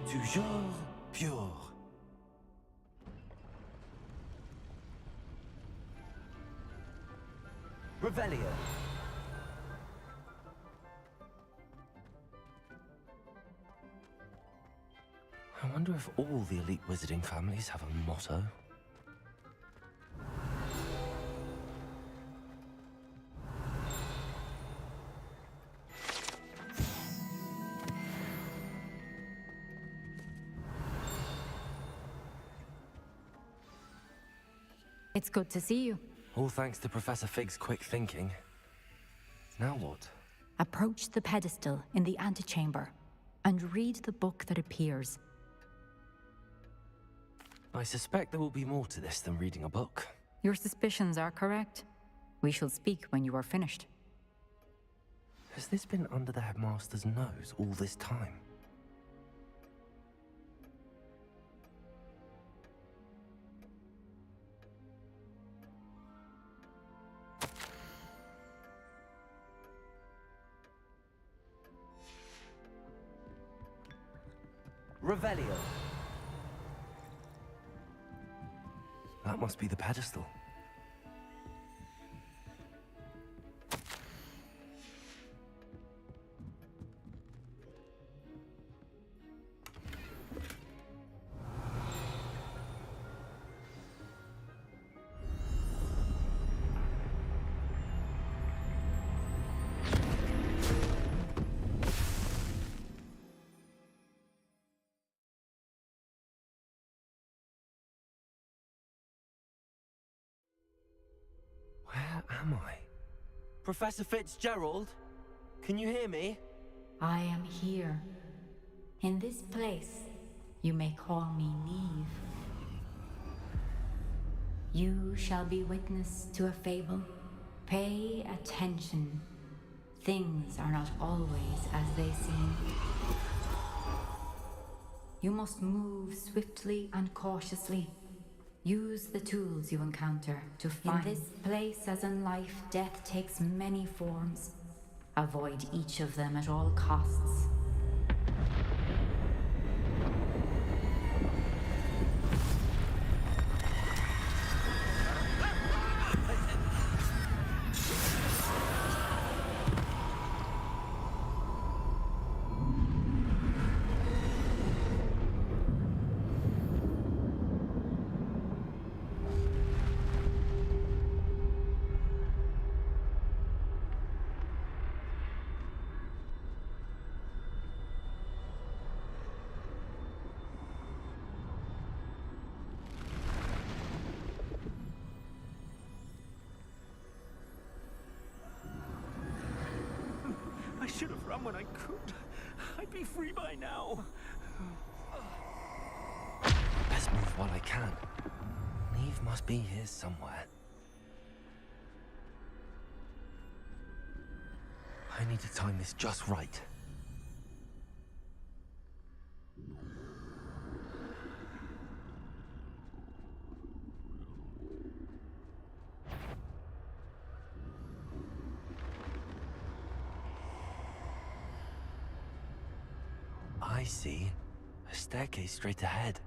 Toujours pure. Revelio. I wonder if all the elite wizarding families have a motto. It's good to see you. All thanks to Professor Fig's quick thinking. Now what? Approach the pedestal in the antechamber and read the book that appears. I suspect there will be more to this than reading a book. Your suspicions are correct. We shall speak when you are finished. Has this been under the headmaster's nose all this time? Revelio. That must be the pedestal. am I? Professor Fitzgerald? Can you hear me? I am here. In this place, you may call me Neve. You shall be witness to a fable. Pay attention. Things are not always as they seem. You must move swiftly and cautiously. Use the tools you encounter to find. In this place, as in life, death takes many forms. Avoid each of them at all costs. I should have run when I could. I'd be free by now. Best move while I can. Neve must be here somewhere. I need to time this just right. I see. A staircase straight ahead.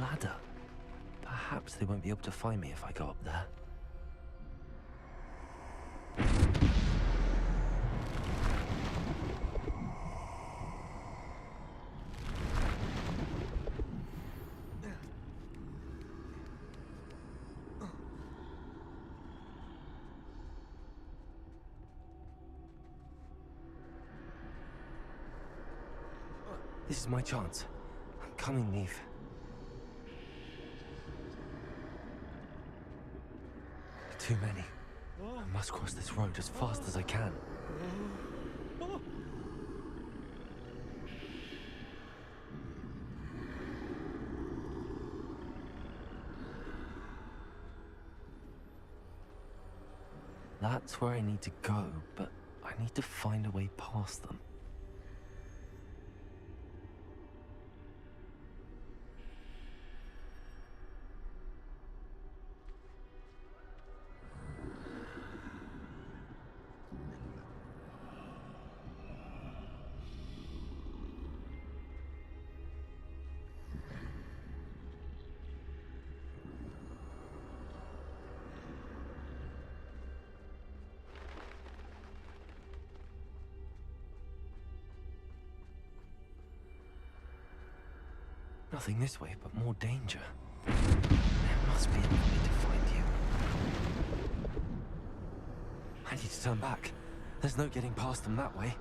Ladder. Perhaps they won't be able to find me if I go up there. This is my chance. I'm coming, Neve. Too many. I must cross this road as fast as I can. That's where I need to go, but I need to find a way past them. Nothing this way, but more danger. There must be a way to find you. I need to turn back. There's no getting past them that way.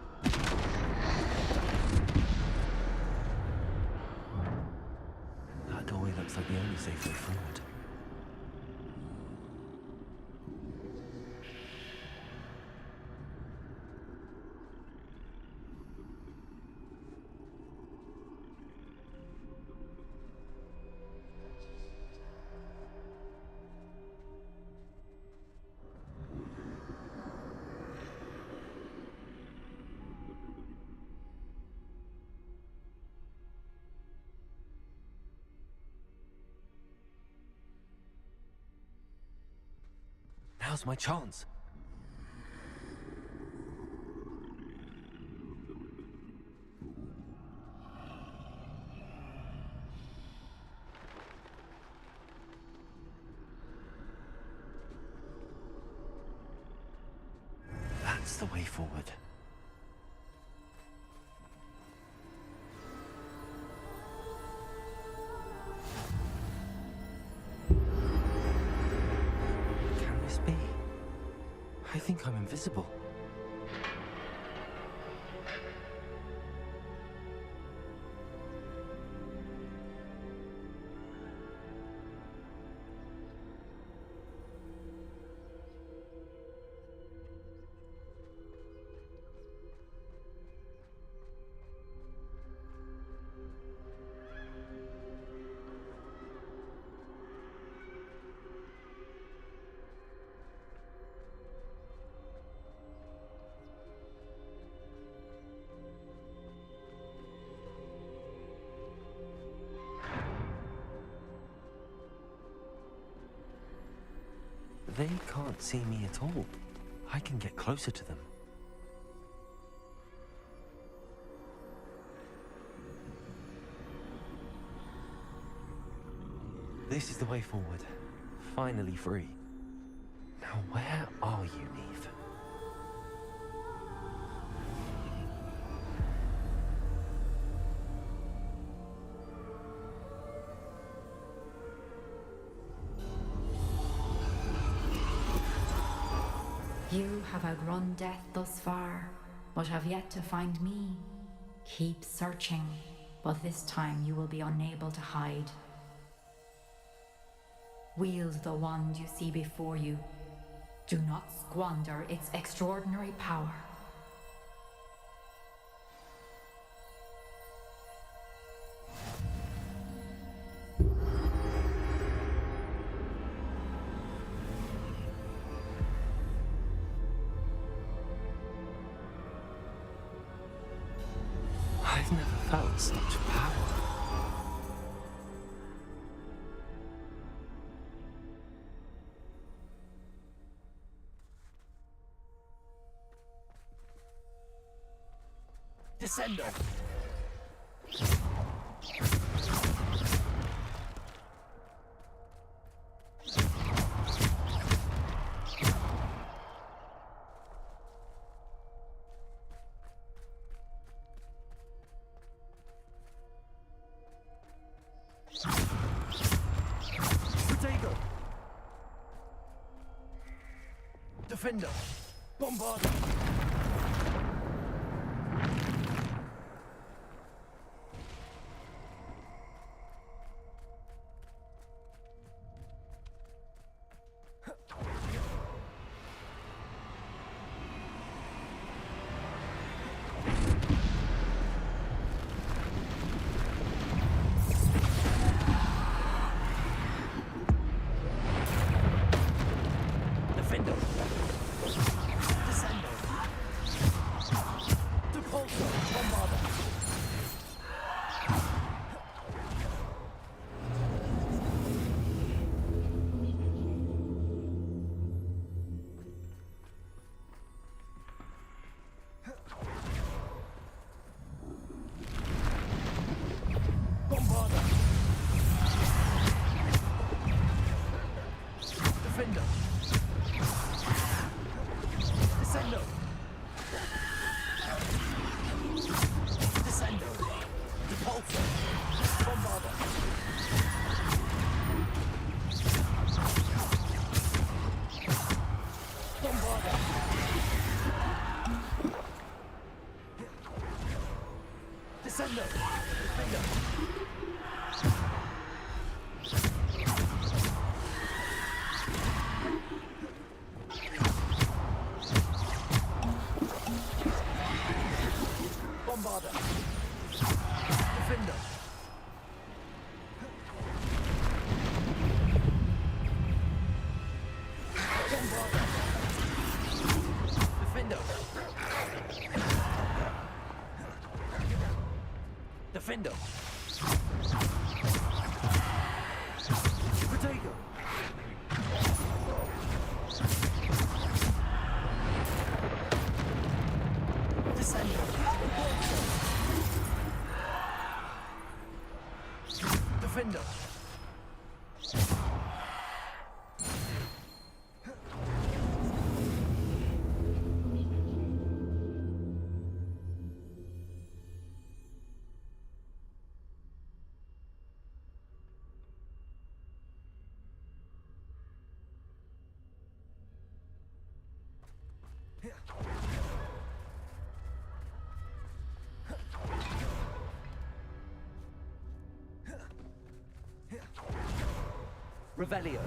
That doorway looks like the only safe way forward. Now's my chance. the way forward. Can this be? I think I'm invisible. They can't see me at all. I can get closer to them. This is the way forward. Finally free. Now where are you, Neve? You have outrun death thus far, but have yet to find me. Keep searching, but this time you will be unable to hide. Wield the wand you see before you. Do not squander its extraordinary power. I've never felt such power. Descendo. Potato. Defender. Bombard. Defender. Descendo. Depulso. Bombarda. Bombarda. Defender. Descendo. Descendo. Depulso. Bombarda. Bombarda. Descendo. Defender. Bombarda. Defender. Bombarda. Defender. Defender. Potato. Descender. Defender. Revelio.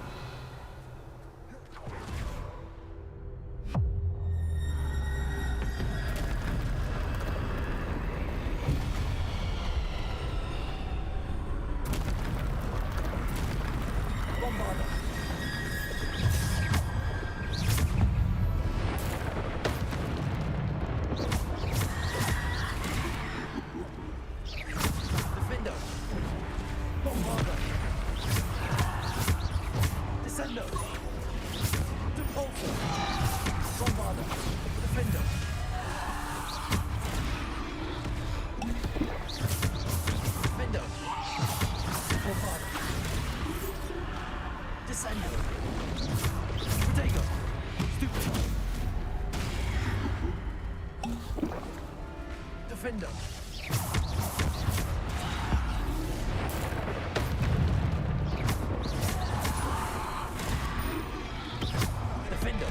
Bombarda. Defendo. Bombarda. Descendo. Depulso. Bombarda. Defendo. Defendo. Bombarda. Descendo. Protego. Stupefy. Defendo. Defendo.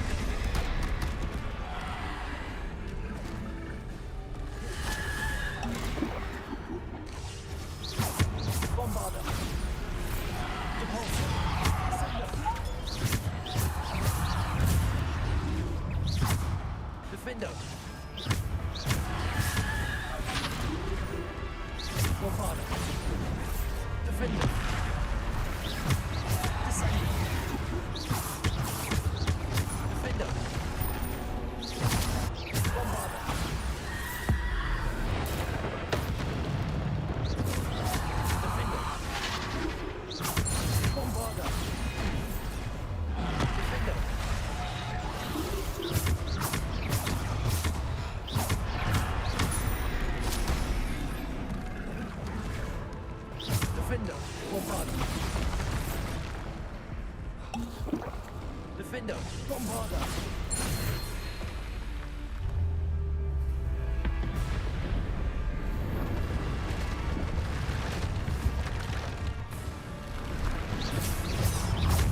Bombarda. Depulso. Defendo. Bombarda. Defendo. Descendo. Defendo. Bombarda. Defendo. Bombarda. Defendo. Defendo. Bombarda. Defendo. Bombarda.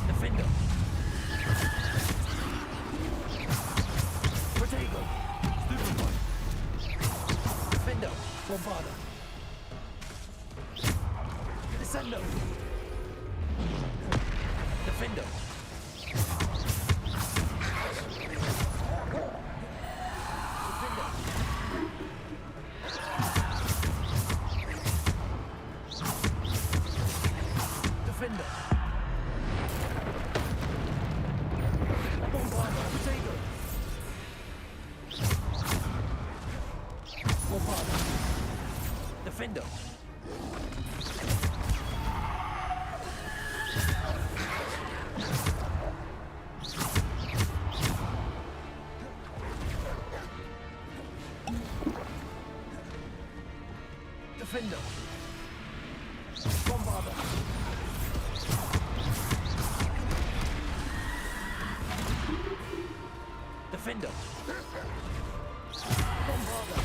Defendo. Protego. Stupefy. Defendo. Bombarda. Descendo. Defendo. Defendo. Defendo. Bombarda. Protego. Bombarda. Defendo. Defendo. Bombarda. Defendo. Bombarda.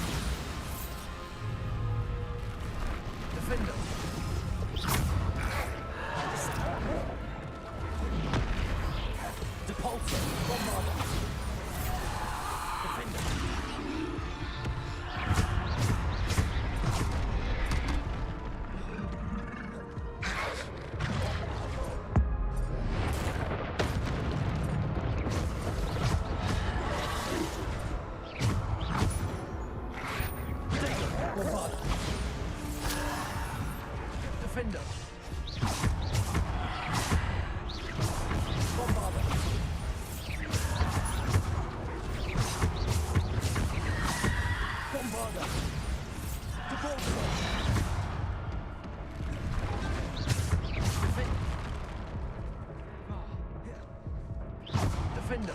Defendo. Depulso. Bombarda. Defendo. Bombarda. Defendo. Bombarda. Bombarda. Depulso. Defendo.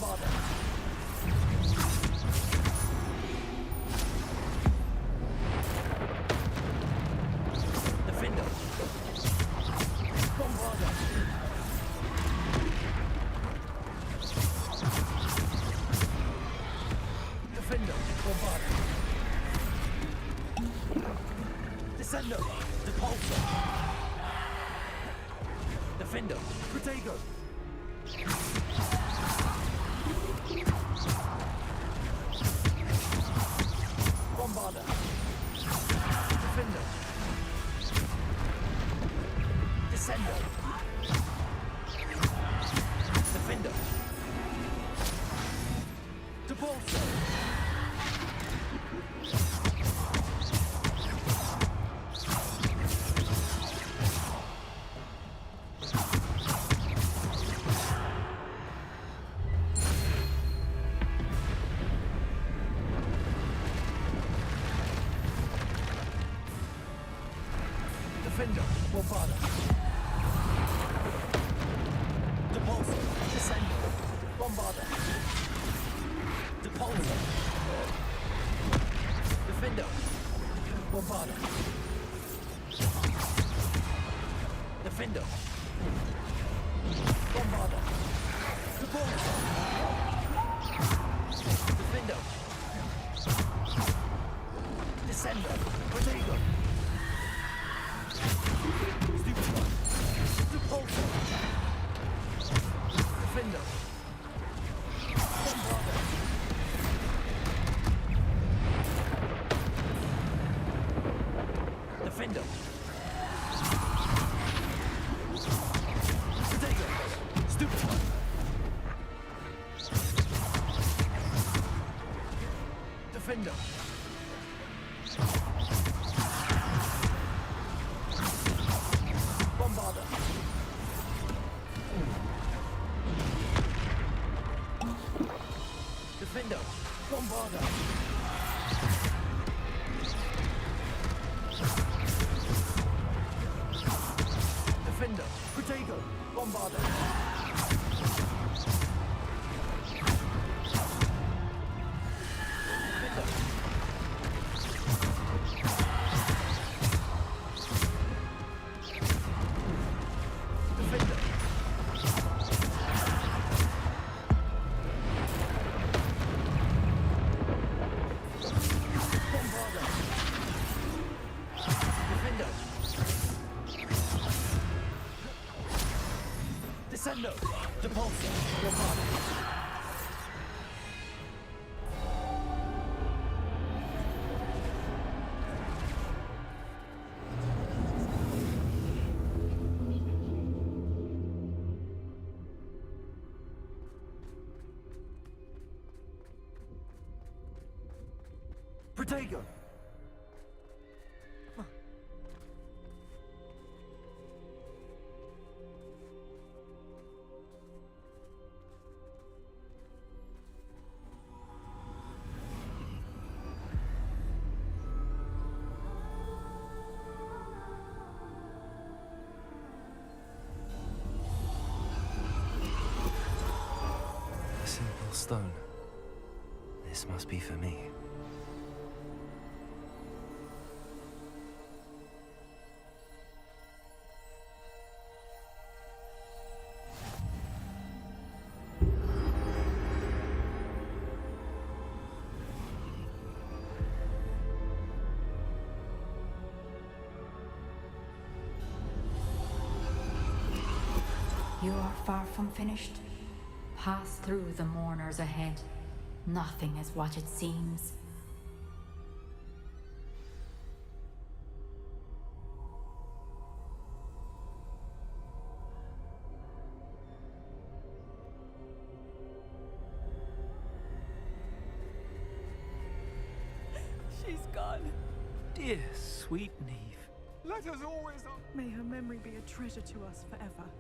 Bombarder. Defender. Bombarder. Defender. Bombarder. Descender. Depulsor. Defender. Protego. Bombarder. Defender. Descender. Defender. Depulsor. Defender, Bombarder. Depulsor, Descender, Bombarder. Depulsor. Defender, Bombarder. Defender. Bombarder. Depulsor. Defender. Descender, Protego. Stupefy. Depulsor. Defender. Bombarder. Defender. Protego. Stupefy. Defender. Bombarder. Defender. Bombarder. Defender. Protego. Bombarder. Defender. Defender. Bombarder. Defender. Descender. Depulsor. Bombarder. Protego. A simple stone. This must be for me. You are far from finished. Pass through the mourners ahead. Nothing is what it seems. She's gone. Dear, sweet Neve. Let us always... May her memory be a treasure to us forever.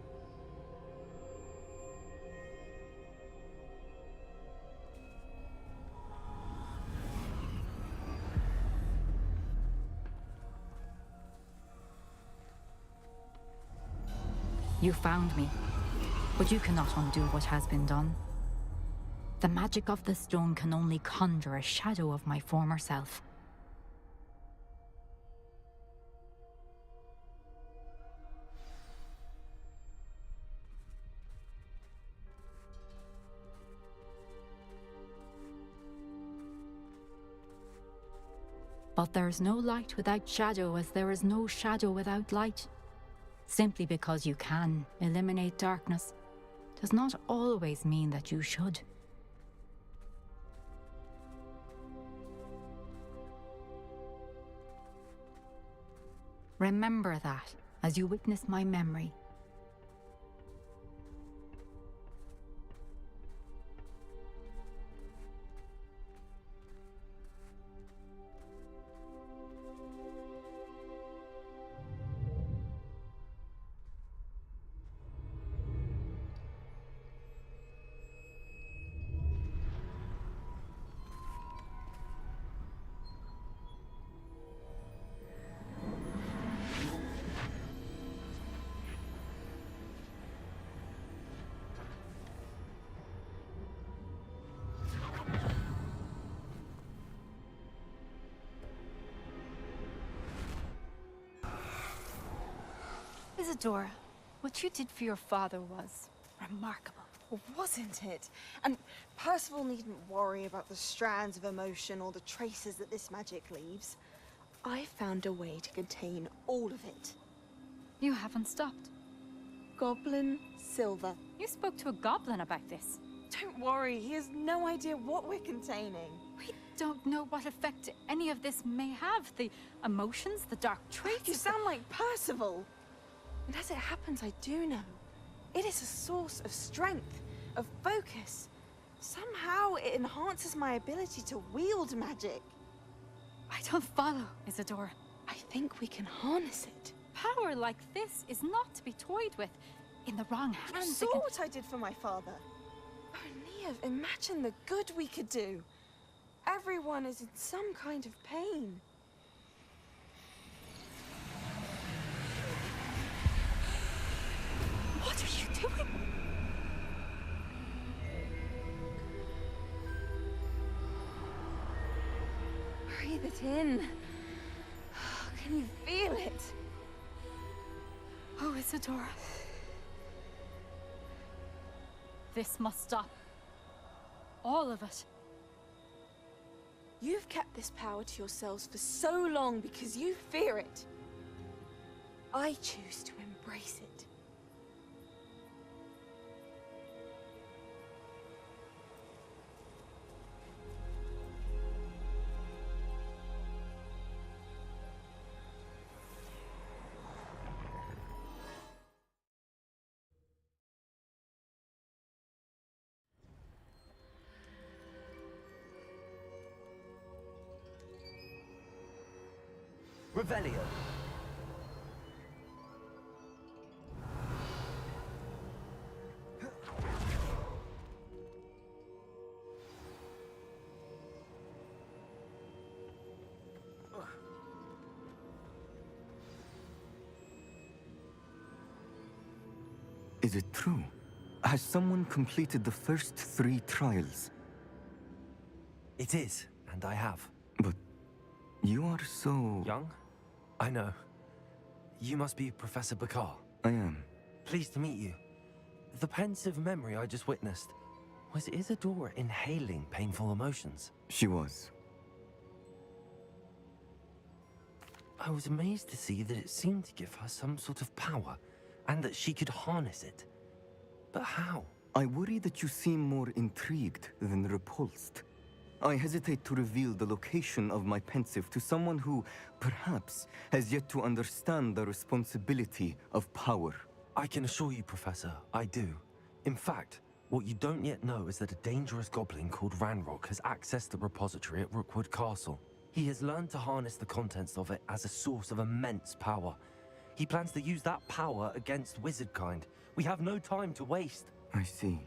You found me, but you cannot undo what has been done. The magic of the stone can only conjure a shadow of my former self. But there's no light without shadow, as there is no shadow without light. Simply because you can eliminate darkness does not always mean that you should. Remember that as you witness my memory. Isadora, what you did for your father was remarkable. Wasn't it? And Percival needn't worry about the strands of emotion or the traces that this magic leaves. I found a way to contain all of it. You haven't stopped. Goblin Silver. You spoke to a goblin about this. Don't worry, he has no idea what we're containing. We don't know what effect any of this may have. The emotions, the dark traits. You sound like Percival. And as it happens, I do know. It is a source of strength, of focus. Somehow it enhances my ability to wield magic. I don't follow, Isadora. I think we can harness it. Power like this is not to be toyed with. In the wrong hands, You saw what I did for my father. Oh, Neve, imagine the good we could do. Everyone is in some kind of pain. What are you doing? Breathe it in. Can you feel it? Oh, Isadora. This must stop. All of it. You've kept this power to yourselves for so long because you fear it. I choose to embrace it. Revelio. Is it true? Has someone completed the first 3 trials? It is, and I have. But you are so... Young? I know. You must be Professor Bakar. I am. Pleased to meet you. The pensive memory I just witnessed, was Isadora inhaling painful emotions? She was. I was amazed to see that it seemed to give her some sort of power, and that she could harness it. But how? I worry that you seem more intrigued than repulsed. I hesitate to reveal the location of my pensive to someone who, perhaps, has yet to understand the responsibility of power. I can assure you, Professor, I do. In fact, what you don't yet know is that a dangerous goblin called Ranrock has accessed the repository at Rookwood Castle. He has learned to harness the contents of it as a source of immense power. He plans to use that power against wizardkind. We have no time to waste. I see.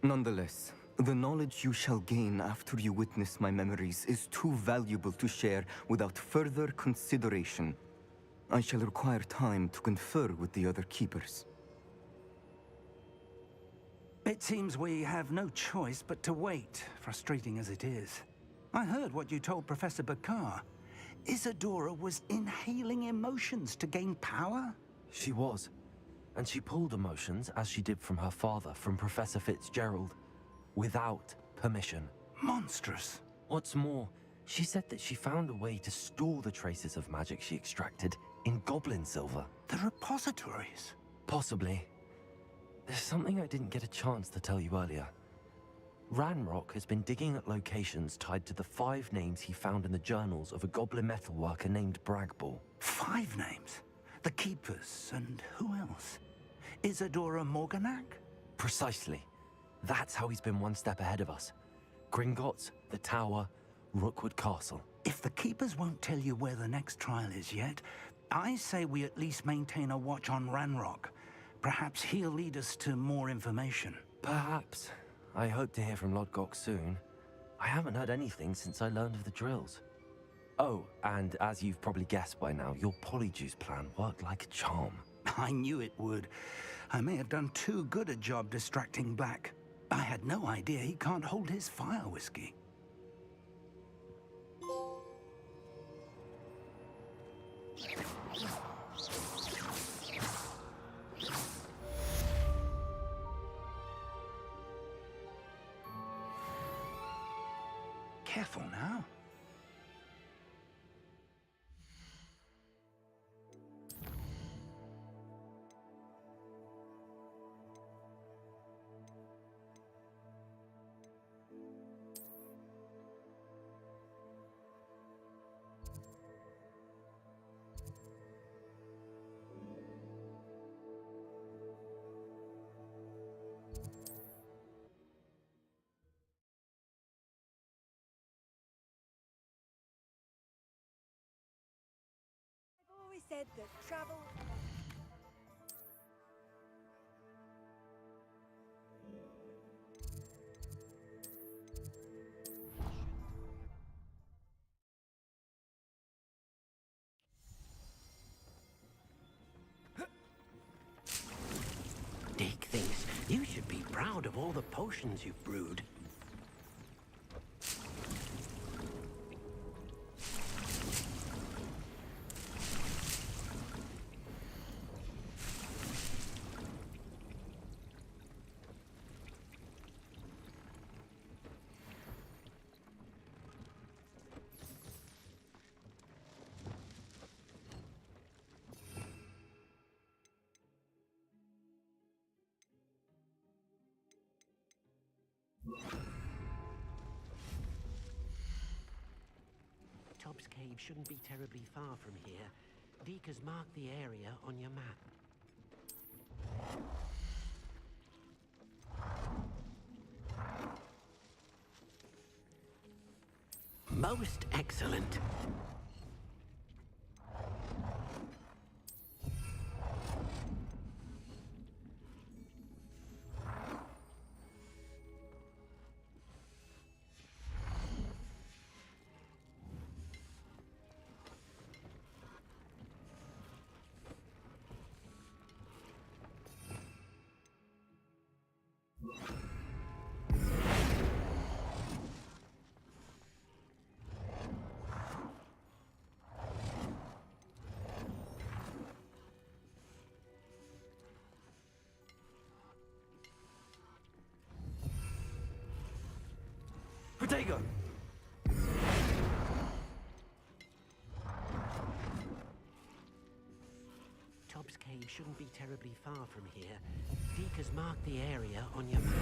Nonetheless, the knowledge you shall gain after you witness my memories is too valuable to share without further consideration. I shall require time to confer with the other keepers. It seems we have no choice but to wait, frustrating as it is. I heard what you told Professor Bakar. Isadora was inhaling emotions to gain power? She was. And she pulled emotions, as she did from her father, from Professor Fitzgerald, without permission. Monstrous. What's more, she said that she found a way to store the traces of magic she extracted in goblin silver. The repositories? Possibly. There's something I didn't get a chance to tell you earlier. Ranrock has been digging at locations tied to the 5 names he found in the journals of a goblin metalworker named Bragball. 5 names? The Keepers, and who else? Isadora Morganac? Precisely. That's how he's been one step ahead of us. Gringotts, the Tower, Rookwood Castle. If the Keepers won't tell you where the next trial is yet, I say we at least maintain a watch on Ranrock. Perhaps he'll lead us to more information. Perhaps. I hope to hear from Lodgok soon. I haven't heard anything since I learned of the drills. Oh, and as you've probably guessed by now, your Polyjuice plan worked like a charm. I knew it would. I may have done too good a job distracting Black. I had no idea he can't hold his fire whiskey. Careful now. Said that travel... Dick thinks you should be proud of all the potions you've brewed. Tobbs Cave shouldn't be terribly far from here. Deke has marked the area on your map. Most excellent. Protego! Tobbs Cave shouldn't be terribly far from here. Deke has marked the area on your map.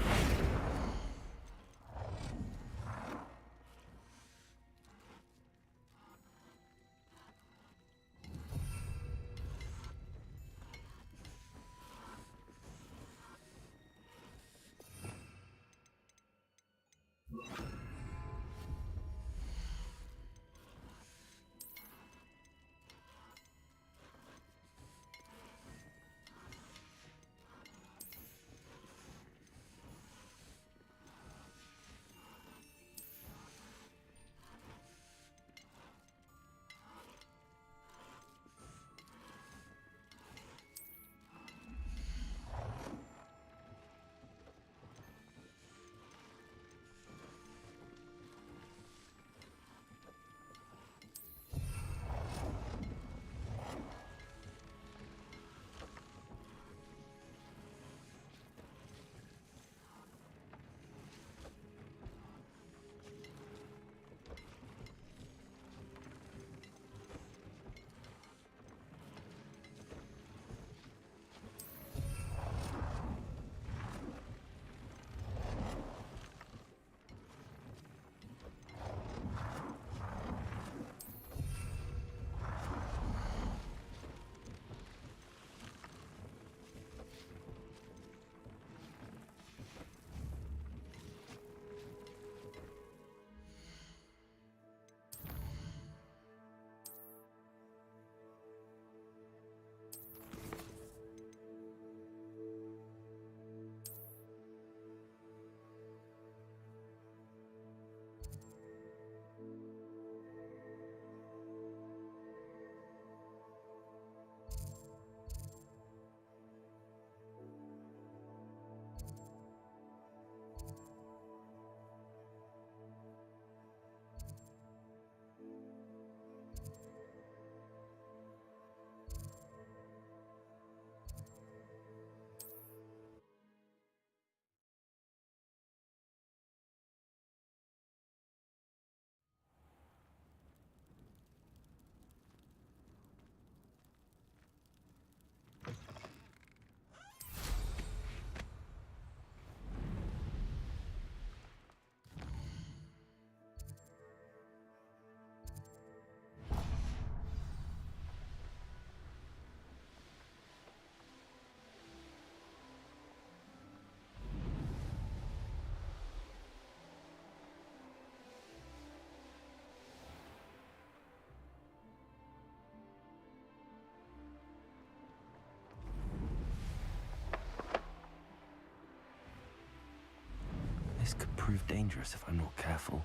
This could prove dangerous if I'm not careful.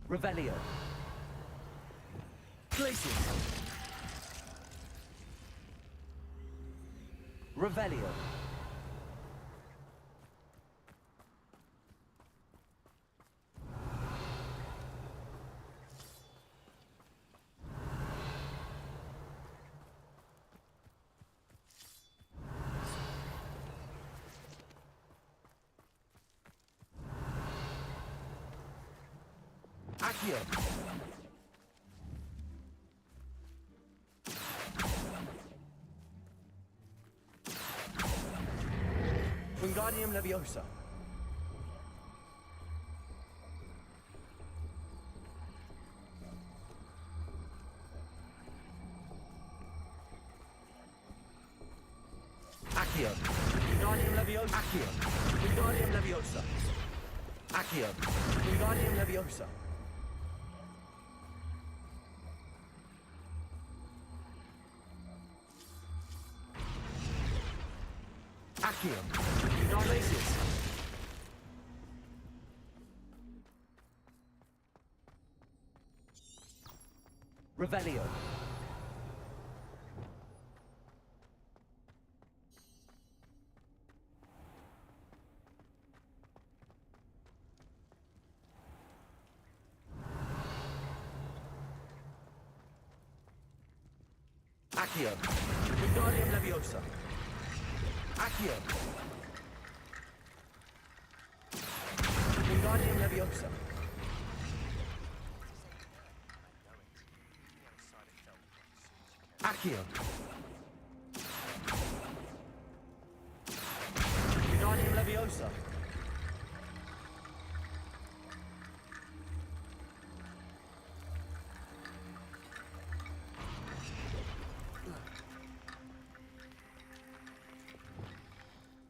Revelio. Glacius. Revelio. Accio. Wingardium Leviosa. Accio. Wingardium Leviosa. Accio. Wingardium Leviosa. Accio. Wingardium Leviosa. Accio. Glacius. Revelio. Accio. Wingardium Leviosa. Accio. Wingardium Leviosa. Accio. Wingardium Leviosa.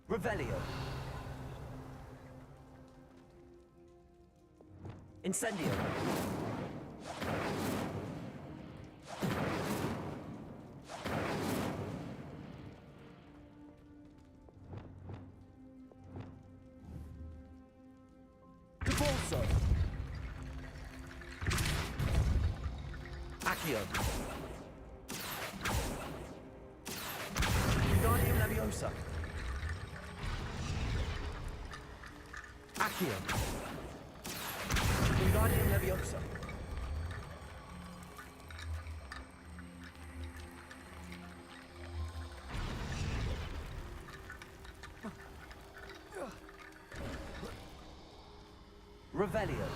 Revelio. Incendio. Convulso. Accio. Wingardium Leviosa. Accio. Wingardium Leviosa. Revelio.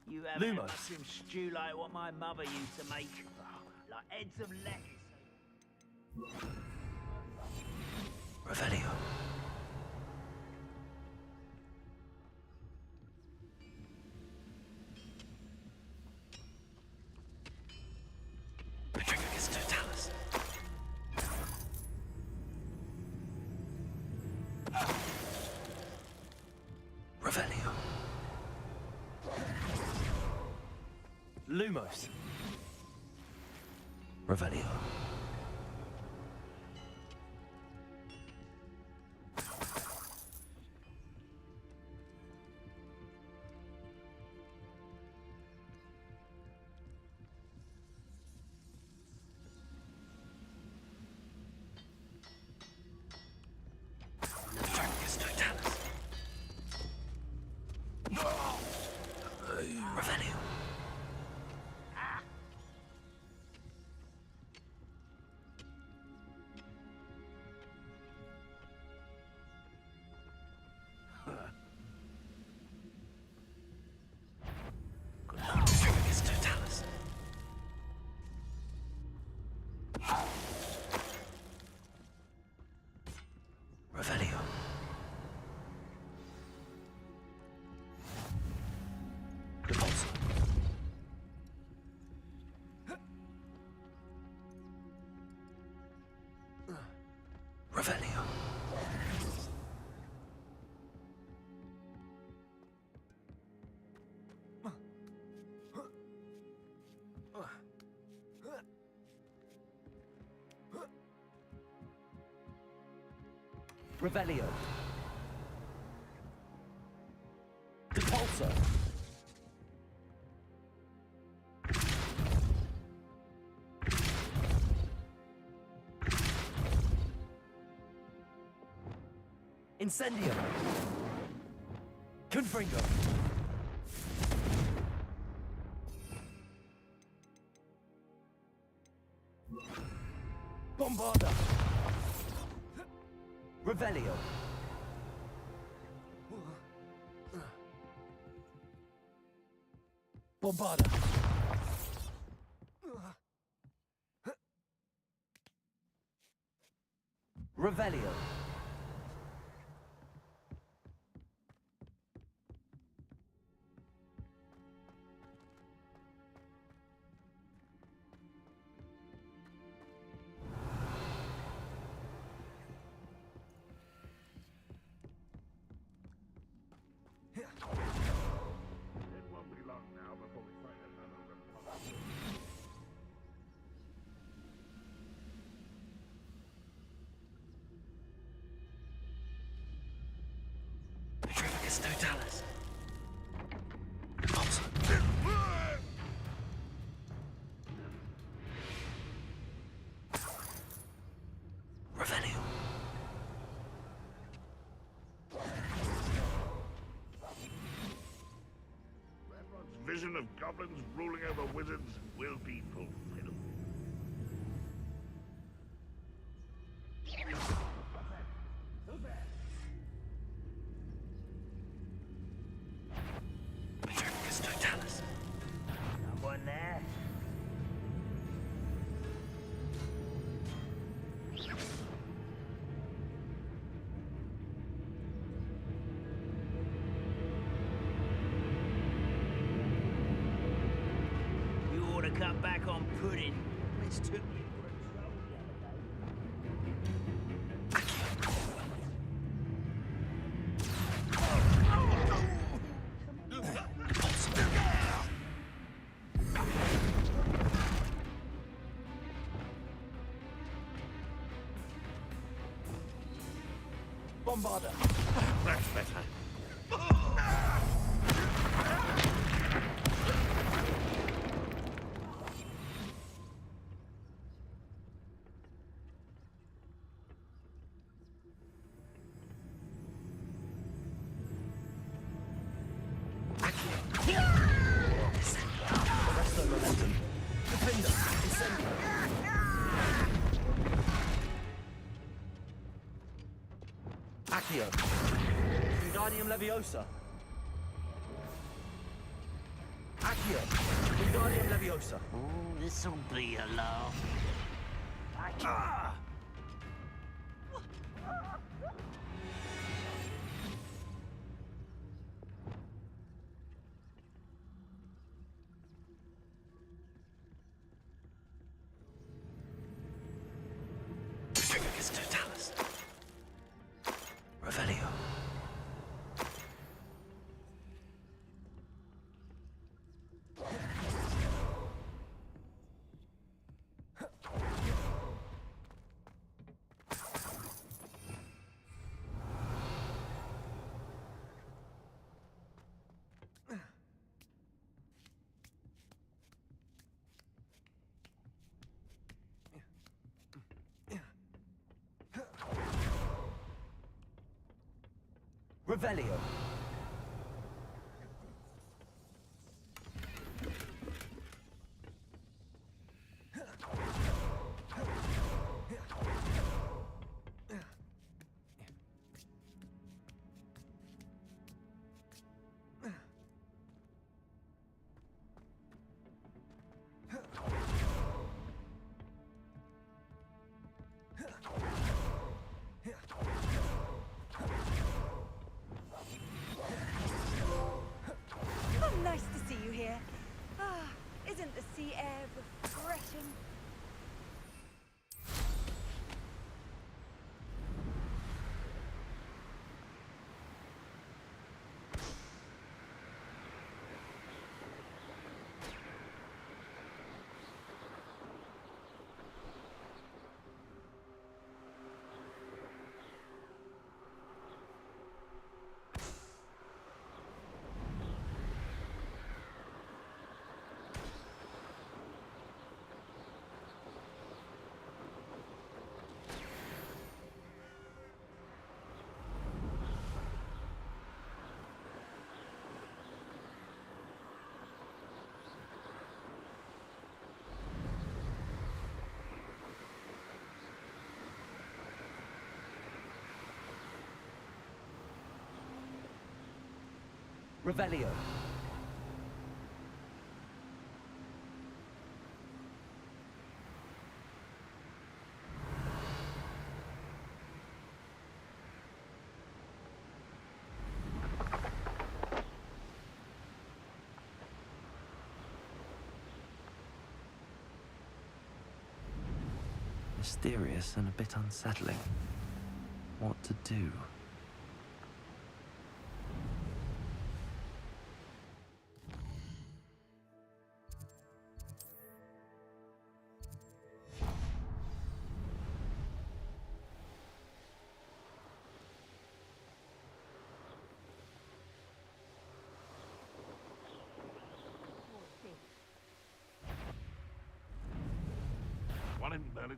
You have Lumos. some stew like what my mother used to make. Like heads of lettuce. Revelio. Petrificus totalis. Revelio. Lumos. Revelio. Revelio. Revelio. Repulsor. Revelio. Revelio. Repulsor. Incendio. Confringo. Bombarda. Revelio. Bombarda. Revelio. Petrificus totalis. Repulsor. Revelio. Rembrandt's vision of goblins ruling over wizards will be fulfilled. Petrificus totalis. Someone there? You ought to cut back on pudding. It's took me for a stroll the other day. Bombarda. That's better. Arresto momentum. Defender. Incendio. Accio. Wingardium Leviosa. Accio. Wingardium Leviosa. Ooh, this'll be a laugh. Petrificus totalis. Revelio. Revelio. Revelio. Mysterious and a bit unsettling. What to do? One in Berlin.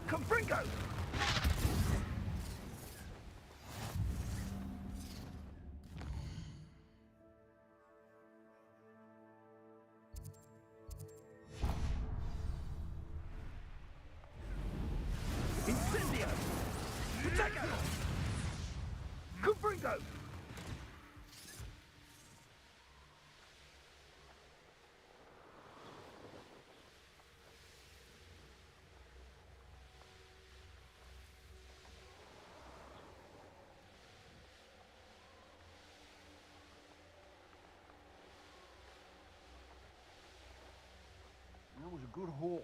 Confringo! Incendio! Protecto! Confringo! That was a good haul.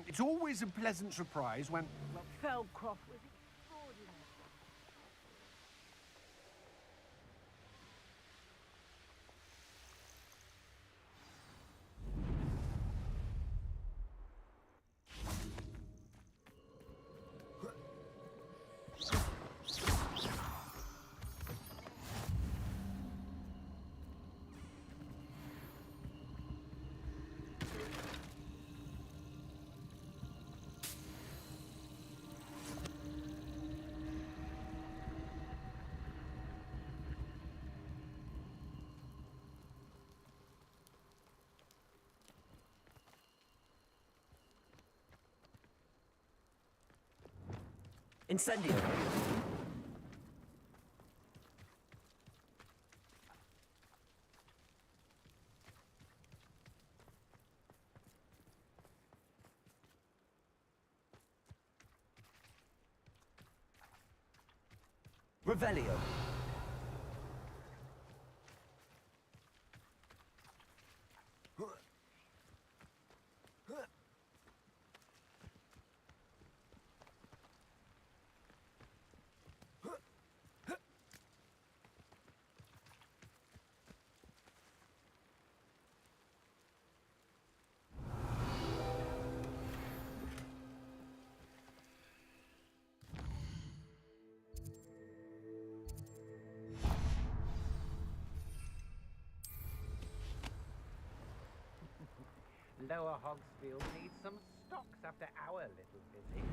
It's always a pleasant surprise when... Feldcroft was extraordinary. Incendio. Revelio. Lower Hogsfield needs some stocks after our little visit.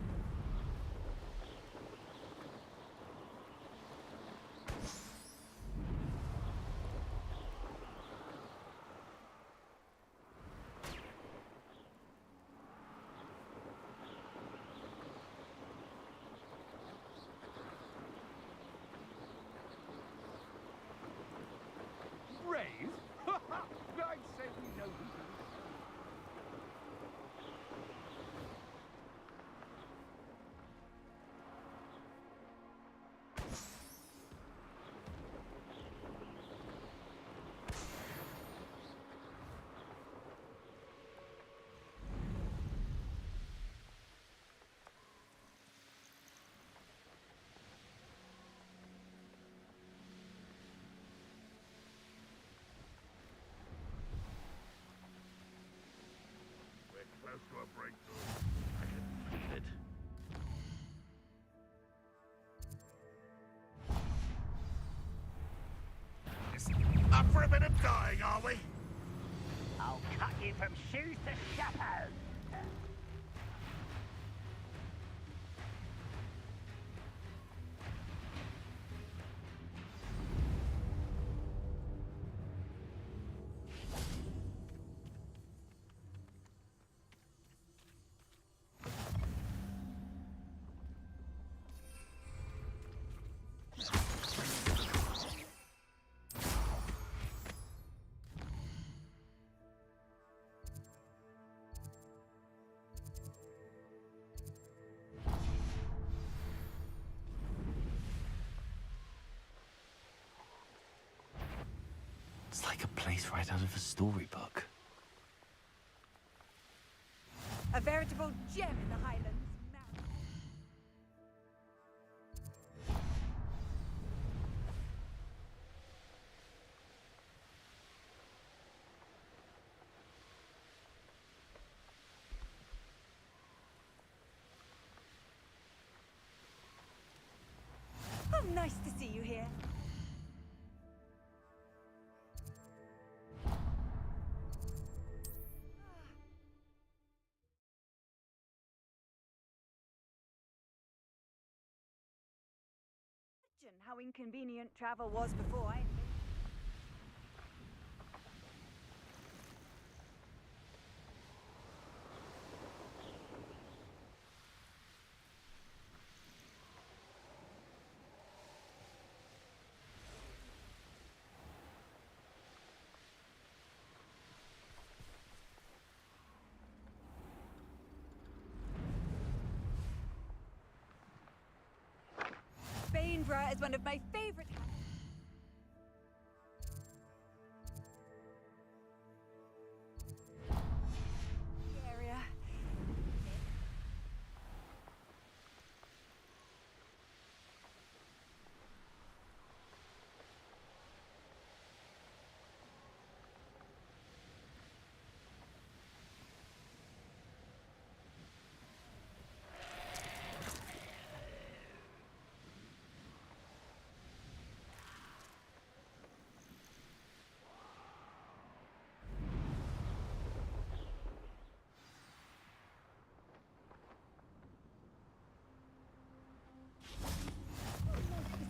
Brave? I'd say we know who to... Close to a breakthrough. I can feel it. Up for a bit of dying, are we? I'll cut you from shoes to chapeau. It's like a place right out of a storybook. A veritable gem in the Highlands. Oh, nice to see you here. How inconvenient travel was before I... Bainborough is one of my favorite... area.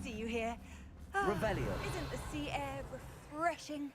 See you here. Revelio. Isn't the sea air refreshing?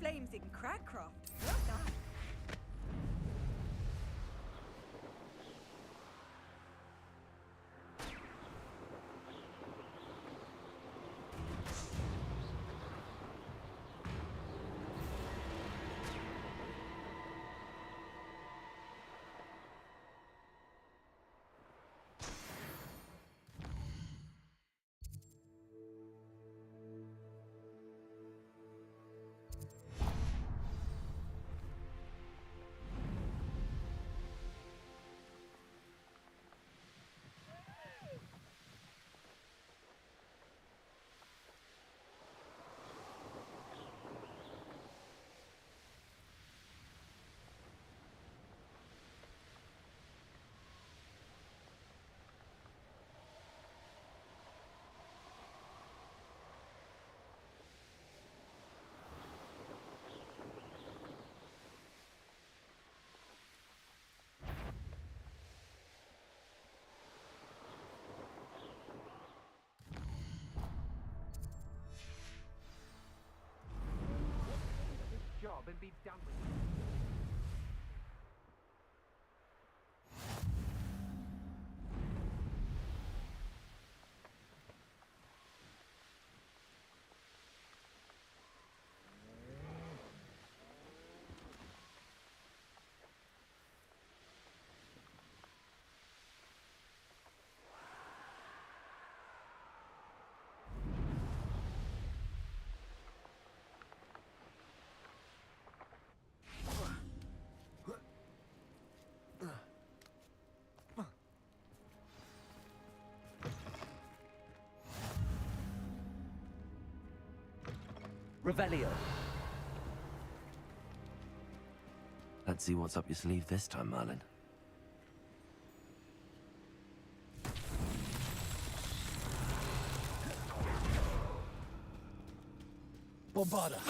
flames in Crackcroft. Well done. Job and be done with it. Revelio. Let's see what's up your sleeve this time, Merlin. Bombarda.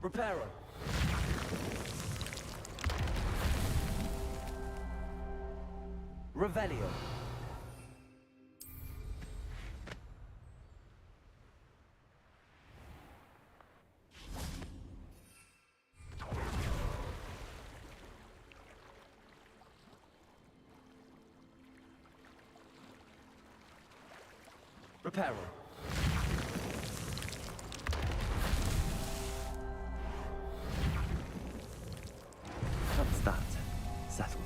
Reparo. Revelio. Reparo. That's that. Settled.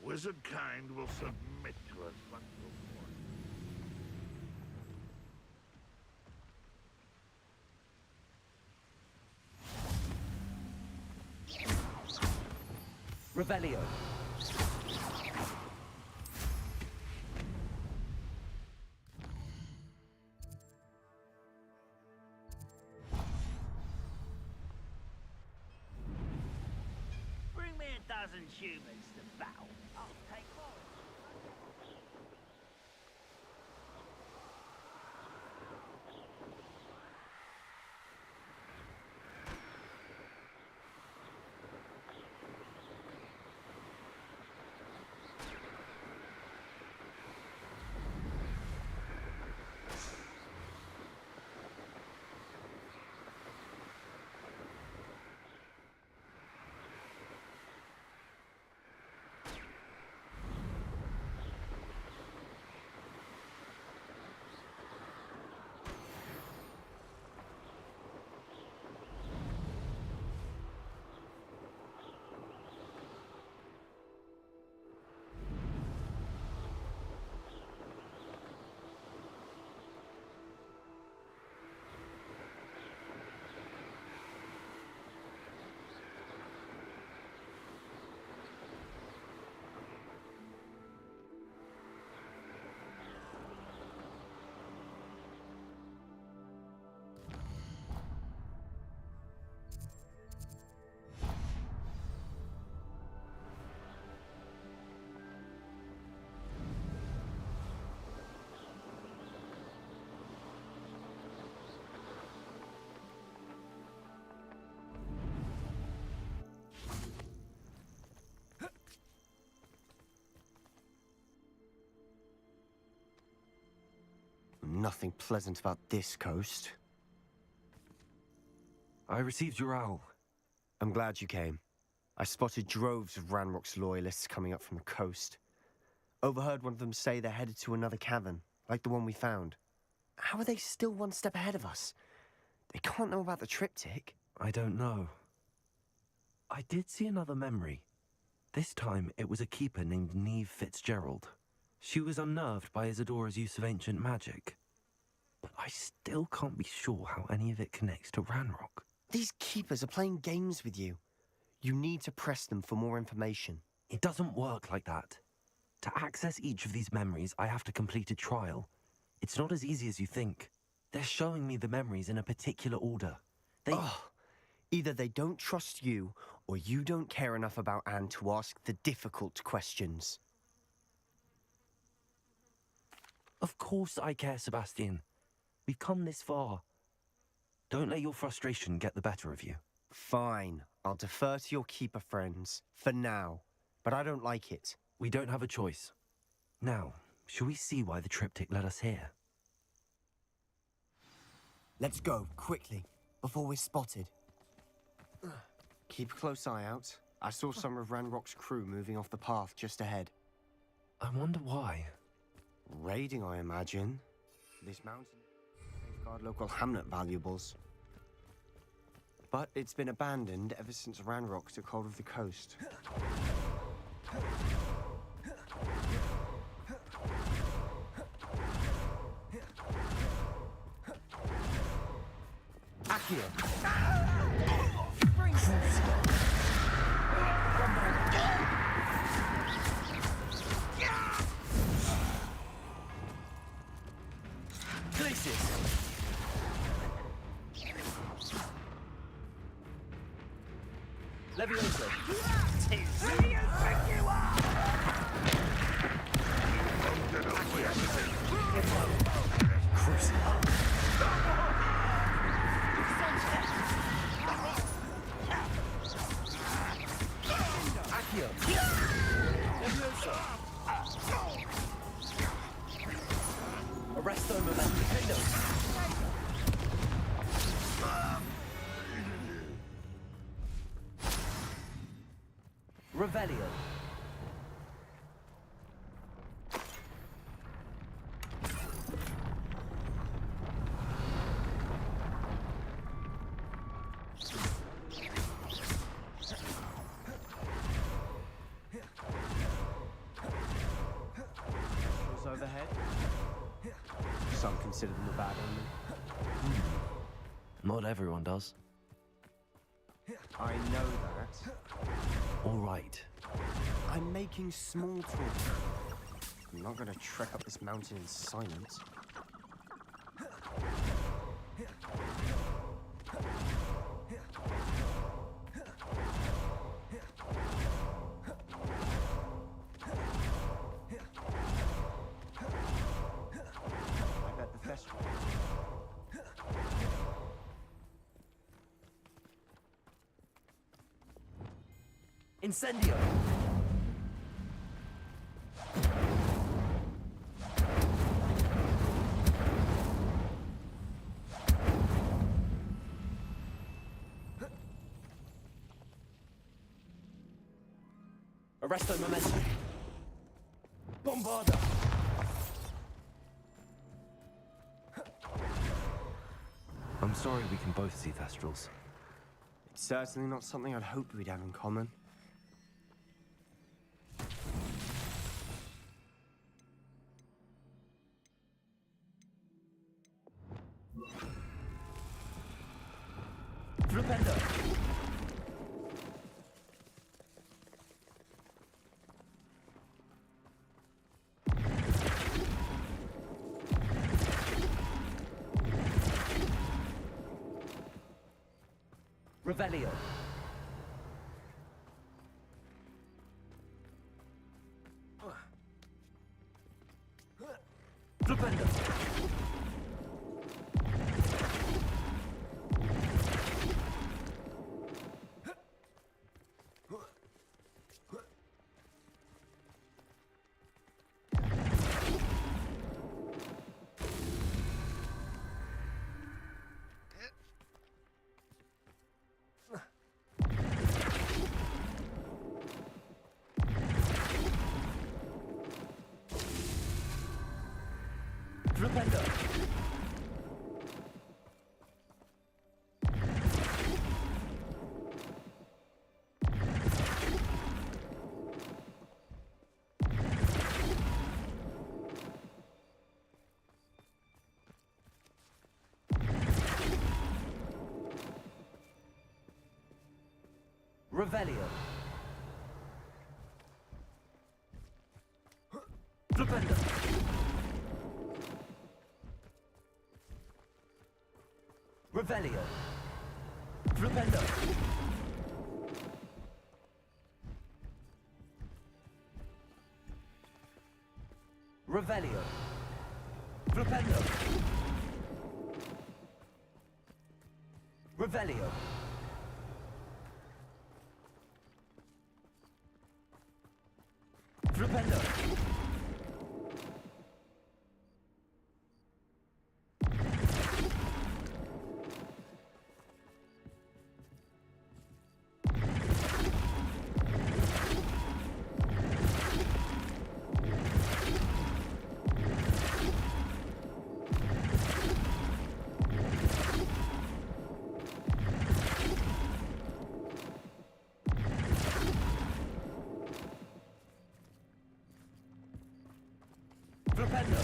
Wizard kind will submit to us. Revelio. Bring me a dozen humans to battle. I'll take one. nothing pleasant about this coast. I received your owl. I'm glad you came. I spotted droves of Ranrock's loyalists coming up from the coast. Overheard one of them say they're headed to another cavern, like the one we found. How are they still one step ahead of us? They can't know about the triptych. I don't know. I did see another memory. This time, it was a keeper named Neve Fitzgerald. She was unnerved by Isadora's use of ancient magic. But I still can't be sure how any of it connects to Ranrock. These keepers are playing games with you. You need to press them for more information. It doesn't work like that. To access each of these memories, I have to complete a trial. It's not as easy as you think. They're showing me the memories in a particular order. Either they don't trust you, or you don't care enough about Anne to ask the difficult questions. Of course I care, Sebastian. We've come this far. Don't let your frustration get the better of you. Fine. I'll defer to your keeper friends, for now. But I don't like it. We don't have a choice. Now, shall we see why the triptych led us here? Let's go, quickly, before we're spotted. Keep a close eye out. I saw some of Ranrock's crew moving off the path just ahead. I wonder why. Raiding, I imagine. This mountain safeguard local hamlet valuables. But it's been abandoned ever since Ranrock took hold of the coast. Revelio. Overhead. Some consider them a bad omen. Not everyone does. I know that. All right. I'm making small talk. I'm not going to trek up this mountain in silence. I bet the festival. Incendio! Arresto momentum. Bombarda! I'm sorry we can both see Thestrals. It's certainly not something I'd hoped we'd have in common. Flupendo! Revelio. Flupendo. Flipendo. Revelio. Flipendo. Revelio. Flipendo. Revelio. Flipendo. Revelio. Flipendo. Flipendo.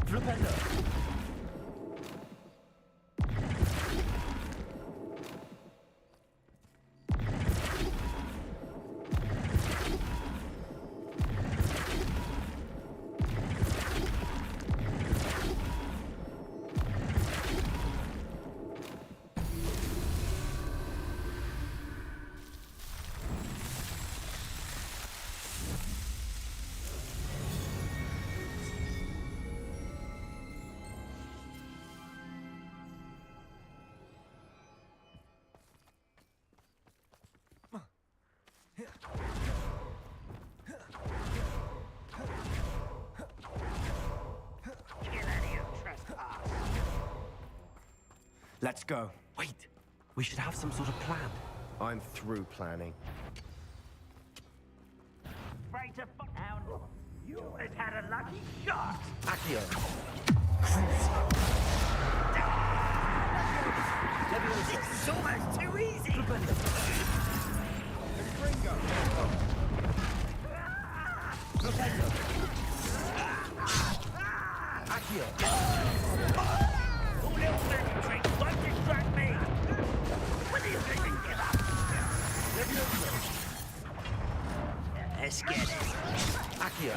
Flipendo. Let's go. Wait, we should have some sort of plan. I'm through planning. Right to out. You always had a lucky shot. Accio. This is almost too easy. Ringo. Flipendo. Accio. All little magic tricks won't distract me. When do you think you give up? Let's get it. Accio.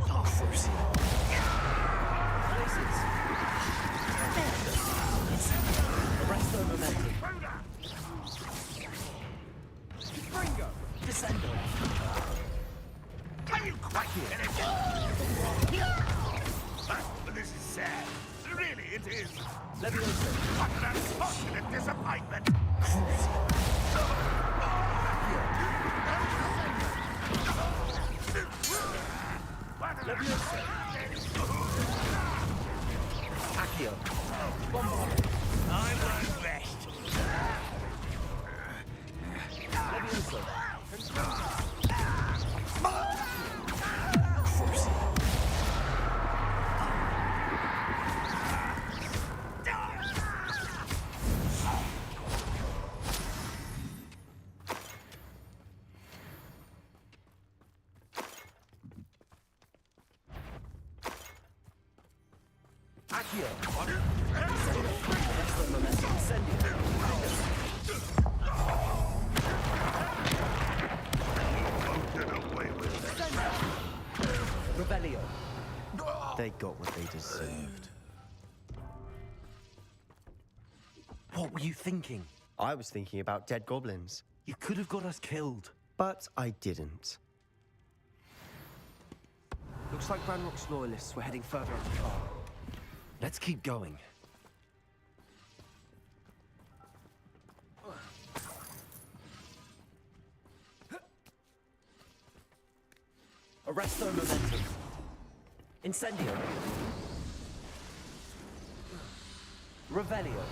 Oh, Force. Places. Arresto momentum. Ringo. Descendo. Can you quite get it? But this is sad. Really, it is. Leviosa. What an unfortunate disappointment. Leviosa. Accio. Bombard. I won't rest. Leviosa. Accio. Revelio. They got what they deserved. What were you thinking? I was thinking about dead goblins. You could have got us killed. But I didn't. Looks like Ranrock's loyalists were heading further up the path. Let's keep going. Arresto momentum. Incendio. Revelio.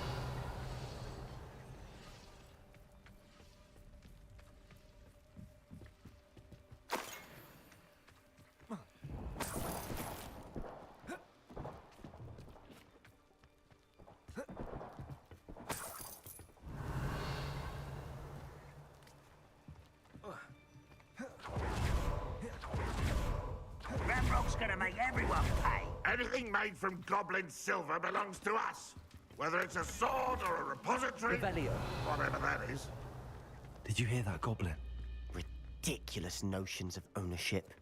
Ranrock's gonna make everyone pay. Anything made from goblin silver belongs to us. Whether it's a sword or a repository, Revelio. whatever that is. Did you hear that, Goblin? Ridiculous notions of ownership.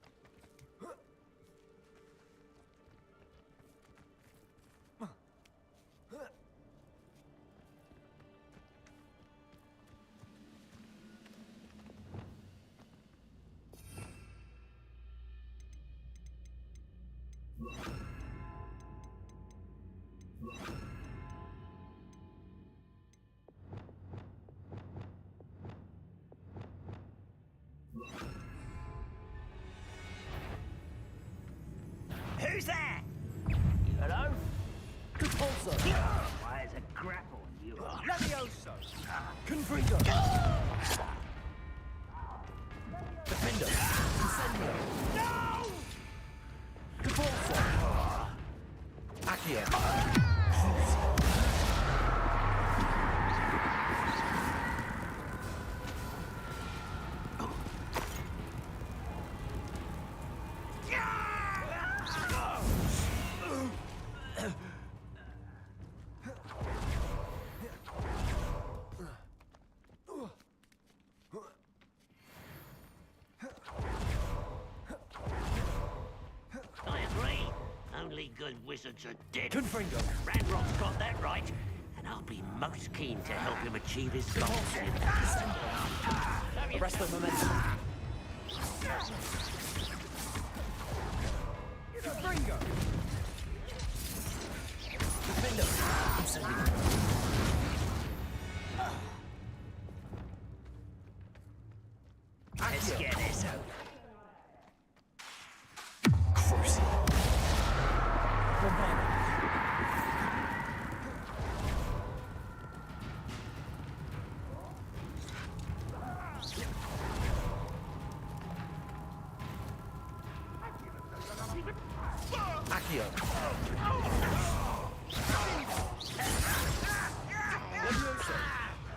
Who's that? Hello? Repulsor. Why, as a grapple, you are. Levioso. Confringo. Defender. Incendio. No! Repulsor. Accio. I agree. Only good wizards are dead. Confringo. Ranrock's got that right, and I'll be most keen to help him achieve his goals. Arresto momentum. Confringo. Defender. Let's get this over. Crucible. Accio. Levioso.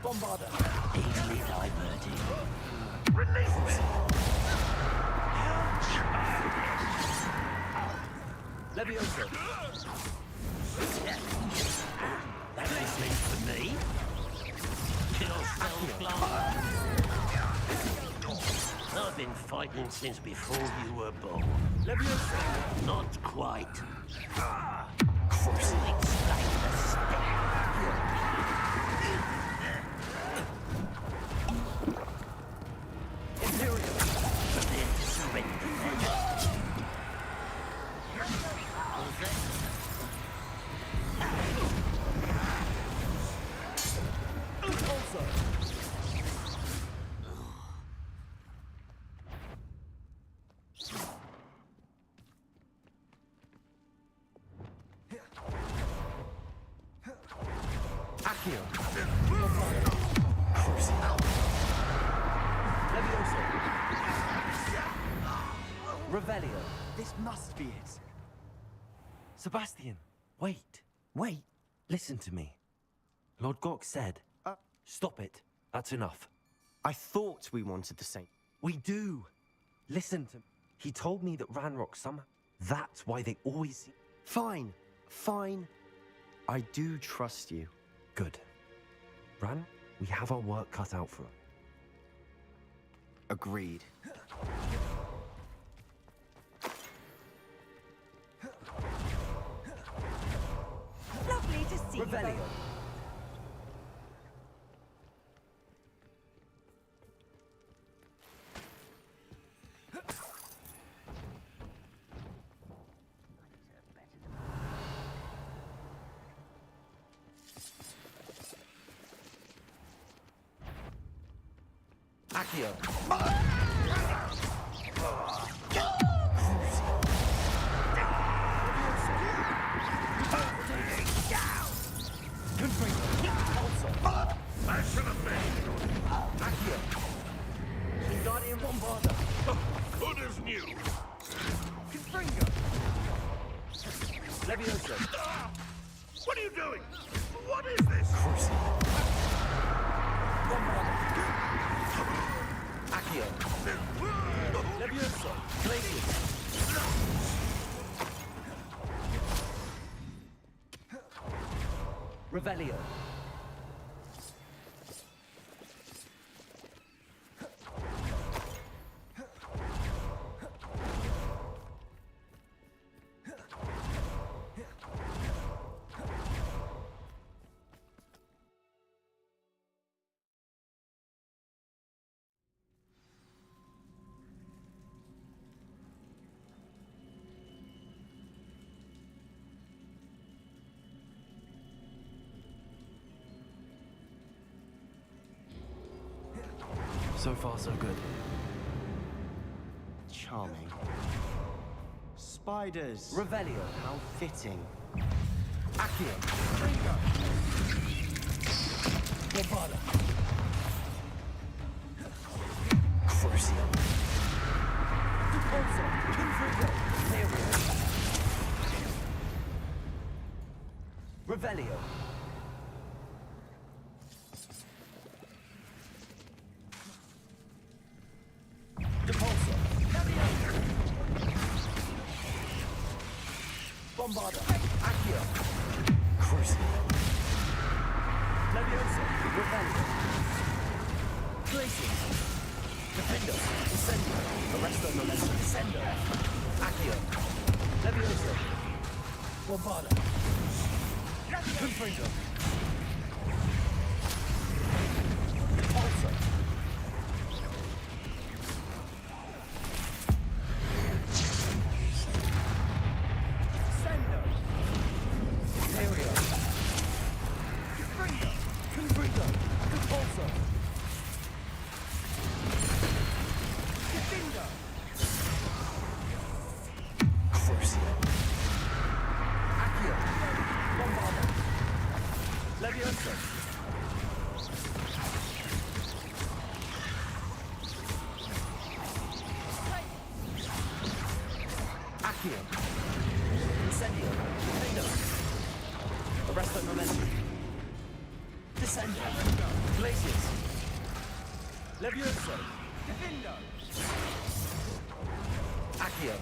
Bombarda. Easily diverted. Levioso. That was meant for me. Kill self-blind. I've been fighting since before you were born. Levioso. Not quite. To explain the step. Imperial. Prepare to surrender. Repulsor. Accio. Crucible. Levioso. Revelio. This must be it. Sebastian, wait. Wait. Listen to me. Lord Gok said, stop it. That's enough. I thought we wanted the same. We do. Listen to me. He told me that Ranrock somehow... That's why they always... Fine. Fine. I do trust you. Good. Ran, we have our work cut out for us. Agreed. Lovely to see you Revelio. both. Accio. I should have been. Accio. Wingardium Bombarda. Good as new. Confringo. Levioso. What are you doing? What is this? Accio. Levioso. Glacius. Revelio. So far, so good. Charming. Spiders. Revelio. How fitting. Accio. Bombarda. Crucio. Dupulso. Confringo. Revelio. Dupulso. Bombarda. Accio. Crucio. Levioso. Revelio. Glacius. Defendo. Descendo. Arresto Noleso. Descendo. Accio. Levioso. Bombarda. Confringo. Dupulso. Descendo. Aereo. Confringo. Confringo. Dupulso. Defendo. Crucio. Accio. Bombarda. Levioso. Accio. Incendio. Defendo. Arresto Momentum. Descendo. Glacius. Levioso. Defendo. Accio.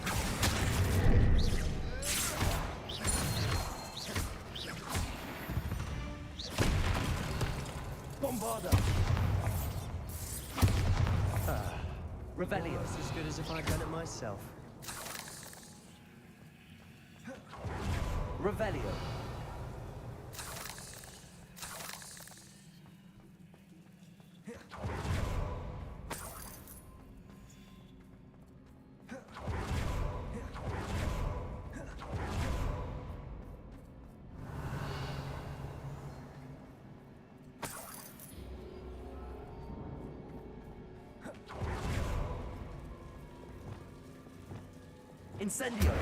Bombarda. Revelio. That's as good as if I'd done it myself. Revelio. Incendio.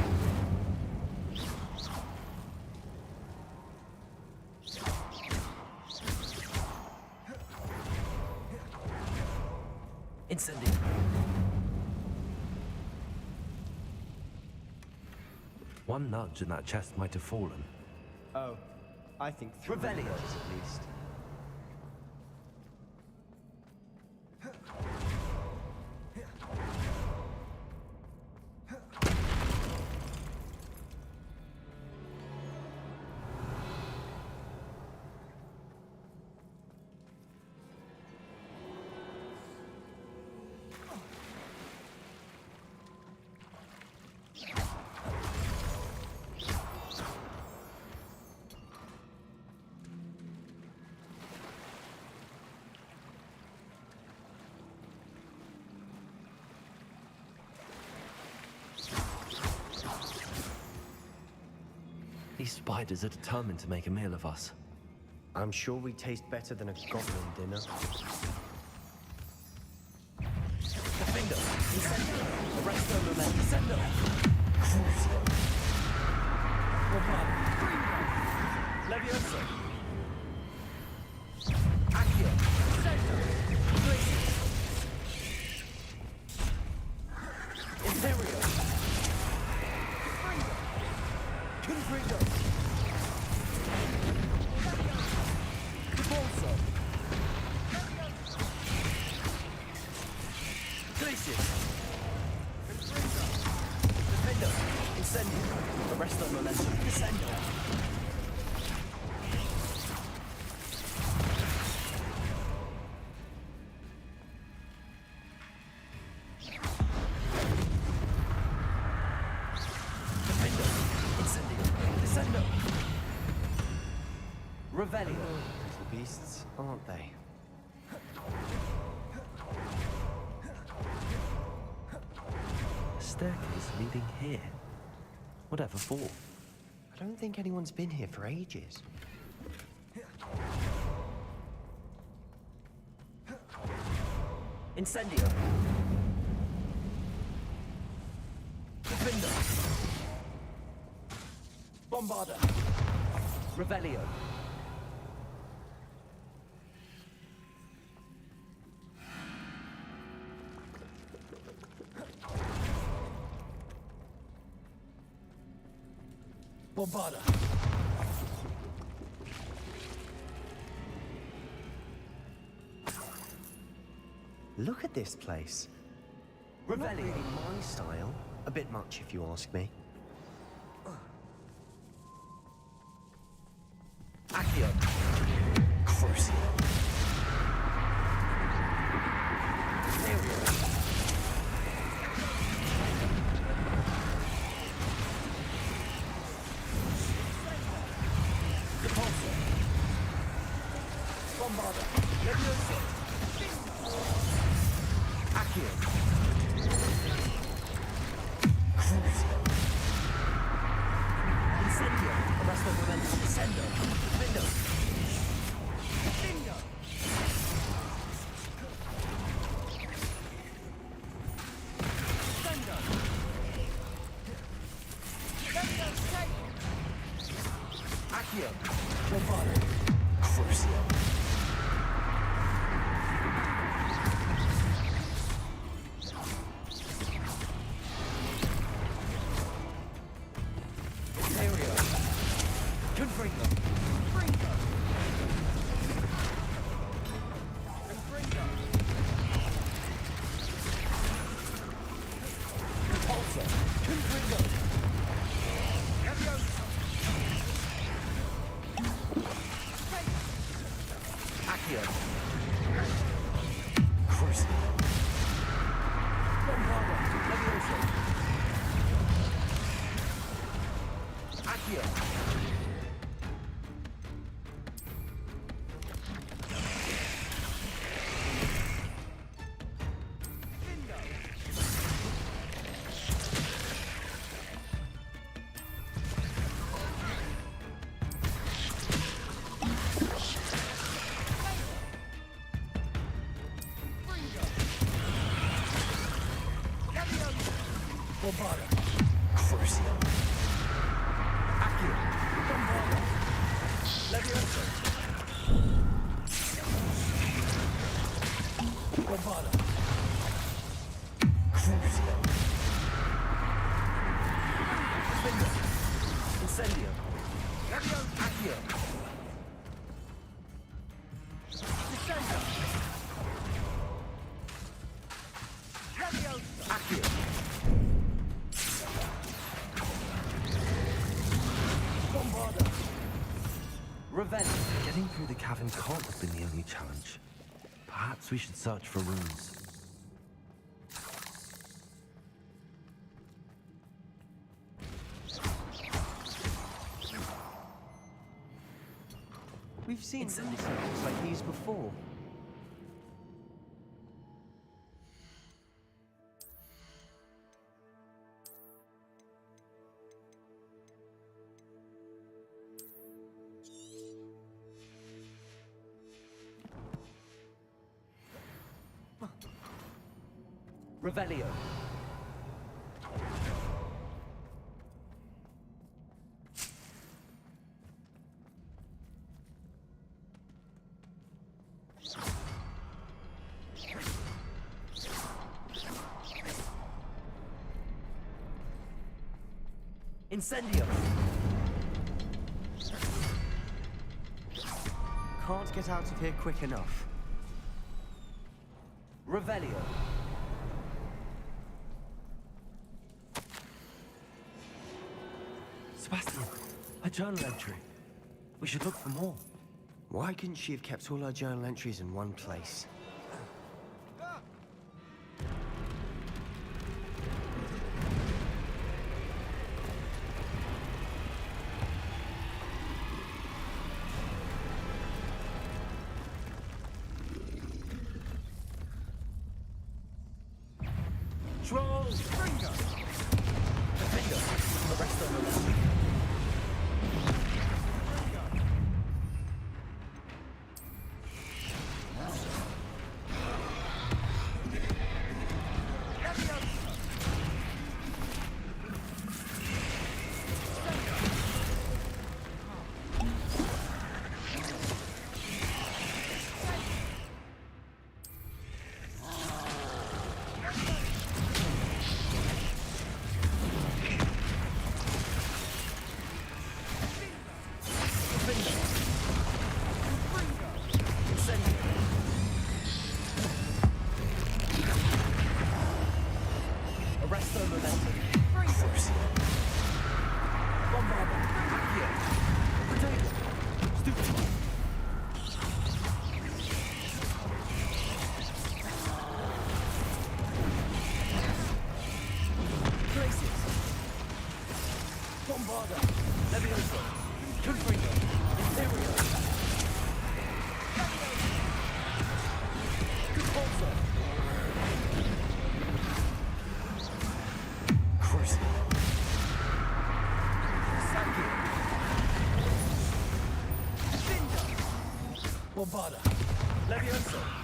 Incendio. One nudge and that chest might have fallen. Oh, I think 3 Revelio. nudges at least. These spiders are determined to make a meal of us. I'm sure we taste better than a goblin dinner. Arresto momentum. Sendo. Crucio. Romano. Levioso. Accio. Sendo. Glacius. Imperio. Confringo. Bolso. Glacius. Defendo. Incendio. Arresto momentum. Descendo. Revelio. Little beasts, aren't they? A staircase leading here. Whatever for? I don't think anyone's been here for ages. Incendio. Defendo. Bombarda. Revelio. Bombarda. Look at this place. Not really my style. A bit much, if you ask me. Accio. Crucio. Imperio. Depulso. Bombarda. Levioso. Accio. Crucio. Incendio. Arresto momentum. Descendo. Defendo. Bingo. Descendo. Accio. Bombarda. Crucio. Imperio. Confringo. Fringo. Confringo. Repulso. Confringo. Levioso. Accio. Crucio. Bombarda. Levioso. Accio. Bombarda. Crucio. Accio. Bombarda. Levioso. Bombarda. Crucio. Defendo. Incendio. Levioso. Accio. Descendo. Levioso. Accio. Bombarda. Revenge. Getting through the cavern can't have been the only challenge. Perhaps we should search for runes. We've seen circles like these before. Revelio. Incendio! Can't get out of here quick enough. Revelio. Sebastian, a journal entry. We should look for more. Why couldn't she have kept all her journal entries in one place? Troll! Springer! Defender! The rest of them. Bombarda. Levioso.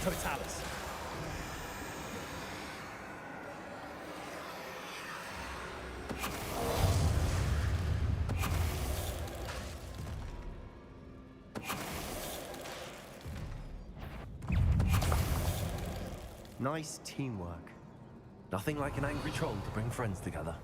Totalis. Nice teamwork. Nothing like an angry troll to bring friends together.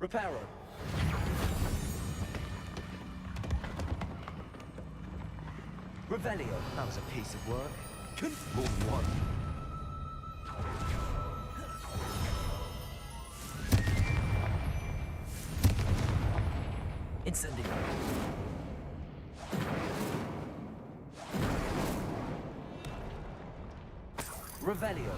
Reparo. Revelio. That was a piece of work. More than one. Incendio. Revelio.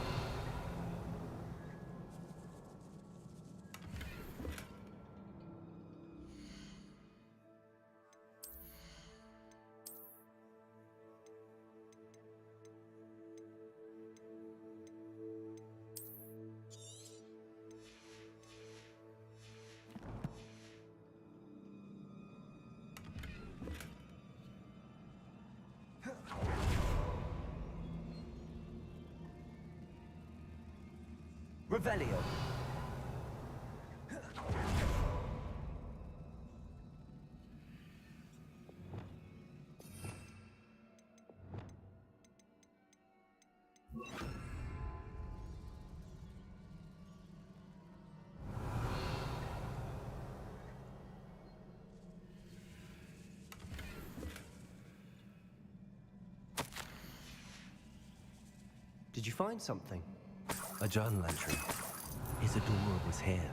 Revelio. Did you find something? A journal entry. Isadora was here.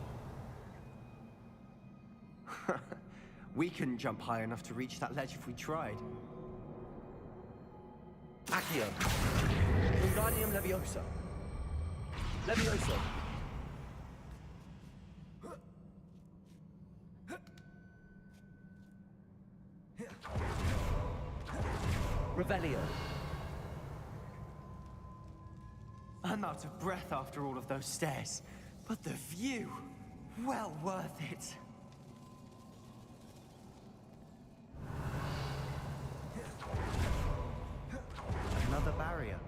We couldn't jump high enough to reach that ledge if we tried. Accio. Wingardium Leviosa. Leviosa. Revelio. I'm out of breath after all of those stairs, but the view, well worth it. Another barrier.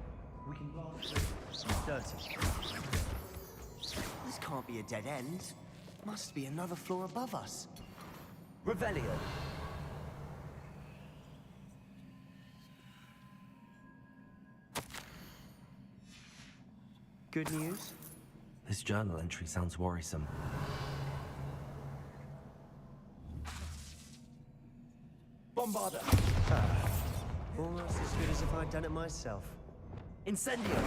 We can blast through. It's dirty. This can't be a dead end. Must be another floor above us. Revelio. Good news? This journal entry sounds worrisome. Bombarda. Almost as good as if I'd done it myself. Incendio.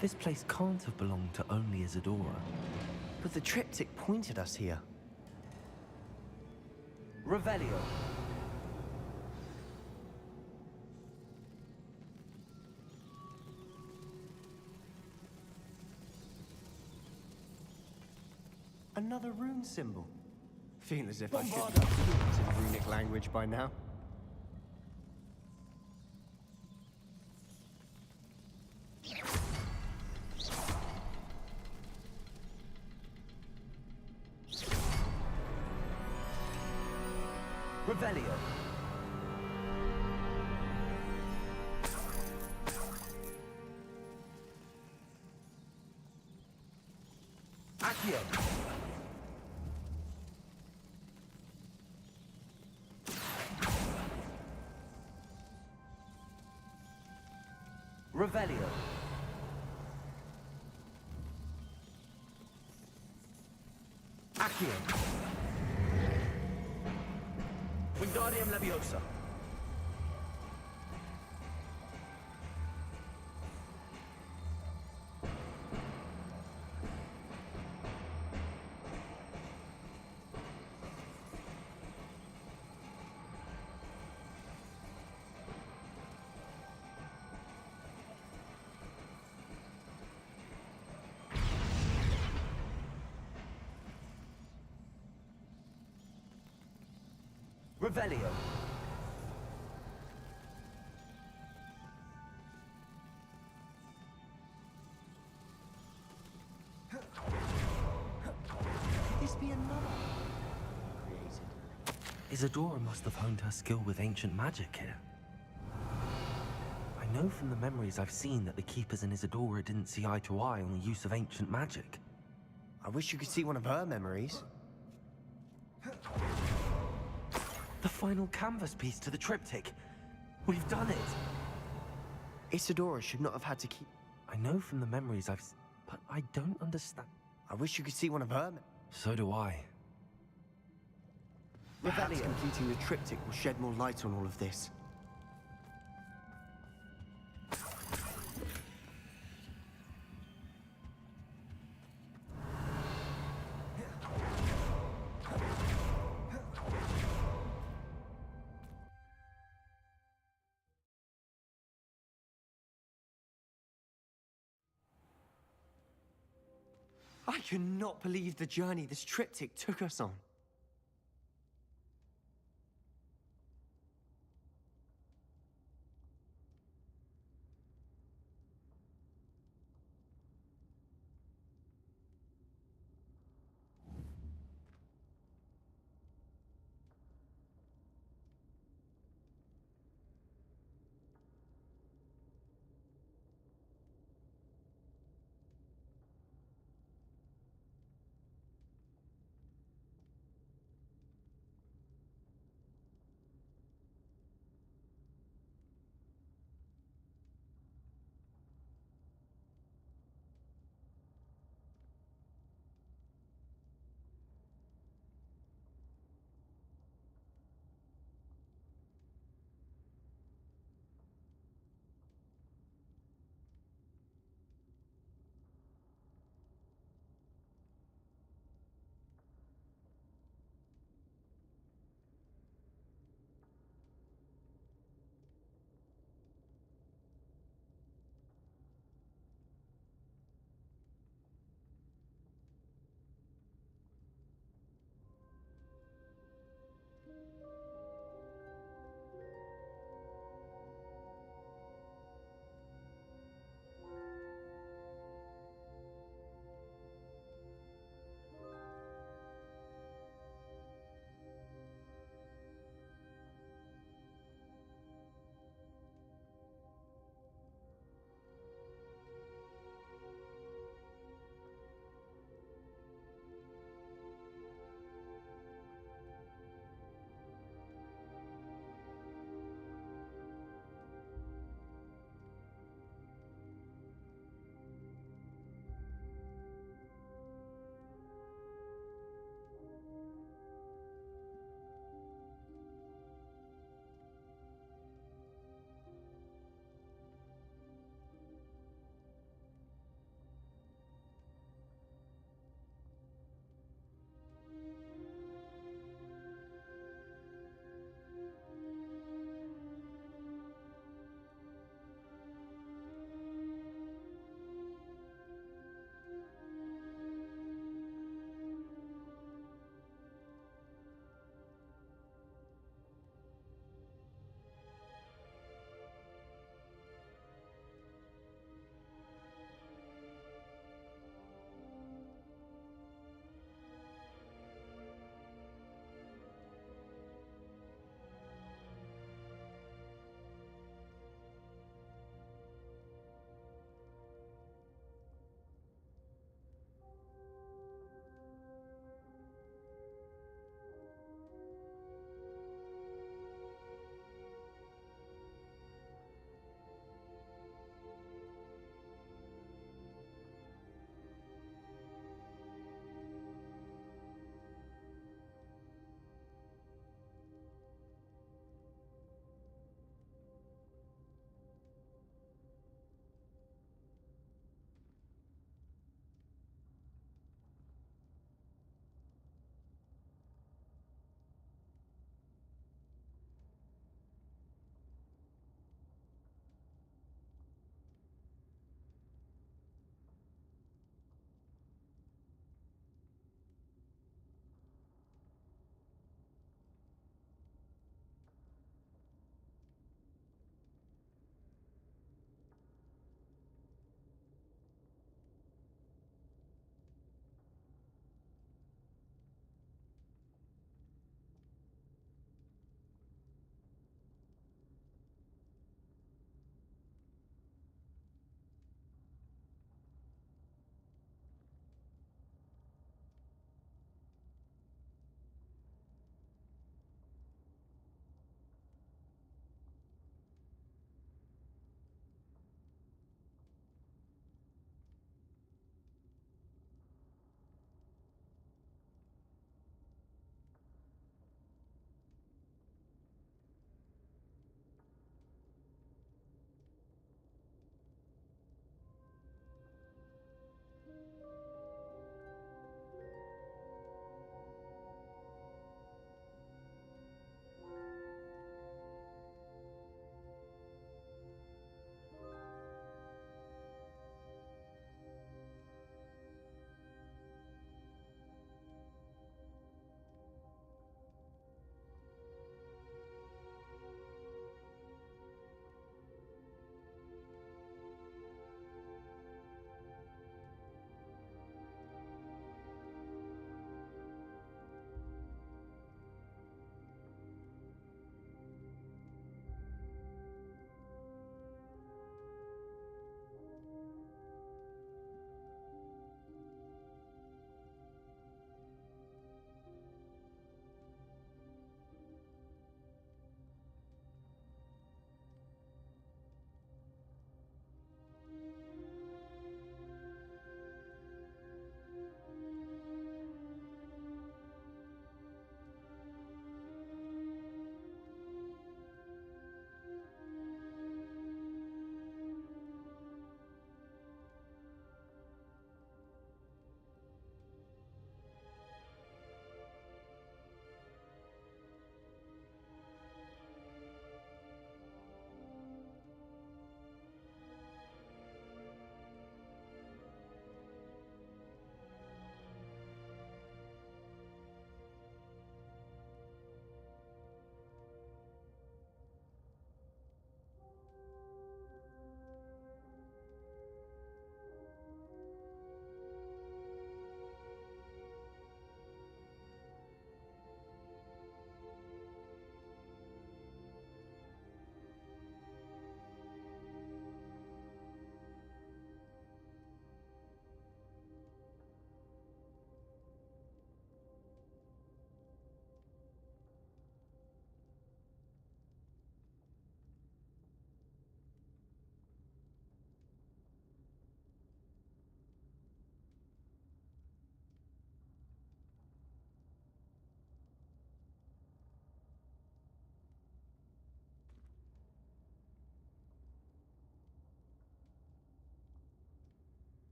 This place can't have belonged to only Isadora. But the triptych pointed us here. Revelio. Another rune symbol. Feel as if I should have fluent in runic language by now. Revelio. Accio. Revelio. Accio. Wingardium Leviosa. Revelio. Could this be another created? Isadora must have honed her skill with ancient magic here. I know from the memories I've seen that the Keepers and Isadora didn't see eye to eye on the use of ancient magic. I wish you could see one of her memories. The final canvas piece to the triptych. We've done it. Isadora should not have had to keep... I know from the memories I've... but I don't understand. I wish you could see one of her... So do I. Perhaps completing the triptych will shed more light on all of this. I cannot believe the journey this triptych took us on.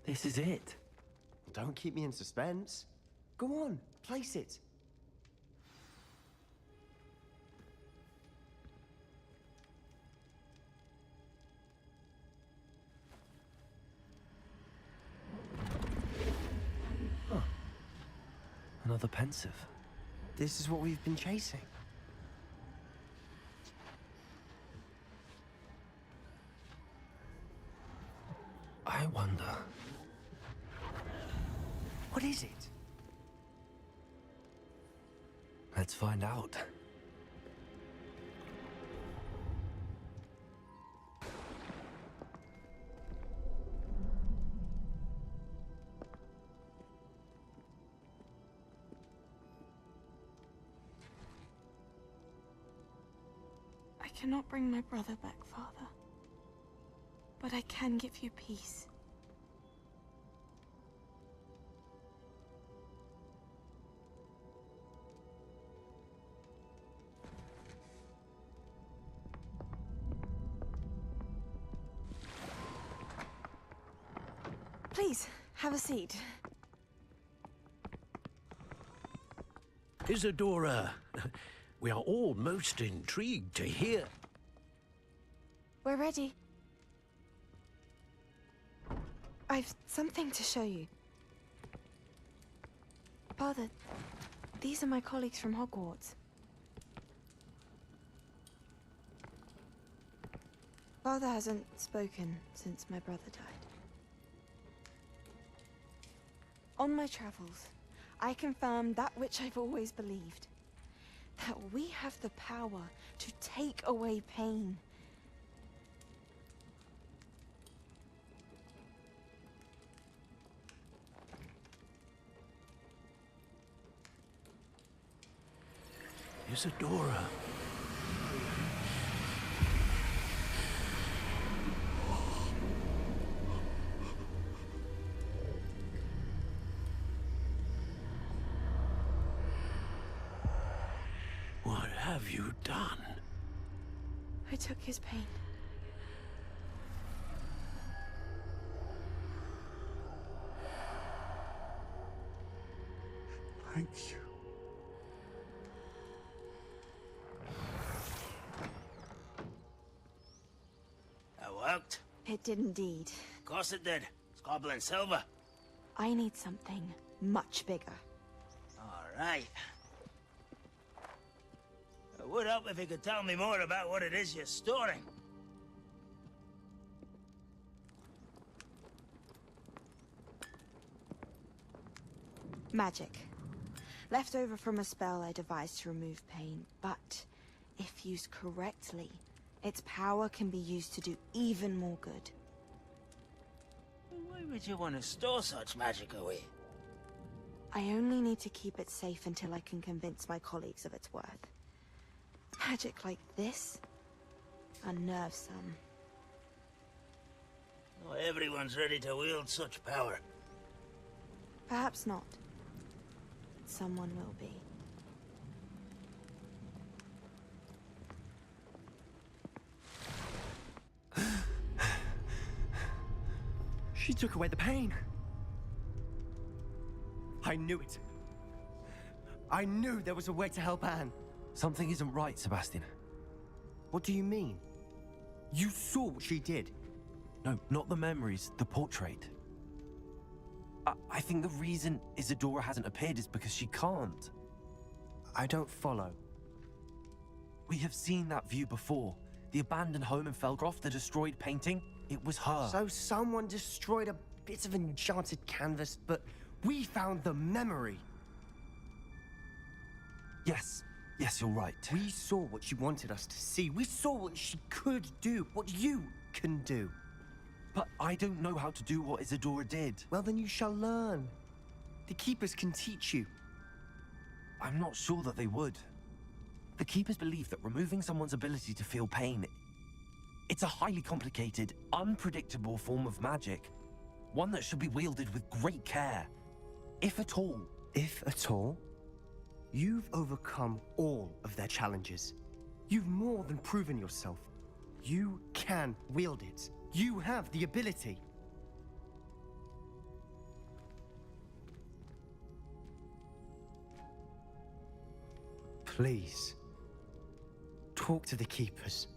This is it. Don't keep me in suspense. Go on, place it. Huh. Another pensive. This is what we've been chasing. I wonder... What is it? Let's find out. I cannot bring my brother back, Father. But I can give you peace. Please, have a seat. Isadora, we are all most intrigued to hear. We're ready. I've something to show you. Father, these are my colleagues from Hogwarts. Father hasn't spoken since my brother died. On my travels, I confirmed that which I've always believed. That we have the power to take away pain. Isadora. What have you done? I took his pain. Thank you. That worked? It did indeed. Of course it did. It's goblin silver. I need something much bigger. All right. It would help if you could tell me more about what it is you're storing. Magic. Left over from a spell I devised to remove pain, but if used correctly, its power can be used to do even more good. Why would you want to store such magic away? I only need to keep it safe until I can convince my colleagues of its worth. Magic like this unnerves some. Not everyone's ready to wield such power. Perhaps not. But someone will be. She took away the pain. I knew it. I knew there was a way to help Anne. Something isn't right, Sebastian. What do you mean? You saw what she did. No, not the memories, the portrait. I think the reason Isadora hasn't appeared is because she can't. I don't follow. We have seen that view before. The abandoned home in Felgroth, the destroyed painting, it was her. So someone destroyed a bit of enchanted canvas, but we found the memory. Yes, you're right. We saw what she wanted us to see. We saw what she could do, what you can do. But I don't know how to do what Isadora did. Well, then you shall learn. The Keepers can teach you. I'm not sure that they would. The Keepers believe that removing someone's ability to feel pain, it's a highly complicated, unpredictable form of magic. One that should be wielded with great care. If at all. If at all? You've overcome all of their challenges. You've more than proven yourself. You can wield it. You have the ability. Please. Talk to the keepers.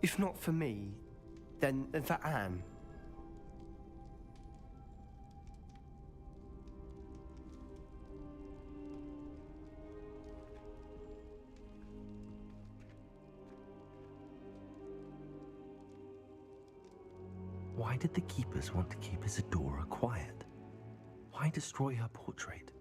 If not for me, then for Anne. Why did the keepers want to keep Isadora quiet? Why destroy her portrait?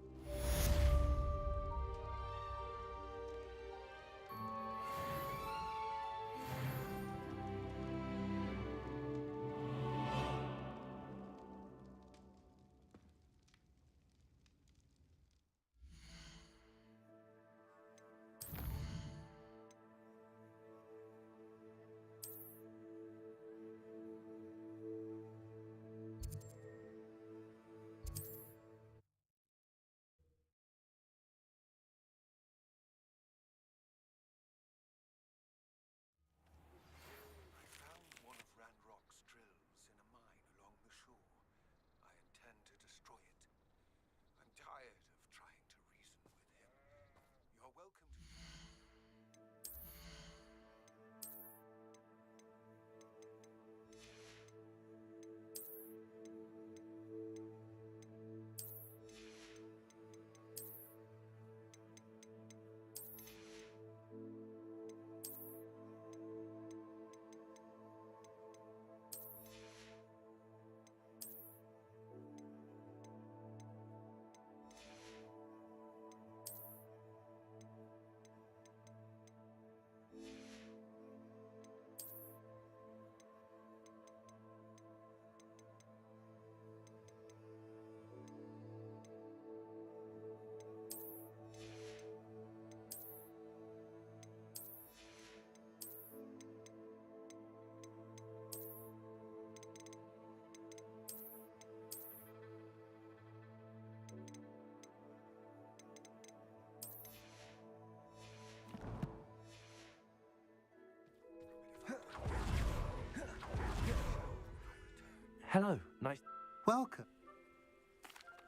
Hello, nice. Welcome.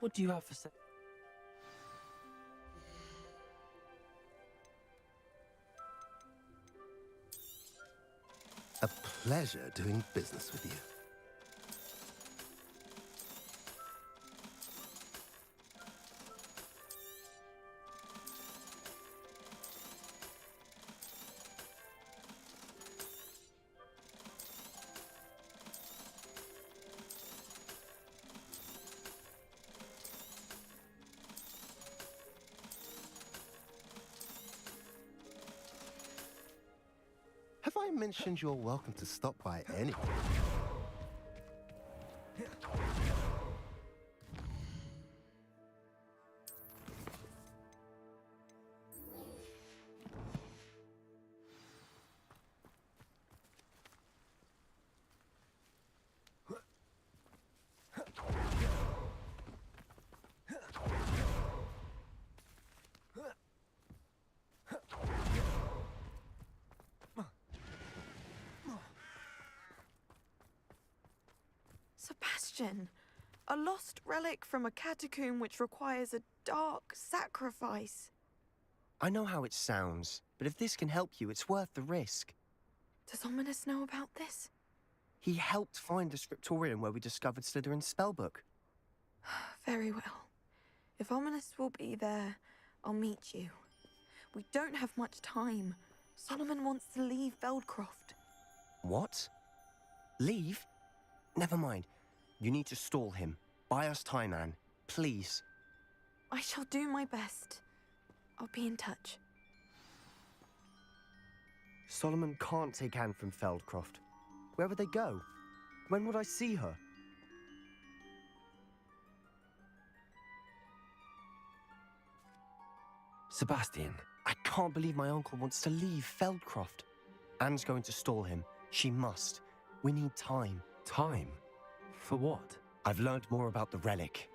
What do you have for sale? A pleasure doing business with you. Have I mentioned you're welcome to stop by any? Sebastian, a lost relic from a catacomb which requires a dark sacrifice. I know how it sounds, but if this can help you, it's worth the risk. Does Ominous know about this? He helped find the scriptorium where we discovered Slytherin's spellbook. Very well. If Ominous will be there, I'll meet you. We don't have much time. Solomon wants to leave Feldcroft. What? Leave? Never mind. You need to stall him. Buy us time, Anne. Please. I shall do my best. I'll be in touch. Solomon can't take Anne from Feldcroft. Where would they go? When would I see her? Sebastian. I can't believe my uncle wants to leave Feldcroft. Anne's going to stall him. She must. We need time. Time? For what? I've learned more about the relic.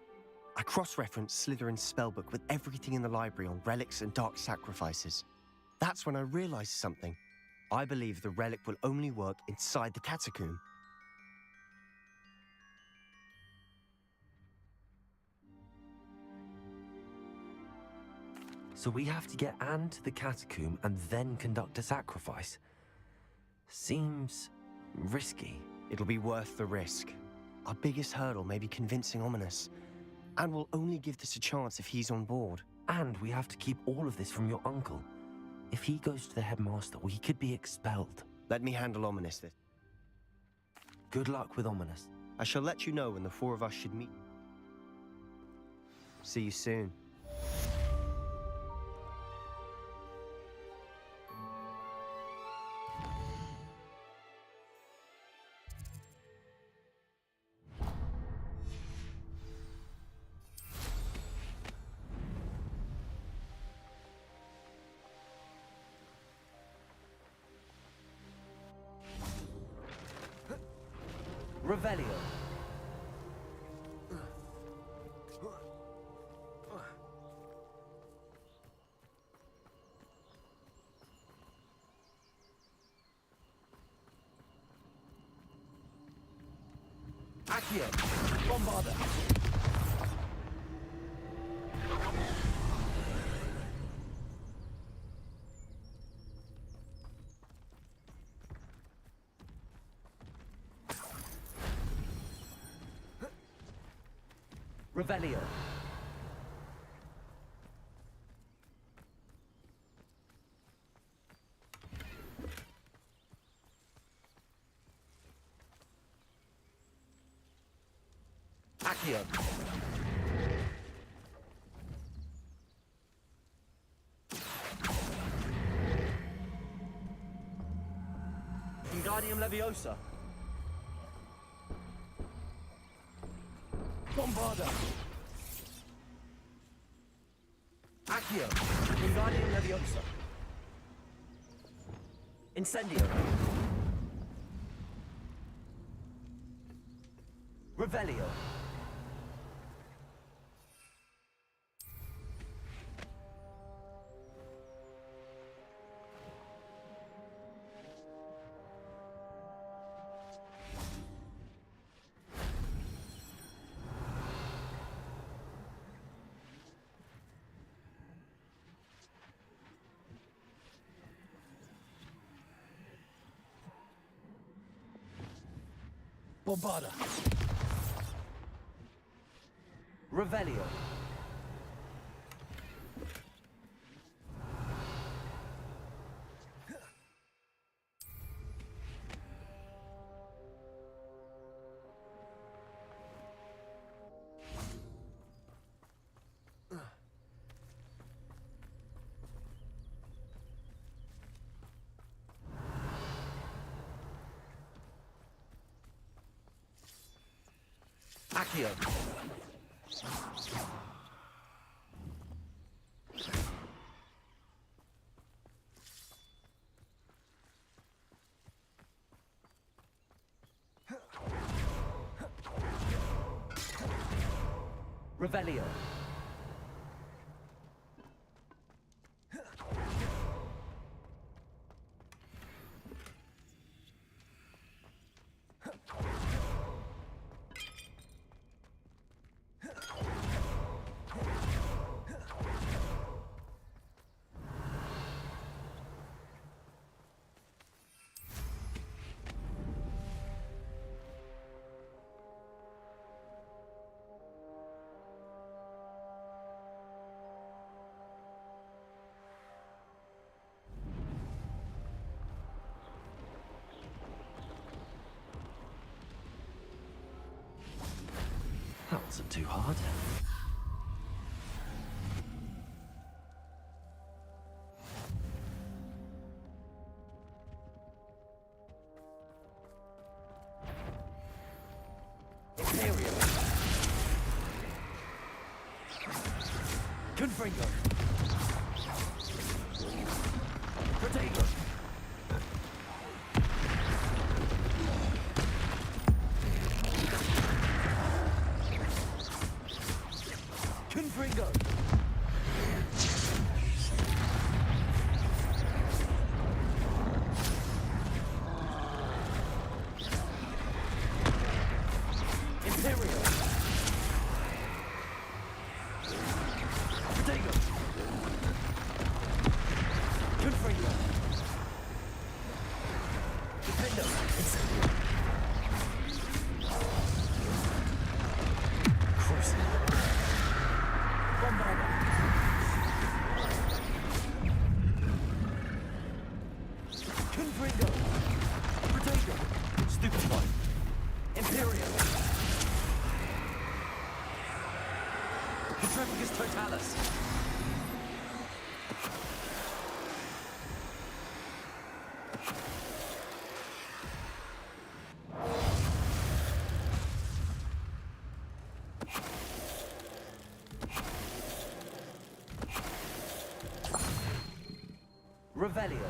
I cross-referenced Slytherin's spellbook with everything in the library on relics and dark sacrifices. That's when I realized something. I believe the relic will only work inside the catacomb. So we have to get Anne to the catacomb and then conduct a sacrifice. Seems risky. It'll be worth the risk. Our biggest hurdle may be convincing Ominous. And we'll only give this a chance if he's on board. And we have to keep all of this from your uncle. If he goes to the headmaster, we could be expelled. Let me handle Ominous this. Good luck with Ominous. I shall let you know when the four of us should meet. See you soon. Revelio. Accio. Bombarda. Revelio. Accio. Wingardium Leviosa. Bombarda. Accio. Wingardium Leviosa. Incendio. Revelio. Bombarda. Revelio. Accio. Revelio. That wasn't too hard. Imperial. Confringo. Protego. Confringo. Imperial. Protego. Confringo. Defendo. Cruising. Bombarda. Confringo. Protego. Stupefy. Imperium. Petrificus Totalis. Revelio.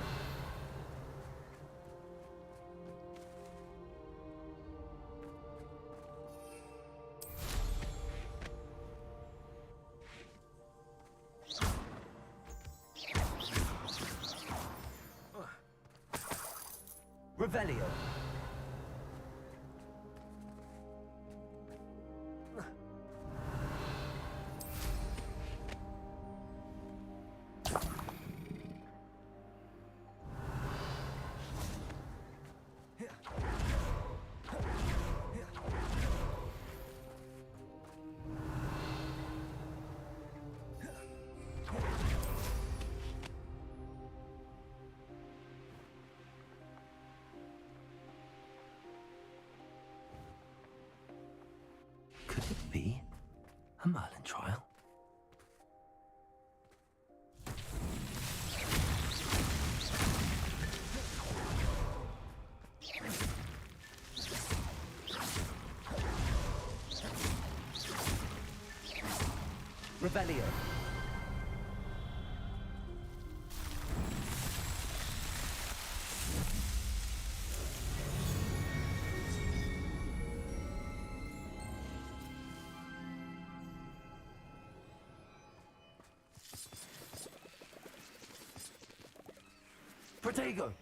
Revelio. Could it be a Merlin trial? Revelio. Protego.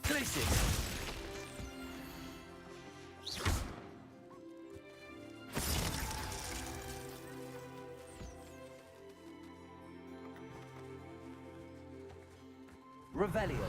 Places. Revelio.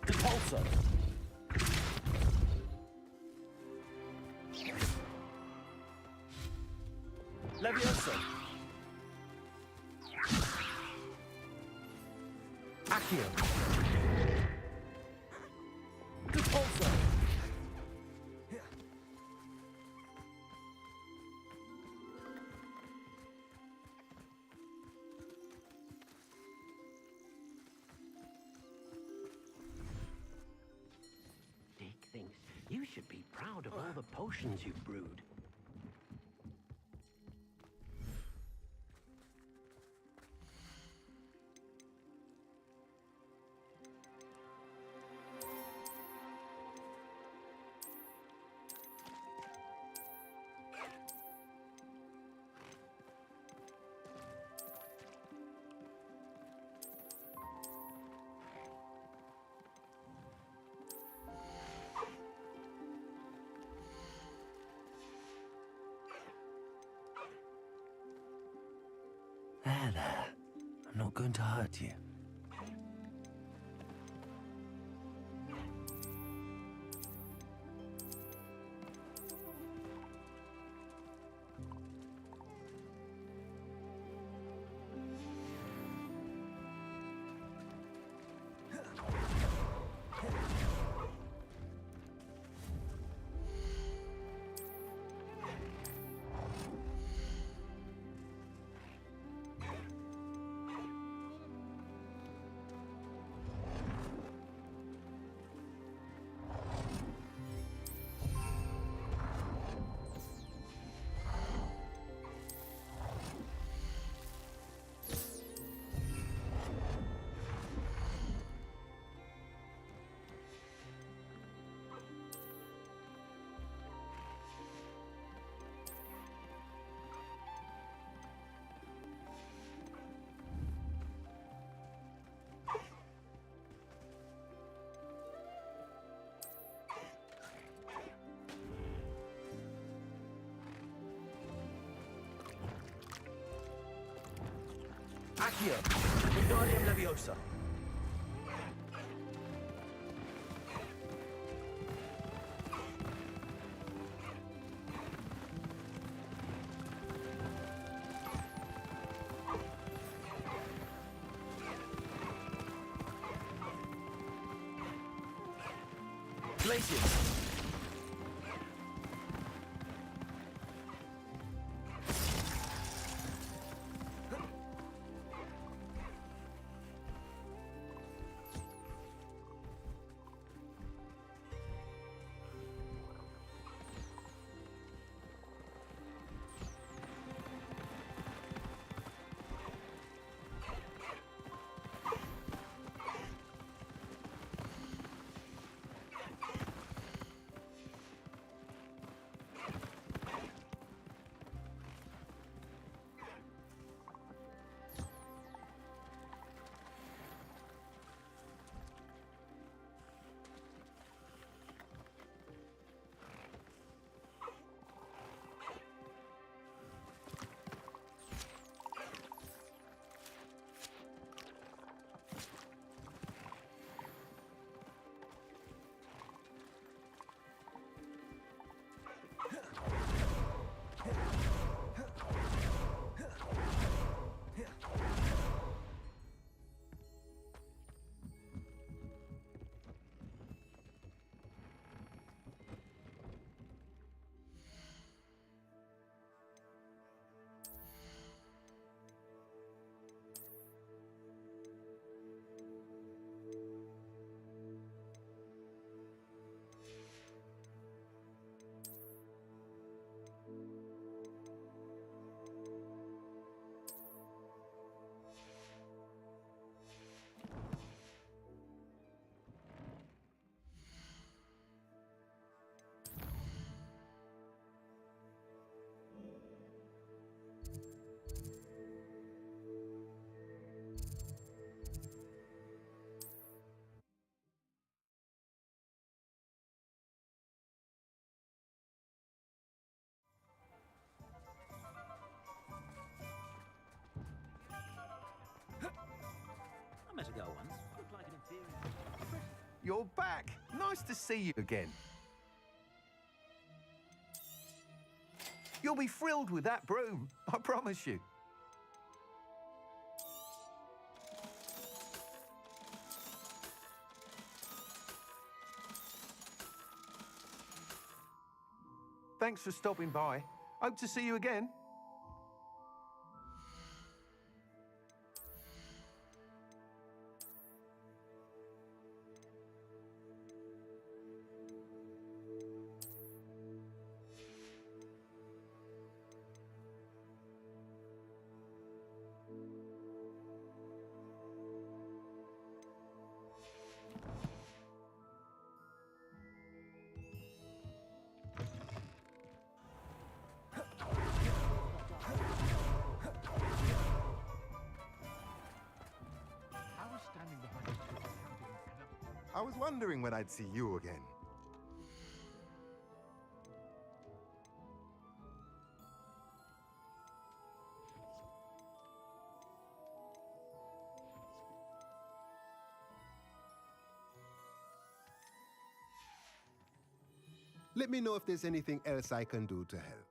Repulsor. Leviosa. Accio. Repulsor. Dick thinks you should be proud of all the potions you've brewed. There. I'm not going to hurt you. Accio. Wingardium Leviosa. Glacius. you're back. Nice to see you again. You'll be thrilled with that broom, I promise you. Thanks for stopping by. Hope to see you again. I was wondering when I'd see you again. Let me know if there's anything else I can do to help.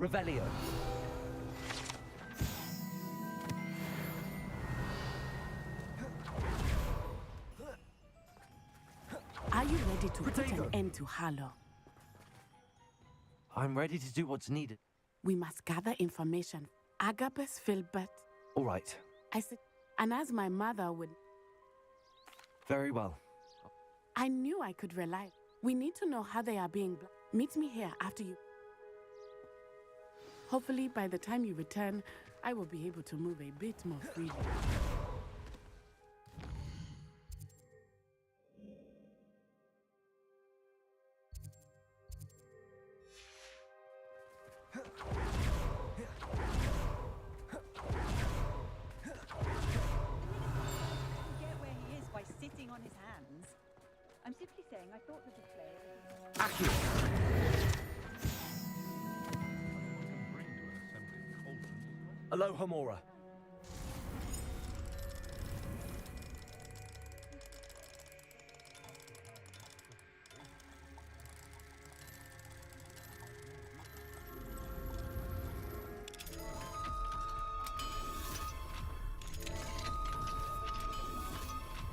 Revelio. Are you ready to put an end to Harlow? I'm ready to do what's needed. We must gather information. Agapes Filbert. All right. I said, and as my mother would... Very well. I knew I could rely. We need to know how they are being... Meet me here after you... Hopefully, by the time you return, I will be able to move a bit more freely. Get where he is by sitting on his hands. I'm simply saying I thought that the player... Aloha Mora.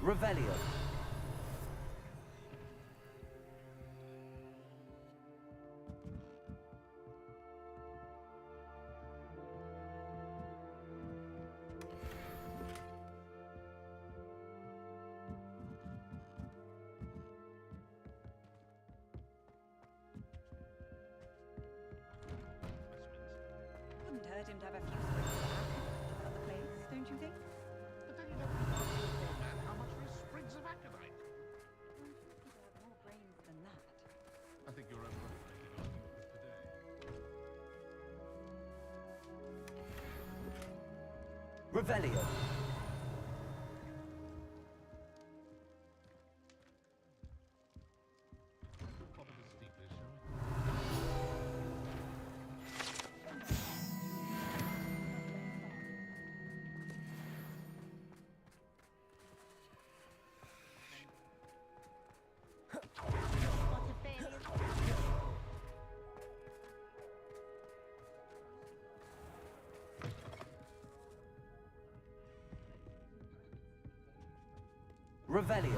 Revelio. Wouldn't hurt him to have a few sprigs of aconite on the place, don't you think? But then you never told man how much for his sprigs of aconite. People have more brains than that. I think you're overestimating our today. Revelio. Revelio.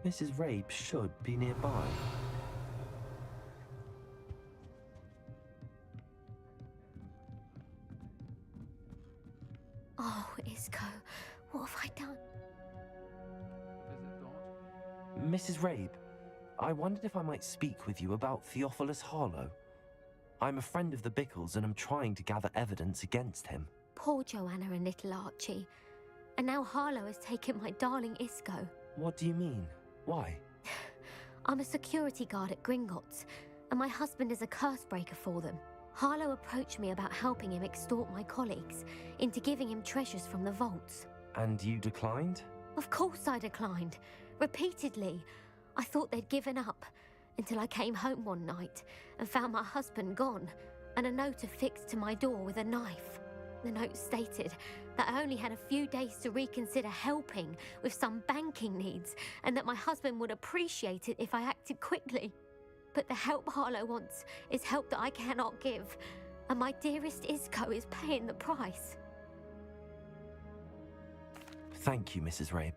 Mrs. Rabe should be nearby. Oh, Isco, what have I done? Mrs. Rabe, I wondered if I might speak with you about Theophilus Harlow. I'm a friend of the Bickles and I'm trying to gather evidence against him. Poor Joanna and little Archie. And now Harlow has taken my darling Isco. What do you mean? Why? I'm a security guard at Gringotts, and my husband is a curse breaker for them. Harlow approached me about helping him extort my colleagues into giving him treasures from the vaults. And you declined? Of course I declined. Repeatedly. I thought they'd given up, until I came home one night and found my husband gone, and a note affixed to my door with a knife. The note stated that I only had a few days to reconsider helping with some banking needs, and that my husband would appreciate it if I acted quickly. But the help Harlow wants is help that I cannot give, and my dearest Isco is paying the price. Thank you, Mrs. Rabe.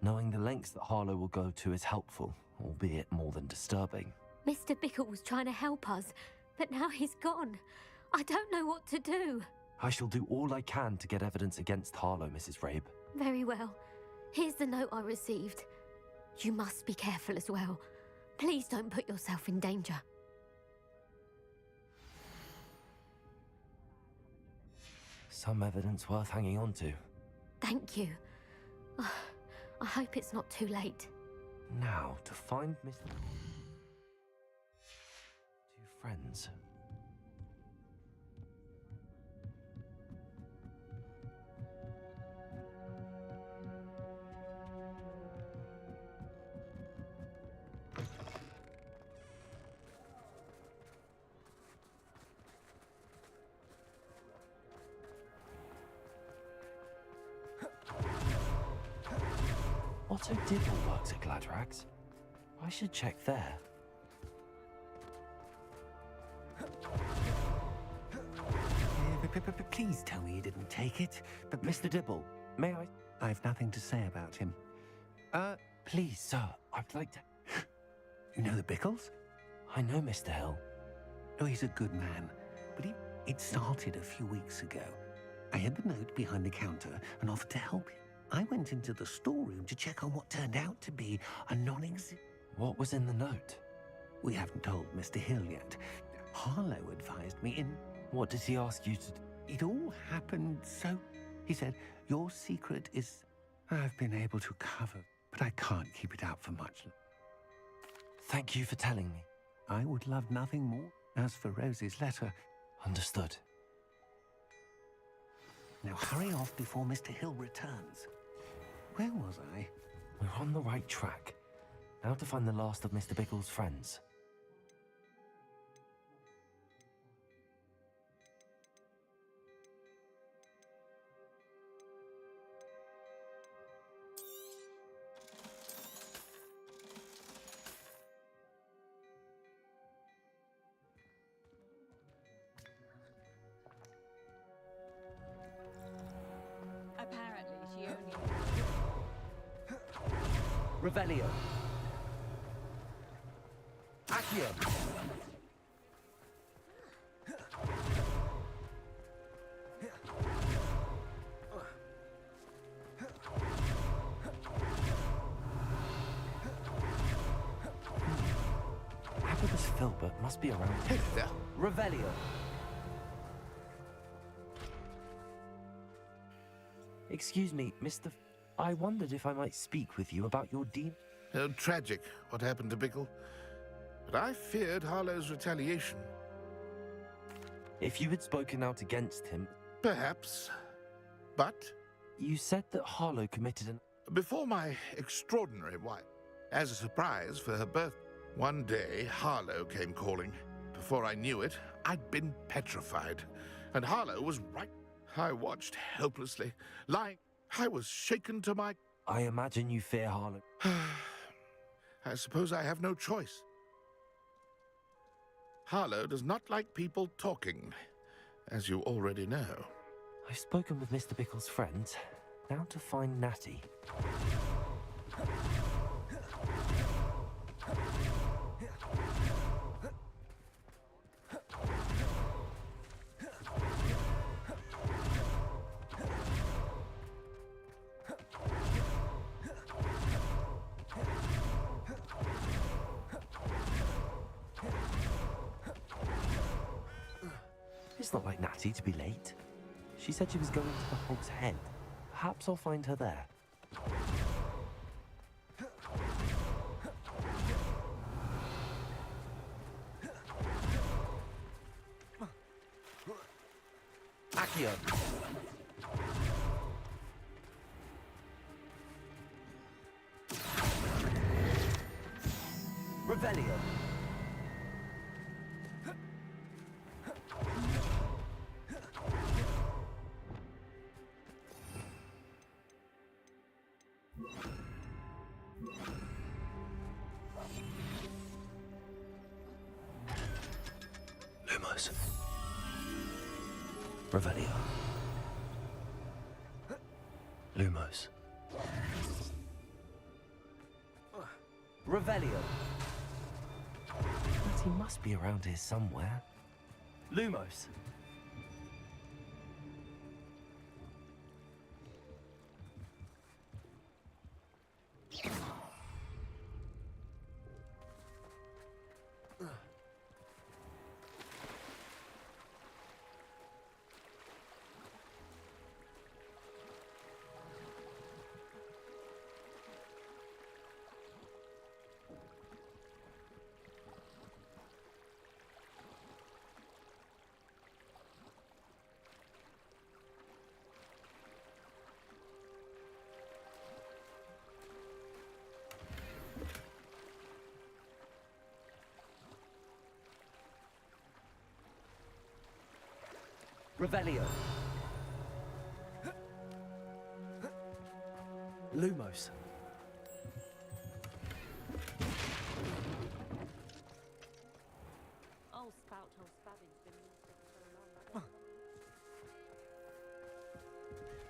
Knowing the lengths that Harlow will go to is helpful, albeit more than disturbing. Mr. Bickle was trying to help us, but now he's gone. I don't know what to do. I shall do all I can to get evidence against Harlow, Mrs. Rabe. Very well. Here's the note I received. You must be careful as well. Please don't put yourself in danger. Some evidence worth hanging on to. Thank you. I hope it's not too late. Now, to find Miss... Two friends. Otto Dibble works at Gladrax. I should check there. Please tell me you didn't take it. But Mr. Dibble, may I? I've nothing to say about him. Please, sir, I'd like to... You know the Bickles? I know Mr. Hill. Oh, he's a good man. But it started a few weeks ago. I had the note behind the counter and offered to help him. I went into the storeroom to check on what turned out to be a non-existent... What was in the note? We haven't told Mr. Hill yet. Harlow advised me in... What did he ask you to do? It all happened so... He said, your secret is... I've been able to cover, but I can't keep it out for much. Thank you for telling me. I would love nothing more. As for Rose's letter... Understood. Now hurry off before Mr. Hill returns. Where was I? We're on the right track. Now to find the last of Mr. Bickle's friends. Apparently, she only... Revelio. Accio. Agabus Filbert must be around. Revelio. Excuse me, Mr. I wondered if I might speak with you about your demon. Oh, tragic, what happened to Bickle. But I feared Harlow's retaliation. If you had spoken out against him... Perhaps. But... You said that Harlow committed an... Before my extraordinary wife, as a surprise for her birth, one day Harlow came calling. Before I knew it, I'd been petrified. And Harlow was right. I watched helplessly, lying. I was shaken to my... I imagine you fear Harlow. I suppose I have no choice. Harlow does not like people talking, as you already know. I've spoken with Mr. Bickle's friends. Now to find Natty. It's not like Natty to be late. She said she was going to the Hog's Head. Perhaps I'll find her there. Accio. Revelio. Lumos. Revelio. Lumos. Revelio. But he must be around here somewhere. Lumos. Revelio. Lumos. Oh, spout hole spabbing's been listed for so long.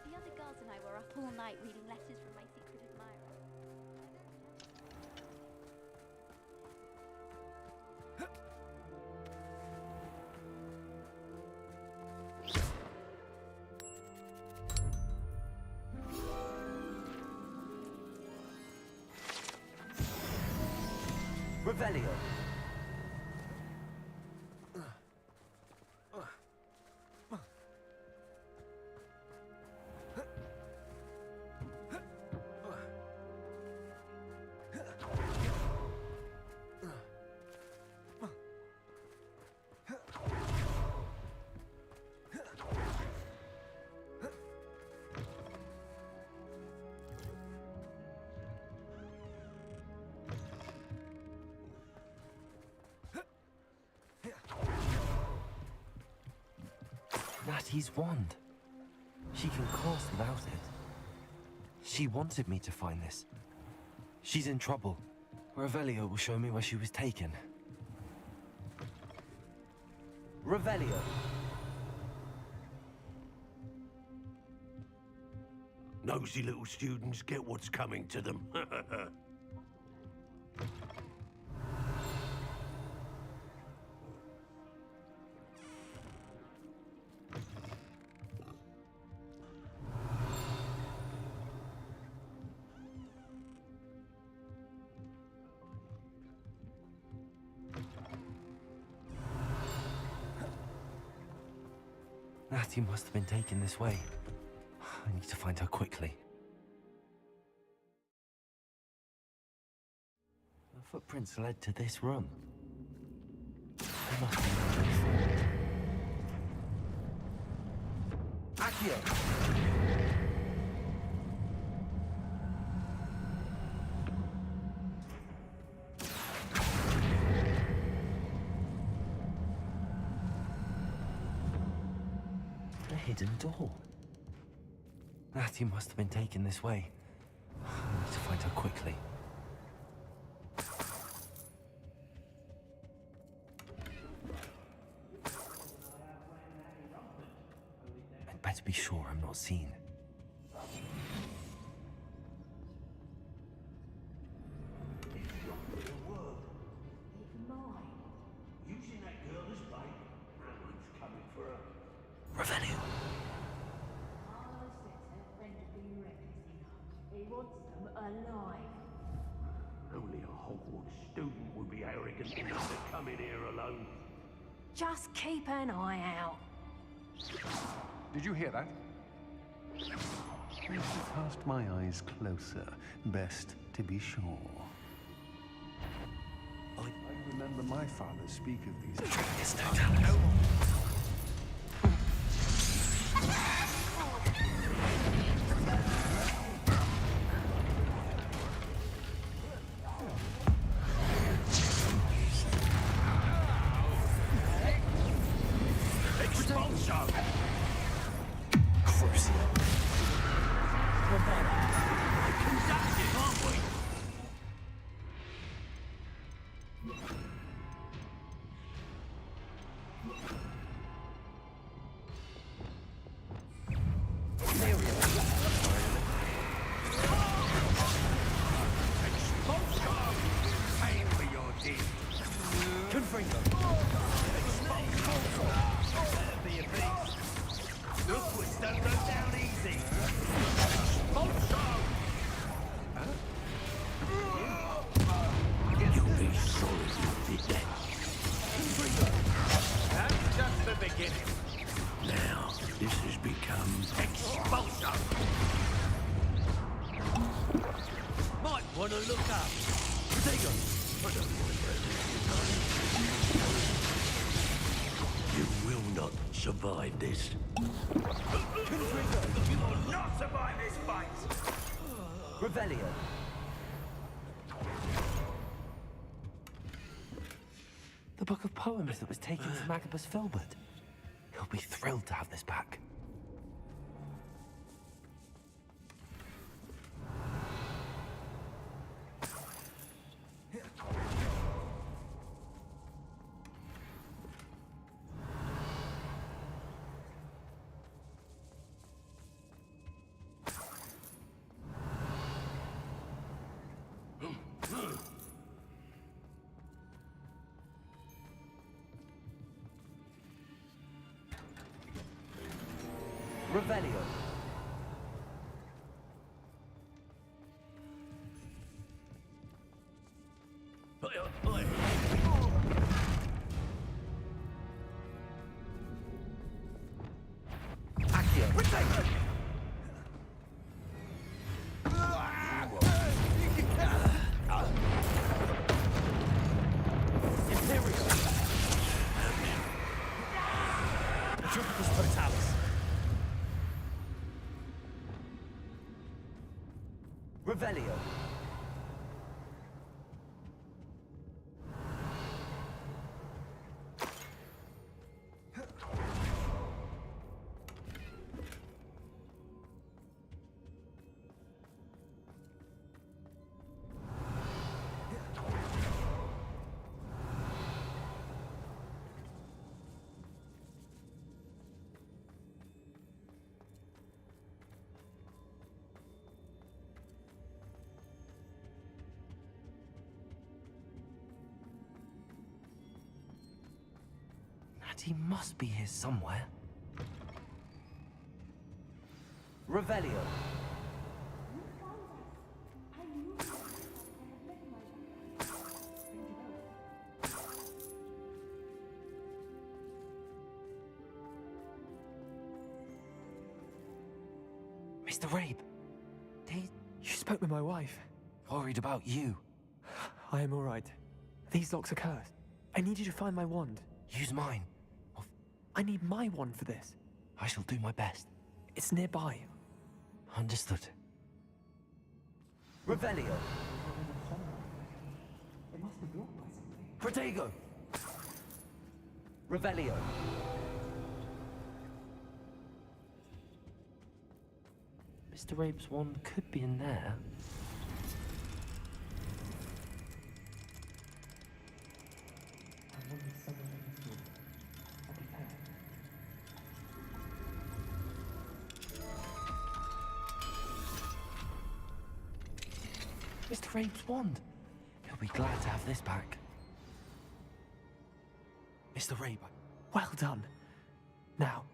The other girls and I were up all night reading letters from my secret admirer. Revelio. Natty's wand. She can cast without it. She wanted me to find this. She's in trouble. Revelio will show me where she was taken. Revelio. Nosy little students get what's coming to them. Natty must have been taken this way. I need to find her quickly. The footprints led to this room. They must be Accio! A hidden door. Natty must have been taken this way. I need to find her quickly. to be sure I'm not seen. Revelio. He wants them alive. Only a Hogwarts student would be arrogant enough to come in here alone. Just keep an eye out. Did you hear that? Cast my eyes closer. Best to be sure. I remember my father speak of these. It's no telling. Survive this. You will not survive this fight! Revelio. The book of poems that was taken from Agabus Filbert. He'll be thrilled to have this back. Revelio. Revelio. He must be here somewhere. Revelio. Mr. Rabe. You spoke with my wife. Worried about you. I am all right. These locks are cursed. I need you to find my wand. Use mine. I need my wand for this. I shall do my best. It's nearby. Understood. Revelio. It must be blocked by something. Protego. Revelio. Mr. Rabe's wand could be in there. Rabe's wand. He'll be glad to have this back. Mr. Rabe. Well done. Now.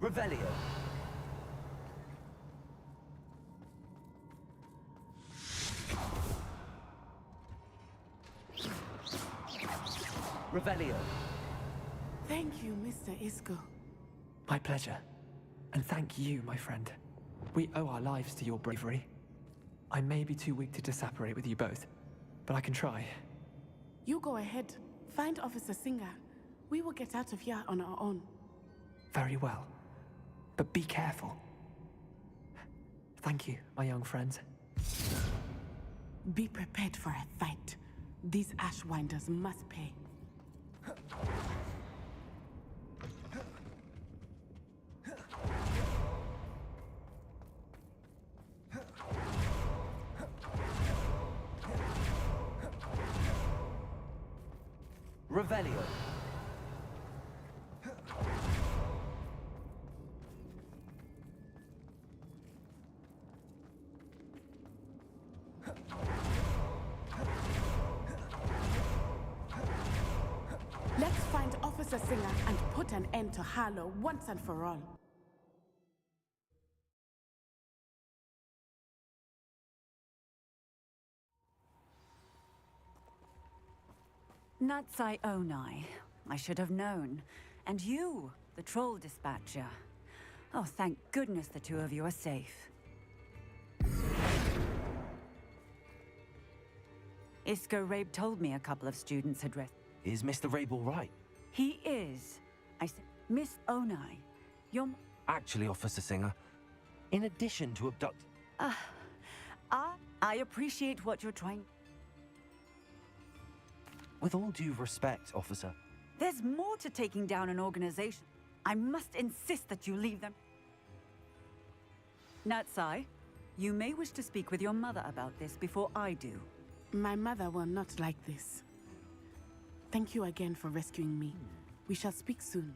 Revelio. Revelio. Thank you, Mr. Isco. My pleasure. And thank you, my friend. We owe our lives to your bravery. I may be too weak to disapparate with you both, but I can try. You go ahead. Find Officer Singer. We will get out of here on our own. Very well. But be careful. Thank you, my young friends. Be prepared for a fight. These Ashwinders must pay. Revelio. Let's find Officer Singer and put an end to Harlow once and for all. Natsai Onai. I should have known. And you, the troll dispatcher. Oh, thank goodness the two of you are safe. Isco Rabe told me a couple of students had rested. Is Mr. Rabe all right? He is. I said, Miss Onai, you're... Actually, Officer Singer, in addition to abduct... I appreciate what you're trying... With all due respect, Officer... There's more to taking down an organization. I must insist that you leave them. Natsai, you may wish to speak with your mother about this before I do. My mother will not like this. Thank you again for rescuing me. We shall speak soon.